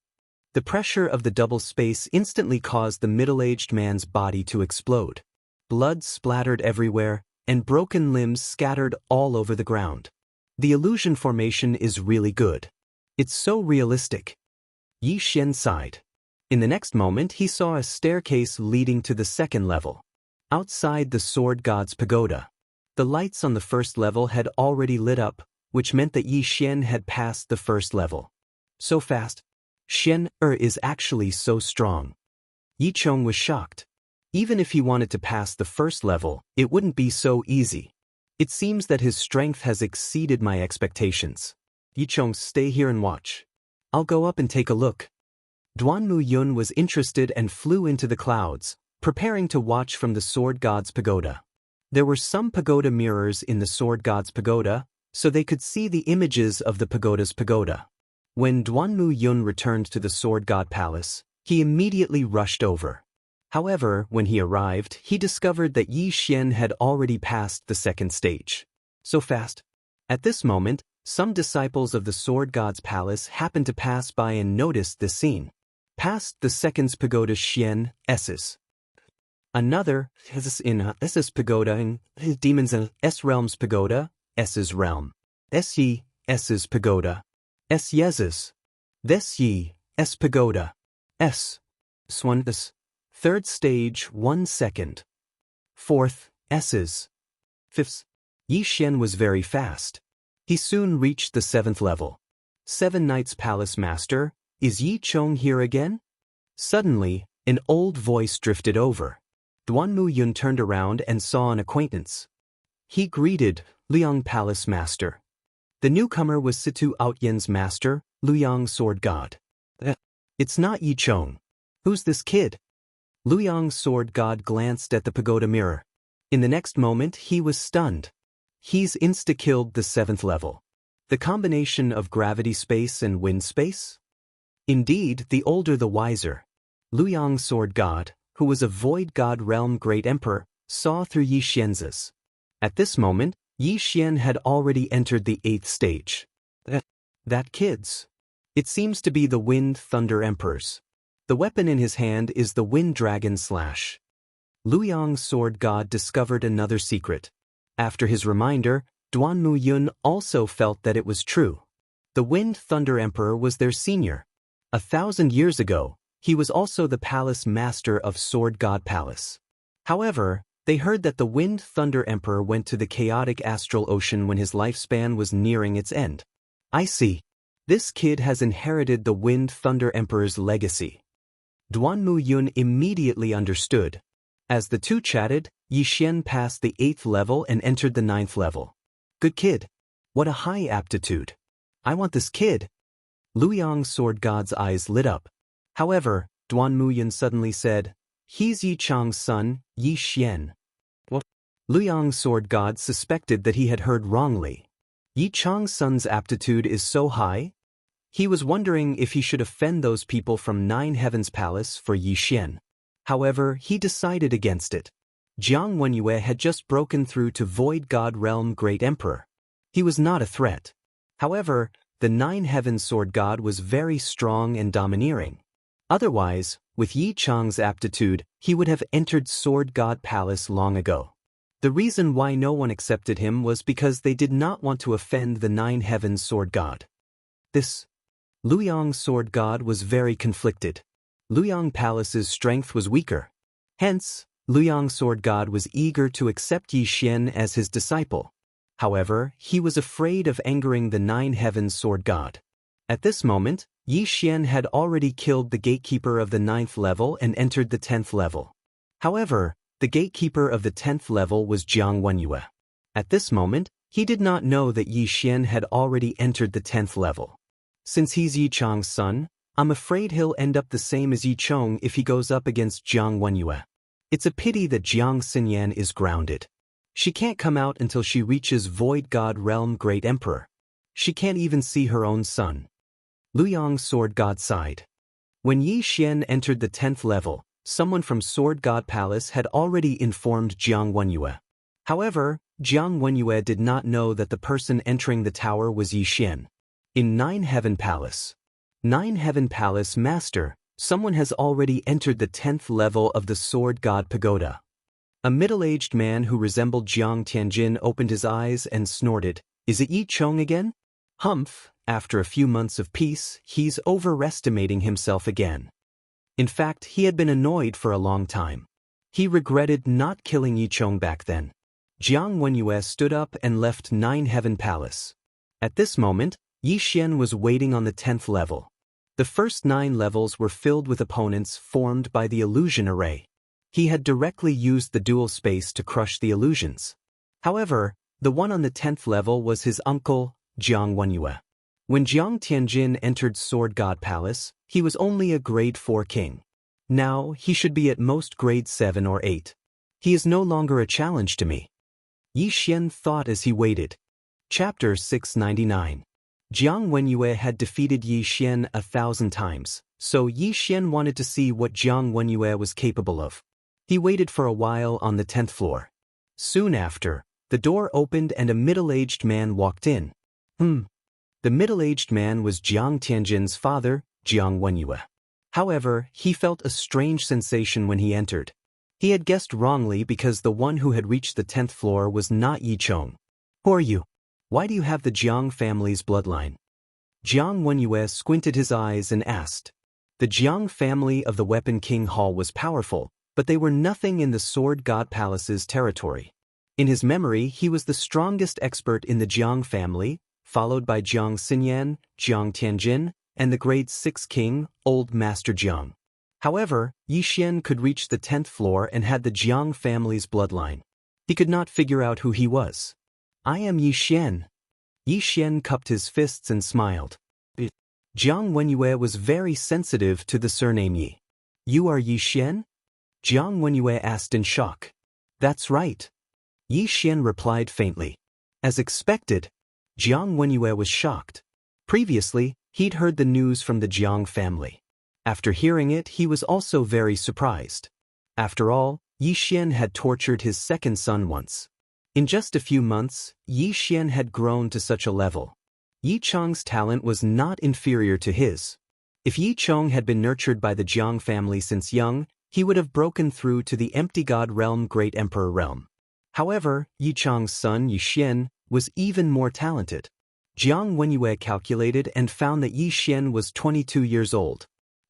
The pressure of the double space instantly caused the middle-aged man's body to explode. Blood splattered everywhere, and broken limbs scattered all over the ground. The illusion formation is really good. It's so realistic. Yi Xian sighed. In the next moment he saw a staircase leading to the second level. Outside the Sword God's Pagoda. The lights on the first level had already lit up, which meant that Yi Xian had passed the first level. So fast. Xian is actually so strong. Yi Chong was shocked. Even if he wanted to pass the first level, it wouldn't be so easy. It seems that his strength has exceeded my expectations. Yi Chong, stay here and watch. I'll go up and take a look. Duanmu Yun was interested and flew into the clouds, preparing to watch from the Sword God's Pagoda. There were some pagoda mirrors in the Sword God's Pagoda, so they could see the images of the pagoda's pagoda. When Duanmu Yun returned to the Sword God Palace, he immediately rushed over. However, when he arrived, he discovered that Yi Xian had already passed the second stage. So fast. At this moment, some disciples of the Sword God's Palace happened to pass by and noticed this scene. Past the second's pagoda Xian, S's. Another, in S's pagoda, in Demons in S Realm's pagoda, S's realm. S Yi, S's pagoda. S Yez's. This Yi, S pagoda. S. Swandas. Third stage 1 second. Fourth, S's. Fifth. Yi Xian was very fast. He soon reached the 7th level. 7 Knights Palace Master, is Yi Chong here again? Suddenly, an old voice drifted over. Duanmu Yun turned around and saw an acquaintance. He greeted, Liang Palace Master. The newcomer was Situ Outyen's master, Luyang Sword God. It's not Yi Chong. Who's this kid? Luyang Sword God glanced at the pagoda mirror. In the next moment he was stunned. He's insta-killed the 7th level. The combination of gravity space and wind space? Indeed, the older the wiser. Luyang Sword God, who was a Void God Realm Great Emperor, saw through Yi Xian's. At this moment, Yi Xian had already entered the 8th stage. That kid's. It seems to be the Wind Thunder Emperors. The weapon in his hand is the Wind Dragon Slash. Luyang Sword God discovered another secret. After his reminder, Duanmu Yun also felt that it was true. The Wind Thunder Emperor was their senior. 1,000 years ago, he was also the palace master of Sword God Palace. However, they heard that the Wind Thunder Emperor went to the chaotic astral ocean when his lifespan was nearing its end. I see. This kid has inherited the Wind Thunder Emperor's legacy. Duanmu Yun immediately understood. As the two chatted, Yi Xian passed the 8th level and entered the 9th level. Good kid. What a high aptitude. I want this kid. Luyang Sword God's eyes lit up. However, Duanmu Yun suddenly said, He's Yi Chong's son, Yi Xian. What? Luyang Sword God suspected that he had heard wrongly. Yi Chong's son's aptitude is so high? He was wondering if he should offend those people from 9 Heavens Palace for Yi Xian. However, he decided against it. Jiang Wenyue had just broken through to Void God Realm Great Emperor. He was not a threat. However, the 9 Heavens Sword God was very strong and domineering. Otherwise, with Yi Chong's aptitude, he would have entered Sword God Palace long ago. The reason why no one accepted him was because they did not want to offend the 9 Heavens Sword God. This Luyang Sword God was very conflicted. Luyang Palace's strength was weaker. Hence, Luyang Sword God was eager to accept Yi Xian as his disciple. However, he was afraid of angering the 9 Heavens Sword God. At this moment, Yi Xian had already killed the gatekeeper of the 9th level and entered the 10th level. However, the gatekeeper of the 10th level was Jiang Wenyue. At this moment, he did not know that Yi Xian had already entered the 10th level. Since he's Yi Chong's son, I'm afraid he'll end up the same as Yi Chong if he goes up against Jiang Wenyue. It's a pity that Jiang Xinyan is grounded. She can't come out until she reaches Void God Realm Great Emperor. She can't even see her own son. Luyang Sword God sighed. When Yi Xian entered the 10th level, someone from Sword God Palace had already informed Jiang Wenyue. However, Jiang Wenyue did not know that the person entering the tower was Yi Xian. In 9 Heaven Palace. 9 Heaven Palace Master, someone has already entered the 10th level of the Sword God Pagoda. A middle-aged man who resembled Jiang Tianjin opened his eyes and snorted, "Is it Yi Chong again?" Humph, after a few months of peace, he's overestimating himself again. In fact, he had been annoyed for a long time. He regretted not killing Yi Chong back then. Jiang Wenyue stood up and left 9 Heaven Palace. At this moment, Yi Xian was waiting on the 10th level. The first 9 levels were filled with opponents formed by the illusion array. He had directly used the dual space to crush the illusions. However, the one on the 10th level was his uncle, Jiang Wenyue. When Jiang Tianjin entered Sword God Palace, he was only a grade 4 king. Now, he should be at most grade 7 or 8. He is no longer a challenge to me. Yi Xian thought as he waited. Chapter 699. Jiang Wenyue had defeated Yi Xian 1,000 times, so Yi Xian wanted to see what Jiang Wenyue was capable of. He waited for a while on the 10th floor. Soon after, the door opened and a middle-aged man walked in. The middle-aged man was Jiang Tianjin's father, Jiang Wenyue. However, he felt a strange sensation when he entered. He had guessed wrongly because the one who had reached the 10th floor was not Yi Chong. "Who are you? Why do you have the Jiang family's bloodline?" Jiang Wenyue squinted his eyes and asked. The Jiang family of the Weapon King Hall was powerful, but they were nothing in the Sword God Palace's territory. In his memory, he was the strongest expert in the Jiang family, followed by Jiang Xinyan, Jiang Tianjin, and the grade 6 king, Old Master Jiang. However, Yi Xian could reach the 10th floor and had the Jiang family's bloodline. He could not figure out who he was. "I am Yi Xian." Yi Xian cupped his fists and smiled. Jiang Wenyue was very sensitive to the surname Yi. "You are Yi Xian?" Jiang Wenyue asked in shock. "That's right." Yi Xian replied faintly. As expected, Jiang Wenyue was shocked. Previously, he'd heard the news from the Jiang family. After hearing it, he was also very surprised. After all, Yi Xian had tortured his second son once. In just a few months, Yi Xian had grown to such a level. Yi Chong's talent was not inferior to his. If Yi Chong had been nurtured by the Jiang family since young, he would have broken through to the Empty God Realm Great Emperor Realm. However, Yi Chong's son, Yi Xian, was even more talented. Jiang Wenyue calculated and found that Yi Xian was 22 years old.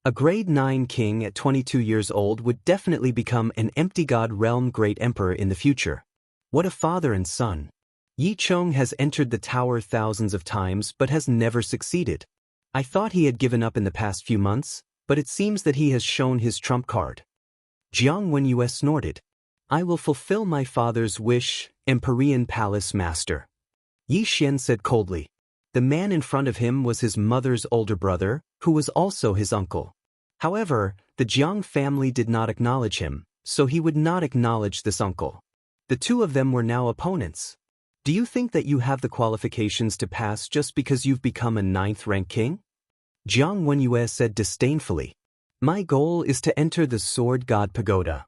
A grade 9 king at 22 years old would definitely become an Empty God Realm Great Emperor in the future. What a father and son. Yi Chong has entered the tower thousands of times but has never succeeded. I thought he had given up in the past few months, but it seems that he has shown his trump card. Jiang Wenyue snorted. "I will fulfill my father's wish, Empyrean Palace Master." Yi Xian said coldly. The man in front of him was his mother's older brother, who was also his uncle. However, the Jiang family did not acknowledge him, so he would not acknowledge this uncle. The two of them were now opponents. "Do you think that you have the qualifications to pass just because you've become a 9th-rank king?" Jiang Wenyue said disdainfully. "My goal is to enter the Sword God Pagoda."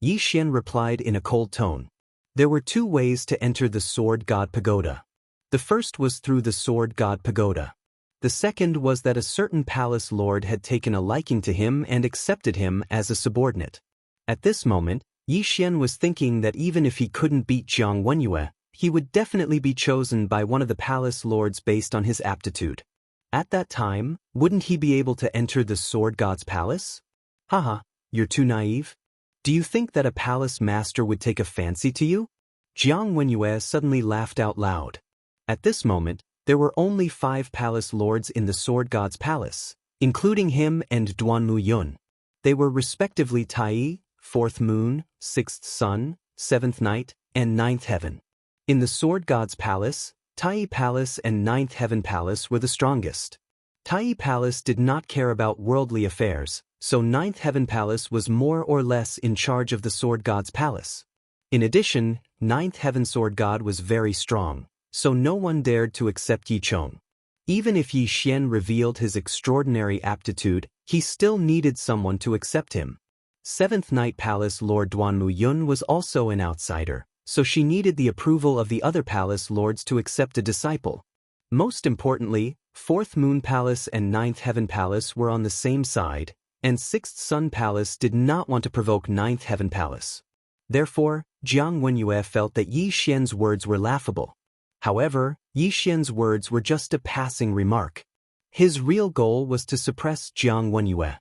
Yi Xian replied in a cold tone. There were 2 ways to enter the Sword God Pagoda. The first was through the Sword God Pagoda. The second was that a certain palace lord had taken a liking to him and accepted him as a subordinate. At this moment, Yi Xian was thinking that even if he couldn't beat Jiang Wenyue, he would definitely be chosen by one of the palace lords based on his aptitude. At that time, wouldn't he be able to enter the Sword God's palace? Haha, you're too naive. Do you think that a palace master would take a fancy to you? Jiang Wenyue suddenly laughed out loud. At this moment, There were only 5 palace lords in the Sword God's palace, including him and Duanmu Yun. They were respectively Tai, 4th moon, 6th sun, 7th night, and 9th heaven. In the Sword God's palace, Tai Palace and 9th Heaven Palace were the strongest. Tai Palace did not care about worldly affairs, so 9th Heaven Palace was more or less in charge of the Sword God's palace. In addition, 9th Heaven Sword God was very strong, so no one dared to accept Yi Chong. Even if Yi Xian revealed his extraordinary aptitude, he still needed someone to accept him. 7th Night Palace Lord Duanmu Yun was also an outsider, so she needed the approval of the other palace lords to accept a disciple. Most importantly, 4th Moon Palace and 9th Heaven Palace were on the same side, and 6th Sun Palace did not want to provoke 9th Heaven Palace. Therefore, Jiang Wenyue felt that Yi Xian's words were laughable. However, Yi Xian's words were just a passing remark. His real goal was to suppress Jiang Wenyue.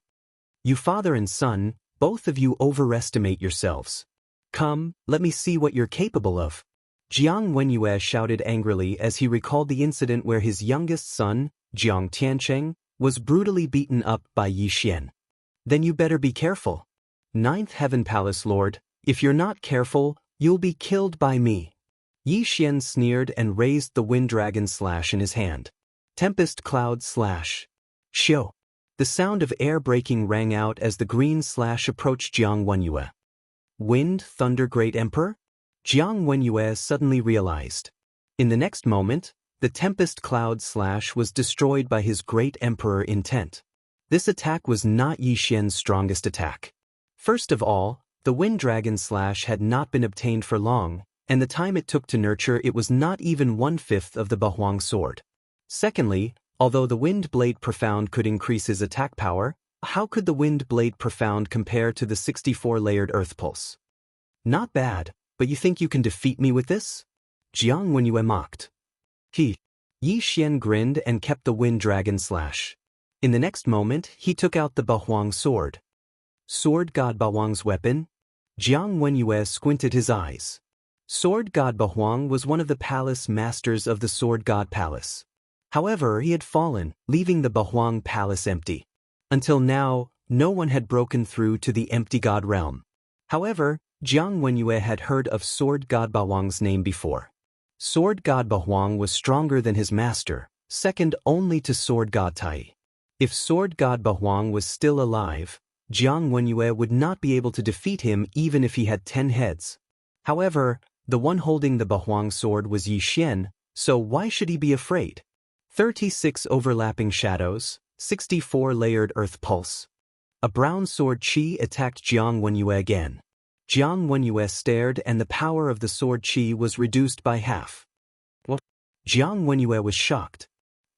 You father and son, both of you overestimate yourselves. Come, let me see what you're capable of. Jiang Wenyue shouted angrily as he recalled the incident where his youngest son, Jiang Tiancheng, was brutally beaten up by Yi Xian. Then you better be careful. 9th Heaven Palace Lord, if you're not careful, you'll be killed by me. Yi Xian sneered and raised the wind dragon slash in his hand. Tempest Cloud Slash. Shio. The sound of air breaking rang out as the green slash approached Jiang Wenyue. Wind Thunder Great Emperor? Jiang Wenyue suddenly realized. In the next moment, the Tempest Cloud Slash was destroyed by his Great Emperor intent. This attack was not Yi Xian's strongest attack. First of all, the Wind Dragon Slash had not been obtained for long, and the time it took to nurture it was not even 1/5 of the Bahuang sword. Secondly, although the Wind Blade Profound could increase his attack power, how could the Wind Blade Profound compare to the 64-layered Earth Pulse? Not bad, but you think you can defeat me with this? Jiang Wenyue mocked. Yi Xian grinned and kept the Wind Dragon Slash. In the next moment, he took out the Bahuang sword. Sword God Bahuang's weapon? Jiang Wenyue squinted his eyes. Sword God Bahuang was one of the palace masters of the Sword God Palace. However, he had fallen, leaving the Bahuang Palace empty. Until now, no one had broken through to the empty God realm. However, Jiang Wenyue had heard of Sword God Bahuang's name before. Sword God Bahuang was stronger than his master, second only to Sword God Tai. If Sword God Bahuang was still alive, Jiang Wenyue would not be able to defeat him even if he had 10 heads. However, the one holding the Bahuang sword was Yi Xian, so why should he be afraid? 36 overlapping shadows, 64 layered earth pulse. A brown sword chi attacked Jiang Wenyue again. Jiang Wenyue stared and the power of the sword chi was reduced by half. What? Jiang Wenyue was shocked.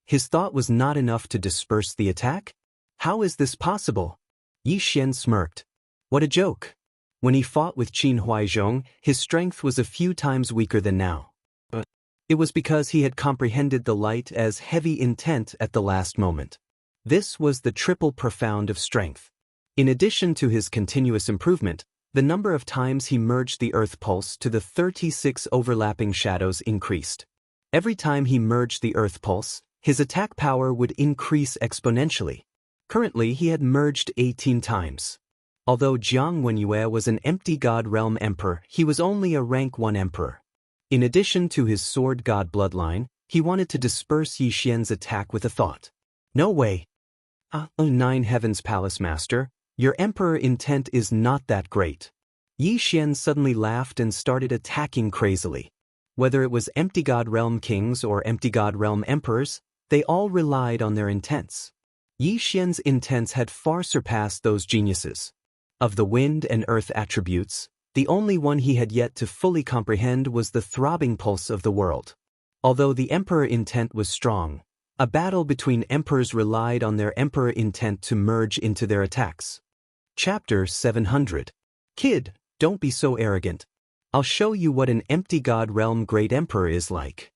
His thought was not enough to disperse the attack? How is this possible? Yi Xian smirked. What a joke. When he fought with Qin Huaizhong, his strength was a few times weaker than now. But it was because he had comprehended the light as heavy intent at the last moment. This was the triple profound of strength. In addition to his continuous improvement, the number of times he merged the earth pulse to the 36 overlapping shadows increased. Every time he merged the earth pulse, his attack power would increase exponentially. Currently, he had merged 18 times. Although Jiang Wenyue was an empty God realm emperor, he was only a rank 1 emperor. In addition to his sword god bloodline, he wanted to disperse Yi Xian's attack with a thought. No way. 9 Heavens Palace Master, your emperor intent is not that great. Yi Xian suddenly laughed and started attacking crazily. Whether it was empty God realm kings or empty God realm emperors, they all relied on their intents. Yi Xian's intents had far surpassed those geniuses. Of the wind and earth attributes, the only one he had yet to fully comprehend was the throbbing pulse of the world. Although the emperor intent was strong, a battle between emperors relied on their emperor intent to merge into their attacks. Chapter 700. Kid, don't be so arrogant. I'll show you what an empty God realm great emperor is like.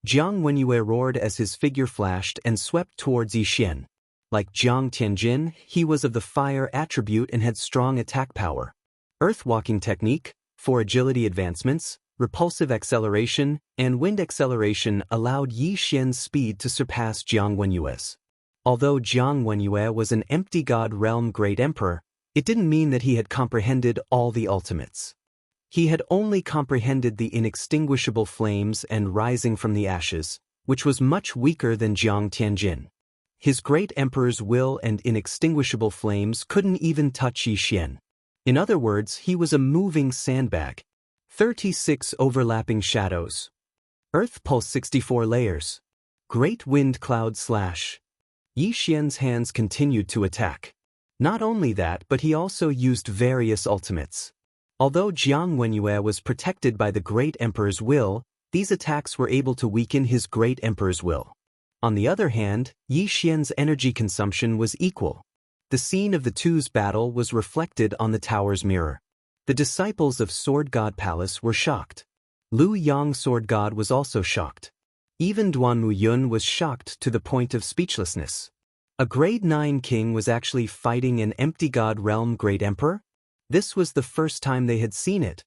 Jiang Wenyue roared as his figure flashed and swept towards Yi Xian. Like Jiang Tianjin, he was of the fire attribute and had strong attack power. Earth walking technique, for agility advancements, repulsive acceleration, and wind acceleration allowed Yi Xian's speed to surpass Jiang Wenyue's. Although Jiang Wenyue was an empty god realm great emperor, it didn't mean that he had comprehended all the ultimates. He had only comprehended the inextinguishable flames and rising from the ashes, which was much weaker than Jiang Tianjin. His great emperor's will and inextinguishable flames couldn't even touch Yi Xian. In other words, he was a moving sandbag. 36 overlapping shadows. Earth pulse 64 layers. Great wind cloud slash. Yi Xian's hands continued to attack. Not only that, but he also used various ultimates. Although Jiang Wenyue was protected by the great emperor's will, these attacks were able to weaken his great emperor's will. On the other hand, Yi Xian's energy consumption was equal. The scene of the two's battle was reflected on the tower's mirror. The disciples of Sword God Palace were shocked. Lu Yang Sword God was also shocked. Even Duanmu Yun was shocked to the point of speechlessness. A grade 9 king was actually fighting an empty god realm great emperor? This was the first time they had seen it.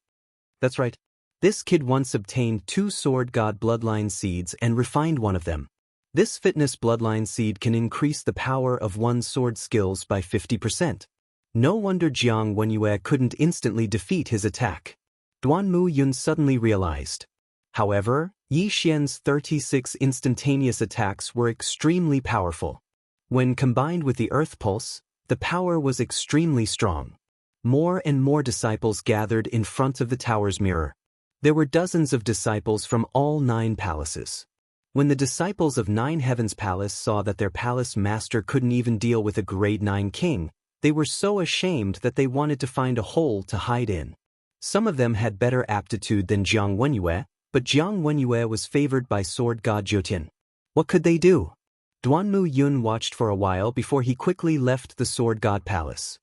That's right. This kid once obtained 2 sword god bloodline seeds and refined one of them. This fitness bloodline seed can increase the power of one's sword skills by 50%. No wonder Jiang Wenyue couldn't instantly defeat his attack. Duanmu Yun suddenly realized. However, Yi Xian's 36 instantaneous attacks were extremely powerful. When combined with the earth pulse, the power was extremely strong. More and more disciples gathered in front of the tower's mirror. There were dozens of disciples from all 9 palaces. When the disciples of 9 Heavens Palace saw that their palace master couldn't even deal with a grade 9 king, they were so ashamed that they wanted to find a hole to hide in. Some of them had better aptitude than Jiang Wenyue, but Jiang Wenyue was favored by sword god Jiutian. What could they do? Duanmu Yun watched for a while before he quickly left the sword god palace.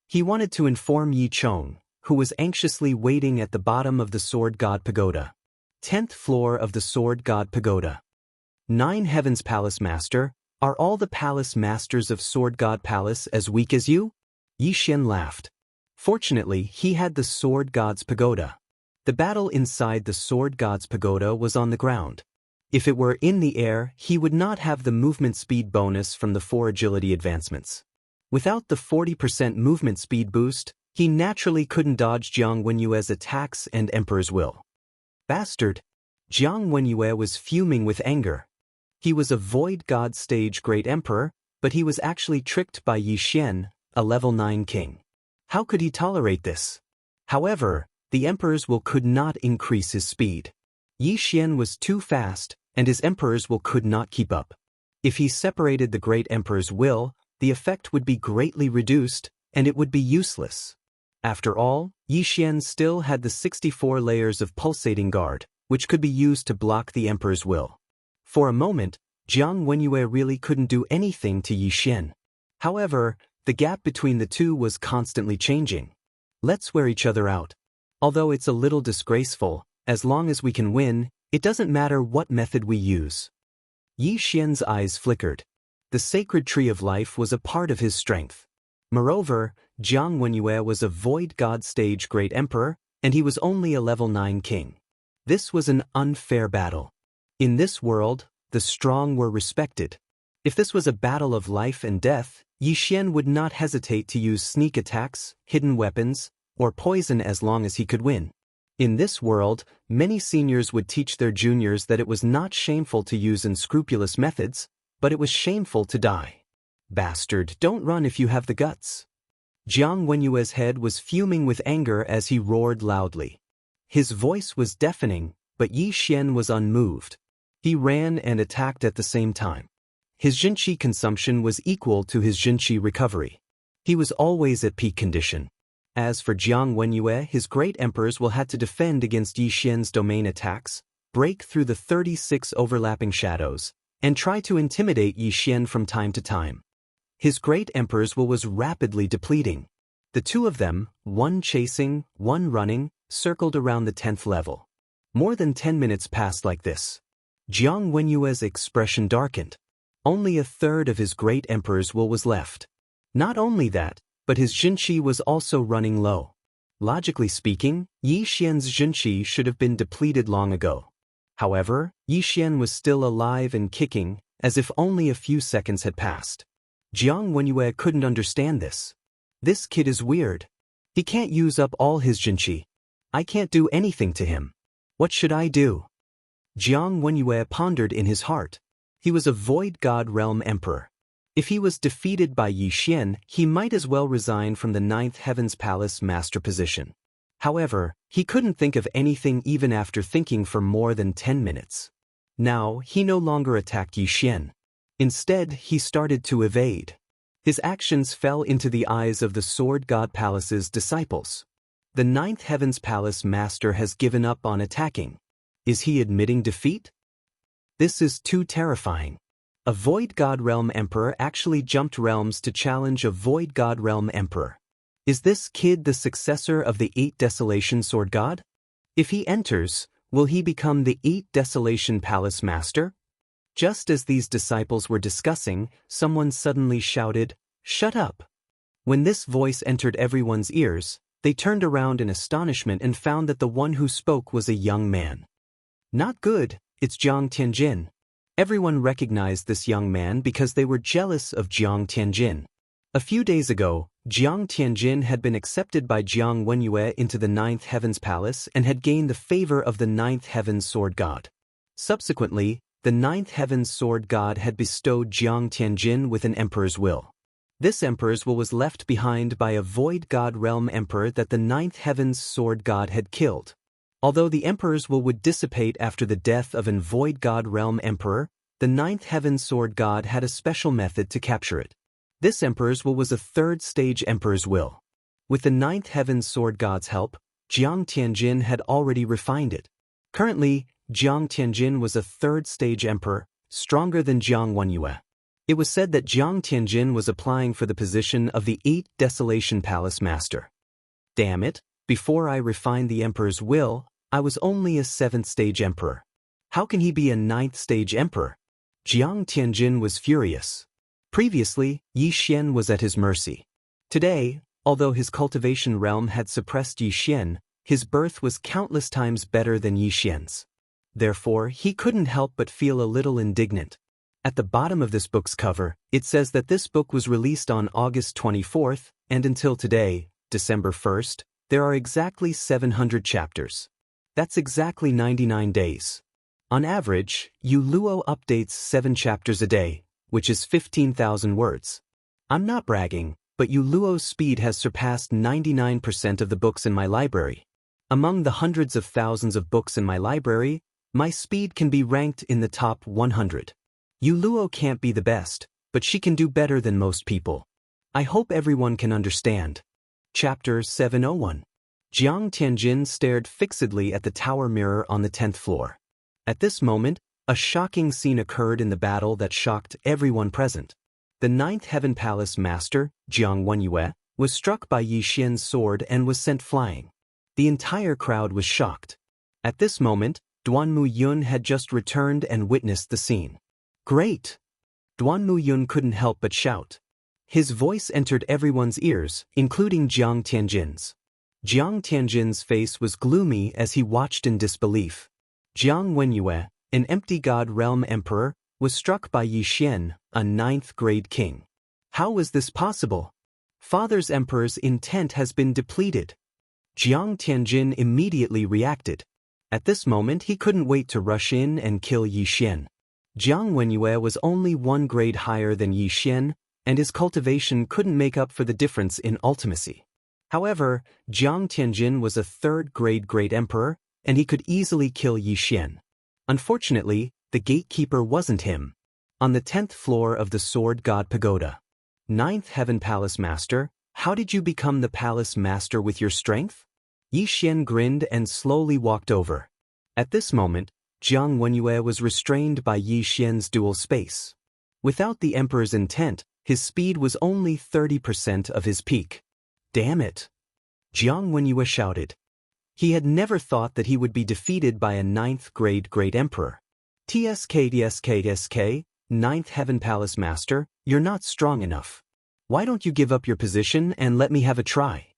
He wanted to inform Yi Chong, who was anxiously waiting at the bottom of the sword god pagoda. 10th floor of the sword god pagoda. 9 Heavens Palace Master, are all the palace masters of Sword God Palace as weak as you? Yi Xian laughed. Fortunately, he had the Sword God's pagoda. The battle inside the Sword God's pagoda was on the ground. If it were in the air, he would not have the movement speed bonus from the 4 agility advancements. Without the 40% movement speed boost, he naturally couldn't dodge Jiang Wenyue's attacks and Emperor's Will. Bastard! Jiang Wenyue was fuming with anger. He was a Void God stage Great Emperor, but he was actually tricked by Yi Xian, a level 9 king. How could he tolerate this? However, the Emperor's Will could not increase his speed. Yi Xian was too fast, and his Emperor's Will could not keep up. If he separated the Great Emperor's Will, the effect would be greatly reduced, and it would be useless. After all, Yi Xian still had the 64 layers of pulsating guard, which could be used to block the Emperor's Will. For a moment, Jiang Wenyue really couldn't do anything to Yi Xian. However, the gap between the two was constantly changing. Let's wear each other out. Although it's a little disgraceful, as long as we can win, it doesn't matter what method we use. Yi Xian's eyes flickered. The sacred tree of life was a part of his strength. Moreover, Jiang Wenyue was a Void God stage Great Emperor, and he was only a level 9 king. This was an unfair battle. In this world, the strong were respected. If this was a battle of life and death, Yi Xian would not hesitate to use sneak attacks, hidden weapons, or poison as long as he could win. In this world, many seniors would teach their juniors that it was not shameful to use unscrupulous methods, but it was shameful to die. Bastard, don't run if you have the guts. Jiang Wenyue's head was fuming with anger as he roared loudly. His voice was deafening, but Yi Xian was unmoved. He ran and attacked at the same time. His Jinqi consumption was equal to his Jinqi recovery. He was always at peak condition. As for Jiang Wenyue, his great emperors will have to defend against Yi Xian's domain attacks, break through the 36 overlapping shadows, and try to intimidate Yi Xian from time to time. His great emperor's will was rapidly depleting. The two of them, one chasing, one running, circled around the 10th level. More than 10 minutes passed like this. Jiang Wenyue's expression darkened. Only a third of his great emperor's will was left. Not only that, but his Jinqi was also running low. Logically speaking, Yi Xian's Zhenqi should have been depleted long ago. However, Yi Xian was still alive and kicking, as if only a few seconds had passed. Jiang Wenyue couldn't understand this. This kid is weird. He can't use up all his Zhenqi. I can't do anything to him. What should I do? Jiang Wenyue pondered in his heart. He was a Void God Realm Emperor. If he was defeated by Yi Xian, he might as well resign from the Ninth Heaven's Palace master position. However, he couldn't think of anything even after thinking for more than 10 minutes. Now, he no longer attacked Yi Xian. Instead, he started to evade. His actions fell into the eyes of the Sword God Palace's disciples. The Ninth Heaven's Palace master has given up on attacking. Is he admitting defeat? This is too terrifying. A Void God Realm Emperor actually jumped realms to challenge a Void God Realm Emperor. Is this kid the successor of the 8 Desolation Sword God? If he enters, will he become the 8 Desolation Palace Master? Just as these disciples were discussing, someone suddenly shouted, "Shut up!" When this voice entered everyone's ears, they turned around in astonishment and found that the one who spoke was a young man. Not good, it's Jiang Tianjin. Everyone recognized this young man because they were jealous of Jiang Tianjin. A few days ago, Jiang Tianjin had been accepted by Jiang Wenyue into the Ninth Heaven's Palace and had gained the favor of the Ninth Heaven's Sword God. Subsequently, the Ninth Heaven's Sword God had bestowed Jiang Tianjin with an emperor's will. This emperor's will was left behind by a Void God Realm Emperor that the Ninth Heaven's Sword God had killed. Although the emperor's will would dissipate after the death of an Void God Realm Emperor, the Ninth Heaven's Sword God had a special method to capture it. This emperor's will was a third-stage emperor's will. With the Ninth Heaven's Sword God's help, Jiang Tianjin had already refined it. Currently, Jiang Tianjin was a third-stage emperor, stronger than Jiang Wenyue. It was said that Jiang Tianjin was applying for the position of the 8 Desolation Palace Master. Damn it, before I refined the emperor's will, I was only a 7th-stage emperor. How can he be a 9th-stage emperor? Jiang Tianjin was furious. Previously, Yi Xian was at his mercy. Today, although his cultivation realm had suppressed Yi Xian, his birth was countless times better than Yi Xian's. Therefore, he couldn't help but feel a little indignant. At the bottom of this book's cover, it says that this book was released on August 24th, and until today, December 1st, there are exactly 700 chapters. That's exactly 99 days. On average, Yu Luo updates 7 chapters a day, which is 15,000 words. I'm not bragging, but Yu Luo's speed has surpassed 99% of the books in my library. Among the hundreds of thousands of books in my library, my speed can be ranked in the top 100. Yu Luo can't be the best, but she can do better than most people. I hope everyone can understand. Chapter 701. Jiang Tianjin stared fixedly at the tower mirror on the 10th floor. At this moment, a shocking scene occurred in the battle that shocked everyone present. The Ninth Heaven Palace Master, Jiang Wenyue, was struck by Yi Xian's sword and was sent flying. The entire crowd was shocked. At this moment, Duanmu Yun had just returned and witnessed the scene. Great! Duanmu Yun couldn't help but shout. His voice entered everyone's ears, including Jiang Tianjin's. Jiang Tianjin's face was gloomy as he watched in disbelief. Jiang Wenyue, an empty god realm emperor, was struck by Yi Xian, a 9th-grade king. How was this possible? Father's emperor's intent has been depleted. Jiang Tianjin immediately reacted. At this moment he couldn't wait to rush in and kill Yi Xian. Jiang Wenyue was only 1 grade higher than Yi Xian, and his cultivation couldn't make up for the difference in ultimacy. However, Jiang Tianjin was a 3rd-grade great emperor, and he could easily kill Yi Xian. Unfortunately, the gatekeeper wasn't him. On the 10th floor of the Sword God Pagoda. 9th Heaven Palace Master, how did you become the Palace Master with your strength? Yi Xian grinned and slowly walked over. At this moment, Jiang Wenyue was restrained by Yi Xian's dual space. Without the emperor's intent, his speed was only 30% of his peak. Damn it! Jiang Wenyue shouted. He had never thought that he would be defeated by a 9th-grade great emperor. TSK, 9th Heaven Palace Master, you're not strong enough. Why don't you give up your position and let me have a try?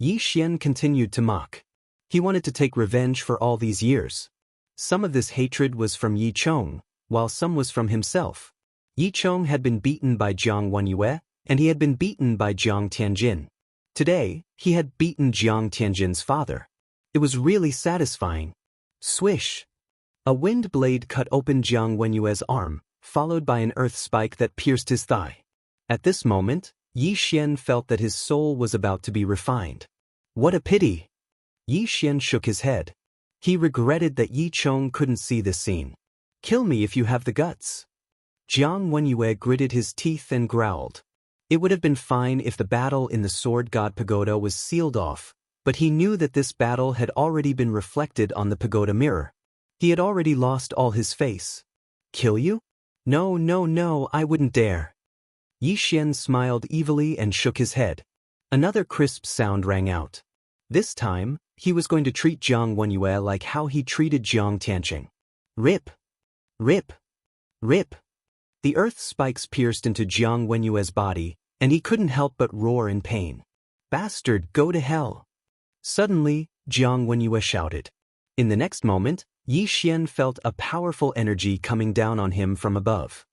Yi Xian continued to mock. He wanted to take revenge for all these years. Some of this hatred was from Yi Chong, while some was from himself. Yi Chong had been beaten by Jiang Wenyue, and he had been beaten by Jiang Tianjin. Today, he had beaten Jiang Tianjin's father. It was really satisfying. Swish! A wind blade cut open Jiang Wenyue's arm, followed by an earth spike that pierced his thigh. At this moment, Yi Xian felt that his soul was about to be refined. What a pity! Yi Xian shook his head. He regretted that Yi Chong couldn't see this scene. Kill me if you have the guts. Jiang Wenyue gritted his teeth and growled. It would have been fine if the battle in the Sword God Pagoda was sealed off, but he knew that this battle had already been reflected on the pagoda mirror. He had already lost all his face. Kill you? No, no, no, I wouldn't dare. Yi Xian smiled evilly and shook his head. Another crisp sound rang out. This time, he was going to treat Jiang Wenyue like how he treated Jiang Tianqing. Rip! Rip! Rip! The earth spikes pierced into Jiang Wenyue's body, and he couldn't help but roar in pain. Bastard, go to hell! Suddenly, Jiang Wenyue shouted. In the next moment, Yi Xian felt a powerful energy coming down on him from above.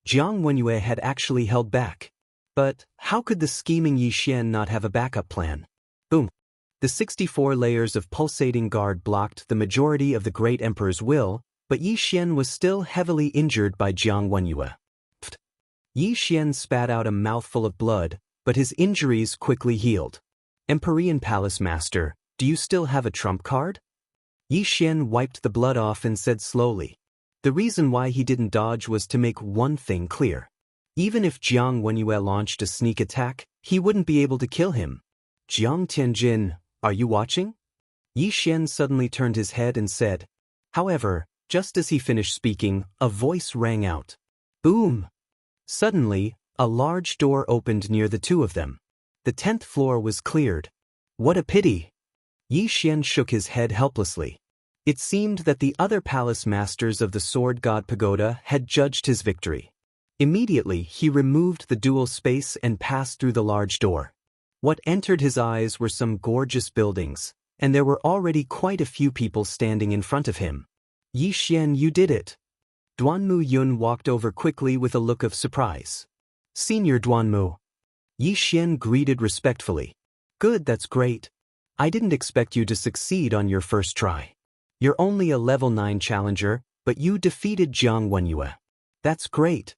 Jiang Wenyue had actually held back. But how could the scheming Yi Xian not have a backup plan? Boom! The 64 layers of pulsating guard blocked the majority of the Great Emperor's will, but Yi Xian was still heavily injured by Jiang Wenyue. Pfft. Yi Xian spat out a mouthful of blood, but his injuries quickly healed. Empyrean Palace Master, do you still have a trump card? Yi Xian wiped the blood off and said slowly. The reason why he didn't dodge was to make one thing clear. Even if Jiang Wenyue launched a sneak attack, he wouldn't be able to kill him. Jiang Tianjin, are you watching? Yi Xian suddenly turned his head and said. However, just as he finished speaking, a voice rang out. Boom! Suddenly, a large door opened near the two of them. The 10th floor was cleared. What a pity! Yi Xian shook his head helplessly. It seemed that the other palace masters of the Sword God Pagoda had judged his victory. Immediately, he removed the dual space and passed through the large door. What entered his eyes were some gorgeous buildings, and there were already quite a few people standing in front of him. Yi Xian, you did it. Duanmu Yun walked over quickly with a look of surprise. Senior Duanmu. Yi Xian greeted respectfully. Good, that's great. I didn't expect you to succeed on your first try. You're only a level 9 challenger, but you defeated Jiang Wenyue. That's great.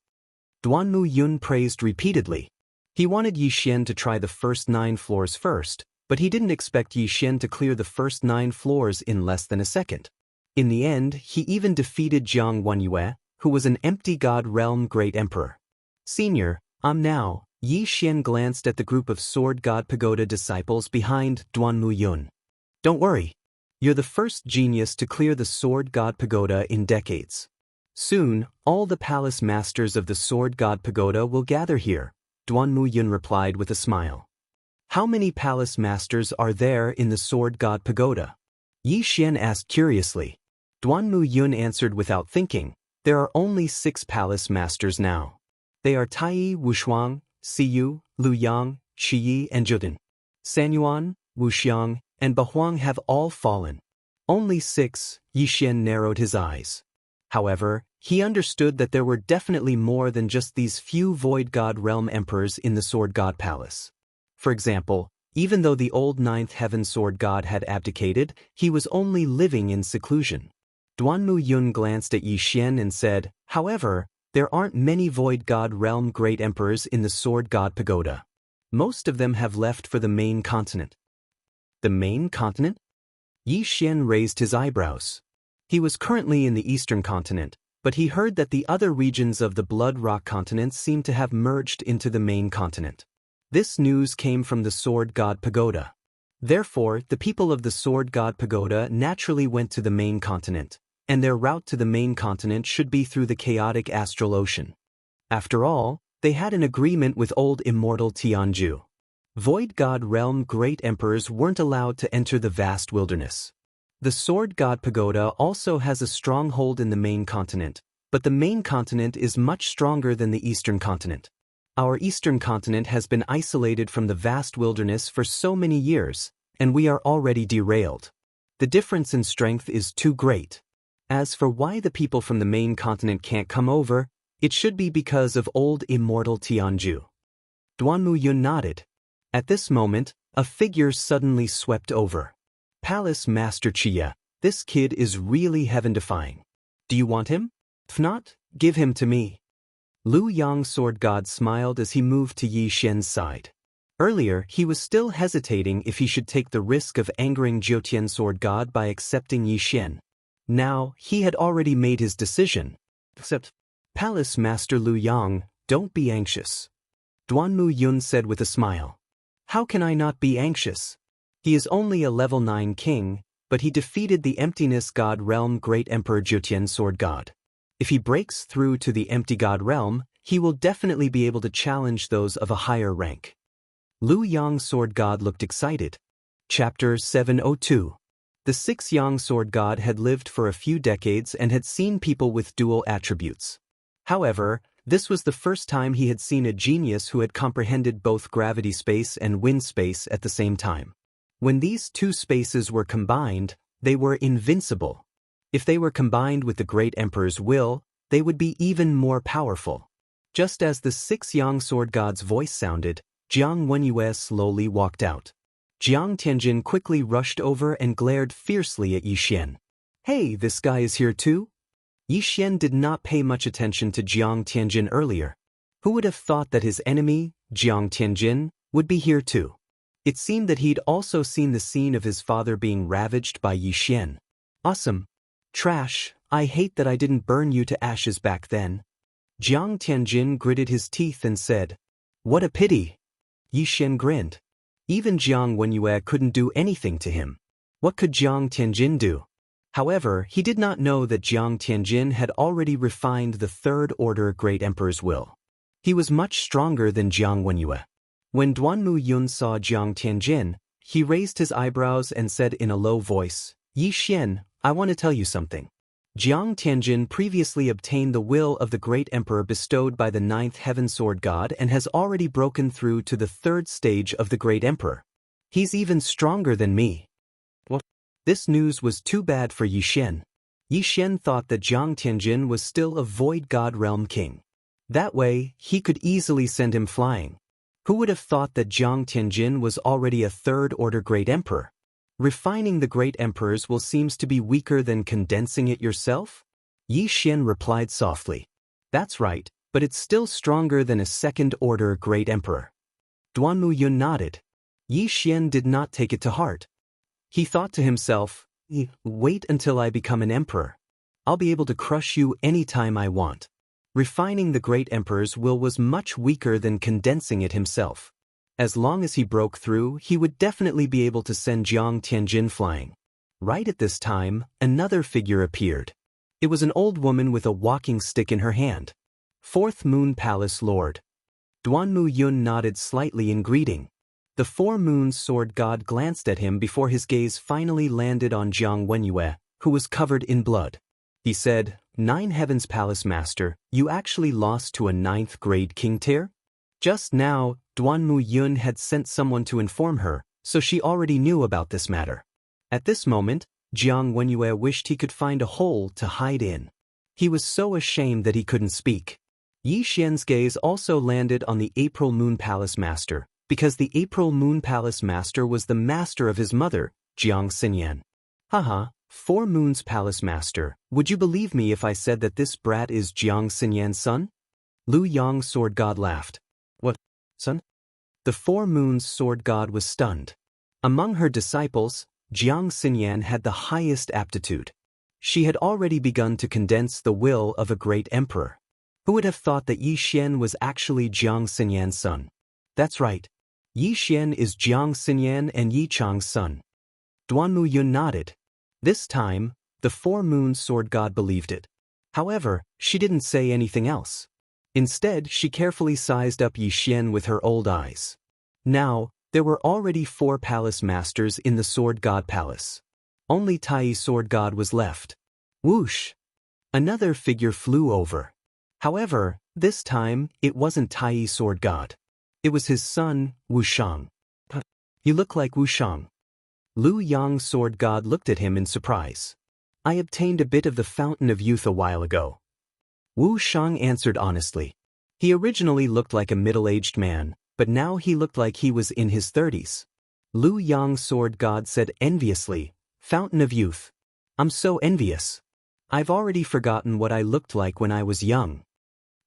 Duanmu Yun praised repeatedly. He wanted Yi Xian to try the first 9 floors first, but he didn't expect Yi Xian to clear the first 9 floors in less than a second. In the end, he even defeated Jiang Wenyue, who was an empty god realm great emperor. Senior, now. Yi Xian glanced at the group of Sword God Pagoda disciples behind Duanmu Yun. Don't worry. You're the first genius to clear the Sword God Pagoda in decades. Soon, all the palace masters of the Sword God Pagoda will gather here, Duanmu Yun replied with a smile. How many palace masters are there in the Sword God Pagoda? Yi Xian asked curiously. Duanmu Yun answered without thinking. There are only 6 palace masters now. They are Taiyi, Wushuang, Siyu, Luyang, Shiyi, and Judin. Sanyuan, Wuxiang, and Bahuang have all fallen. Only 6, Yi Xian narrowed his eyes. However, he understood that there were definitely more than just these few Void God Realm Emperors in the Sword God Palace. For example, even though the old 9th Heaven Sword God had abdicated, he was only living in seclusion. Duanmu Yun glanced at Yi Xian and said, however, there aren't many Void God Realm Great Emperors in the Sword God Pagoda. Most of them have left for the main continent. The main continent? Yi Xian raised his eyebrows. He was currently in the eastern continent, but he heard that the other regions of the Blood Rock continent seemed to have merged into the main continent. This news came from the Sword God Pagoda. Therefore, the people of the Sword God Pagoda naturally went to the main continent, and their route to the main continent should be through the chaotic astral ocean. After all, they had an agreement with old immortal Tianju. Void God Realm Great Emperors weren't allowed to enter the vast wilderness. The Sword God Pagoda also has a stronghold in the main continent, but the main continent is much stronger than the eastern continent. Our eastern continent has been isolated from the vast wilderness for so many years, and we are already derailed. The difference in strength is too great. As for why the people from the main continent can't come over, it should be because of old immortal Tianju. Duan Muyun nodded. At this moment, a figure suddenly swept over. Palace Master Chia, this kid is really heaven-defying. Do you want him? If not, give him to me. Lu Yang Sword God smiled as he moved to Yi Xian's side. Earlier, he was still hesitating if he should take the risk of angering Jiutian Sword God by accepting Yi Xian. Now, he had already made his decision. Except, Palace Master Lu Yang, don't be anxious. Duan Muyun said with a smile. How can I not be anxious? He is only a level 9 king, but he defeated the Emptiness God Realm Great Emperor Jiutian Sword God. If he breaks through to the Empty God Realm, he will definitely be able to challenge those of a higher rank. Lu Yang Sword God looked excited. Chapter 702. The 6th Yang Sword God had lived for a few decades and had seen people with dual attributes. However, this was the first time he had seen a genius who had comprehended both gravity space and wind space at the same time. When these two spaces were combined, they were invincible. If they were combined with the Great Emperor's will, they would be even more powerful. Just as the 6th Yang Sword God's voice sounded, Jiang Wenyue slowly walked out. Jiang Tianjin quickly rushed over and glared fiercely at Yi Xian. Hey, this guy is here too? Yi Xian did not pay much attention to Jiang Tianjin earlier. Who would have thought that his enemy, Jiang Tianjin, would be here too? It seemed that he'd also seen the scene of his father being ravaged by Yi Xian. Awesome. Trash, I hate that I didn't burn you to ashes back then. Jiang Tianjin gritted his teeth and said, What a pity. Yi Xian grinned. Even Jiang Wenyue couldn't do anything to him. What could Jiang Tianjin do? However, he did not know that Jiang Tianjin had already refined the Third Order Great Emperor's will. He was much stronger than Jiang Wenyue. When Duan Muyun saw Jiang Tianjin, he raised his eyebrows and said in a low voice, Yi Xian, I want to tell you something. Jiang Tianjin previously obtained the will of the Great Emperor bestowed by the 9th Heaven Sword God and has already broken through to the 3rd stage of the Great Emperor. He's even stronger than me. What? This news was too bad for Yi Xian. Yi Xian thought that Jiang Tianjin was still a Void God Realm King. That way, he could easily send him flying. Who would have thought that Jiang Tianjin was already a Third Order Great Emperor? Refining the Great Emperor's will seems to be weaker than condensing it yourself? Yi Xian replied softly. That's right, but it's still stronger than a Second Order Great Emperor. Duan Muyun nodded. Yi Xian did not take it to heart. He thought to himself, wait until I become an emperor. I'll be able to crush you anytime I want. Refining the Great Emperor's will was much weaker than condensing it himself. As long as he broke through, he would definitely be able to send Jiang Tianjin flying. Right at this time, another figure appeared. It was an old woman with a walking stick in her hand. 4th Moon Palace Lord. Duan Muyun nodded slightly in greeting. The 4 Moons Sword God glanced at him before his gaze finally landed on Jiang Wenyue, who was covered in blood. He said, 9 Heavens Palace Master, you actually lost to a 9th grade king tier? Just now, Duan Muyun had sent someone to inform her, so she already knew about this matter. At this moment, Jiang Wenyue wished he could find a hole to hide in. He was so ashamed that he couldn't speak. Yi Xian's gaze also landed on the April Moon Palace Master, because the April Moon Palace Master was the master of his mother, Jiang Xinyan. Haha, 4 Moons Palace Master, would you believe me if I said that this brat is Jiang Xinyan's son? Lu Yang Sword God laughed. What, son? The 4 Moons Sword God was stunned. Among her disciples, Jiang Xinyan had the highest aptitude. She had already begun to condense the will of a great emperor. Who would have thought that Yi Xian was actually Jiang Xinyan's son? That's right. Yi Xian is Jiang Xinyan and Yi Chang's son. Duan Muyun nodded. This time, the 4 Moons Sword God believed it. However, she didn't say anything else. Instead, she carefully sized up Yi Xian with her old eyes. Now, there were already 4 palace masters in the Sword God Palace. Only Tai Sword God was left. Whoosh! Another figure flew over. However, this time, it wasn't Tai Sword God. It was his son, Wushang. You look like Wushang. Lu Yang Sword God looked at him in surprise. I obtained a bit of the Fountain of Youth a while ago. Wu Shang answered honestly. He originally looked like a middle-aged man, but now he looked like he was in his 30s. Lu Yang Sword God said enviously, Fountain of Youth. I'm so envious. I've already forgotten what I looked like when I was young.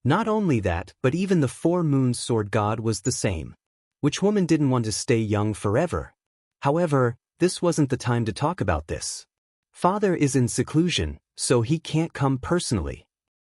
Not only that, but even the Four Moons Sword God was the same. Which woman didn't want to stay young forever? However, this wasn't the time to talk about this. Father is in seclusion, so he can't come personally.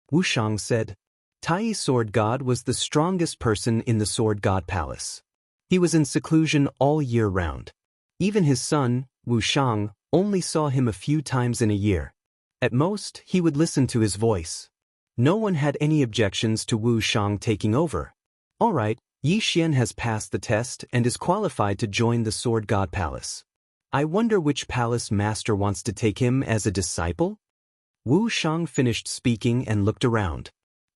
Wu Shang said. Tai Sword God was the strongest person in the Sword God Palace. He was in seclusion all year round. Even his son, Wu Shang, only saw him a few times in a year. At most, he would listen to his voice. No one had any objections to Wu Shang taking over. Alright, Yi Xian has passed the test and is qualified to join the Sword God Palace. I wonder which palace master wants to take him as a disciple? Wu Shang finished speaking and looked around.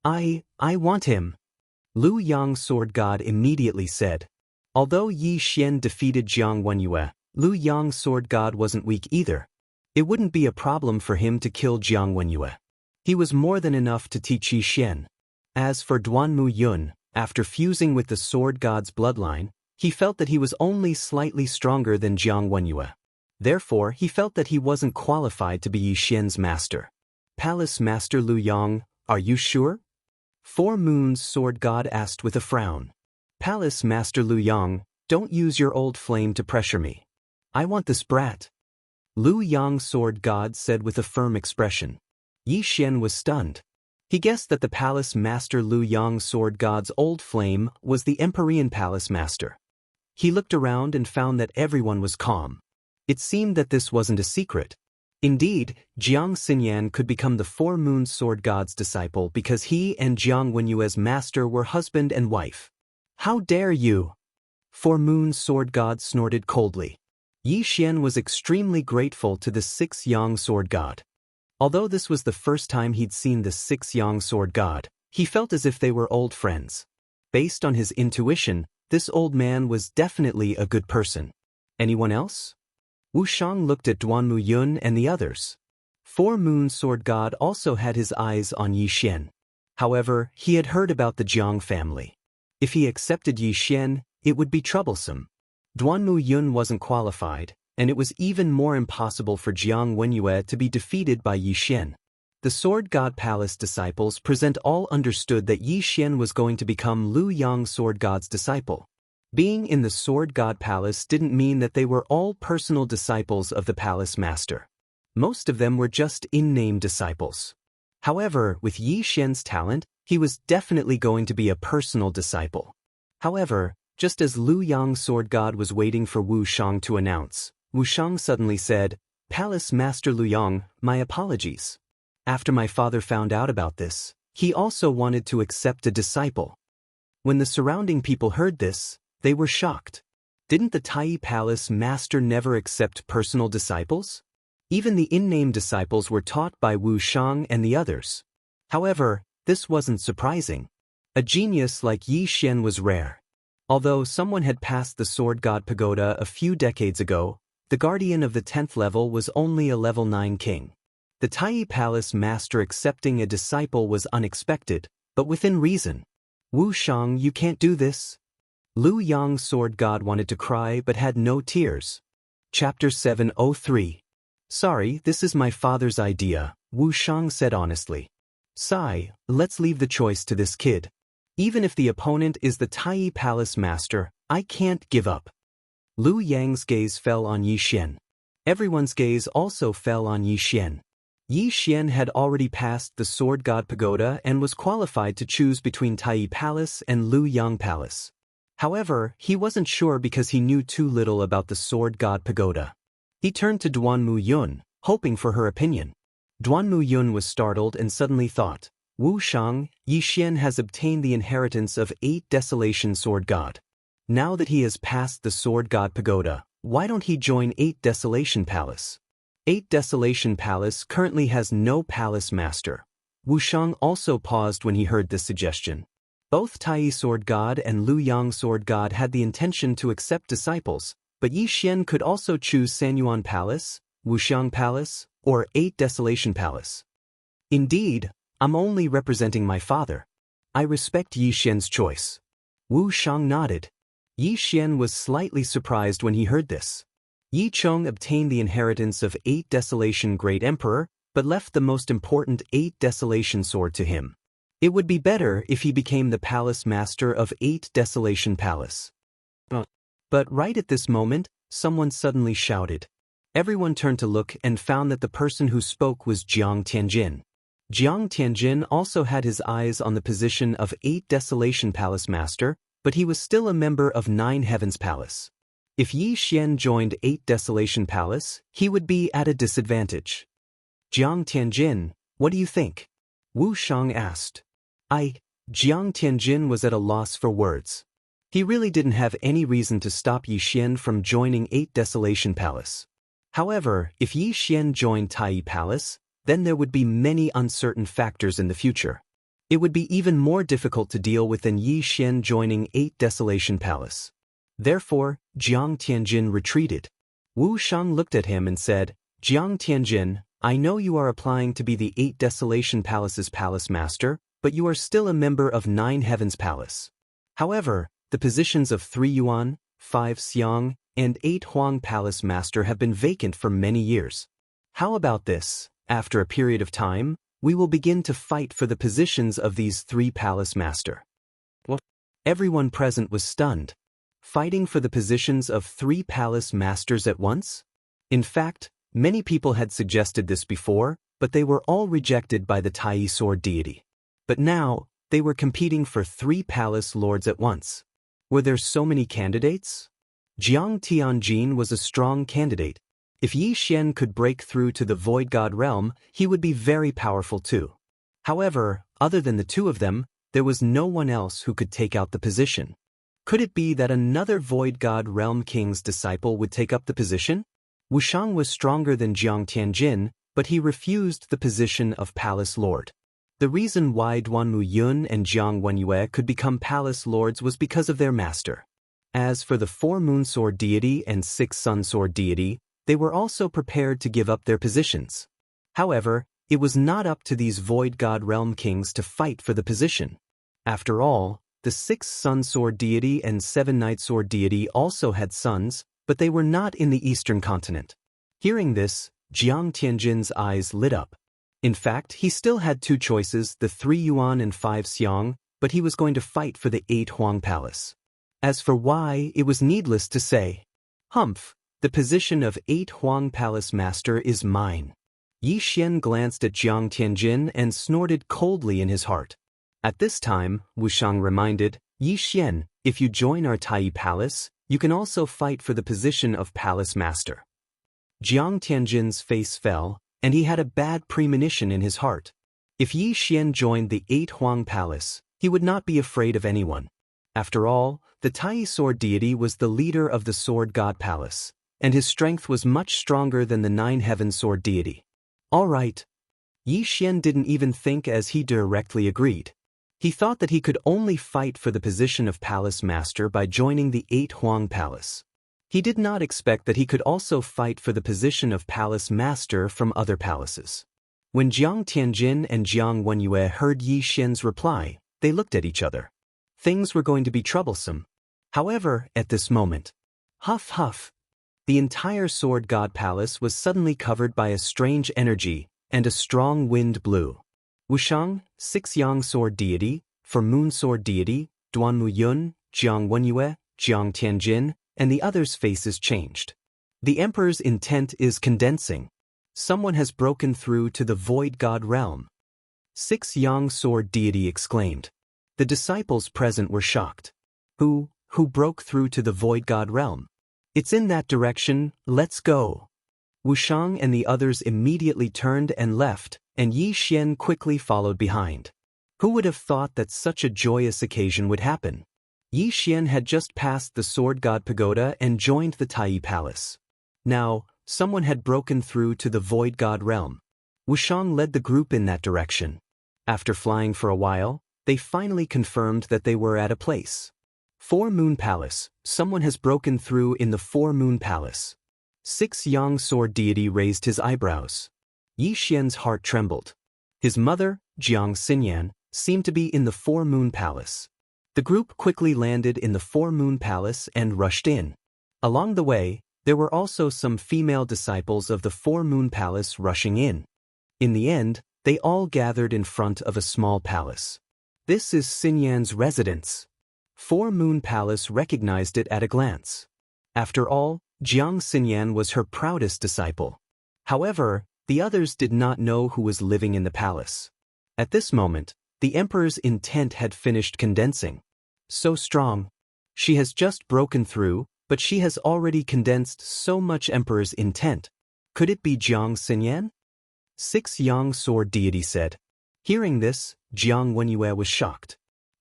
I want him. Lu Yang Sword God immediately said. Although Yi Xian defeated Jiang Wenyue, Lu Yang Sword God wasn't weak either. It wouldn't be a problem for him to kill Jiang Wenyue. He was more than enough to teach Yi Xian. As for Duanmu Yun, after fusing with the Sword God's bloodline, he felt that he was only slightly stronger than Jiang Wenyue. Therefore, he felt that he wasn't qualified to be Yi Xian's master. Palace Master Lu Yang, are you sure? Four Moons Sword God asked with a frown. Palace Master Lu Yang, don't use your old flame to pressure me. I want this brat. Lu Yang Sword God said with a firm expression. Yi Xian was stunned. He guessed that the Palace Master Lu Yang Sword God's old flame was the Empyrean Palace Master. He looked around and found that everyone was calm. It seemed that this wasn't a secret. Indeed, Jiang Xinyan could become the Four Moons Sword God's disciple because he and Jiang Wenyue's master were husband and wife. How dare you? Four Moons Sword God snorted coldly. Yi Xian was extremely grateful to the 6 Yang Sword God. Although this was the first time he'd seen the 6 Yang Sword God, he felt as if they were old friends. Based on his intuition, this old man was definitely a good person. Anyone else? Wu Shang looked at Duanmu Yun and the others. Four Moon Sword God also had his eyes on Yi Xian. However, he had heard about the Jiang family. If he accepted Yi Xian, it would be troublesome. Duanmu Yun wasn't qualified, and it was even more impossible for Jiang Wenyue to be defeated by Yi Xian. The Sword God Palace disciples present all understood that Yi Xian was going to become Lu Yang Sword God's disciple. Being in the Sword God Palace didn't mean that they were all personal disciples of the Palace Master. Most of them were just in-name disciples. However, with Yi Xian's talent, he was definitely going to be a personal disciple. However, just as Lu Yang Sword God was waiting for Wu Shang to announce, Wu Shang suddenly said, Palace Master Lu Yang, my apologies. After my father found out about this, he also wanted to accept a disciple. When the surrounding people heard this, they were shocked. Didn't the Tai Palace Master never accept personal disciples? Even the in-name disciples were taught by Wu Shang and the others. However, this wasn't surprising. A genius like Yi Xian was rare. Although someone had passed the Sword God Pagoda a few decades ago, the guardian of the 10th level was only a level 9 king. The Tai Palace Master accepting a disciple was unexpected, but within reason. Wu Shang, you can't do this. Lu Yang Sword God wanted to cry but had no tears. Chapter 703. Sorry, this is my father's idea, Wu Shang said honestly. Sigh, let's leave the choice to this kid. Even if the opponent is the Tai Palace Master, I can't give up. Lu Yang's gaze fell on Yi Xian. Everyone's gaze also fell on Yi Xian. Yi Xian had already passed the Sword God Pagoda and was qualified to choose between Tai Palace and Lu Yang Palace. However, he wasn't sure because he knew too little about the Sword God Pagoda. He turned to Duanmu Yun, hoping for her opinion. Duanmu Yun was startled and suddenly thought, Wu Shang, Yi Xian has obtained the inheritance of 8 Desolation Sword God. Now that he has passed the Sword God Pagoda, why don't he join 8 Desolation Palace? 8 Desolation Palace currently has no palace master. Wu Shang also paused when he heard this suggestion. Both Tai Sword God and Lu Yang Sword God had the intention to accept disciples, but Yi Xian could also choose Sanyuan Palace, Wuxiang Palace, or 8 Desolation Palace. Indeed, I'm only representing my father. I respect Yi Xian's choice. Wu Shang nodded. Yi Xian was slightly surprised when he heard this. Yi Chong obtained the inheritance of 8 Desolation Great Emperor, but left the most important 8 Desolation sword to him. It would be better if he became the palace master of 8 Desolation Palace. But right at this moment, someone suddenly shouted. Everyone turned to look and found that the person who spoke was Jiang Tianjin. Jiang Tianjin also had his eyes on the position of 8 Desolation Palace Master, but he was still a member of 9 Heavens Palace. If Yi Xian joined 8 Desolation Palace, he would be at a disadvantage. Jiang Tianjin, what do you think? Wu Shang asked. Jiang Tianjin was at a loss for words. He really didn't have any reason to stop Yi Xian from joining 8 Desolation Palace. However, if Yi Xian joined Tai Palace, then there would be many uncertain factors in the future. It would be even more difficult to deal with than Yi Xian joining 8 Desolation Palace. Therefore, Jiang Tianjin retreated. Wu Shang looked at him and said, Jiang Tianjin, I know you are applying to be the 8 Desolation Palace's palace master, but you are still a member of 9 Heavens Palace. However, the positions of 3 Yuan, 5 Xiang, and 8 Huang Palace Master have been vacant for many years. How about this? After a period of time, we will begin to fight for the positions of these 3 Palace Master. What? Everyone present was stunned. Fighting for the positions of 3 Palace Masters at once? In fact, many people had suggested this before, but they were all rejected by the Tai Sword deity. But now, they were competing for 3 Palace Lords at once. Were there so many candidates? Jiang Tianjin was a strong candidate. If Yi Xian could break through to the Void God realm, he would be very powerful too. However, other than the 2 of them, there was no one else who could take out the position. Could it be that another Void God realm king's disciple would take up the position? Wushang was stronger than Jiang Tianjin, but he refused the position of Palace Lord. The reason why Duanmu Yun and Jiang Wenyue could become Palace Lords was because of their master. As for the 4 Moon Sword deity and 6 Sun Sword deity, they were also prepared to give up their positions. However, it was not up to these Void God realm kings to fight for the position. After all, the 6 Sun Sword deity and 7 Night Sword deity also had sons, but they were not in the eastern continent. Hearing this, Jiang Tianjin's eyes lit up. In fact, he still had 2 choices, the 3 Yuan and 5 Xiang, but he was going to fight for the 8 Huang Palace. As for why, it was needless to say. Humph, the position of 8 Huang Palace Master is mine. Yi Xian glanced at Jiang Tianjin and snorted coldly in his heart. At this time, Wushang reminded, Yi Xian, if you join our Tai Palace, you can also fight for the position of Palace Master. Jiang Tianjin's face fell, and he had a bad premonition in his heart. If Yi Xian joined the 8 Huang Palace, he would not be afraid of anyone. After all, the Tai Sword deity was the leader of the Sword God Palace, and his strength was much stronger than the 9 Heaven Sword deity. All right. Yi Xian didn't even think as he directly agreed. He thought that he could only fight for the position of Palace Master by joining the 8 Huang Palace. He did not expect that he could also fight for the position of Palace Master from other palaces. When Jiang Tianjin and Jiang Wenyue heard Yi Xian's reply, they looked at each other. Things were going to be troublesome. However, at this moment, huff huff, the entire Sword God Palace was suddenly covered by a strange energy, and a strong wind blew. Wushang, 6 Yang Sword deity, 4 Moon Sword deity, Duanmu Yun, Jiang Wenyue, Jiang Tianjin, and the others' faces changed. The Emperor's intent is condensing. Someone has broken through to the Void God realm. 6 Yang Sword deity exclaimed. The disciples present were shocked. Who broke through to the Void God realm? It's in that direction, let's go. Wushang and the others immediately turned and left, and Yi Xian quickly followed behind. Who would have thought that such a joyous occasion would happen? Yi Xian had just passed the Sword God Pagoda and joined the Tai Palace. Now, someone had broken through to the Void God realm. Wushang led the group in that direction. After flying for a while, they finally confirmed that they were at a place. Four Moon Palace. Someone has broken through in the Four Moon Palace. Six Yang Sword deity raised his eyebrows. Yi Xian's heart trembled. His mother, Jiang Xinyan, seemed to be in the Four Moon Palace. The group quickly landed in the Four Moon Palace and rushed in. Along the way, there were also some female disciples of the Four Moon Palace rushing in. In the end, they all gathered in front of a small palace. This is Xinyan's residence. Four Moon Palace recognized it at a glance. After all, Jiang Xinyan was her proudest disciple. However, the others did not know who was living in the palace. At this moment, the emperor's intent had finished condensing. So strong. She has just broken through, but she has already condensed so much emperor's intent. Could it be Jiang Xinyan? Six Yang Sword deity said. Hearing this, Jiang Wenyue was shocked.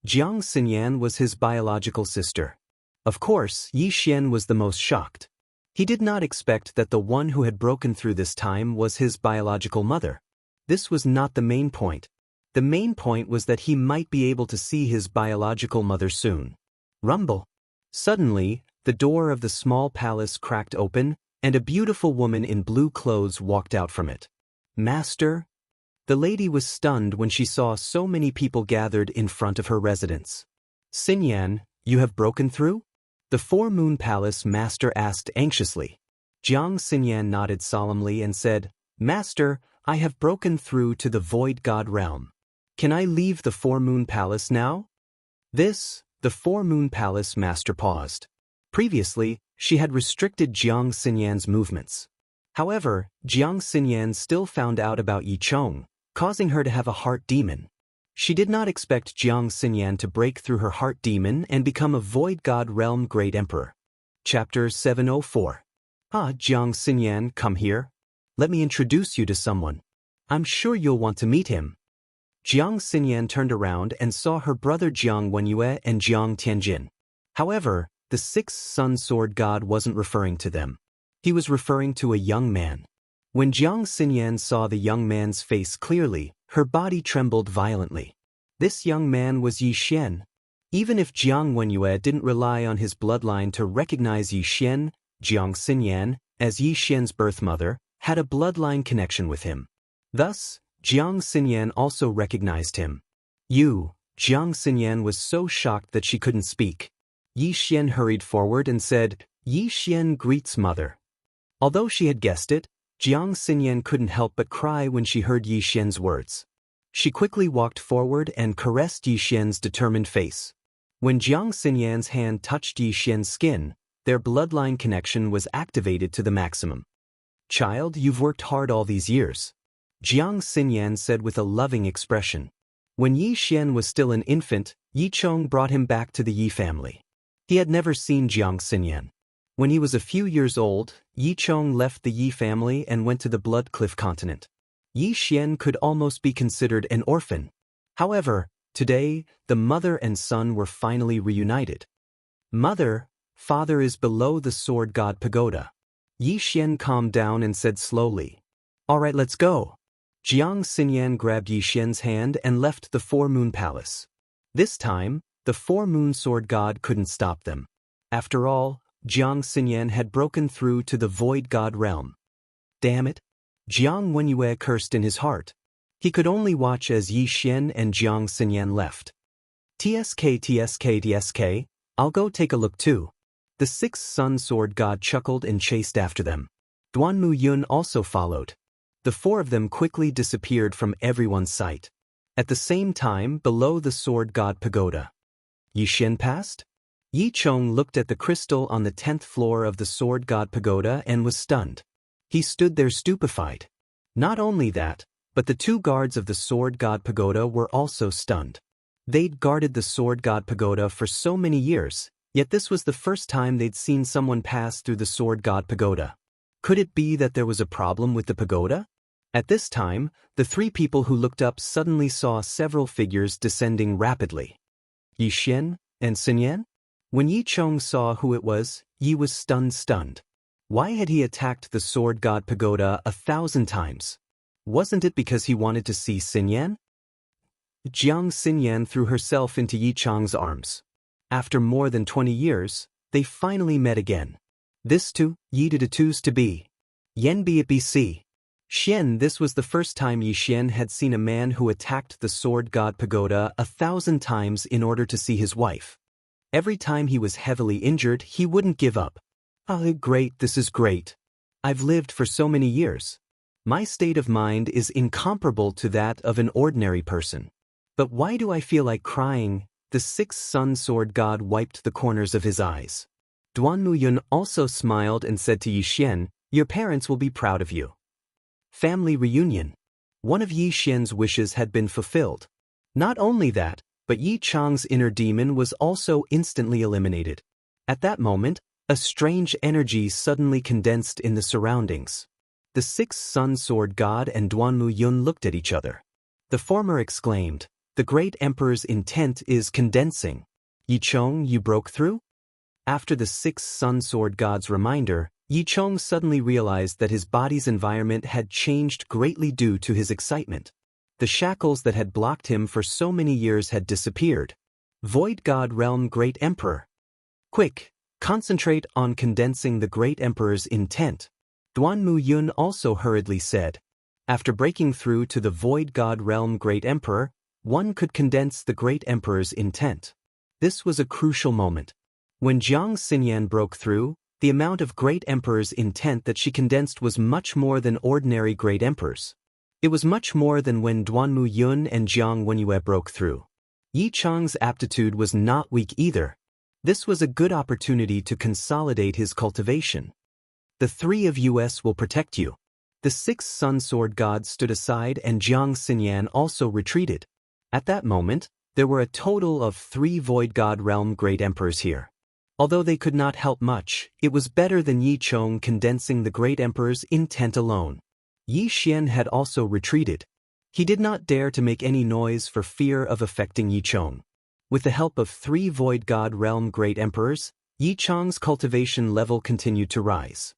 Jiang Xinyan was his biological sister. Of course, Yi Xian was the most shocked. He did not expect that the one who had broken through this time was his biological mother. This was not the main point. The main point was that he might be able to see his biological mother soon. Rumble. Suddenly, the door of the small palace cracked open, and a beautiful woman in blue clothes walked out from it. Master? The lady was stunned when she saw so many people gathered in front of her residence. Xinyan, you have broken through? The Four Moon Palace master asked anxiously. Jiang Xinyan nodded solemnly and said, Master, I have broken through to the Void God realm. Can I leave the Four Moon Palace now? The Four Moon Palace master paused. Previously, she had restricted Jiang Xinyan's movements. However, Jiang Xinyan still found out about Yi Chong, causing her to have a heart demon. She did not expect Jiang Xinyan to break through her heart demon and become a Void God Realm Great Emperor. Chapter 704. Jiang Xinyan, come here. Let me introduce you to someone. I'm sure you'll want to meet him. Jiang Xinyan turned around and saw her brother Jiang Wenyue and Jiang Tianjin. However, the sixth Sun Sword God wasn't referring to them. He was referring to a young man. When Jiang Xinyan saw the young man's face clearly, her body trembled violently. This young man was Yi Xian. Even if Jiang Wenyue didn't rely on his bloodline to recognize Yi Xian, Jiang Xinyan, as Yi Xian's birth mother, had a bloodline connection with him. Thus, Jiang Xinyan also recognized him. Jiang Xinyan was so shocked that she couldn't speak. Yi Xian hurried forward and said, Yi Xian greets mother. Although she had guessed it, Jiang Xinyan couldn't help but cry when she heard Yi Xian's words. She quickly walked forward and caressed Yi Xian's determined face. When Jiang Xinyan's hand touched Yi Xian's skin, their bloodline connection was activated to the maximum. Child, you've worked hard all these years. Jiang Xinyan said with a loving expression. When Yi Xian was still an infant, Yi Chong brought him back to the Yi family. He had never seen Jiang Xinyan. When he was a few years old, Yi Chong left the Yi family and went to the Blood Cliff continent. Yi Xian could almost be considered an orphan. However, today, the mother and son were finally reunited. Mother, father is below the Sword God Pagoda. Yi Xian calmed down and said slowly. All right, let's go. Jiang Xinyan grabbed Yi Xian's hand and left the Four Moon Palace. This time, the Four Moon Sword God couldn't stop them. After all, Jiang Xinyan had broken through to the Void God realm. Damn it! Jiang Wenyue cursed in his heart. He could only watch as Yi Xian and Jiang Xinyan left. TSK, I'll go take a look too. The sixth Sun Sword God chuckled and chased after them. Duanmu Yun also followed. The four of them quickly disappeared from everyone's sight. At the same time, below the Sword God Pagoda. Yi Xian passed? Yi Chong looked at the crystal on the 10th floor of the Sword God Pagoda and was stunned. He stood there stupefied. Not only that, but the two guards of the Sword God Pagoda were also stunned. They'd guarded the Sword God Pagoda for so many years, yet this was the first time they'd seen someone pass through the Sword God Pagoda. Could it be that there was a problem with the pagoda? At this time, the three people who looked up suddenly saw several figures descending rapidly. Yi Xian and Xinyan? When Yi Chong saw who it was, Yi was stunned. Why had he attacked the Sword God Pagoda 1,000 times? Wasn't it because he wanted to see Xinyan? Jiang Xinyan threw herself into Yi Chong's arms. After more than 20 years, they finally met again. This too, Yi did to be. Yen be it BC. Xian. This was the first time Yi Xian had seen a man who attacked the sword god pagoda 1,000 times in order to see his wife. Every time he was heavily injured, he wouldn't give up. Ah, great, this is great. I've lived for so many years. My state of mind is incomparable to that of an ordinary person. But why do I feel like crying? The sixth sun sword god wiped the corners of his eyes. Duan Muyun also smiled and said to Yi Xian, "Your parents will be proud of you." Family reunion. One of Yi Xian's wishes had been fulfilled. Not only that, but Yi Chang's inner demon was also instantly eliminated. At that moment, a strange energy suddenly condensed in the surroundings. The sixth sun sword god and Duan Muyun looked at each other. The former exclaimed, "The great emperor's intent is condensing. Yi Chong, you broke through?" After the sixth sun sword god's reminder, Yi Chong suddenly realized that his body's environment had changed greatly due to his excitement. The shackles that had blocked him for so many years had disappeared. Void God Realm Great Emperor. Quick, concentrate on condensing the Great Emperor's intent. Duan Muyun also hurriedly said. After breaking through to the Void God Realm Great Emperor, one could condense the Great Emperor's intent. This was a crucial moment. When Jiang Xinyan broke through, the amount of Great Emperor's intent that she condensed was much more than ordinary Great Emperors. It was much more than when Duan Muyun and Jiang Wenyue broke through. Yi Chang's aptitude was not weak either. This was a good opportunity to consolidate his cultivation. The three of us will protect you. The sixth sun sword god stood aside and Jiang Xinyan also retreated. At that moment, there were a total of 3 Void God Realm Great Emperors here. Although they could not help much, it was better than Yi Chong condensing the Great Emperor's intent alone. Yi Xian had also retreated. He did not dare to make any noise for fear of affecting Yi Chong. With the help of 3 Void God Realm Great Emperors, Yi Chong's cultivation level continued to rise.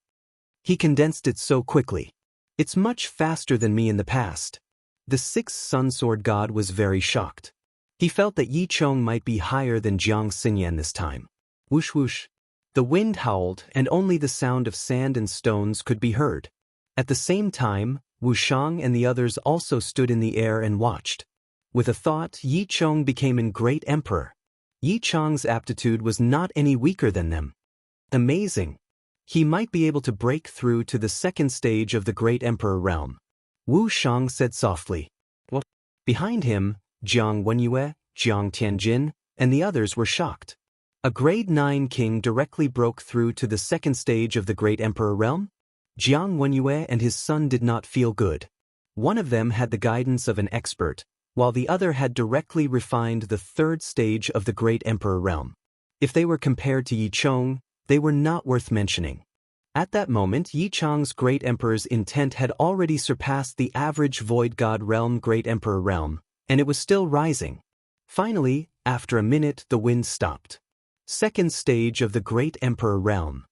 He condensed it so quickly. It's much faster than me in the past. The sixth sun sword god was very shocked. He felt that Yi Chong might be higher than Jiang Xinyan this time. Whoosh whoosh. The wind howled and only the sound of sand and stones could be heard. At the same time, Wu Shang and the others also stood in the air and watched. With a thought, Yi Chong became a great emperor. Yi Chong's aptitude was not any weaker than them. Amazing. He might be able to break through to the second stage of the Great Emperor realm. Wu Shang said softly. What? Behind him, Jiang Wenyue, Jiang Tianjin, and the others were shocked. A grade 9 king directly broke through to the second stage of the Great Emperor realm? Jiang Wenyue and his son did not feel good. One of them had the guidance of an expert, while the other had directly refined the third stage of the Great Emperor realm. If they were compared to Yi Chong, they were not worth mentioning. At that moment, Yi Chong's Great Emperor's intent had already surpassed the average Void God Realm Great Emperor realm, and it was still rising. Finally, after a minute, the wind stopped. Second stage of the Great Emperor realm.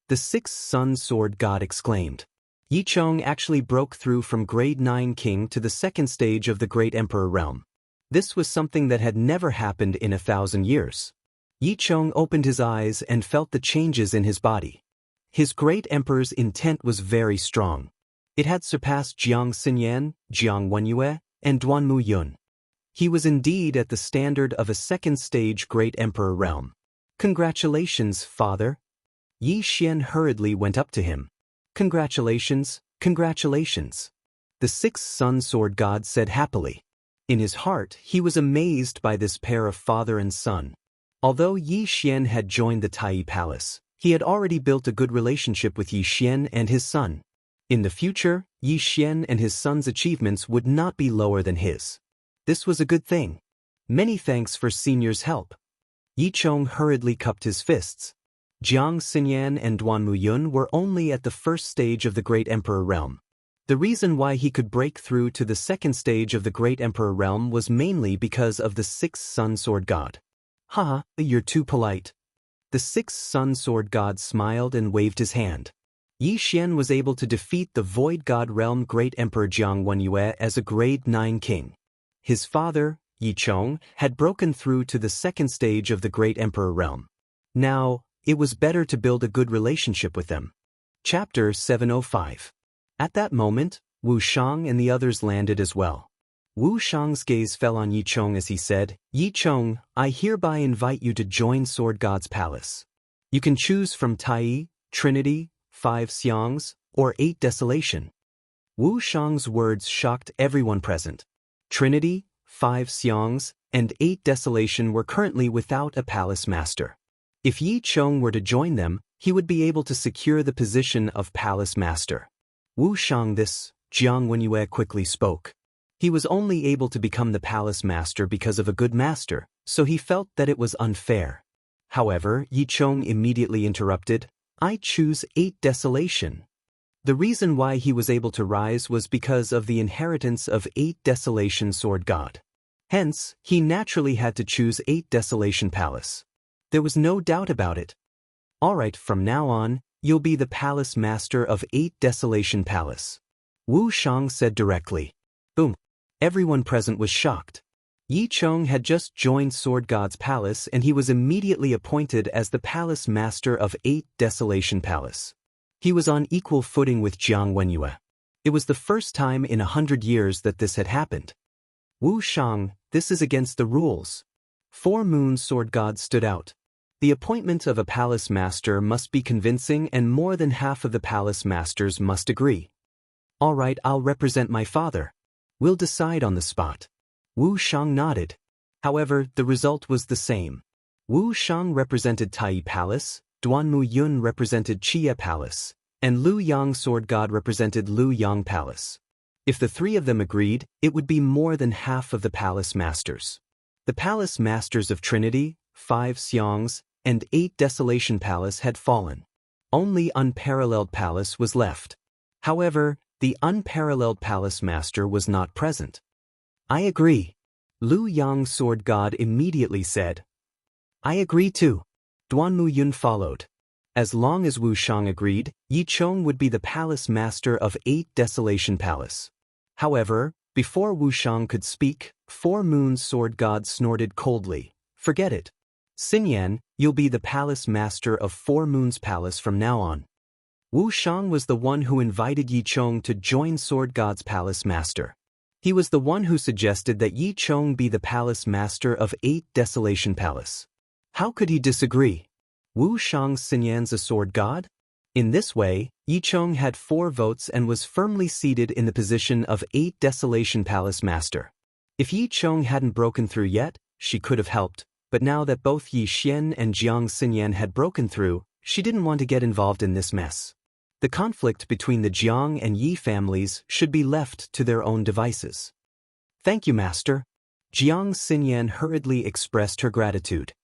The sixth sun sword god exclaimed. Yi Chong actually broke through from grade 9 king to the second stage of the Great Emperor realm. This was something that had never happened in 1,000 years. Yi Chong opened his eyes and felt the changes in his body. His Great Emperor's intent was very strong. It had surpassed Jiang Xinyan, Jiang Wenyue, and Duan Muyun. He was indeed at the standard of a second stage Great Emperor realm. Congratulations, father. Yi Xian hurriedly went up to him. Congratulations, congratulations. The sixth sun sword god said happily. In his heart, he was amazed by this pair of father and son. Although Yi Xian had joined the Tai Palace, he had already built a good relationship with Yi Xian and his son. In the future, Yi Xian and his son's achievements would not be lower than his. This was a good thing. Many thanks for senior's help. Yi Chong hurriedly cupped his fists. Jiang Xinyan and Duan Muyun were only at the first stage of the Great Emperor realm. The reason why he could break through to the second stage of the Great Emperor realm was mainly because of the sixth sun sword god. Haha, you're too polite. The sixth sun sword god smiled and waved his hand. Yi Xian was able to defeat the Void God Realm Great Emperor Jiang Wenyue as a grade 9 king. His father, Yi Chong, had broken through to the second stage of the Great Emperor realm. Now, it was better to build a good relationship with them. Chapter 705. At that moment, Wu Shang and the others landed as well. Wu Shang's gaze fell on Yi Chong as he said, "Yi Chong, I hereby invite you to join Sword God's palace. You can choose from Tai, Trinity, 5 Xiangs, or 8 Desolation." Wu Shang's words shocked everyone present. Trinity, 5 Xiangs, and 8 Desolation were currently without a palace master. If Yi Chong were to join them, he would be able to secure the position of palace master. Wu Shang, this, Jiang Wenyue quickly spoke. He was only able to become the palace master because of a good master, so he felt that it was unfair. However, Yi Chong immediately interrupted, "I choose 8 Desolation." The reason why he was able to rise was because of the inheritance of 8 Desolation Sword God. Hence, he naturally had to choose 8 Desolation Palace. There was no doubt about it. "Alright, from now on, you'll be the palace master of 8 Desolation Palace," Wu Shang said directly. Boom. Everyone present was shocked. Yi Chong had just joined Sword God's palace and he was immediately appointed as the palace master of 8 Desolation Palace. He was on equal footing with Jiang Wenyue. It was the first time in 100 years that this had happened. "Wu Shang, this is against the rules." 4 Moon Sword God stood out. The appointment of a palace master must be convincing and more than half of the palace masters must agree. "Alright, I'll represent my father. We'll decide on the spot." Wu Shang nodded. However, the result was the same. Wu Shang represented Tai Palace, Duanmu Yun represented Chia Palace, and Lu Yang Sword God represented Lu Yang Palace. If the 3 of them agreed, it would be more than half of the palace masters. The palace masters of Trinity, 5 Xiangs, and 8 Desolation Palace had fallen. Only Unparalleled Palace was left. However, the Unparalleled Palace Master was not present. "I agree," Lu Yang Sword God immediately said. "I agree too." Duanmu Yun followed. As long as Wu Shang agreed, Yi Chong would be the palace master of 8 Desolation Palace. However, before Wu Shang could speak, 4 Moon Sword God snorted coldly, "Forget it. Xinyan, you'll be the palace master of 4 Moons Palace from now on." Wu Shang was the one who invited Yi Chong to join Sword God's palace master. He was the one who suggested that Yi Chong be the palace master of 8 Desolation Palace. How could he disagree? Wu Shang's Xinyan's a sword god? In this way, Yi Chong had 4 votes and was firmly seated in the position of 8 Desolation Palace master. If Yi Chong hadn't broken through yet, she could have helped, but now that both Yi Xian and Jiang Xinyan had broken through, she didn't want to get involved in this mess. The conflict between the Jiang and Yi families should be left to their own devices. "Thank you, Master." Jiang Xinyan hurriedly expressed her gratitude.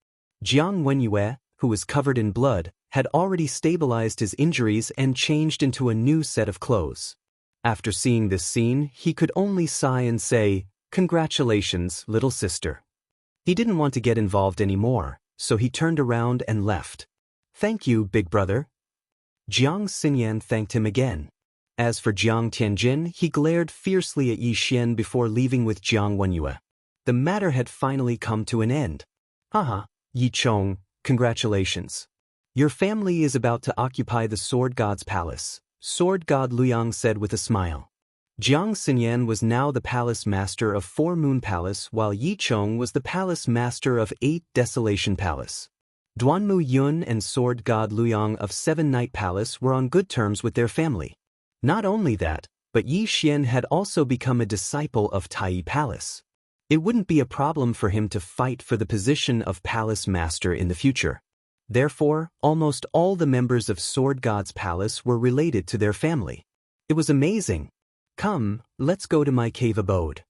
Jiang Wenyue, who was covered in blood, had already stabilized his injuries and changed into a new set of clothes. After seeing this scene, he could only sigh and say, "Congratulations, little sister." He didn't want to get involved anymore, so he turned around and left. "Thank you, big brother." Jiang Xinyan thanked him again. As for Jiang Tianjin, he glared fiercely at Yi Xian before leaving with Jiang Wenyue. The matter had finally come to an end. "Haha, Yi Chong, congratulations. Your family is about to occupy the Sword God's palace," Sword God Luyang said with a smile. Jiang Xinyan was now the palace master of 4 Moon Palace while Yi Chong was the palace master of 8 Desolation Palace. Duanmu Yun and Sword God Luyang of 7 Night Palace were on good terms with their family. Not only that, but Yi Xian had also become a disciple of Tai Palace. It wouldn't be a problem for him to fight for the position of palace master in the future. Therefore, almost all the members of Sword God's palace were related to their family. It was amazing. "Come, let's go to my cave abode,"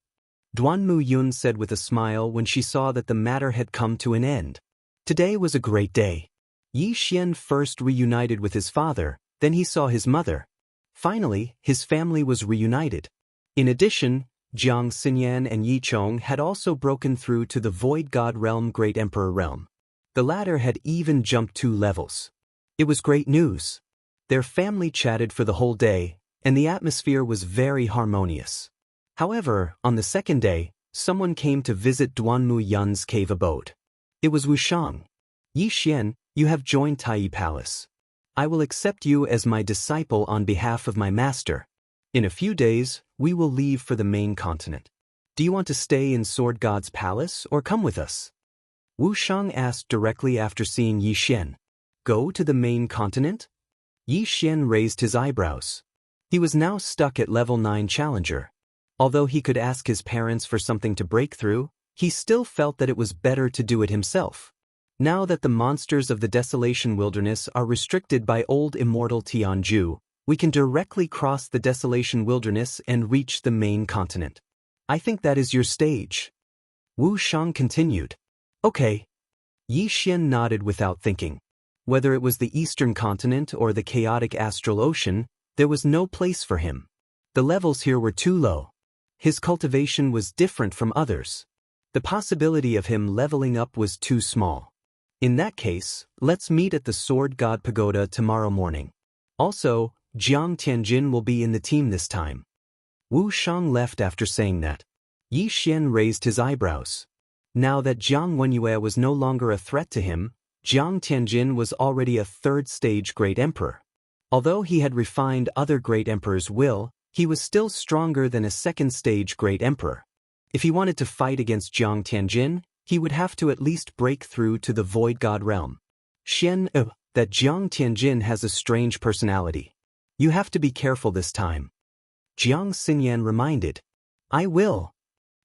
Duanmu Yun said with a smile when she saw that the matter had come to an end. Today was a great day. Yi Xian first reunited with his father, then he saw his mother. Finally, his family was reunited. In addition, Jiang Xinyan and Yi Chong had also broken through to the Void God Realm Great Emperor Realm. The latter had even jumped 2 levels. It was great news. Their family chatted for the whole day, and the atmosphere was very harmonious. However, on the second day, someone came to visit Duanmu Yun's cave abode. It was Wu Shang. Yi Xian, you have joined Tai Palace. I will accept you as my disciple on behalf of my master. In a few days, we will leave for the main continent. Do you want to stay in Sword God's palace or come with us? Wu Shang asked directly after seeing Yi Xian. Go to the main continent? Yi Xian raised his eyebrows. He was now stuck at level 9 challenger. Although he could ask his parents for something to break through, he still felt that it was better to do it himself. Now that the monsters of the Desolation Wilderness are restricted by old immortal Tianju, we can directly cross the Desolation Wilderness and reach the main continent. I think that is your stage. Wu Shang continued. Okay. Yi Xian nodded without thinking. Whether it was the Eastern Continent or the chaotic astral ocean, there was no place for him. The levels here were too low. His cultivation was different from others. The possibility of him leveling up was too small. In that case, let's meet at the Sword God Pagoda tomorrow morning. Also, Jiang Tianjin will be in the team this time. Wu Shang left after saying that. Yi Xian raised his eyebrows. Now that Jiang Wenyue was no longer a threat to him, Jiang Tianjin was already a third-stage Great Emperor. Although he had refined other Great Emperor's will, he was still stronger than a second-stage Great Emperor. If he wanted to fight against Jiang Tianjin, he would have to at least break through to the Void God realm. That Jiang Tianjin has a strange personality. You have to be careful this time. Jiang Xinyan reminded. I will.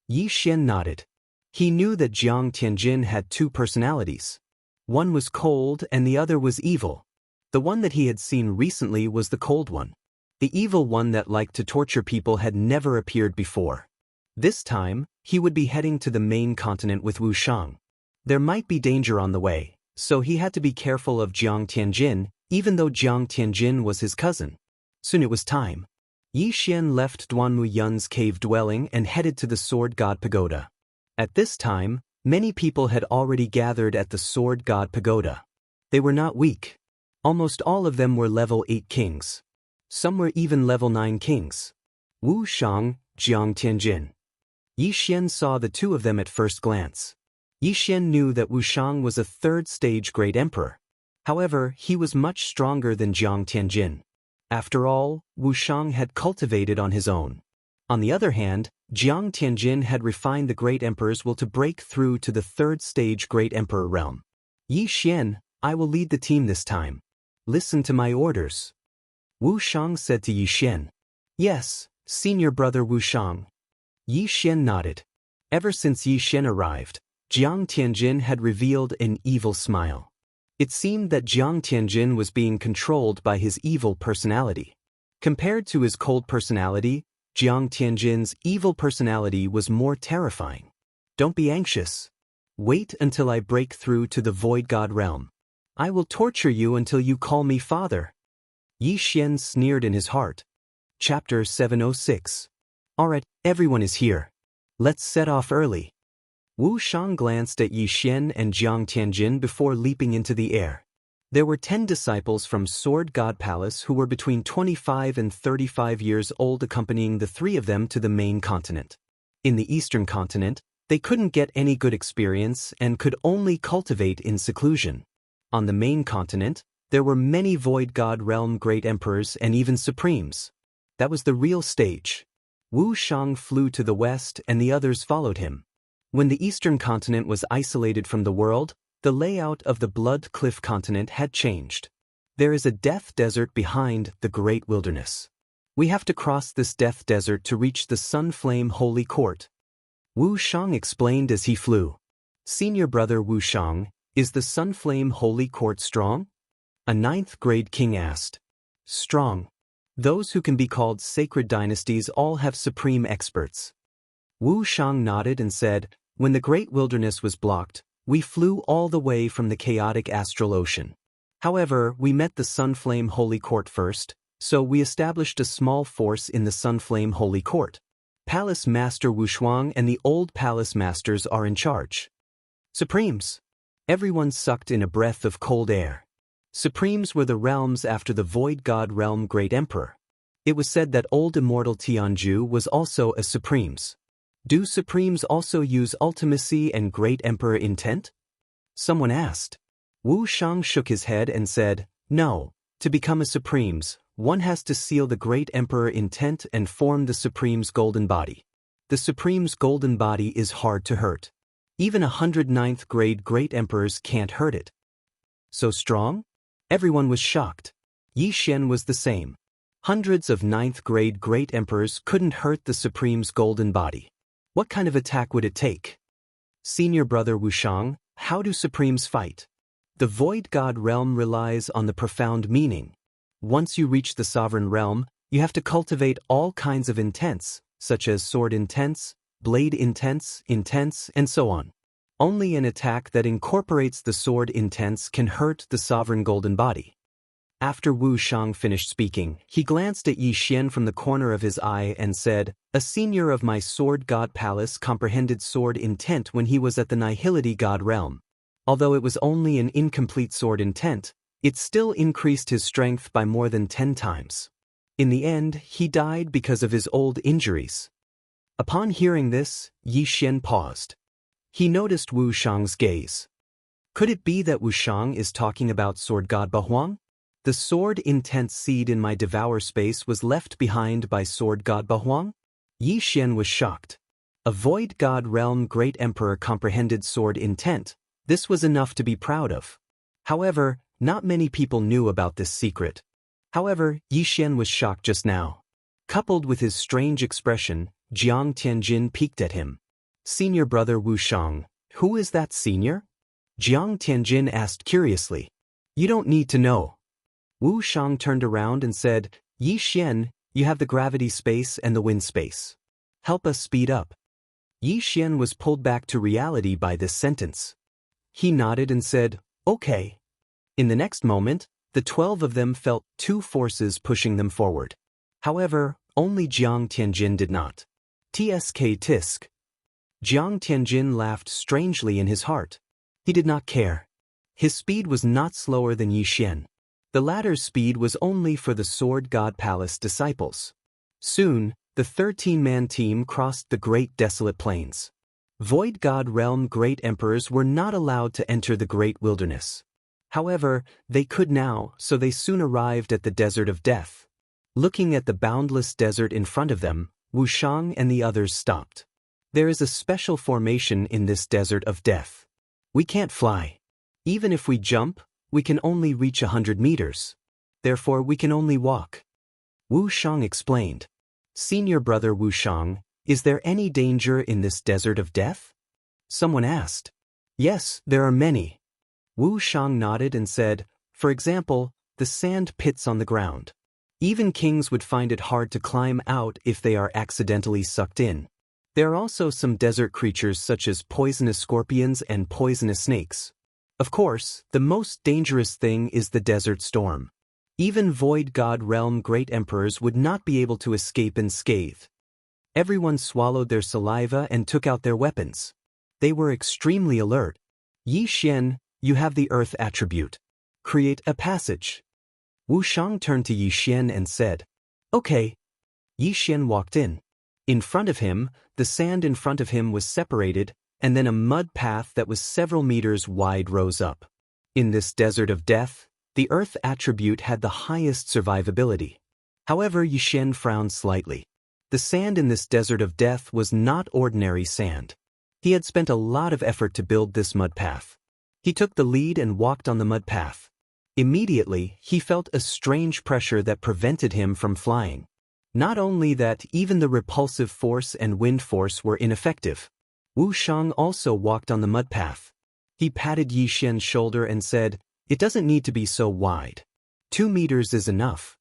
Yi Xian nodded. He knew that Jiang Tianjin had two personalities. One was cold and the other was evil. The one that he had seen recently was the cold one. The evil one that liked to torture people had never appeared before. This time, he would be heading to the main continent with Wu Shang. There might be danger on the way, so he had to be careful of Jiang Tianjin, even though Jiang Tianjin was his cousin. Soon it was time. Yi Xian left Duanmu Yun's cave dwelling and headed to the Sword God Pagoda. At this time, many people had already gathered at the Sword God Pagoda. They were not weak. Almost all of them were level 8 kings. Some were even level 9 kings. Wu Shang, Jiang Tianjin. Yi Xian saw the two of them at first glance. Yi Xian knew that Wu Shang was a third-stage Great Emperor. However, he was much stronger than Jiang Tianjin. After all, Wu Shang had cultivated on his own. On the other hand, Jiang Tianjin had refined the Great Emperor's will to break through to the third-stage Great Emperor realm. Yi Xian, I will lead the team this time. Listen to my orders. Wu Shang said to Yi Xian. Yes, senior brother Wu Shang. Yi Xian nodded. Ever since Yi Xian arrived, Jiang Tianjin had revealed an evil smile. It seemed that Jiang Tianjin was being controlled by his evil personality. Compared to his cold personality, Jiang Tianjin's evil personality was more terrifying. Don't be anxious. Wait until I break through to the Void God realm. I will torture you until you call me father. Yi Xian sneered in his heart. Chapter 706. Alright, everyone is here. Let's set off early. Wu Shang glanced at Yi Xian and Jiang Tianjin before leaping into the air. There were 10 disciples from Sword God Palace who were between 25 and 35 years old accompanying the three of them to the main continent. In the Eastern continent, they couldn't get any good experience and could only cultivate in seclusion. On the main continent, there were many Void God Realm Great Emperors and even Supremes. That was the real stage. Wu Shang flew to the west and the others followed him. When the Eastern continent was isolated from the world, the layout of the Blood Cliff continent had changed. There is a death desert behind the Great Wilderness. We have to cross this death desert to reach the Sunflame Holy Court. Wu Shang explained as he flew. Senior brother Wu Shang, is the Sunflame Holy Court strong? A 9th grade king asked. Strong. Those who can be called sacred dynasties all have supreme experts. Wu Shang nodded and said, when the Great Wilderness was blocked, we flew all the way from the chaotic astral ocean. However, we met the Sunflame Holy Court first, so we established a small force in the Sunflame Holy Court. Palace Master Wu Shuang and the old Palace Masters are in charge. Supremes. Everyone sucked in a breath of cold air. Supremes were the realms after the Void God Realm Great Emperor. It was said that old immortal Tianju was also a Supremes. Do Supremes also use ultimacy and Great Emperor intent? Someone asked. Wu Shang shook his head and said, no, to become a Supremes, one has to seal the Great Emperor intent and form the Supreme's golden body. The Supreme's golden body is hard to hurt. Even 109th grade Great Emperors can't hurt it. So strong? Everyone was shocked. Yi Xian was the same. Hundreds of 9th grade Great Emperors couldn't hurt the Supreme's golden body. What kind of attack would it take? Senior brother Wu Shang, how do Supremes fight? The Void God realm relies on the profound meaning. Once you reach the sovereign realm, you have to cultivate all kinds of intents, such as sword intents, blade intents, and so on. Only an attack that incorporates the sword intents can hurt the sovereign golden body. After Wu Shang finished speaking, he glanced at Yi Xian from the corner of his eye and said, a senior of my Sword God Palace comprehended sword intent when he was at the Nihility God realm. Although it was only an incomplete sword intent, it still increased his strength by more than 10 times. In the end, he died because of his old injuries. Upon hearing this, Yi Xian paused. He noticed Wu Shang's gaze. Could it be that Wu Shang is talking about Sword God Bahuang? The sword intent seed in my devour space was left behind by Sword God Bahuang? Yi Xian was shocked. A Void God realm Great Emperor comprehended sword intent. This was enough to be proud of. However, not many people knew about this secret. However, Yi Xian was shocked just now. Coupled with his strange expression, Jiang Tianjin peeked at him. Senior brother Wu Shang, who is that senior? Jiang Tianjin asked curiously. You don't need to know. Wu Shang turned around and said, Yi Xian, you have the gravity space and the wind space. Help us speed up. Yi Xian was pulled back to reality by this sentence. He nodded and said, okay. In the next moment, the 12 of them felt 2 forces pushing them forward. However, only Jiang Tianjin did not. Tsk tisk. Jiang Tianjin laughed strangely in his heart. He did not care. His speed was not slower than Yi Xian. The latter's speed was only for the Sword God Palace disciples. Soon, the 13-man team crossed the Great Desolate Plains. Void God Realm Great Emperors were not allowed to enter the Great Wilderness. However, they could now, so they soon arrived at the Desert of Death. Looking at the boundless desert in front of them, Wu Shang and the others stopped. There is a special formation in this Desert of Death. We can't fly. Even if we jump, we can only reach 100 meters. Therefore, we can only walk. Wu Shang explained. Senior brother Wu Shang, is there any danger in this Desert of Death? Someone asked. Yes, there are many. Wu Shang nodded and said, for example, the sand pits on the ground. Even kings would find it hard to climb out if they are accidentally sucked in. There are also some desert creatures such as poisonous scorpions and poisonous snakes. Of course, the most dangerous thing is the desert storm. Even Void God Realm Great Emperors would not be able to escape unscathed. Everyone swallowed their saliva and took out their weapons. They were extremely alert. Yi Xian, you have the earth attribute. Create a passage. Wu Shang turned to Yi Xian and said, okay. Yi Xian walked in. In front of him, the sand in front of him was separated, and then a mud path that was several meters wide rose up. In this Desert of Death, the earth attribute had the highest survivability. However, Yi Xian frowned slightly. The sand in this Desert of Death was not ordinary sand. He had spent a lot of effort to build this mud path. He took the lead and walked on the mud path. Immediately, he felt a strange pressure that prevented him from flying. Not only that, even the repulsive force and wind force were ineffective. Wu Shang also walked on the mud path. He patted Yi Xian's shoulder and said, it doesn't need to be so wide. 2 meters is enough.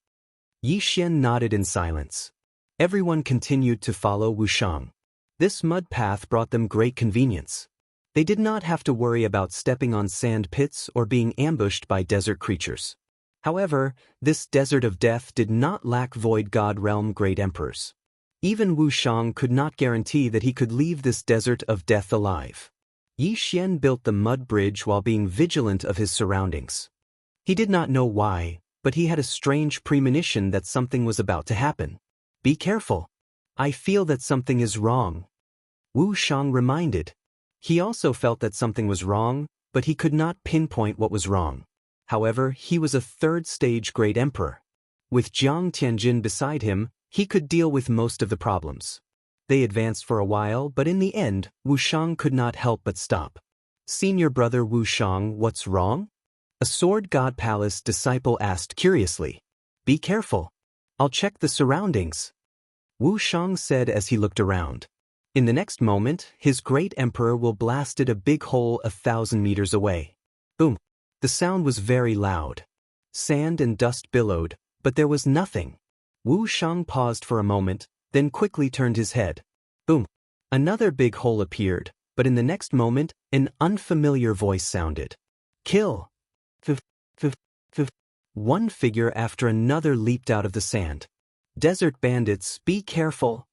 Yi Xian nodded in silence. Everyone continued to follow Wu Shang. This mud path brought them great convenience. They did not have to worry about stepping on sand pits or being ambushed by desert creatures. However, this Desert of Death did not lack Void God Realm Great Emperors. Even Wu Shang could not guarantee that he could leave this Desert of Death alive. Yi Xian built the mud bridge while being vigilant of his surroundings. He did not know why, but he had a strange premonition that something was about to happen. Be careful. I feel that something is wrong. Wu Shang reminded. He also felt that something was wrong, but he could not pinpoint what was wrong. However, he was a third-stage great emperor. With Jiang Tianjin beside him, he could deal with most of the problems. They advanced for a while, but in the end, Wu Shang could not help but stop. "Senior brother Wu Shang, what's wrong?" A sword god palace disciple asked curiously. "Be careful. I'll check the surroundings," Wu Shang said as he looked around. In the next moment, his great emperor will blasted a big hole 1,000 meters away. Boom. The sound was very loud. Sand and dust billowed, but there was nothing. Wu Shang paused for a moment, then quickly turned his head. Boom. Another big hole appeared, but in the next moment, an unfamiliar voice sounded. "Kill!" One figure after another leaped out of the sand. "Desert bandits, be careful!"